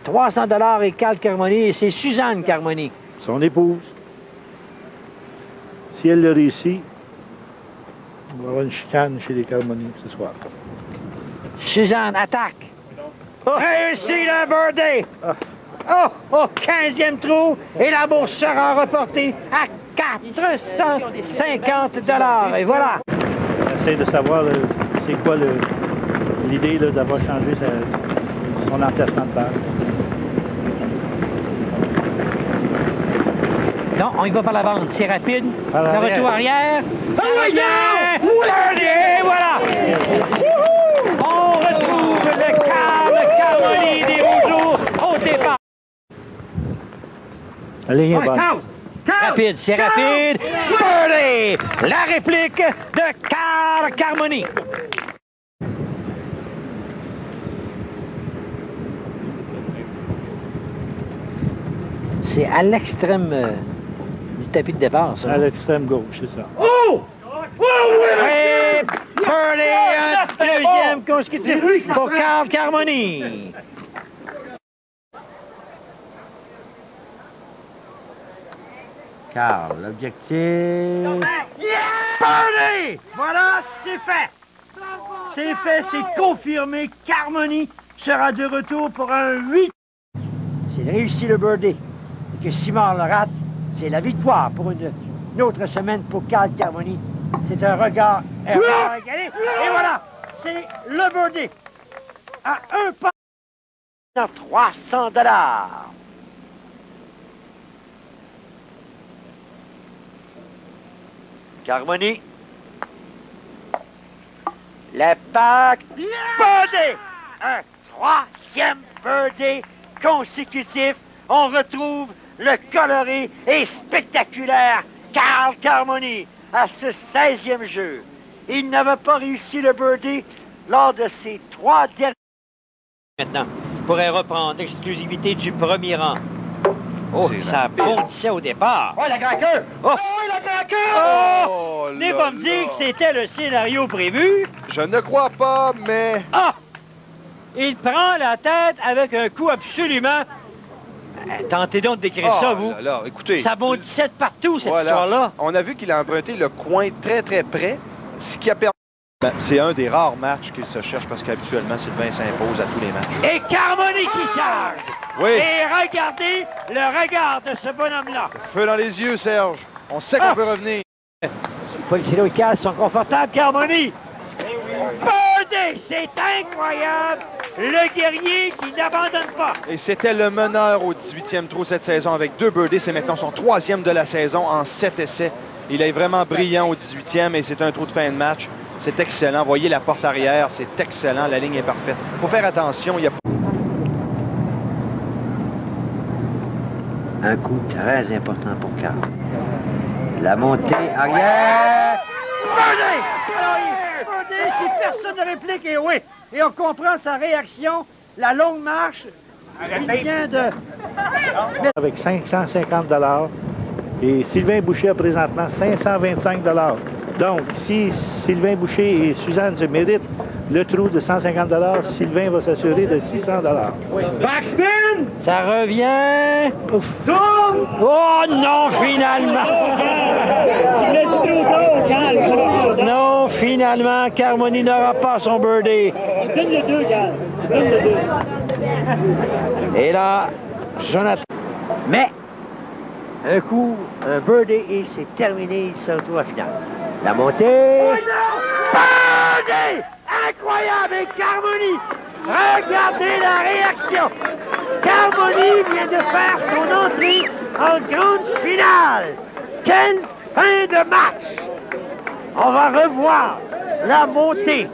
300 $ et Karl Carmoni, et c'est Suzanne Carmoni. Son épouse. Si elle le réussit, on va avoir une chicane chez les Carmoni ce soir. Suzanne attaque. Réussit le birdie! Oh, au 15e trou, et la bourse sera reportée à 450 $. Et voilà. J'essaie de savoir c'est quoi l'idée d'avoir changé son emplacement de balle. Non, on y va par la bande. C'est rapide. Le retour arrière. Et voilà. On retrouve le Karl Carmoni des beaux jours au départ. La ligne est bonne. Rapide, c'est rapide. Birdie! La réplique de Karl Carmoni. C'est à l'extrême du tapis de départ, ça. À l'extrême gauche, c'est ça. Oh! Et birdie, un deuxième consécutif pour Karl Carmoni. Carl, l'objectif... Birdie! Voilà, c'est fait! C'est fait, c'est confirmé. Carmoni sera de retour pour un 8. S'il réussit le birdie et que Simard le rate, c'est la victoire pour une autre semaine pour Carl Carmoni. C'est un regard erreur égalé. Et voilà, c'est le birdie à un pas. $300. Carmoni. L'impact. Birdie! Un troisième birdie consécutif. On retrouve le coloré et spectaculaire Carl Carmoni à ce 16e jeu. Il n'avait pas réussi le birdie lors de ses 3 derniers. Maintenant, il pourrait reprendre l'exclusivité du premier rang. Oh, ça bondissait au départ. Oh, la grand queue! Oh, la grand queue! Oh! N'est pas me dire que c'était le scénario prévu. Je ne crois pas, mais... Ah! Il prend la tête avec un coup absolument... Tentez donc de décrire ça, vous. Là, écoutez, Ça bondissait de partout, cette voilà. histoire-là. On a vu qu'il a emprunté le coin très près, ce qui a permis... C'est un des rares matchs qu'il se cherche parce qu'habituellement, Sylvain s'impose à tous les matchs. Et Carmoni qui charge. Oui. Et regardez le regard de ce bonhomme-là. Feu dans les yeux, Serge. On sait qu'on peut revenir. Policino et Kielce sont confortables. Carmoni. Birdie, c'est incroyable. Le guerrier qui n'abandonne pas. Et c'était le meneur au 18e trou cette saison avec 2 birdies. C'est maintenant son 3e de la saison en 7 essais. Il est vraiment brillant au 18e et c'est un trou de fin de match. C'est excellent. Voyez la porte arrière, c'est excellent. La ligne est parfaite. Il faut faire attention. Il y a... Un coup très important pour Carl. La montée arrière. Birdie, si personne ne réplique, et oui. Et on comprend sa réaction. La longue marche. Il vient de... Avec 550 $. Et Sylvain Boucher a présentement 525 $. Donc, si Sylvain Boucher et Suzanne se méritent le trou de 150 $, Sylvain va s'assurer de 600 $. Backspin! Ça revient. Ouf. Oh non, finalement! Non, finalement, Carmoni n'aura pas son birdie. Donne le 2, Gal. Donne le 2. Et là, Jonathan. Mais, un coup, un birdie et c'est terminé. Il se retrouve à finale. La montée. Birdie! Incroyable! Et Carmoni! Regardez la réaction! Carmoni vient de faire son entrée en grande finale! Quelle fin de match! On va revoir la montée,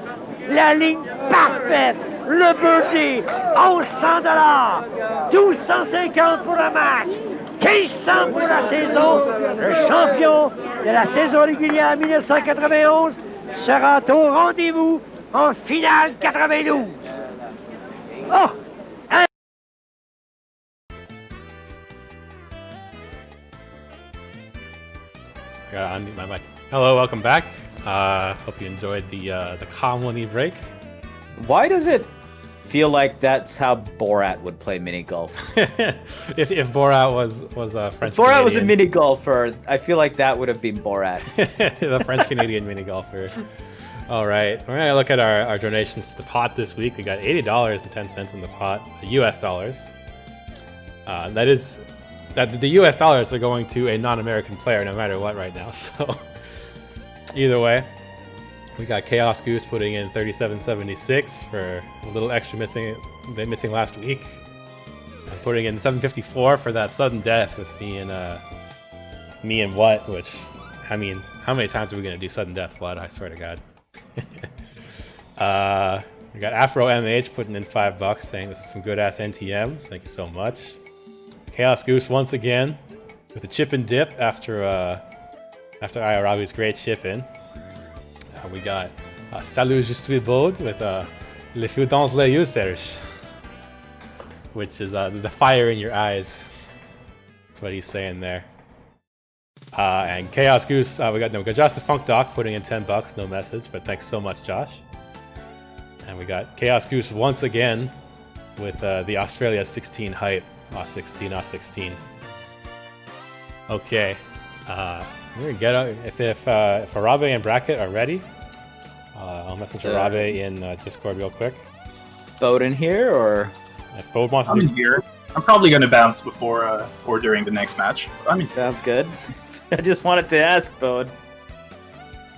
la ligne parfaite, le birdie, 1100 $, 1250 pour le match, 1500 pour la saison. Le champion de la saison régulière 1991 sera au rendez-vous en finale 92. Oh! Gotta unmute my mic. Hello, welcome back. Hope you enjoyed the Carmoni break. Why does it feel like that's how Borat would play mini golf? if Borat was a French Borat Canadian. was a mini golfer. I feel like that would have been Borat. The French Canadian mini golfer. All right, we're gonna look at our donations to the pot this week. We got $80.10 in the pot, US dollars. That the US dollars are going to a non-American player no matter what right now. So either way, we got Chaos Goose putting in $37.76 for a little extra missing last week. And putting in $7.54 for that sudden death with me and what, which, I mean, how many times are we gonna do sudden death what? I swear to God. We got Afro MH putting in $5 saying this is some good ass NTM. Thank you so much. Chaos Goose once again with a chip and dip after Ayaragu's great chip in. We got Salut je suis Bode with Le feu dans les yeux, Serge, which is the fire in your eyes. That's what he's saying there. And Chaos Goose, we got Josh the Funk Doc putting in $10, no message, but thanks so much, Josh. And we got Chaos Goose once again with the Australia 16 hype. 16. Okay, We're gonna get if Arabe and Bracket are ready. I'll message Arabe in Discord real quick. BODE in here, or if BODE wants to I'm in here. I'm probably going to bounce before or during the next match. I mean, sounds good. I just wanted to ask BODE.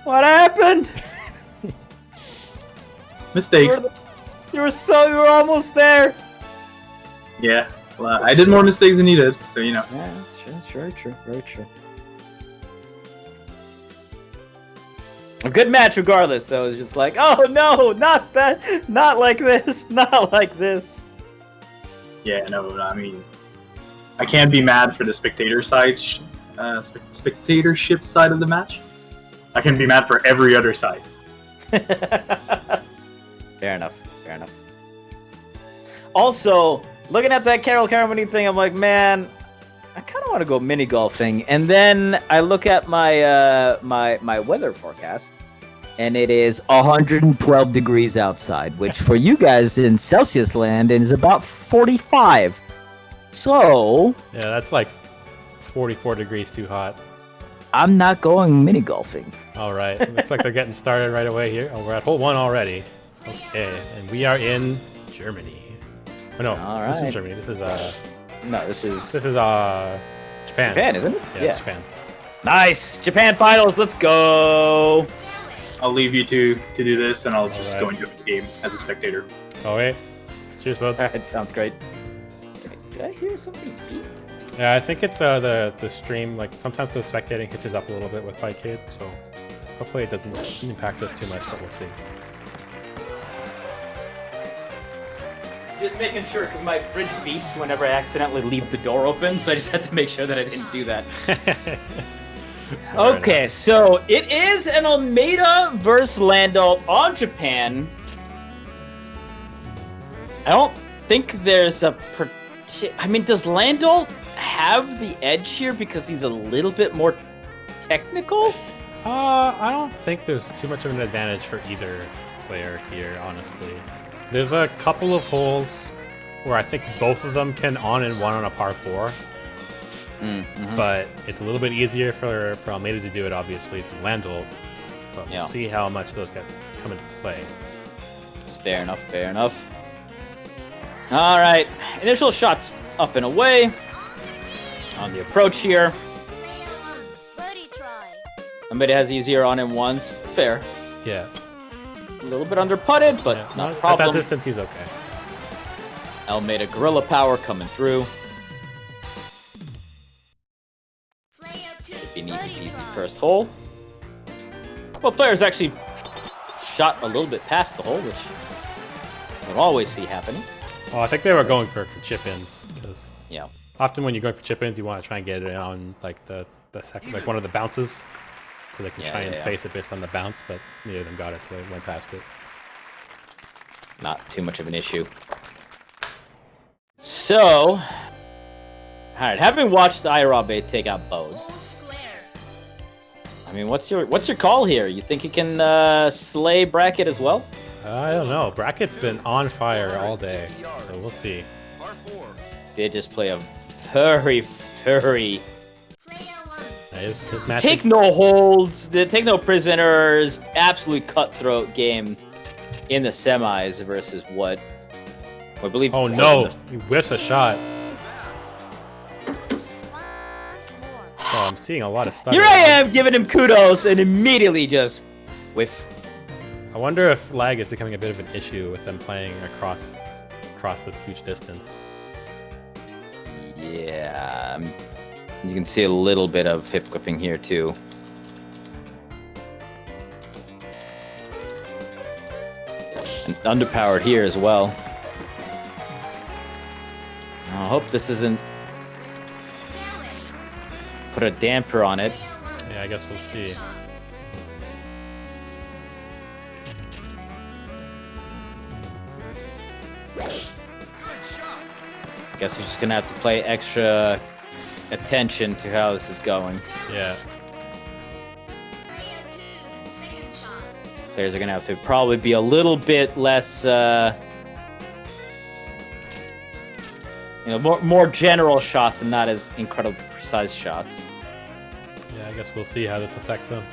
What happened? Mistakes. You were almost there. Yeah. Well, I did more mistakes than you did, so you know. Yeah, that's true. That's very true. Very true. A good match regardless, so it was just like, oh no, not that, not like this, not like this. Yeah, no, I mean, I can't be mad for the spectator side, spectatorship side of the match. I can be mad for every other side. Fair enough. Fair enough. Also, looking at that Carol Caramoni thing, I'm like, man, I kind of want to go mini golfing. And then I look at my my weather forecast, and it is 112 degrees outside, which for you guys in Celsius land is about 45. So yeah, that's like 44 degrees too hot. I'm not going mini golfing. All right, looks like they're getting started right away here. Oh, we're at hole 1 already. Okay, and we are in Germany. Oh no, this is Germany. This is no, this is Japan. Japan, isn't it? Yeah, it's Japan. Nice, Japan finals. Let's go. I'll leave you to do this, and I'll just go enjoy the game as a spectator. Oh wait, cheers, bud. All right, sounds great. Did I hear something beep? Yeah, I think it's the stream. Like sometimes the spectating hitches up a little bit with Fightcade, so hopefully it doesn't impact us too much, but we'll see. Just making sure, because my fridge beeps whenever I accidentally leave the door open, so I just had to make sure that I didn't do that. Okay, so it is an Almeida versus Lando on Japan. I don't think there's a... I mean, does Lando have the edge here because he's a little bit more technical? I don't think there's too much of an advantage for either player here, honestly. There's a couple of holes where I think both of them can on and one on a par 4. But it's a little bit easier for Almeida to do it, obviously, than Lando. But we'll see how much those come into play. It's fair enough, fair enough. All right, initial shots up and away. On the approach here. Almeida has easier on and ones. Fair. Yeah. A little bit under putted, but not a problem. At that distance, he's okay. Almeida gorilla power coming through. Should be an easy peasy first hole. Well, players actually shot a little bit past the hole, which we'll always see happening. Well, I think they were going for chip-ins, because yeah, often when you're going for chip-ins, you want to try and get it on like the second, like one of the bounces, so they can try and space it based on the bounce. But neither of them got it, so they went past it. Not too much of an issue. So, all right, having watched Irabe take out BODE, I mean, what's your call here? You think he can slay Bracket as well? I don't know. Bracket's been on fire all day, so we'll see. They just play a very his match. Take no holds, take no prisoners, absolute cutthroat game in the semis versus what I believe. Oh no, he whiffs a shot. So I'm seeing a lot of stuff. Here I am giving him kudos and immediately just whiff. I wonder if lag is becoming a bit of an issue with them playing across this huge distance. Yeah, you can see a little bit of hip clipping here too. And underpowered here as well. I hope this isn't put a damper on it. Yeah, I guess we'll see. I guess we're just gonna have to pay extra attention to how this is going. Yeah. Players are gonna have to probably be a little bit less, more general shots and not as incredibly precise shots. Yeah, I guess we'll see how this affects them.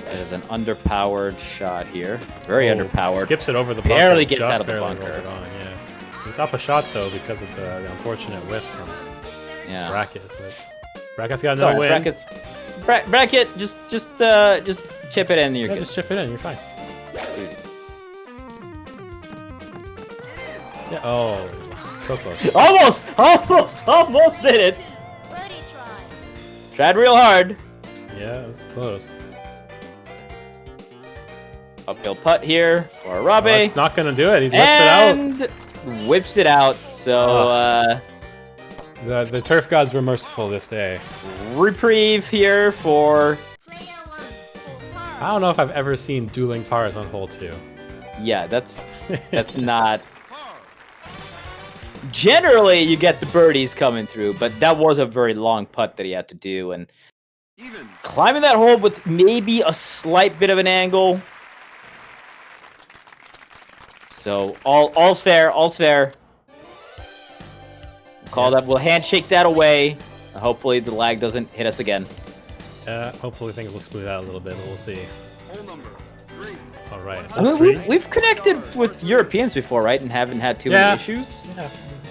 It is an underpowered shot here. Very underpowered. Skips it over the bunker. Barely gets just out of the barely bunker. rolls it on, yeah. He's off a shot though because of the unfortunate whiff from Bracket. But Bracket's got another win. Bracket, just chip it in. You're good. Just chip it in. You're fine. Yeah. Oh, so close. Almost did it. Tried real hard. Yeah, it was close. Uphill putt here for Arabe. That's not gonna do it. He whips it out. And whips it out. So the turf gods were merciful this day. Reprieve here for. I don't know if I've ever seen dueling pars on hole 2. Yeah, that's not. Generally, you get the birdies coming through, but that was a very long putt that he had to do, and climbing that hole with maybe a slight bit of an angle. So all's fair, all's fair. We'll handshake that away. Hopefully the lag doesn't hit us again. Hopefully things will smooth out a little bit, but we'll see. All right. I mean, we've connected with Europeans before, right? And haven't had too many issues. Yeah,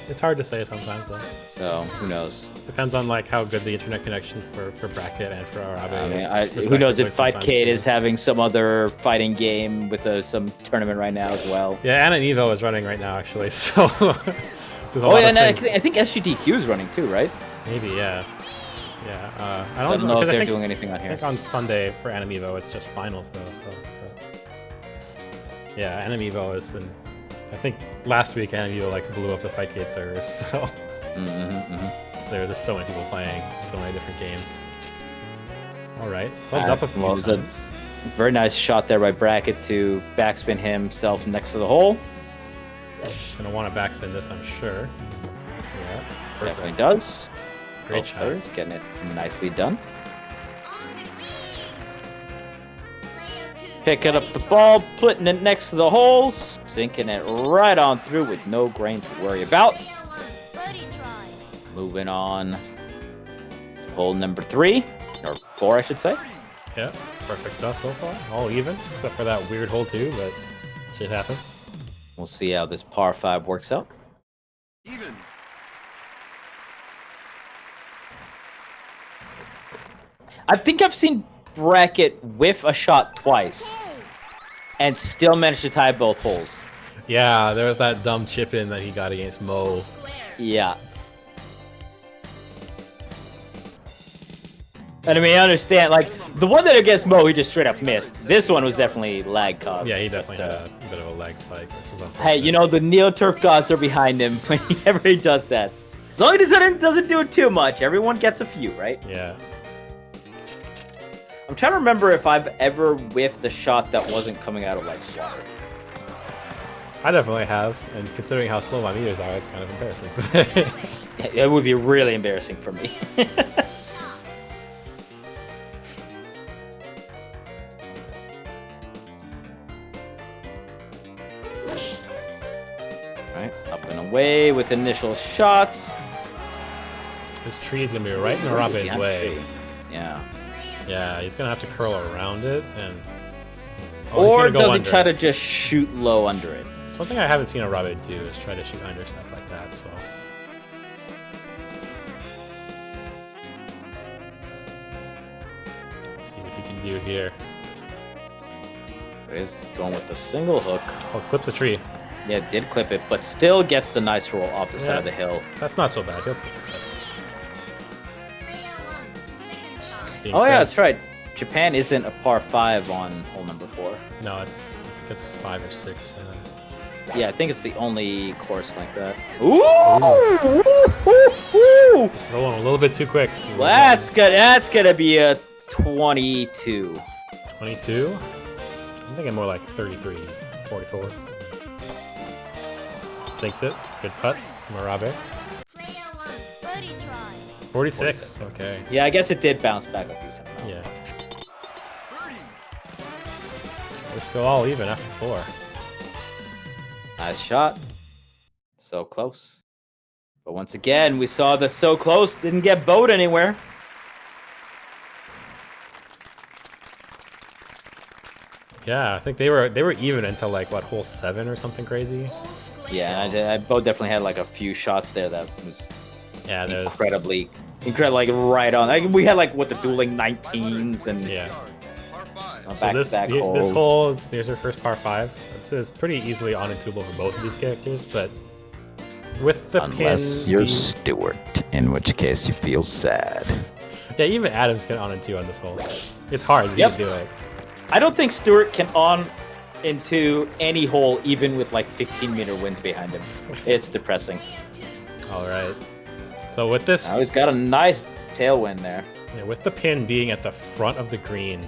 it's hard to say sometimes though. So who knows? Depends on like how good the internet connection for Bracket and for Arabe is. Who knows if Fightcade is having some other fighting game with some tournament right now as well. Yeah, and an Evo is running right now actually. So there's a lot of things. I think SGDQ is running too, right? Maybe, yeah. Yeah, I don't know if they're doing anything on here. I think on Sunday for Anime Evo it's just finals though. So yeah, Anime Evo has been. I think last week Anime Evo like blew up the Fightcade servers. So. There are just so many people playing so many different games. All right, thumbs up a few times. Very nice shot there by Bracket to backspin himself next to the hole. He's gonna want to backspin this, I'm sure. Yeah, perfect. Definitely does. Great shot. Getting it nicely done. Picking up the ball, putting it next to the hole, sinking it right on through with no grain to worry about. Moving on to hole number 3, or 4, I should say. Yeah, perfect stuff so far. All evens, except for that weird hole 2, but shit happens. We'll see how this par 5 works out. Even. I think I've seen Bracket whiff a shot twice and still manage to tie both holes. Yeah, there was that dumb chip in that he got against Mo. Yeah. And I mean, I understand, like, the one that against Mo, he just straight up missed. This one was definitely lag caused. Yeah, he definitely had a bit of a lag spike. Hey, you know, the Neo-Turf gods are behind him whenever he does that. As long as he doesn't do it too much, everyone gets a few, right? Yeah. I'm trying to remember if I've ever whiffed a shot that wasn't coming out of, like, water. I definitely have, and considering how slow my meters are, it's kind of embarrassing. It would be really embarrassing for me. Right, up and away with initial shots. This tree is going to be right in Arabe's way. Yeah. Yeah, he's going to have to curl around it, and... Or does he try to just shoot low under it? It's one thing I haven't seen Arabe do is try to shoot under stuff like that, so... Let's see what he can do here. He's going with a single hook. Oh, clips the tree. Yeah, it did clip it, but still gets the nice roll off the side of the hill. That's not so bad. He'll take it. Oh, yeah, that's right. Japan isn't a par 5 on hole number 4. No, it's 5 or 6. Yeah, I think it's the only course like that. Ooh! Just rolling a little bit too quick. Well, that's good. That's gonna be a 22. 22? I'm thinking more like 33, 44. Sinks it. Good putt from Arabe. 46. Okay. Yeah, I guess it did bounce back a decent amount. Yeah. We're still all even after 4. Nice shot. So close. But once again, we saw the so close, didn't get BODE anywhere. Yeah, I think they were even until like what, hole 7 or something crazy. Yeah, BODE definitely had like a few shots there that was incredibly like right on. Like, we had like what the dueling 19s and So this hole is there's our first par 5. It's pretty easily on and twoable for both of these characters, but with the Unless pin you're Stewart, in which case you feel sad. Yeah, even Adams can on and 2 on this hole. It's hard, you can do it. I don't think Stewart can on into any hole, even with like 15-meter winds behind him. It's depressing. All right. So with this, he's got a nice tailwind there. Yeah, with the pin being at the front of the green,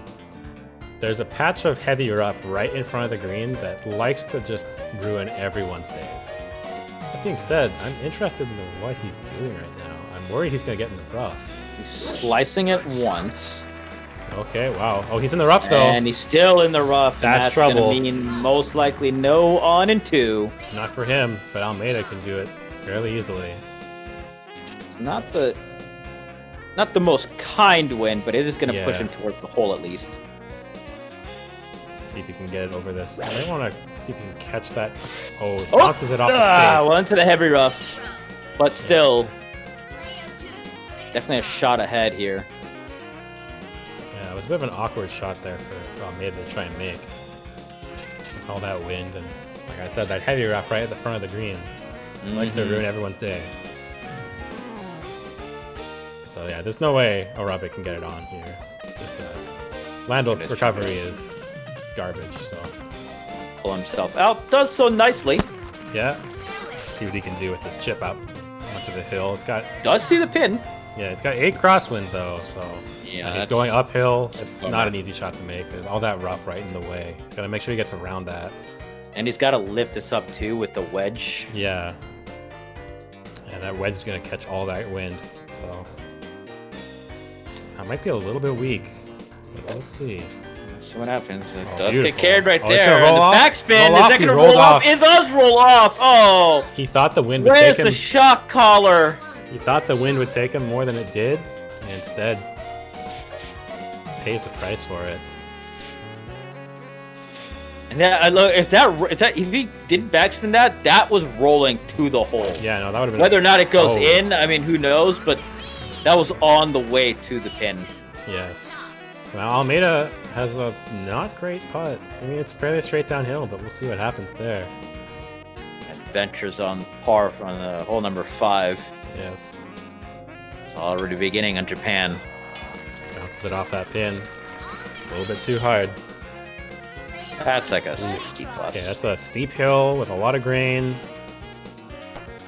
there's a patch of heavy rough right in front of the green that likes to just ruin everyone's days. That being said, I'm interested in what he's doing right now. I'm worried he's gonna get in the rough. He's slicing it once. Okay, wow. Oh, he's in the rough though. And he's still in the rough. That's gonna trouble. mean most likely no on and 2. Not for him, but Almeida can do it fairly easily. It's not the most kind wind, but it is gonna push Yeah. him towards the hole at least. Let's see if he can get it over this. I might want to see if he can catch that. Oh, bounces it off the face. Well, into the heavy rough, but still, definitely a shot ahead here. Yeah, it was a bit of an awkward shot there for Almeida to try and make. With all that wind and, like I said, that heavy rough right at the front of the green. It likes to ruin everyone's day. So yeah, there's no way Arabic can get it on here. Just Lando's recovery is garbage, so. Pull himself out, does so nicely. Yeah. Let's see what he can do with this chip up onto the hill. It's got. Does see the pin. Yeah, it's got 8 crosswind though, so. Yeah, and he's going uphill. It's not an easy shot to make. There's all that rough right in the way. He's got to make sure he gets around that. And he's got to lift this up too with the wedge. Yeah. And that wedge is going to catch all that wind, so. That might be a little bit weak, but we'll see. See what happens. It Oh, does beautiful. get carried right Oh, it's there. gonna roll And the off? backspin, Roll is off? that He going to rolled roll off? off. It does roll off. Oh. He thought the wind would Where's take him. the shock collar? He thought the wind would take him more than it did, and instead pays the price for it. And that, I look, if he did backspin that was rolling to the hole. Yeah, no, that would have been. Whether or not it goes Oh. in, I mean, who knows? But that was on the way to the pin. Yes. Now Almeida has a not great putt. I mean, it's fairly straight downhill, but we'll see what happens there. Adventures on par on the hole number 5. Yes. It's already beginning on Japan. Bounces it off that pin. A little bit too hard. That's like a 60 plus. Okay, that's a steep hill with a lot of grain.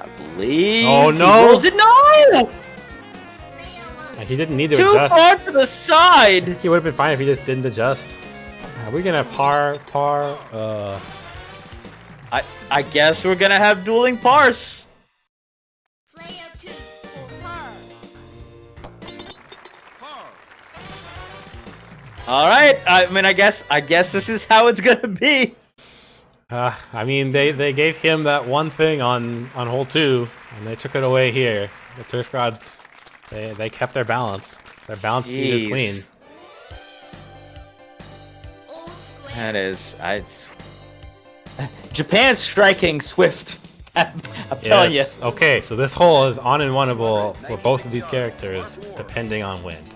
I believe. Oh he no! rolls it. No! He didn't need to Too adjust. far to the side. He would have been fine if he just didn't adjust. Are we gonna par? I guess we're gonna have dueling pars. All right. I mean, I guess this is how it's gonna be. I mean, they gave him that one thing on hole 2, and they took it away here. The turf gods, they kept their balance. Their balance sheet is clean. That is, Japan's striking swift. I'm telling you. Okay, so this hole is on and winnable for both of these characters, depending on wind.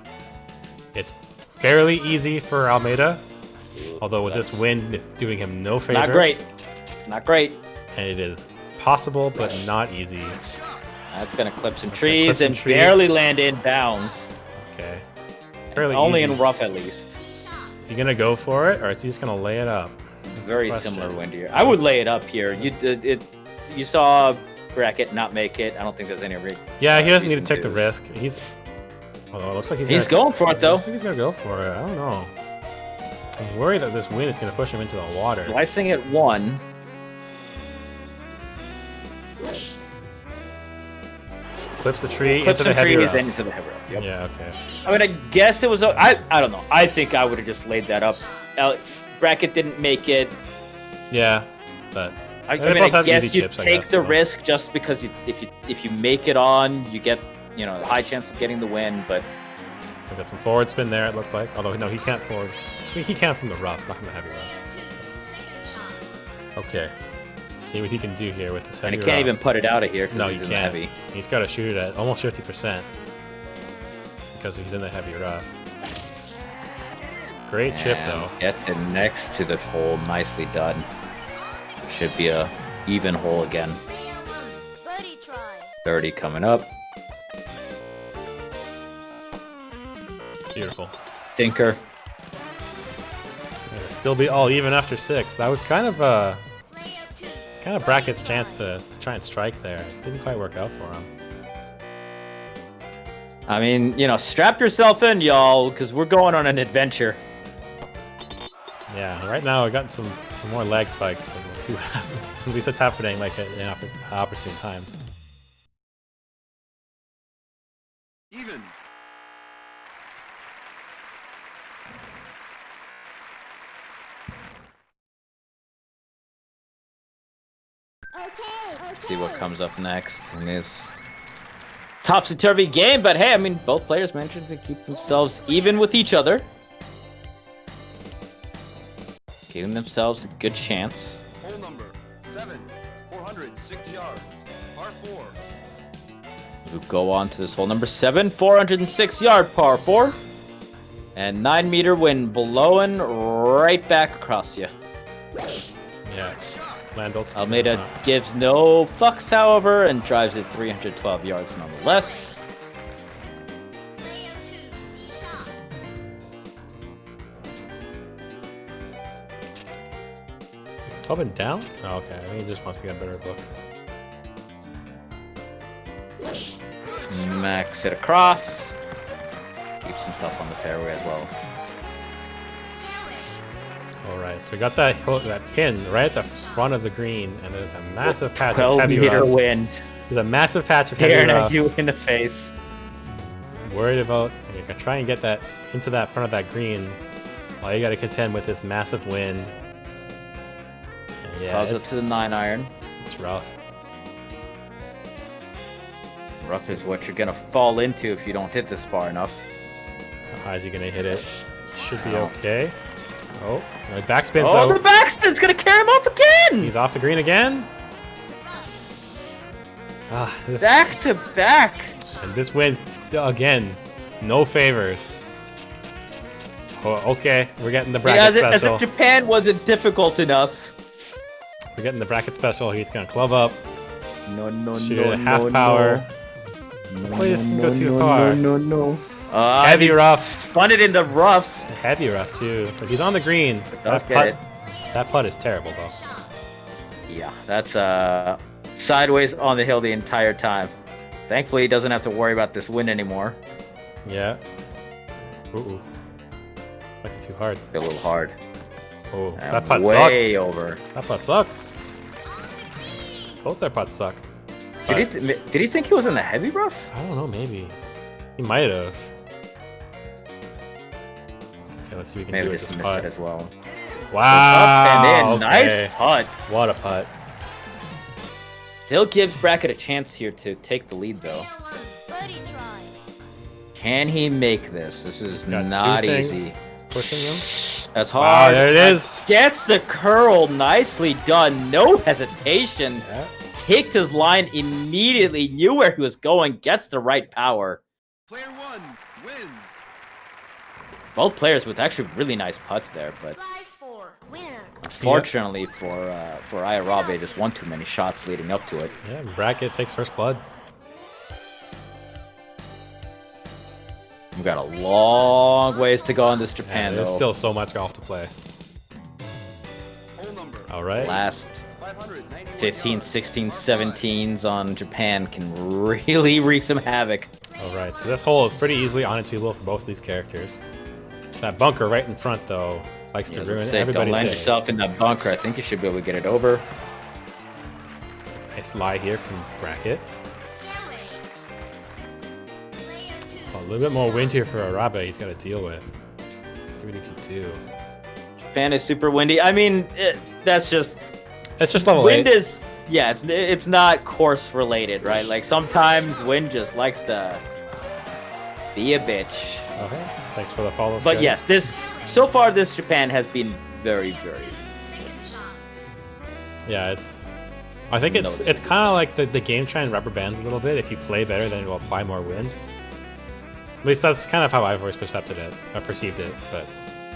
It's fairly easy for Almeida, although with this wind, it's doing him no favors. Not great. Not great. And it is possible, but not easy. That's gonna clip some trees and barely land in bounds. Okay. Fairly only easy. in rough at least. Is he gonna go for it, or is he just gonna lay it up? That's Very the question. similar wind here. I would lay it up here. You saw Bracket not make it. I don't think there's any reason. Yeah, he doesn't need to take the risk. Although it looks like He's going for it though. Looks like he's gonna go for it. I don't know. I'm worried that this wind is gonna push him into the water. Slicing it 1. Clips the tree Clips into the some heavy trees rough. and into the heavy rough. Yep. Yeah, okay. I mean, I guess it was. I don't know. I think I would have just laid that up. Bracket didn't make it. Yeah, but I They mean, both I have guess easy you chips, I take guess, the so. risk just because if you make it on, you get a high chance of getting the win. But We got some forward spin there, it looked like. Although, no, he can't forward. He can from the rough, not from the heavy rough. Okay. Let's see what he can do here with this heavy and he can't rough. even put it out of here. No, he's you in the can't. heavy. He's got to shoot it at almost 50% because he's in the heavy rough. Great chip, And though. Gets it next to the hole. Nicely done. Should be a even hole again. 30 coming up. Beautiful. Tinker. It'll still be all even after 6. That was kind of it's kind of Bracket's chance to try and strike there. It didn't quite work out for him. I mean, strap yourself in, y'all, because we're going on an adventure. Yeah, right now I got some more lag spikes, but we'll see what happens. At least it's happening like at opportune times. Even. See what comes up next in this topsy-turvy game. But hey, I mean, both players managed to keep themselves even with each other, giving themselves a good chance. Hole number 7, 406 yards. Par 4. We'll go on to this hole number 7, 406 yard par 4, and 9 meter wind blowing right back across you. Yeah. Almeida gives no fucks, however, and drives it 312 yards nonetheless. It's up and down? Oh, okay. I think he just wants to get a better look. Max it across. Keeps himself on the fairway as well. Alright, so we got that pin right at the front of the green, and there's a massive patch of 12 heavy meter rough. wind. There's a massive patch of heavy Staring rough. at you in the face. Worried about you're gonna try and get that into that front of that green while you gotta contend with this massive wind. And yeah, Clouds up to the 9 iron. It's rough. Rough is what you're gonna fall into if you don't hit this far enough. How high is he gonna hit it? Should be okay. Oh, no, backspins Oh, though. the backspin's gonna carry him off again! He's off the green again. This, Back to back. and this wind still again, no favors. Oh, okay, we're getting the bracket As special. if Japan wasn't difficult enough. We're getting the bracket special. He's gonna club up. No, Shoot it at half power. Hopefully this doesn't go too far. No. Heavy rough. Spun it in the rough. Heavy rough too. But he's on the green. Don't get it. That putt is terrible though. Yeah, that's sideways on the hill the entire time. Thankfully, he doesn't have to worry about this wind anymore. Yeah. Ooh. Fucking too hard. A little hard. Oh, And that putt way sucks. over. That putt sucks. Both their putts suck. Did he think he was in the heavy rough? I don't know, maybe. He might have. Okay, let's see if we can Maybe do it just this missed putt. it as well. Wow. Up and in. Okay. Nice putt. What a putt. Still gives Bracket a chance here to take the lead, though. Can he make this? This is Got not two things easy. pushing him. That's Wow, hard. there it is. Gets the curl. Nicely done. No hesitation. Yeah. Kicked his line immediately. Knew where he was going. Gets the right power. Player 1 wins. Both players with actually really nice putts there, but unfortunately for Ayarabe, just one too many shots leading up to it. Yeah, Bracket takes first blood. We've got a long ways to go in this Japan, There's though. still so much golf to play. All right. Last 15, 16, 17s on Japan can really wreak some havoc. All right, so this hole is pretty easily unachievable for both of these characters. That bunker right in front, though, likes to ruin Don't everybody's land days. yourself in that bunker. I think you should be able to get it over. Nice lie here from Bracket. Oh, a little bit more wind here for Arabe he's got to deal with. Let's see what he can do. Japan is super windy. I mean, that's just It's just level Wind 8. is it's not course related, right? Like sometimes Wind just likes to be a bitch. Okay. Thanks for the follow. But Scotty. yes, so far this Japan has been very, very. Yeah, I think it's kind of like the game trend rubber bands a little bit. If you play better, then it will apply more wind. At least that's kind of how I've always perceived it, but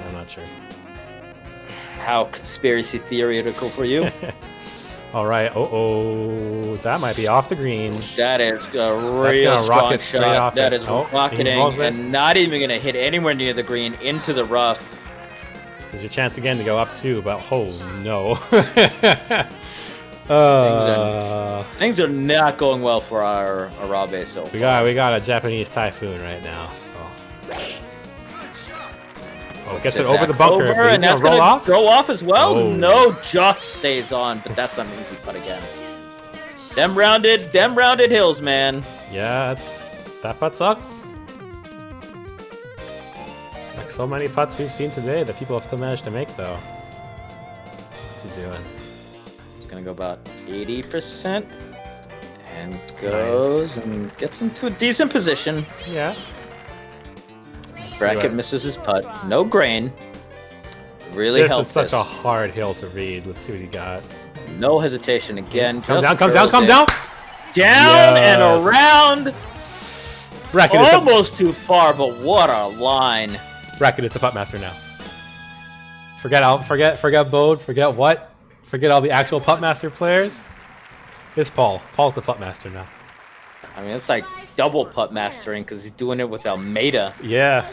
I'm not sure. How conspiracy theoretical for you? All right. That might be off the green. That is a real That's gonna strong rocket straight shot. off That it. is Oh, he rocketing involves it. and not even going to hit anywhere near the green, into the rough. This is your chance again to go up 2, but oh no. Things are not going well for our Arabe so far. We got a Japanese typhoon right now, so. Oh, gets it over the bunker. Over, But he's and gonna that's roll gonna off. Go off as well. Oh. No, just stays on, but that's an easy putt again. Them rounded hills, man. Yeah, that putt sucks. Like so many putts we've seen today that people have still managed to make, though. What's he doing? He's gonna go about 80%, and goes and gets into a decent position. Yeah. Bracket misses his putt. No grain. Really This helps. is such a hard hill to read. Let's see what he got. No hesitation again. Come down, come down, come down! Down and around. Bracket is Almost too far, but what a line. Bracket is the putt master now. Forget BODE, forget what? Forget all the actual putt master players. It's Paul. Paul's the putt master now. I mean, it's like double putt mastering because he's doing it with Almeida. Yeah.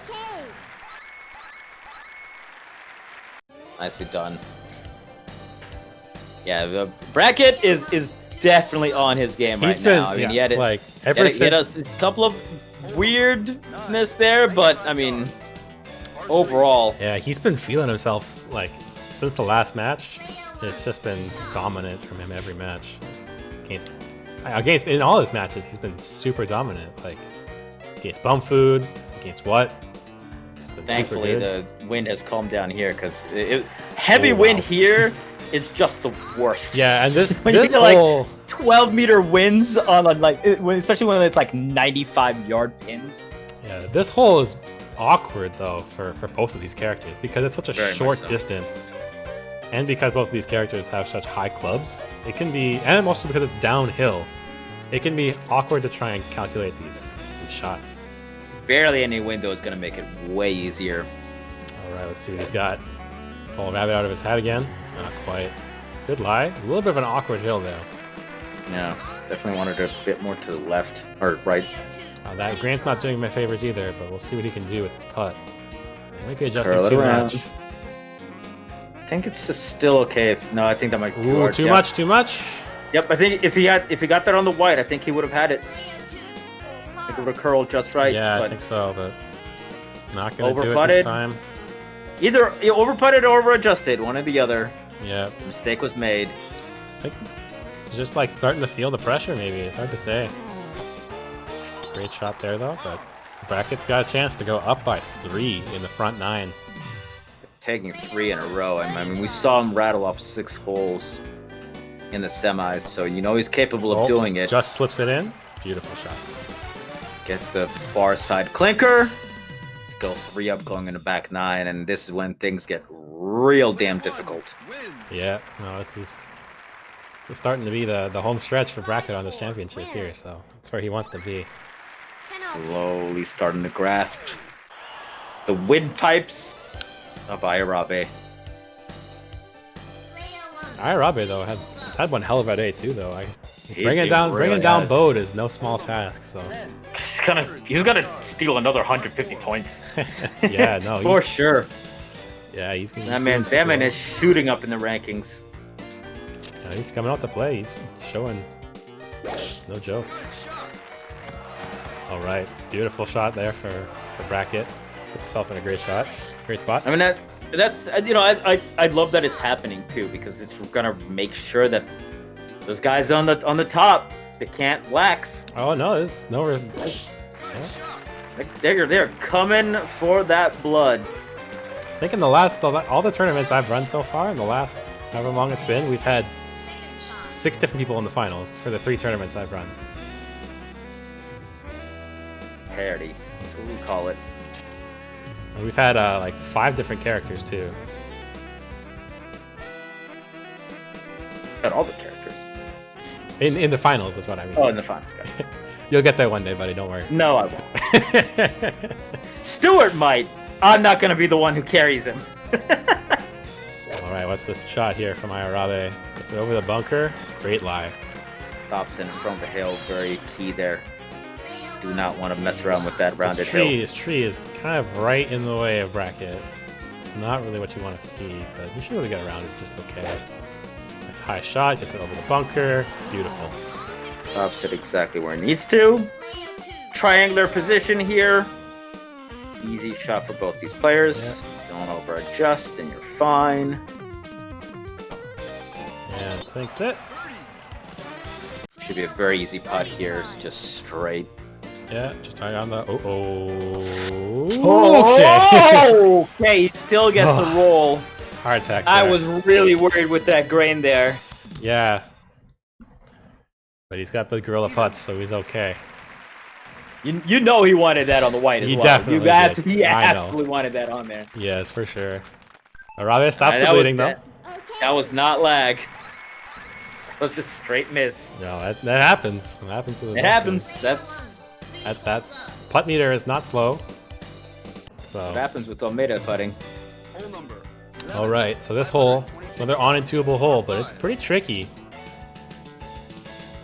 Nicely done. Yeah, the Bracket is definitely on his game He's right been, now. I mean, yeah, he had it, like, he ever had a since... couple of weirdness there, but I mean, overall. Yeah, he's been feeling himself, like, since the last match. It's just been dominant from him every match. In all his matches, he's been super dominant. Like, against Bum Food, against what? Thankfully, the wind has calmed down here because heavy wind here is just the worst. Yeah, and this when this you get, whole like 12-meter winds on like especially when it's like 95-yard pins. Yeah, this hole is awkward though for both of these characters because it's such a Very short much so. distance, and because both of these characters have such high clubs, it can be, and also because it's downhill, it can be awkward to try and calculate these shots. Barely any wind though is going to make it way easier. All right, let's see what he's got. Pull a rabbit out of his hat again. Not quite. Good lie. A little bit of an awkward hill though. Yeah, definitely wanted a bit more to the left or right. That Grant's not doing my favors either, but we'll see what he can do with this putt. He might be adjusting Curl it too around. much. I think it's just still okay. No, I think that might be too hard. Too Yep. much, too much. Yep, I think if he got that on the white, I think he would have had it. I think it would have curled just right. Yeah, but I think so, but not gonna do it over-putted. this time. Either you over-putted or over-adjusted, one or the other. Yeah. Mistake was made. It's just like starting to feel the pressure, maybe. It's hard to say. Great shot there, though, but Bracket's got a chance to go up by 3 in the front 9. Taking 3 in a row. I mean, we saw him rattle off 6 holes in the semis, so you know he's capable of doing it. Just slips it in. Beautiful shot. Gets the far side clinker. Go 3 up going into back 9, and this is when things get real damn difficult. Yeah, no, this is starting to be the home stretch for Bracket on this championship here, so that's where he wants to be. Slowly starting to grasp the windpipes of Ayarabe. Ayarabe, though, has had one hell of a day, too, though. Bringing really down has. BODE is no small task, so... He's gonna steal another 150 points. Yeah, no, for sure. Yeah, he's gonna. That man is shooting up in the rankings. Yeah, he's coming out to play. He's showing. It's no joke. All right, beautiful shot there for Bracket. Put himself in a great shot, great spot. I mean that's I love that it's happening too because it's gonna make sure that those guys on the top they can't wax. Oh no, there's no reason. They're coming for that blood. I think in all the tournaments I've run so far, in the last however long it's been, we've had 6 different people in the finals for the 3 tournaments I've run. Parody. That's what we call it. And we've had like 5 different characters too. Got all the characters. In the finals, that's what I mean. Oh, in the finals, guys. You'll get there one day, buddy. Don't worry. No, I won't. Stuart might. I'm not going to be the one who carries him. All right, what's this shot here from Ayarabe? Gets it over the bunker. Great lie. Stops in front of the hill. Very key there. Do not want to mess around with that rounded This tree is kind of right in the way of Bracket. It's not really what you want to see, but you should be able to get around it just okay. Nice high shot. Gets it over the bunker. Beautiful. Stops it exactly where it needs to. Triangular position here. Easy shot for both these players. Yeah. Don't over adjust and you're fine. And sinks it. Should be a very easy putt here. It's just straight. Yeah, just tied on the okay. Okay, he still gets the roll. Hard attack. I was really worried with that grain there. Yeah. But he's got the gorilla putts, so he's okay. You know he wanted that on the white as well. Definitely did. He absolutely wanted that on there. Yes, for sure. Arabe stops the bleeding, though. That was not lag. That was just straight miss. No, that happens. It happens to the It best happens. of That's us. That putt meter is not slow. So what happens with Almeida putting. all right, so this hole, it's another unintuable hole, but it's pretty tricky.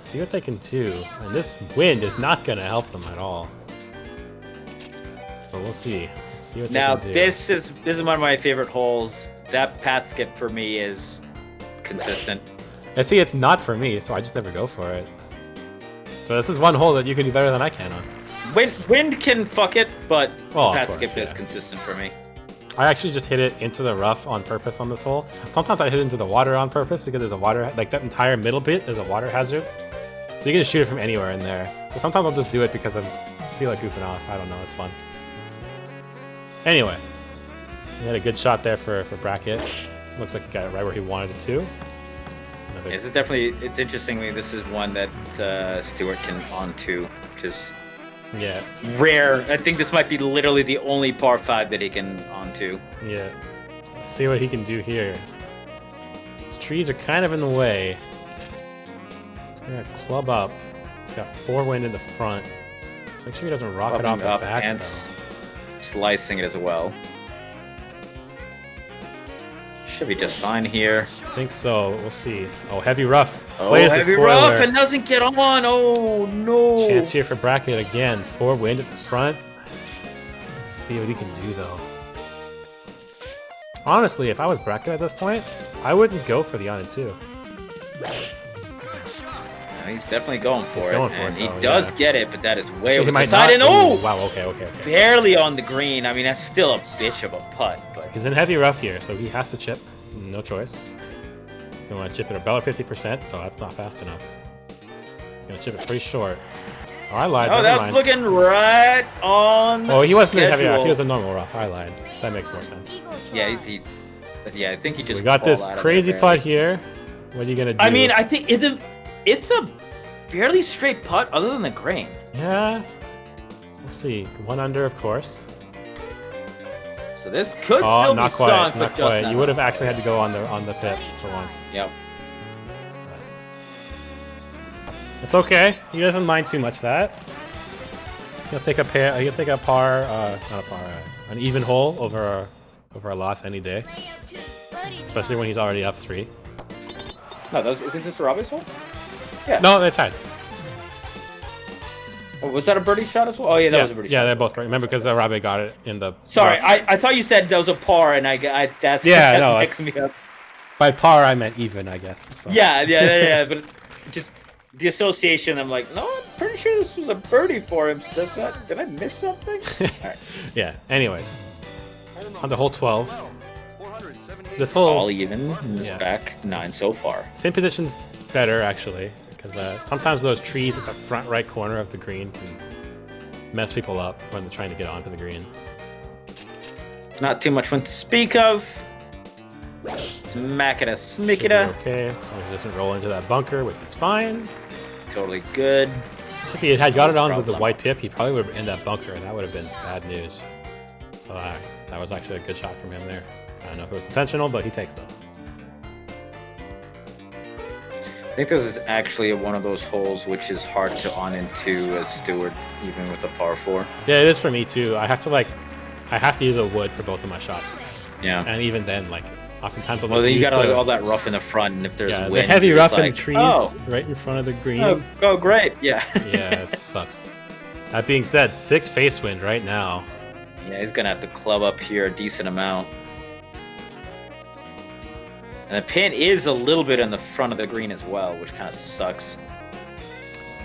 See what they can do. And this wind is not going to help them at all. But we'll see. See what Now they can do. this is one of my favorite holes. That pat skip for me is consistent. And see, it's not for me, so I just never go for it. So this is one hole that you can do better than I can on. Wind can fuck it, but Well, of pat course, skip is yeah. consistent for me. I actually just hit it into the rough on purpose on this hole. Sometimes I hit it into the water on purpose because there's a water, like that entire middle bit is a water hazard. So you can just shoot it from anywhere in there. So sometimes I'll just do it because I feel like goofing off. I don't know, it's fun. Anyway, he had a good shot there for Bracket. Looks like he got it right where he wanted it to. This is definitely, it's interesting. This is one that Stuart can onto, which is rare. I think this might be literally the only par 5 that he can onto. Yeah. Let's see what he can do here. His trees are kind of in the way. He's gonna club up. He's got 4 wind in the front. Make sure he doesn't rock it off the back, and though. Slicing it as well. Should be just fine here. I think so. We'll see. Oh, heavy rough. Oh, Plays the heavy spoiler. rough and doesn't get on. Oh no! Chance here for Bracket again. 4 wind at the front. Let's see what he can do though. Honestly, if I was Bracket at this point, I wouldn't go for the on and 2. He's definitely going for it. And he though, does yeah. get it, but that is way Actually, over he the might side. And not. oh, Ooh, wow. Okay. barely on the green. I mean, that's still a bitch of a putt. But He's in heavy rough here, so he has to chip. No choice. He's gonna want to chip it about 50%, though that's not fast enough. He's gonna chip it pretty short. Oh, I lied. oh, Never that's mind. looking right on. Oh, he wasn't in heavy rough. schedule. He was a normal rough. I lied. That makes more sense. Yeah, yeah. I think he just. We got this fall out of crazy there, putt here. What are you gonna do? I mean, I think it's a fairly straight putt, other than the grain. Yeah. We'll see. 1 under, of course. So this could Oh, still not be quite. sunk, Not but just quite. not. You would have actually had to go on the pit for once. Yep. It's okay. He doesn't mind too much that. He'll take a pair. He'll take a par, not a par, an even hole over a loss any day. Especially when he's already up 3. No, isn't this a Robbie's hole? Yeah. No, they're tied. Oh, was that a birdie shot as well? Oh yeah, that was a birdie shot. Yeah, they're both right. Remember, because Arabe got it in the. Sorry, rough. I thought you said that was a par, and that's Yeah, that no, mixed it's- me up. By par, I meant even, I guess. So. Yeah, but just the association. I'm like, no, I'm pretty sure this was a birdie for him. So did I miss something? All right. Yeah. Anyways, on the hole 12. This hole All even in this Yeah. back 9 so far. spin position's better actually, because sometimes those trees at the front right corner of the green can mess people up when they're trying to get onto the green. Not too much wind to speak of. It's Smackita, Should be smickita. okay, as long as it doesn't roll into that bunker, which is fine. Totally good. If he had got it onto the problem. white pip, he probably would have been in that bunker, and that would have been bad news. So that was actually a good shot from him there. I don't know if it was intentional, but he takes those. I think this is actually one of those holes which is hard to on into as steward, even with a par 4. Yeah, it is for me too. I have to use a wood for both of my shots. Yeah. And even then, like, oftentimes I'll Well, just then you use got like all that rough in the front, and if there's the wind, heavy you're rough just in the like, trees oh, right in front of the green. oh, great, yeah. Yeah, it sucks. That being said, 6 face wind right now. Yeah, he's gonna have to club up here a decent amount. And the pin is a little bit in the front of the green as well, which kind of sucks.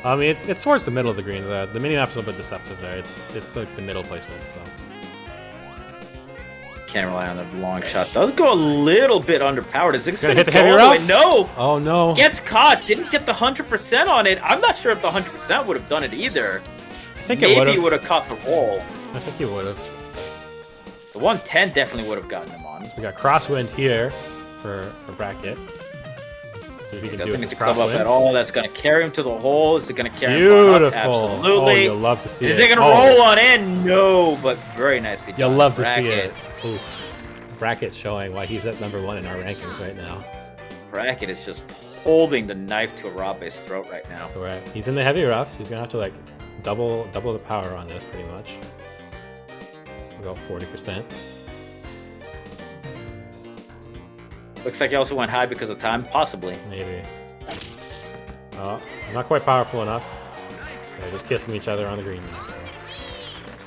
I mean, it's towards the middle of the green. The mini map's a little bit deceptive there. It's like the middle placement, so. Can't rely on the long shot. Does go a little bit underpowered. Is it Gonna gonna hit the go heavy all the way? rough? No! Oh no! Gets caught. Didn't get the 100% on it. I'm not sure if the 100% would have done it either. I think Maybe it would have. he would have caught the roll. I think he would have. The 110 definitely would have gotten him on. We got crosswind here for Bracket. See if he can do it Doesn't with need to club up at crosswind. all. That's going to carry him to the hole. Is it going to carry him on up? Beautiful! Absolutely. Oh, you'll love to see Is it. it going to Oh, roll on in? No, but very nicely done. you'll love to see Bracket. it. Oof. Bracket showing why he's at #1 in our rankings right now. Bracket is just holding the knife to Arabe's throat right now. So right, he's in the heavy rough. He's gonna have to like double the power on this pretty much. About 40%. Looks like he also went high because of time, possibly. Maybe. Oh, not quite powerful enough. They're just kissing each other on the green now, so.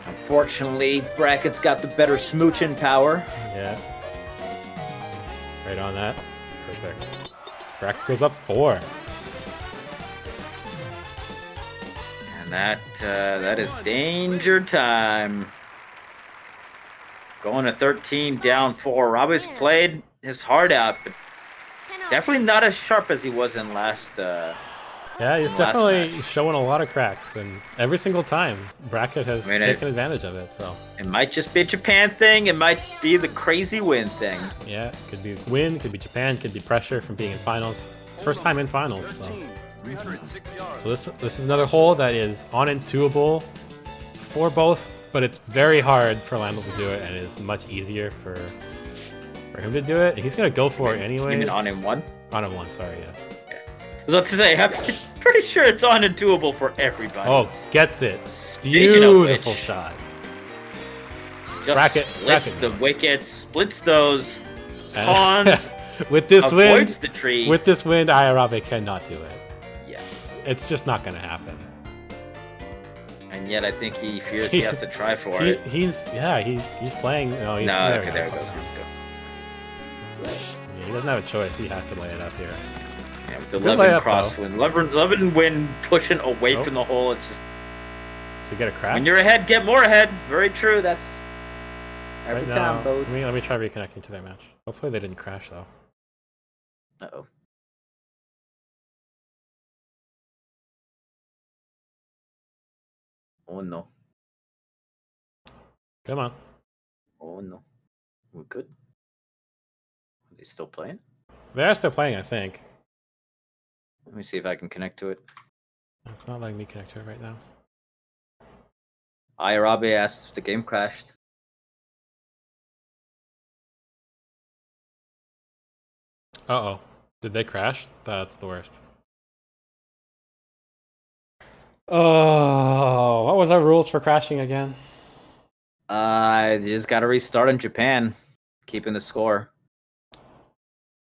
Unfortunately, Bracket's got the better smooching power. Yeah. Right on that. Perfect. Bracket goes up 4. And that is danger time. Going to 13, down 4. Arabe's played his heart out, but definitely not as sharp as he was in last. Yeah, he's last definitely match. showing a lot of cracks, and every single time Bracket has I mean, taken advantage of it. So It might just be a Japan thing. It might be the crazy win thing. yeah, could be win, could be Japan, could be pressure from being in finals. It's first time in finals, so. So this is another hole that is on and twoable for both, but it's very hard for Lando to do it, and it is much easier for him to do it. He's gonna go for it anyways. You mean on in 1? On in 1, sorry, yes. I was about to say, I'm pretty sure it's on and doable for everybody. Oh, gets it. Speaking of Beautiful which, shot. Just Bracket splits the knows. wickets, splits those And- pawns, with this wind, avoids the tree. with this wind, Ayarabe cannot do it. Yeah. It's just not gonna happen. And yet I think he fears he has to try for it. He's playing. No, he's No, there. okay, there it goes. Let's go. Yeah, he doesn't have a choice. He has to lay it up here. Yeah, with the Good 11 layup, crosswind. 11 wind pushing away Nope. from the hole. It's just To get a crack. when you're ahead, get more ahead. Very true. That's every right now, time, though. let me try reconnecting to their match. Hopefully they didn't crash though. Uh-oh. Oh no. Come on. Oh no. We're good. Are they still playing? They are still playing, I think. Let me see if I can connect to it. It's not letting me connect to it right now. Ayarabe asked if the game crashed. Uh-oh. Did they crash? That's the worst. Oh, what was our rules for crashing again? You just gotta restart in Japan, keeping the score.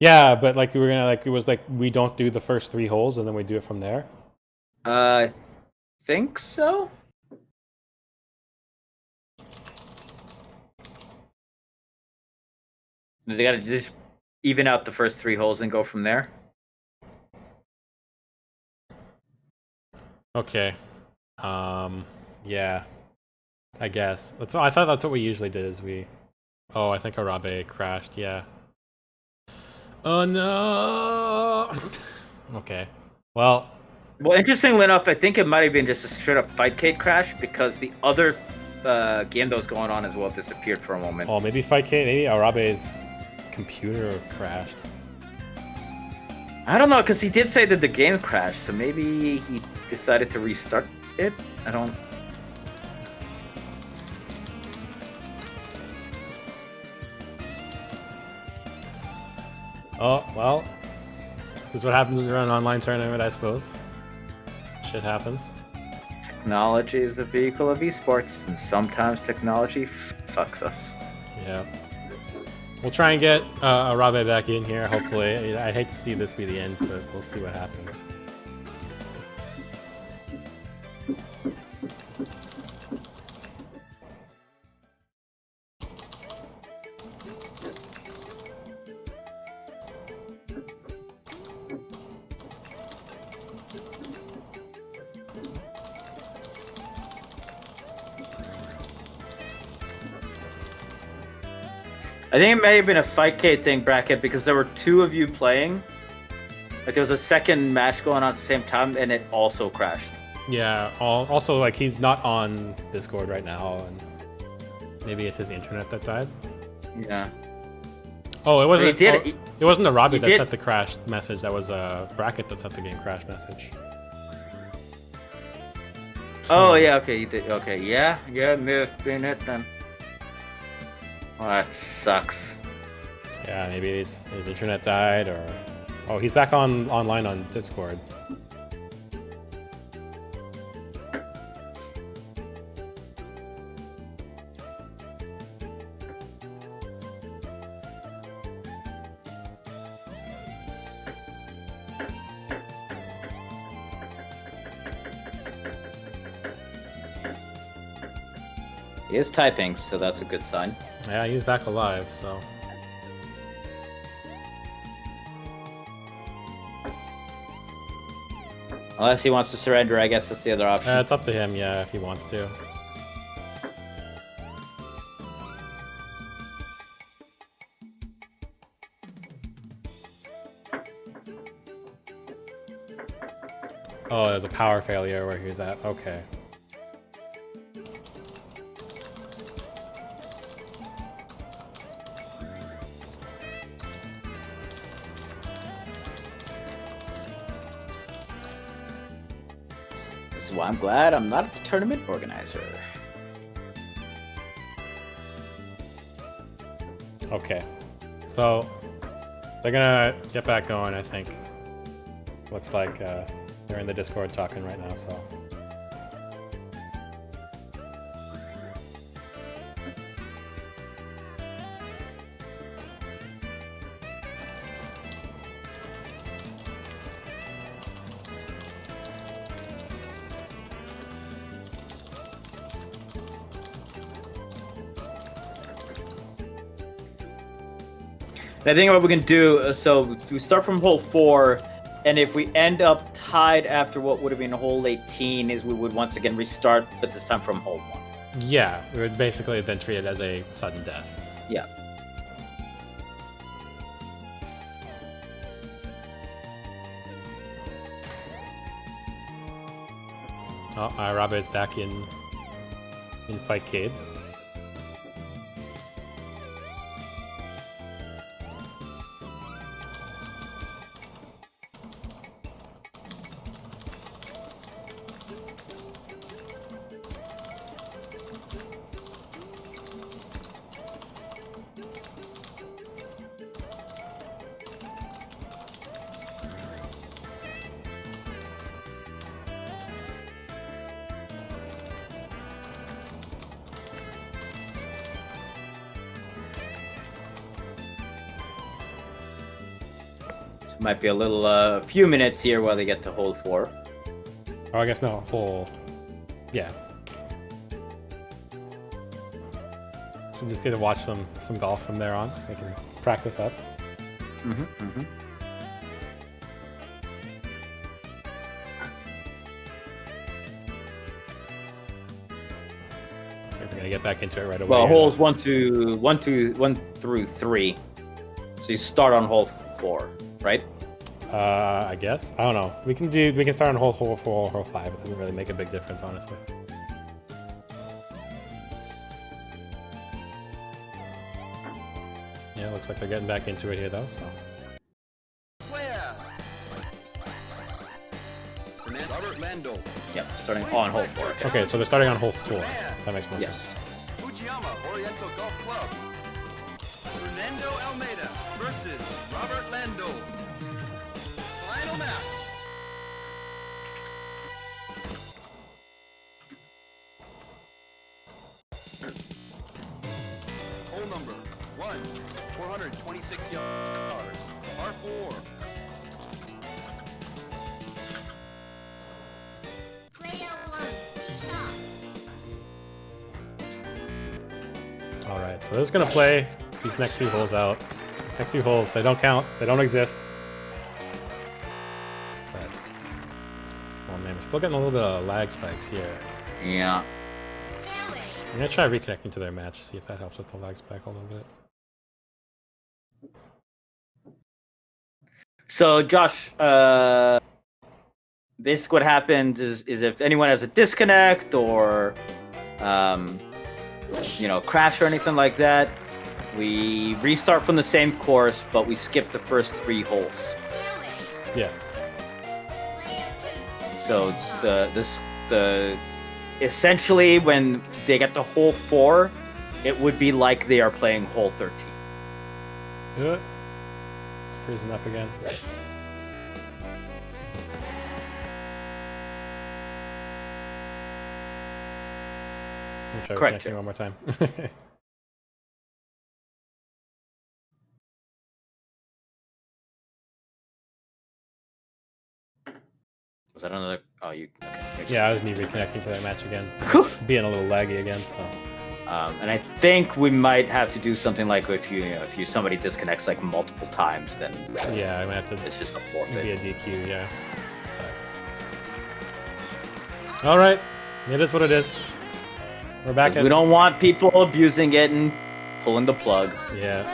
Yeah, but like we were gonna it was like we don't do the first 3 holes and then we do it from there. Think so? They gotta just even out the first 3 holes and go from there. Okay. Yeah. I guess. I thought that's what we usually did is we Oh, I think Arabe crashed, yeah. Oh no. Okay. Well, Interestingly enough, I think it might have been just a straight up Fightcade crash because the other game that was going on as well disappeared for a moment. maybe Fight K, maybe Arabe's computer crashed. I don't know, because he did say that the game crashed, so maybe he decided to restart it. I don't. Oh, well. This is what happens when you're on an online tournament, I suppose. Shit happens. Technology is the vehicle of esports, and sometimes technology fucks us. Yeah. We'll try and get Arabe back in here, hopefully. I hate to see this be the end, but we'll see what happens. I think it may have been a Fightcade thing, Bracket, because there were two of you playing. Like, there was a second match going on at the same time, and it also crashed. Yeah, also, like, he's not on Discord right now, and maybe it's his internet that died. Yeah. Oh, it wasn't. It wasn't Arabe that did. sent the crash message. That was a Bracket that sent the game crash message. Oh, yeah, okay, you did. Okay, yeah, it may have been it then. Oh, that sucks. Yeah, maybe his internet died, or oh, he's back online on Discord. He is typing, so that's a good sign. Yeah, he's back alive, so. Unless he wants to surrender, I guess that's the other option. It's up to him, yeah, if he wants to. Oh, there's a power failure where he's at. Okay. This is why I'm glad I'm not a tournament organizer. Okay. So, they're gonna get back going, I think. Looks like they're in the Discord talking right now, so. I think what we can do, so we start from hole 4, and if we end up tied after what would have been hole 18, is we would once again restart, but this time from hole 1. Yeah, we would basically then treat it as a sudden death. Yeah. Oh, Arabe is back in Fightcade. Might be a little, few minutes here while they get to hole 4. Oh, I guess no, hole. Yeah. So we just get to watch some golf from there on. They can practice up. We're gonna get back into it right away. Well, holes 1 through 3. So you start on hole 4, right? I guess. I don't know. We can start on hole 4 or hole 5. It doesn't really make a big difference, honestly. Yeah, looks like they're getting back into it here though. So. Robert Lando. Yep, starting on hole 4. Okay, so they're starting on hole 4. That makes more sense. Fujiyama Oriental Golf Club. Fernando Almeida versus Robert Lando. Final match. Hole number 1, 426 yards. Par 4. All right, so they're just gonna play these next few holes out. These next few holes, they don't count. They don't exist. But, oh man, we're still getting a little bit of lag spikes here. Yeah. I'm gonna try reconnecting to their match, see if that helps with the lag spike a little bit. So, Josh, basically what happens is if anyone has a disconnect or, you know, crash or anything like that, we restart from the same course, but we skip the first 3 holes. Yeah. So the essentially when they get to hole 4, it would be like they are playing hole 13. It's freezing up again. Try Correct. reconnecting one more time. Was that another? Oh, you. Okay. Yeah, I was me reconnecting to that match again. Being a little laggy again, so. And I think we might have to do something like if somebody disconnects like multiple times, then yeah, I might have to. It's just a forfeit. Be a DQ, yeah. But... All right, it is what it is. We're back. We don't want people abusing it and pulling the plug. Yeah.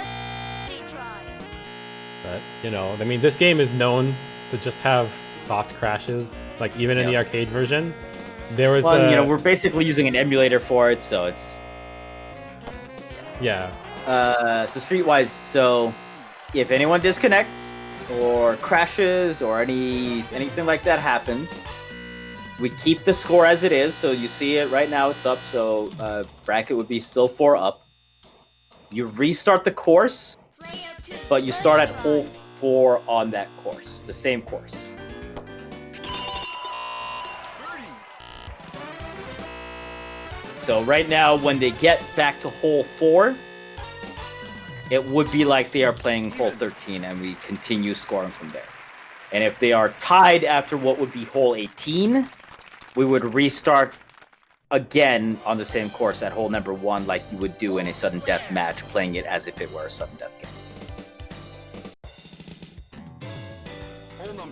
But you know, I mean, this game is known to just have soft crashes. Like even in the arcade version, there was. Well, you know, we're basically using an emulator for it, so it's. Yeah. So Streetwise, so if anyone disconnects or crashes or anything like that happens, we keep the score as it is. So you see it right now, it's up. So bracket would be still 4 up. You restart the course, but you start at hole 4 on that course, the same course. So right now, when they get back to hole 4, it would be like they are playing hole 13, and we continue scoring from there. And if they are tied after what would be hole 18, we would restart again on the same course at hole number 1, like you would do in a sudden death match, playing it as if it were a sudden death game.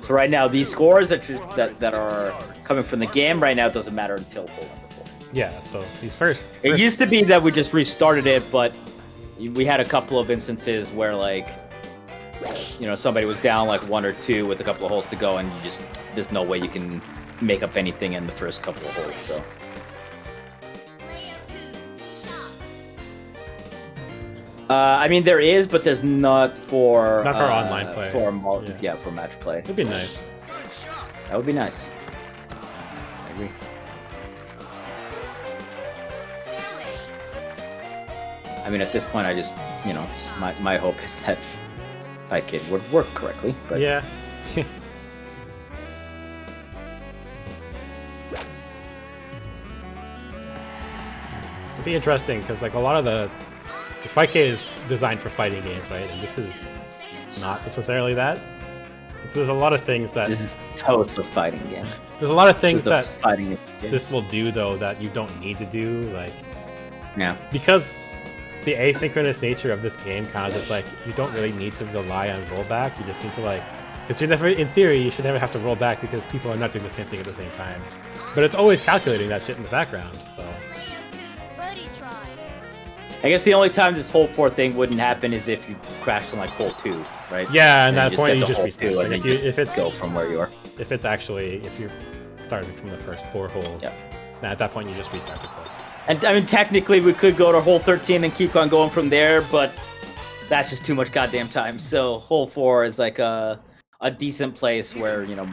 So right now, these scores that are coming from the game right now doesn't matter until hole number 4. Yeah, so these first... It used to be that we just restarted it, but we had a couple of instances where, like, you know, somebody was down like 1 or 2 with a couple of holes to go, and there's no way you can make up anything in the first couple of holes. So. I mean, there is, but there's not for online play. For for match play. It'd be nice. That would be nice. I agree. I mean, at this point, I just, you know, my hope is that my kid would work correctly. But yeah. It'd be interesting because, like, a lot of the 5K is designed for fighting games, right? And this is not necessarily that. There's a lot of things that this is total fighting game. There's a lot of things that fighting this will do though that you don't need to do, like because the asynchronous nature of this game kind of just like you don't really need to rely on rollback. You just need to like because in theory you should never have to roll back because people are not doing the same thing at the same time. But it's always calculating that shit in the background. So I guess the only time this hole 4 thing wouldn't happen is if you crashed on like hole 2, right? Yeah, and at that point you just restart. Like if it's go from where you are. If you're starting from the first 4 holes, at that point you just restart the course. And I mean, technically we could go to hole 13 and keep on going from there, but that's just too much goddamn time. So hole 4 is like a decent place where, you know,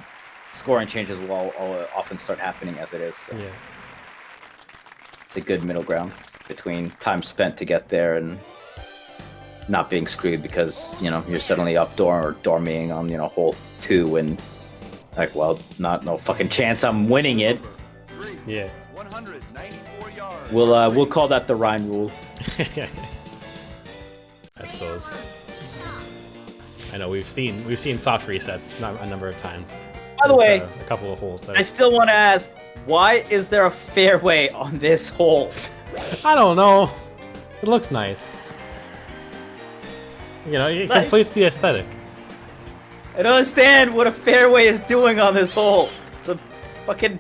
scoring changes will often start happening as it is. So. Yeah. It's a good middle ground between time spent to get there and not being screwed because, you know, you're suddenly up dorming on, you know, hole 2 and like, well, no fucking chance I'm winning it. Yeah. 194 yards. We'll call that the Rhine rule. I suppose. I know we've seen soft resets a number of times. By the way, a couple of holes. I still want to ask, why is there a fairway on this hole? I don't know. It looks nice. You know, it completes the aesthetic. I don't understand what a fairway is doing on this hole. It's a fucking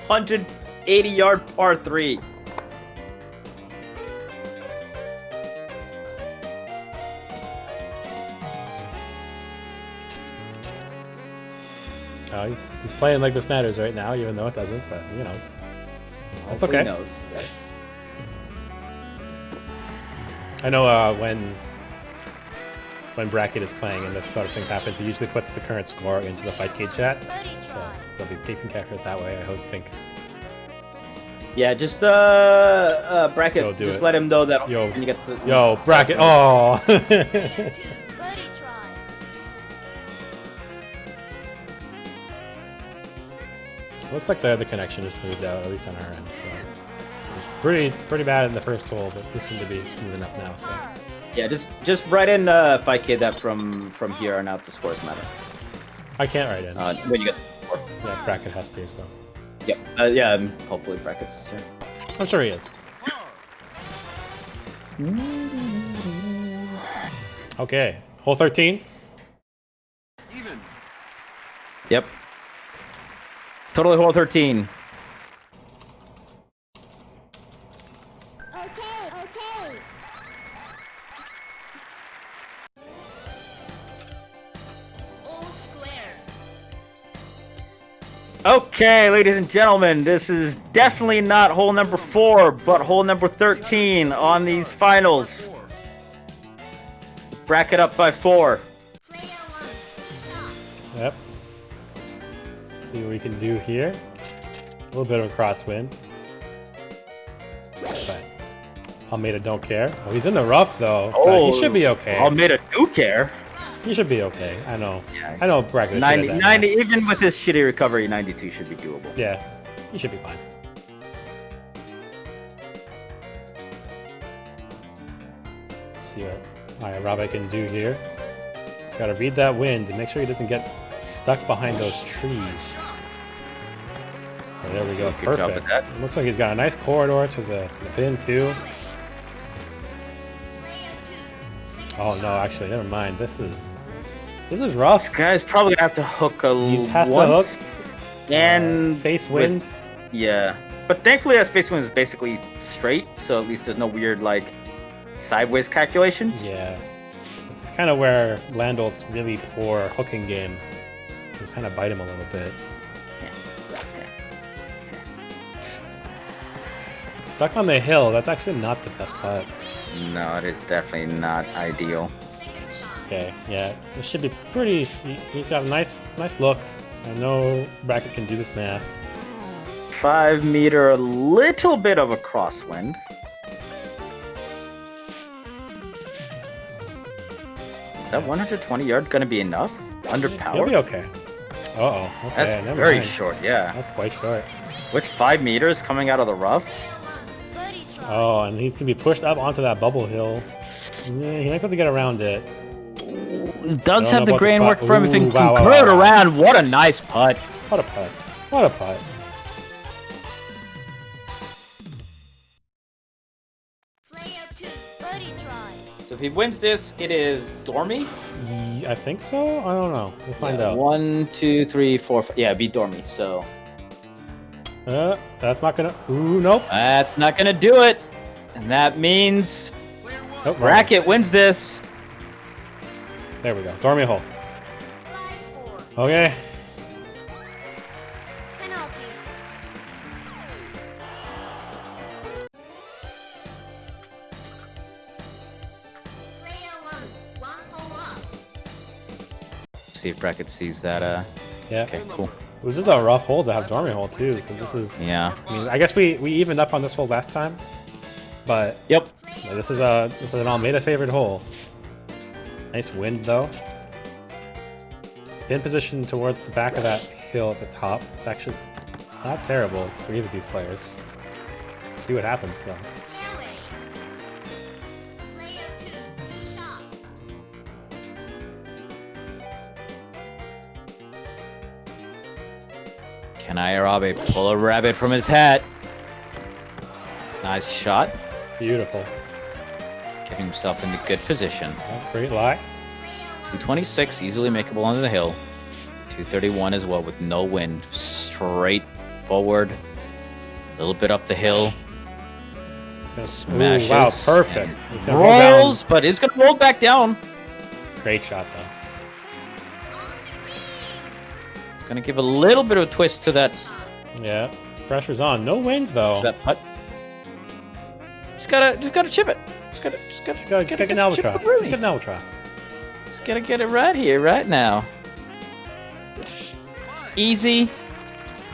180-yard par 3. He's playing like this matters right now, even though it doesn't. But you know, that's Hopefully okay. he knows. Right? I know when Bracket is playing and this sort of thing happens, he usually puts the current score into the Fightcade chat, so they'll be keeping track of it that way. I think. Yeah, just Bracket. Just let him know that when you get the Bracket. Oh. Looks like the connection is smoothed out, at least on our end. So it was pretty bad in the first hole, but they seem to be smooth enough now. So yeah, just write in Fight Kid that from here on out the scores matter. I can't write in. When you get the score. Yeah, Bracket has to. So yep, yeah, hopefully Bracket's here. I'm sure he is. Okay, hole 13. Even. Yep. Totally hole 13. Okay, ladies and gentlemen, this is definitely not hole number 4, but hole number 13 on these finals. Bracket up by 4. Yep. Let's see what we can do here. A little bit of a crosswind. But Almeida don't care. Oh, he's in the rough though. But he should be okay. Almeida do care. He should be okay. I know. Yeah. I know Bracket is 90, good at that 90 even with his shitty recovery, 92 should be doable. Yeah, he should be fine. Let's see what Robert can do here. He's got to read that wind and make sure he doesn't get stuck behind those trees. Oh, there we go. Good job with Perfect. that. It looks like he's got a nice corridor to the pin too. Oh no, actually, never mind. This is rough. This guy's probably gonna have to hook He has once to hook. and Face wind. Yeah, but thankfully that face wind is basically straight, so at least there's no weird like sideways calculations. Yeah, this is kind of where Landolt's really poor hooking game can kind of bite him a little bit. Stuck on the hill. That's actually not the best putt. No, it is definitely not ideal. Okay, yeah, this should be pretty. He's got a nice look. I know Bracket can do this math. 5 meter, a little bit of a crosswind. Is that 120 yard gonna be enough? Under power? He'll be okay. Uh-oh. Okay, That's never very mind. short, yeah. That's quite short. With 5 meters coming out of the rough? Oh, and he's gonna be pushed up onto that bubble hill. Yeah, he might be able to get around it. It does have the about grain this work putt. for everything. Ooh, wow, Can wow, curve it wow. around. What a nice putt. What a putt. What a putt. So if he wins this, it is Dormy? I think so? I don't know. We'll find out. 1, 2, 3, 4, 5. Yeah, beat Dormy, so. That's not gonna. Ooh, nope. That's not gonna do it. And that means Nope, Bracket wins this. There we go. Dormy hole. Okay. see if Bracket sees that. Yeah. Okay, cool. This is a rough hole to have dormant hole too, because this is. Yeah. I mean, I guess we evened up on this hole last time, but. Yep. Yeah, this is an Almeida favored hole. Nice wind though. Pin position towards the back of that hill at the top. It's actually not terrible for either of these players. See what happens though. Can Ayarabe pull a rabbit from his hat? Nice shot. Beautiful. Getting himself into good position. Oh, great lie. 226, easily makeable under the hill. 231 as well with no wind. Straight forward. A little bit up the hill. It's gonna smash. Wow, perfect. It's gonna rolls, but it's gonna roll back down. Great shot though. Gonna give a little bit of a twist to that. Yeah, pressure's on. No wind though. That putt. Just gotta chip it. Just gotta get an albatross. Just get an albatross. Just gotta get it right here, right now. Easy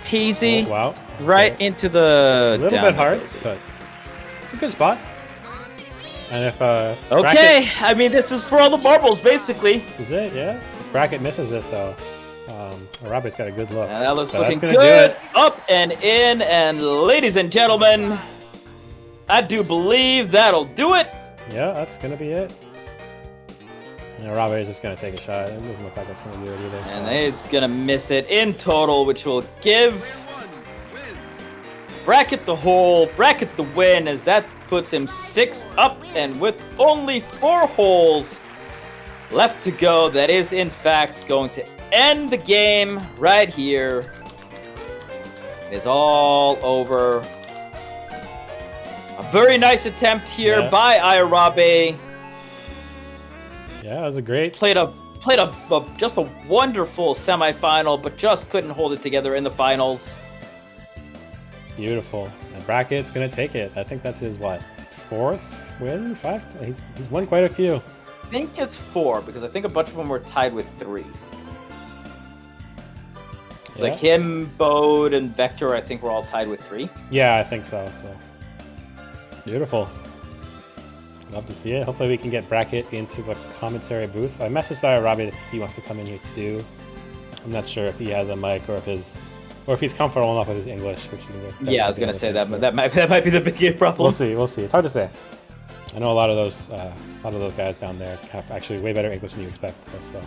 peasy. Oh, wow. Right into the. A little bit hard, but it's a good spot. And if okay, I mean this is for all the marbles basically. This is it, yeah. Bracket misses this though. Robert's got a good look. And that looks so looking good. Up and in, and ladies and gentlemen, I do believe that'll do it. Yeah, that's gonna be it. Yeah, Robert is just gonna take a shot. It doesn't look like it's gonna do it either. So. And he's gonna miss it in total, which will give Bracket the hole, Bracket the win, as that puts him 6 up, and with only 4 holes left to go, that is in fact going to end the game right here. It is all over. A very nice attempt here by Ayarabe. Yeah, it was a great. Played a just a wonderful semifinal, but just couldn't hold it together in the finals. Beautiful. And Bracket's gonna take it. I think that's his what, 4th win, 5th. He's won quite a few. I think it's 4 because I think a bunch of them were tied with 3. It's like him, Bode, and Vector. I think we're all tied with 3. Yeah, I think so. So beautiful. Love to see it. Hopefully we can get Bracket into the commentary booth. I messaged Ayarabe to see if he wants to come in here too. I'm not sure if he has a mic or if he's comfortable enough with his English, which yeah, I was gonna say that might be the biggest problem. We'll see. It's hard to say. I know a lot of those guys down there have actually way better English than you expect. So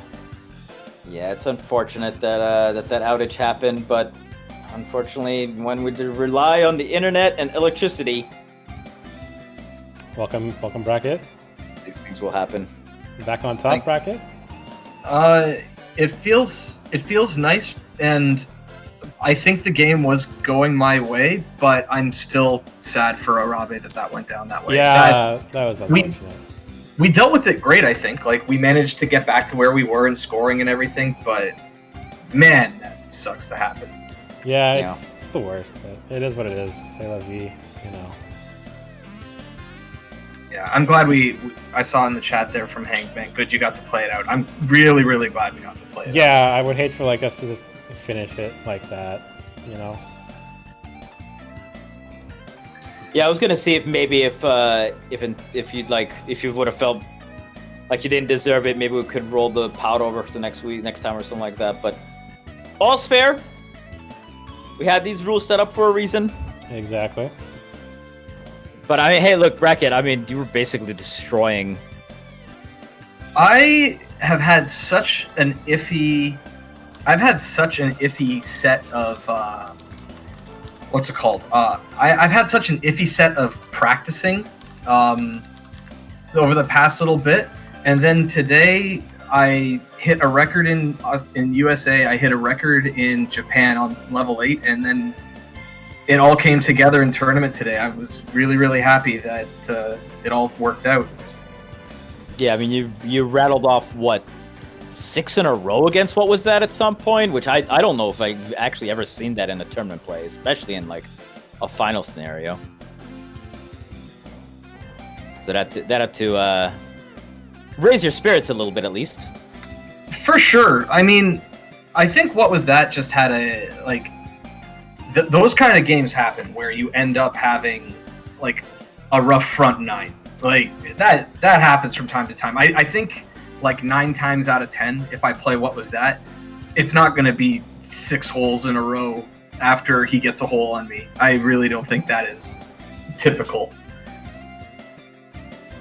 yeah, it's unfortunate that that outage happened, but unfortunately, when we rely on the internet and electricity, welcome Bracket. These things will happen. Back on top, Bracket. It feels nice, and I think the game was going my way, but I'm still sad for Arabe that went down that way. Yeah, that was unfortunate. We dealt with it great, I think. Like, we managed to get back to where we were in scoring and everything, but man, that sucks to happen. Yeah, it's the worst, but it is what it is. C'est la vie, you know. Yeah, I'm glad I saw in the chat there from Hank, man, good you got to play it out. I'm really, really glad we got to play it out. Yeah, I would hate for us to just finish it like that, you know. Yeah, I was gonna see if maybe if you would have felt like you didn't deserve it, maybe we could roll the pout over to next time or something like that. But all's fair. We had these rules set up for a reason. Exactly. But hey, look, Bracket. I mean, you were basically destroying. I have had such an iffy. I've had such an iffy set of. What's it called? I've had such an iffy set of practicing over the past little bit, and then today I hit a record in USA. I hit a record in Japan on level 8, and then it all came together in tournament today. I was really, really happy that it all worked out. Yeah, I mean, you rattled off what, 6 in a row against WatWuzDat at some point, which I don't know if I've actually ever seen that in a tournament play, especially in like a final scenario. So that had to raise your spirits a little bit at least. For sure. I mean, I think What Was That just had a like. Those kind of games happen where you end up having like a rough front nine. Like that happens from time to time. I think like 9 times out of 10, if I play What Was That, it's not going to be 6 holes in a row after he gets a hole on me. I really don't think that is typical.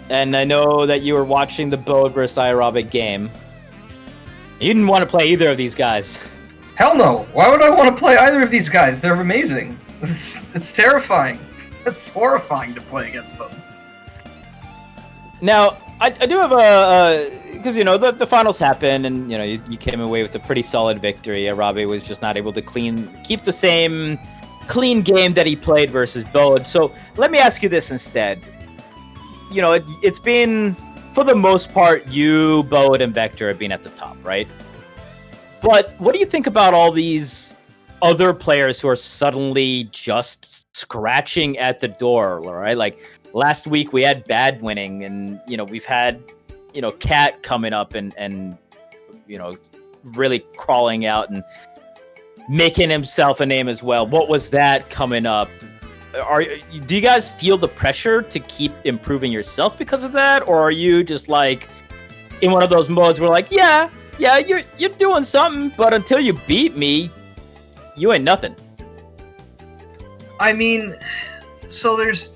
And I know that you were watching the BODE versus Aerobic game. You didn't want to play either of these guys. Hell no. Why would I want to play either of these guys? They're amazing. It's terrifying. It's horrifying to play against them. Now, I do have a... Because, you know, the finals happened, and, you know, you came away with a pretty solid victory. Arabe was just not able to keep the same clean game that he played versus BODE. So, let me ask you this instead. You know, it's been, for the most part, you, BODE, and Vector have been at the top, right? But what do you think about all these other players who are suddenly just scratching at the door, right? Like, last week we had Bad winning, and, you know, we've had, you know, Cat coming up and you know, really crawling out and making himself a name as well. What Was That coming up? Do you guys feel the pressure to keep improving yourself because of that, or are you just like in one of those modes where like, yeah, you're doing something, but until you beat me, you ain't nothing? I mean, so there's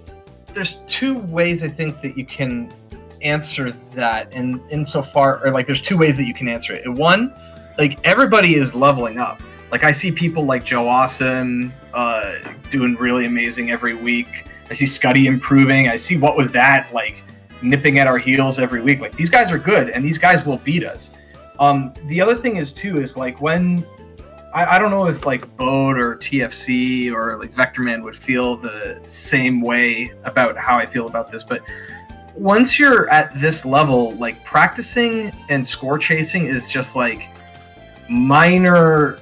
2 ways I think that you can answer that, and insofar, or like there's 2 ways that you can answer it. One, like everybody is leveling up. Like I see people like Joe Awesome doing really amazing every week. I see Scuddy improving. I see What Was That like nipping at our heels every week. Like these guys are good, and these guys will beat us. The other thing is too is like when I don't know if like BODE or TFC or like Vectorman would feel the same way about how I feel about this, but once you're at this level, like practicing and score chasing is just like minute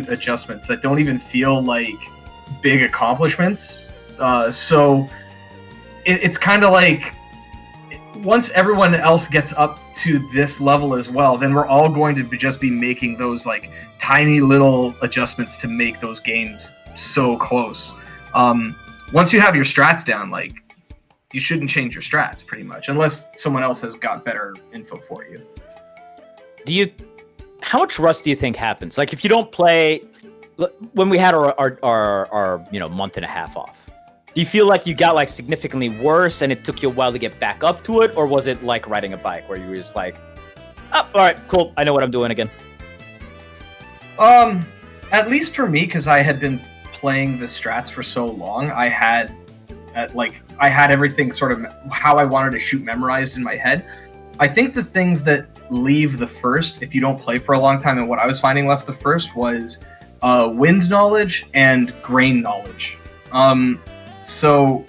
adjustments that don't even feel like big accomplishments. So it's kind of like once everyone else gets up to this level as well, then we're all going to just be making those like tiny little adjustments to make those games so close. Once you have your strats down, like you shouldn't change your strats pretty much, unless someone else has got better info for you. How much rust do you think happens? Like if you don't play, when we had our you know, month and a half off, do you feel like you got like significantly worse and it took you a while to get back up to it? Or was it like riding a bike where you were just like, oh, all right, cool, I know what I'm doing again? At least for me, because I had been playing the strats for so long, I had everything sort of how I wanted to shoot memorized in my head. I think the things that leave the first, if you don't play for a long time, and what I was finding left the first was wind knowledge and grain knowledge. So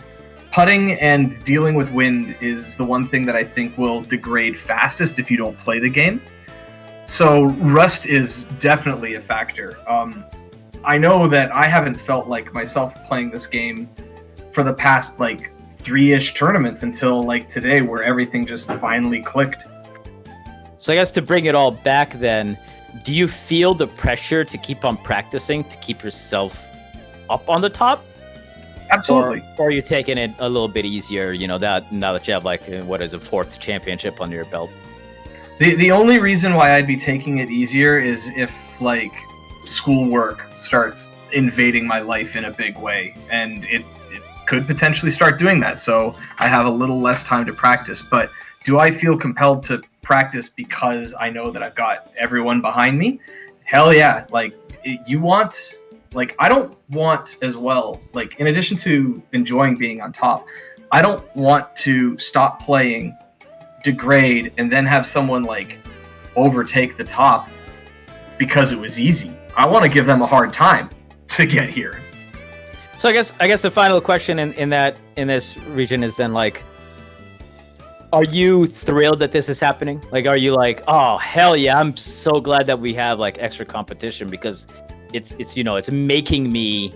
putting and dealing with wind is the one thing that I think will degrade fastest if you don't play the game. So rust is definitely a factor. I know that I haven't felt like myself playing this game for the past like 3-ish tournaments until like today, where everything just finally clicked. So I guess to bring it all back then, do you feel the pressure to keep on practicing to keep yourself up on the top? Absolutely. Or are you taking it a little bit easier, you know, now that you have like, what is a 4th championship under your belt? The only reason why I'd be taking it easier is if like schoolwork starts invading my life in a big way, and it could potentially start doing that. So I have a little less time to practice. But do I feel compelled to practice because I know that I've got everyone behind me? Hell yeah. Like I don't want as well, like in addition to enjoying being on top, I don't want to stop playing, degrade, and then have someone like overtake the top because it was easy. I want to give them a hard time to get here. So I guess the final question in this region is then like, are you thrilled that this is happening? Like, are you like, oh hell yeah, I'm so glad that we have like extra competition because it's you know, it's making me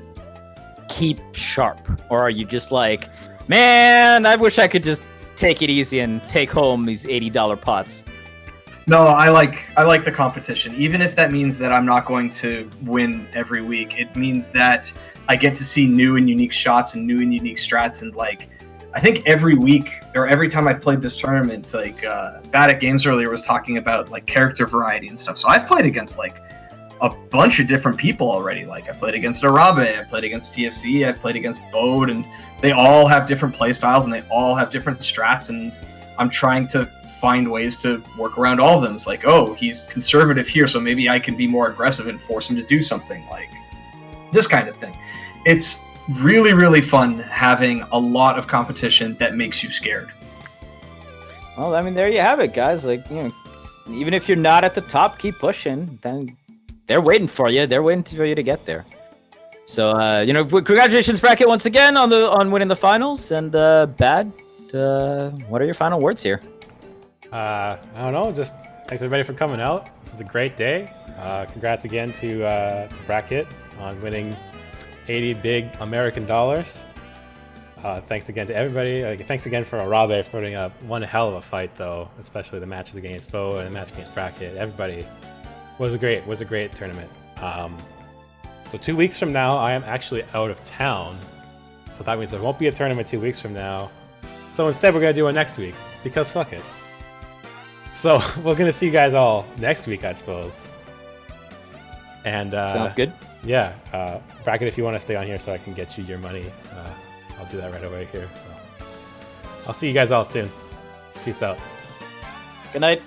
keep sharp? Or are you just like, man, I wish I could just take it easy and take home these $80 pots? No, I like the competition. Even if that means that I'm not going to win every week, it means that I get to see new and unique shots and new and unique strats. And like, I think every week or every time I've played this tournament, like Badatgaems earlier was talking about like character variety and stuff. So I've played against like a bunch of different people already. Like I played against Arabe, I played against TFC, I played against BODE, and they all have different play styles and they all have different strats. And I'm trying to find ways to work around all of them. It's like, oh, he's conservative here, so maybe I can be more aggressive and force him to do something, like this kind of thing. It's really, really fun having a lot of competition that makes you scared. Well, I mean, there you have it, guys. Like, you know, even if you're not at the top, keep pushing. Then they're waiting for you. They're waiting for you to get there. So, you know, congratulations, Bracket, once again on winning the finals. And Bad, what are your final words here? I don't know. Just thanks everybody for coming out. This is a great day. Congrats again to Bracket on winning 80 big American dollars. Thanks again to everybody. Thanks again for Arabe for putting up one hell of a fight, though, especially the matches against Bo and the match against Bracket. Everybody was a great tournament. So 2 weeks from now, I am actually out of town. So that means there won't be a tournament 2 weeks from now. So instead, we're going to do it next week, because fuck it. So we're going to see you guys all next week, I suppose. And sounds good. Yeah. Bracket, if you want to stay on here so I can get you your money, I'll do that right away here. So I'll see you guys all soon. Peace out. Good night.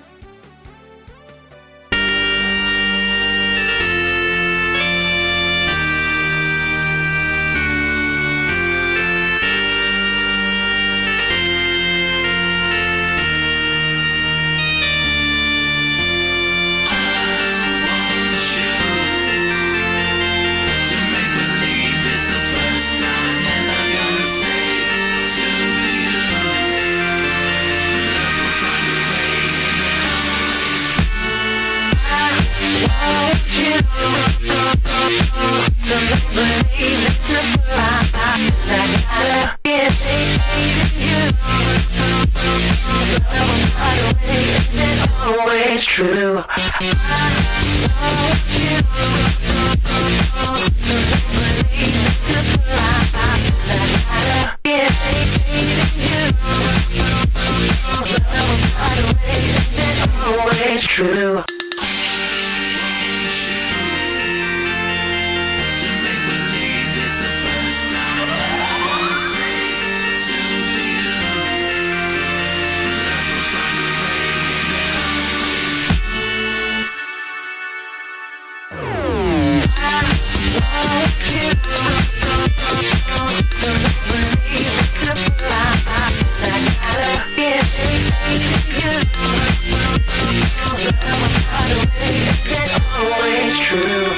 Always true. Always true. Always true.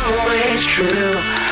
Always true.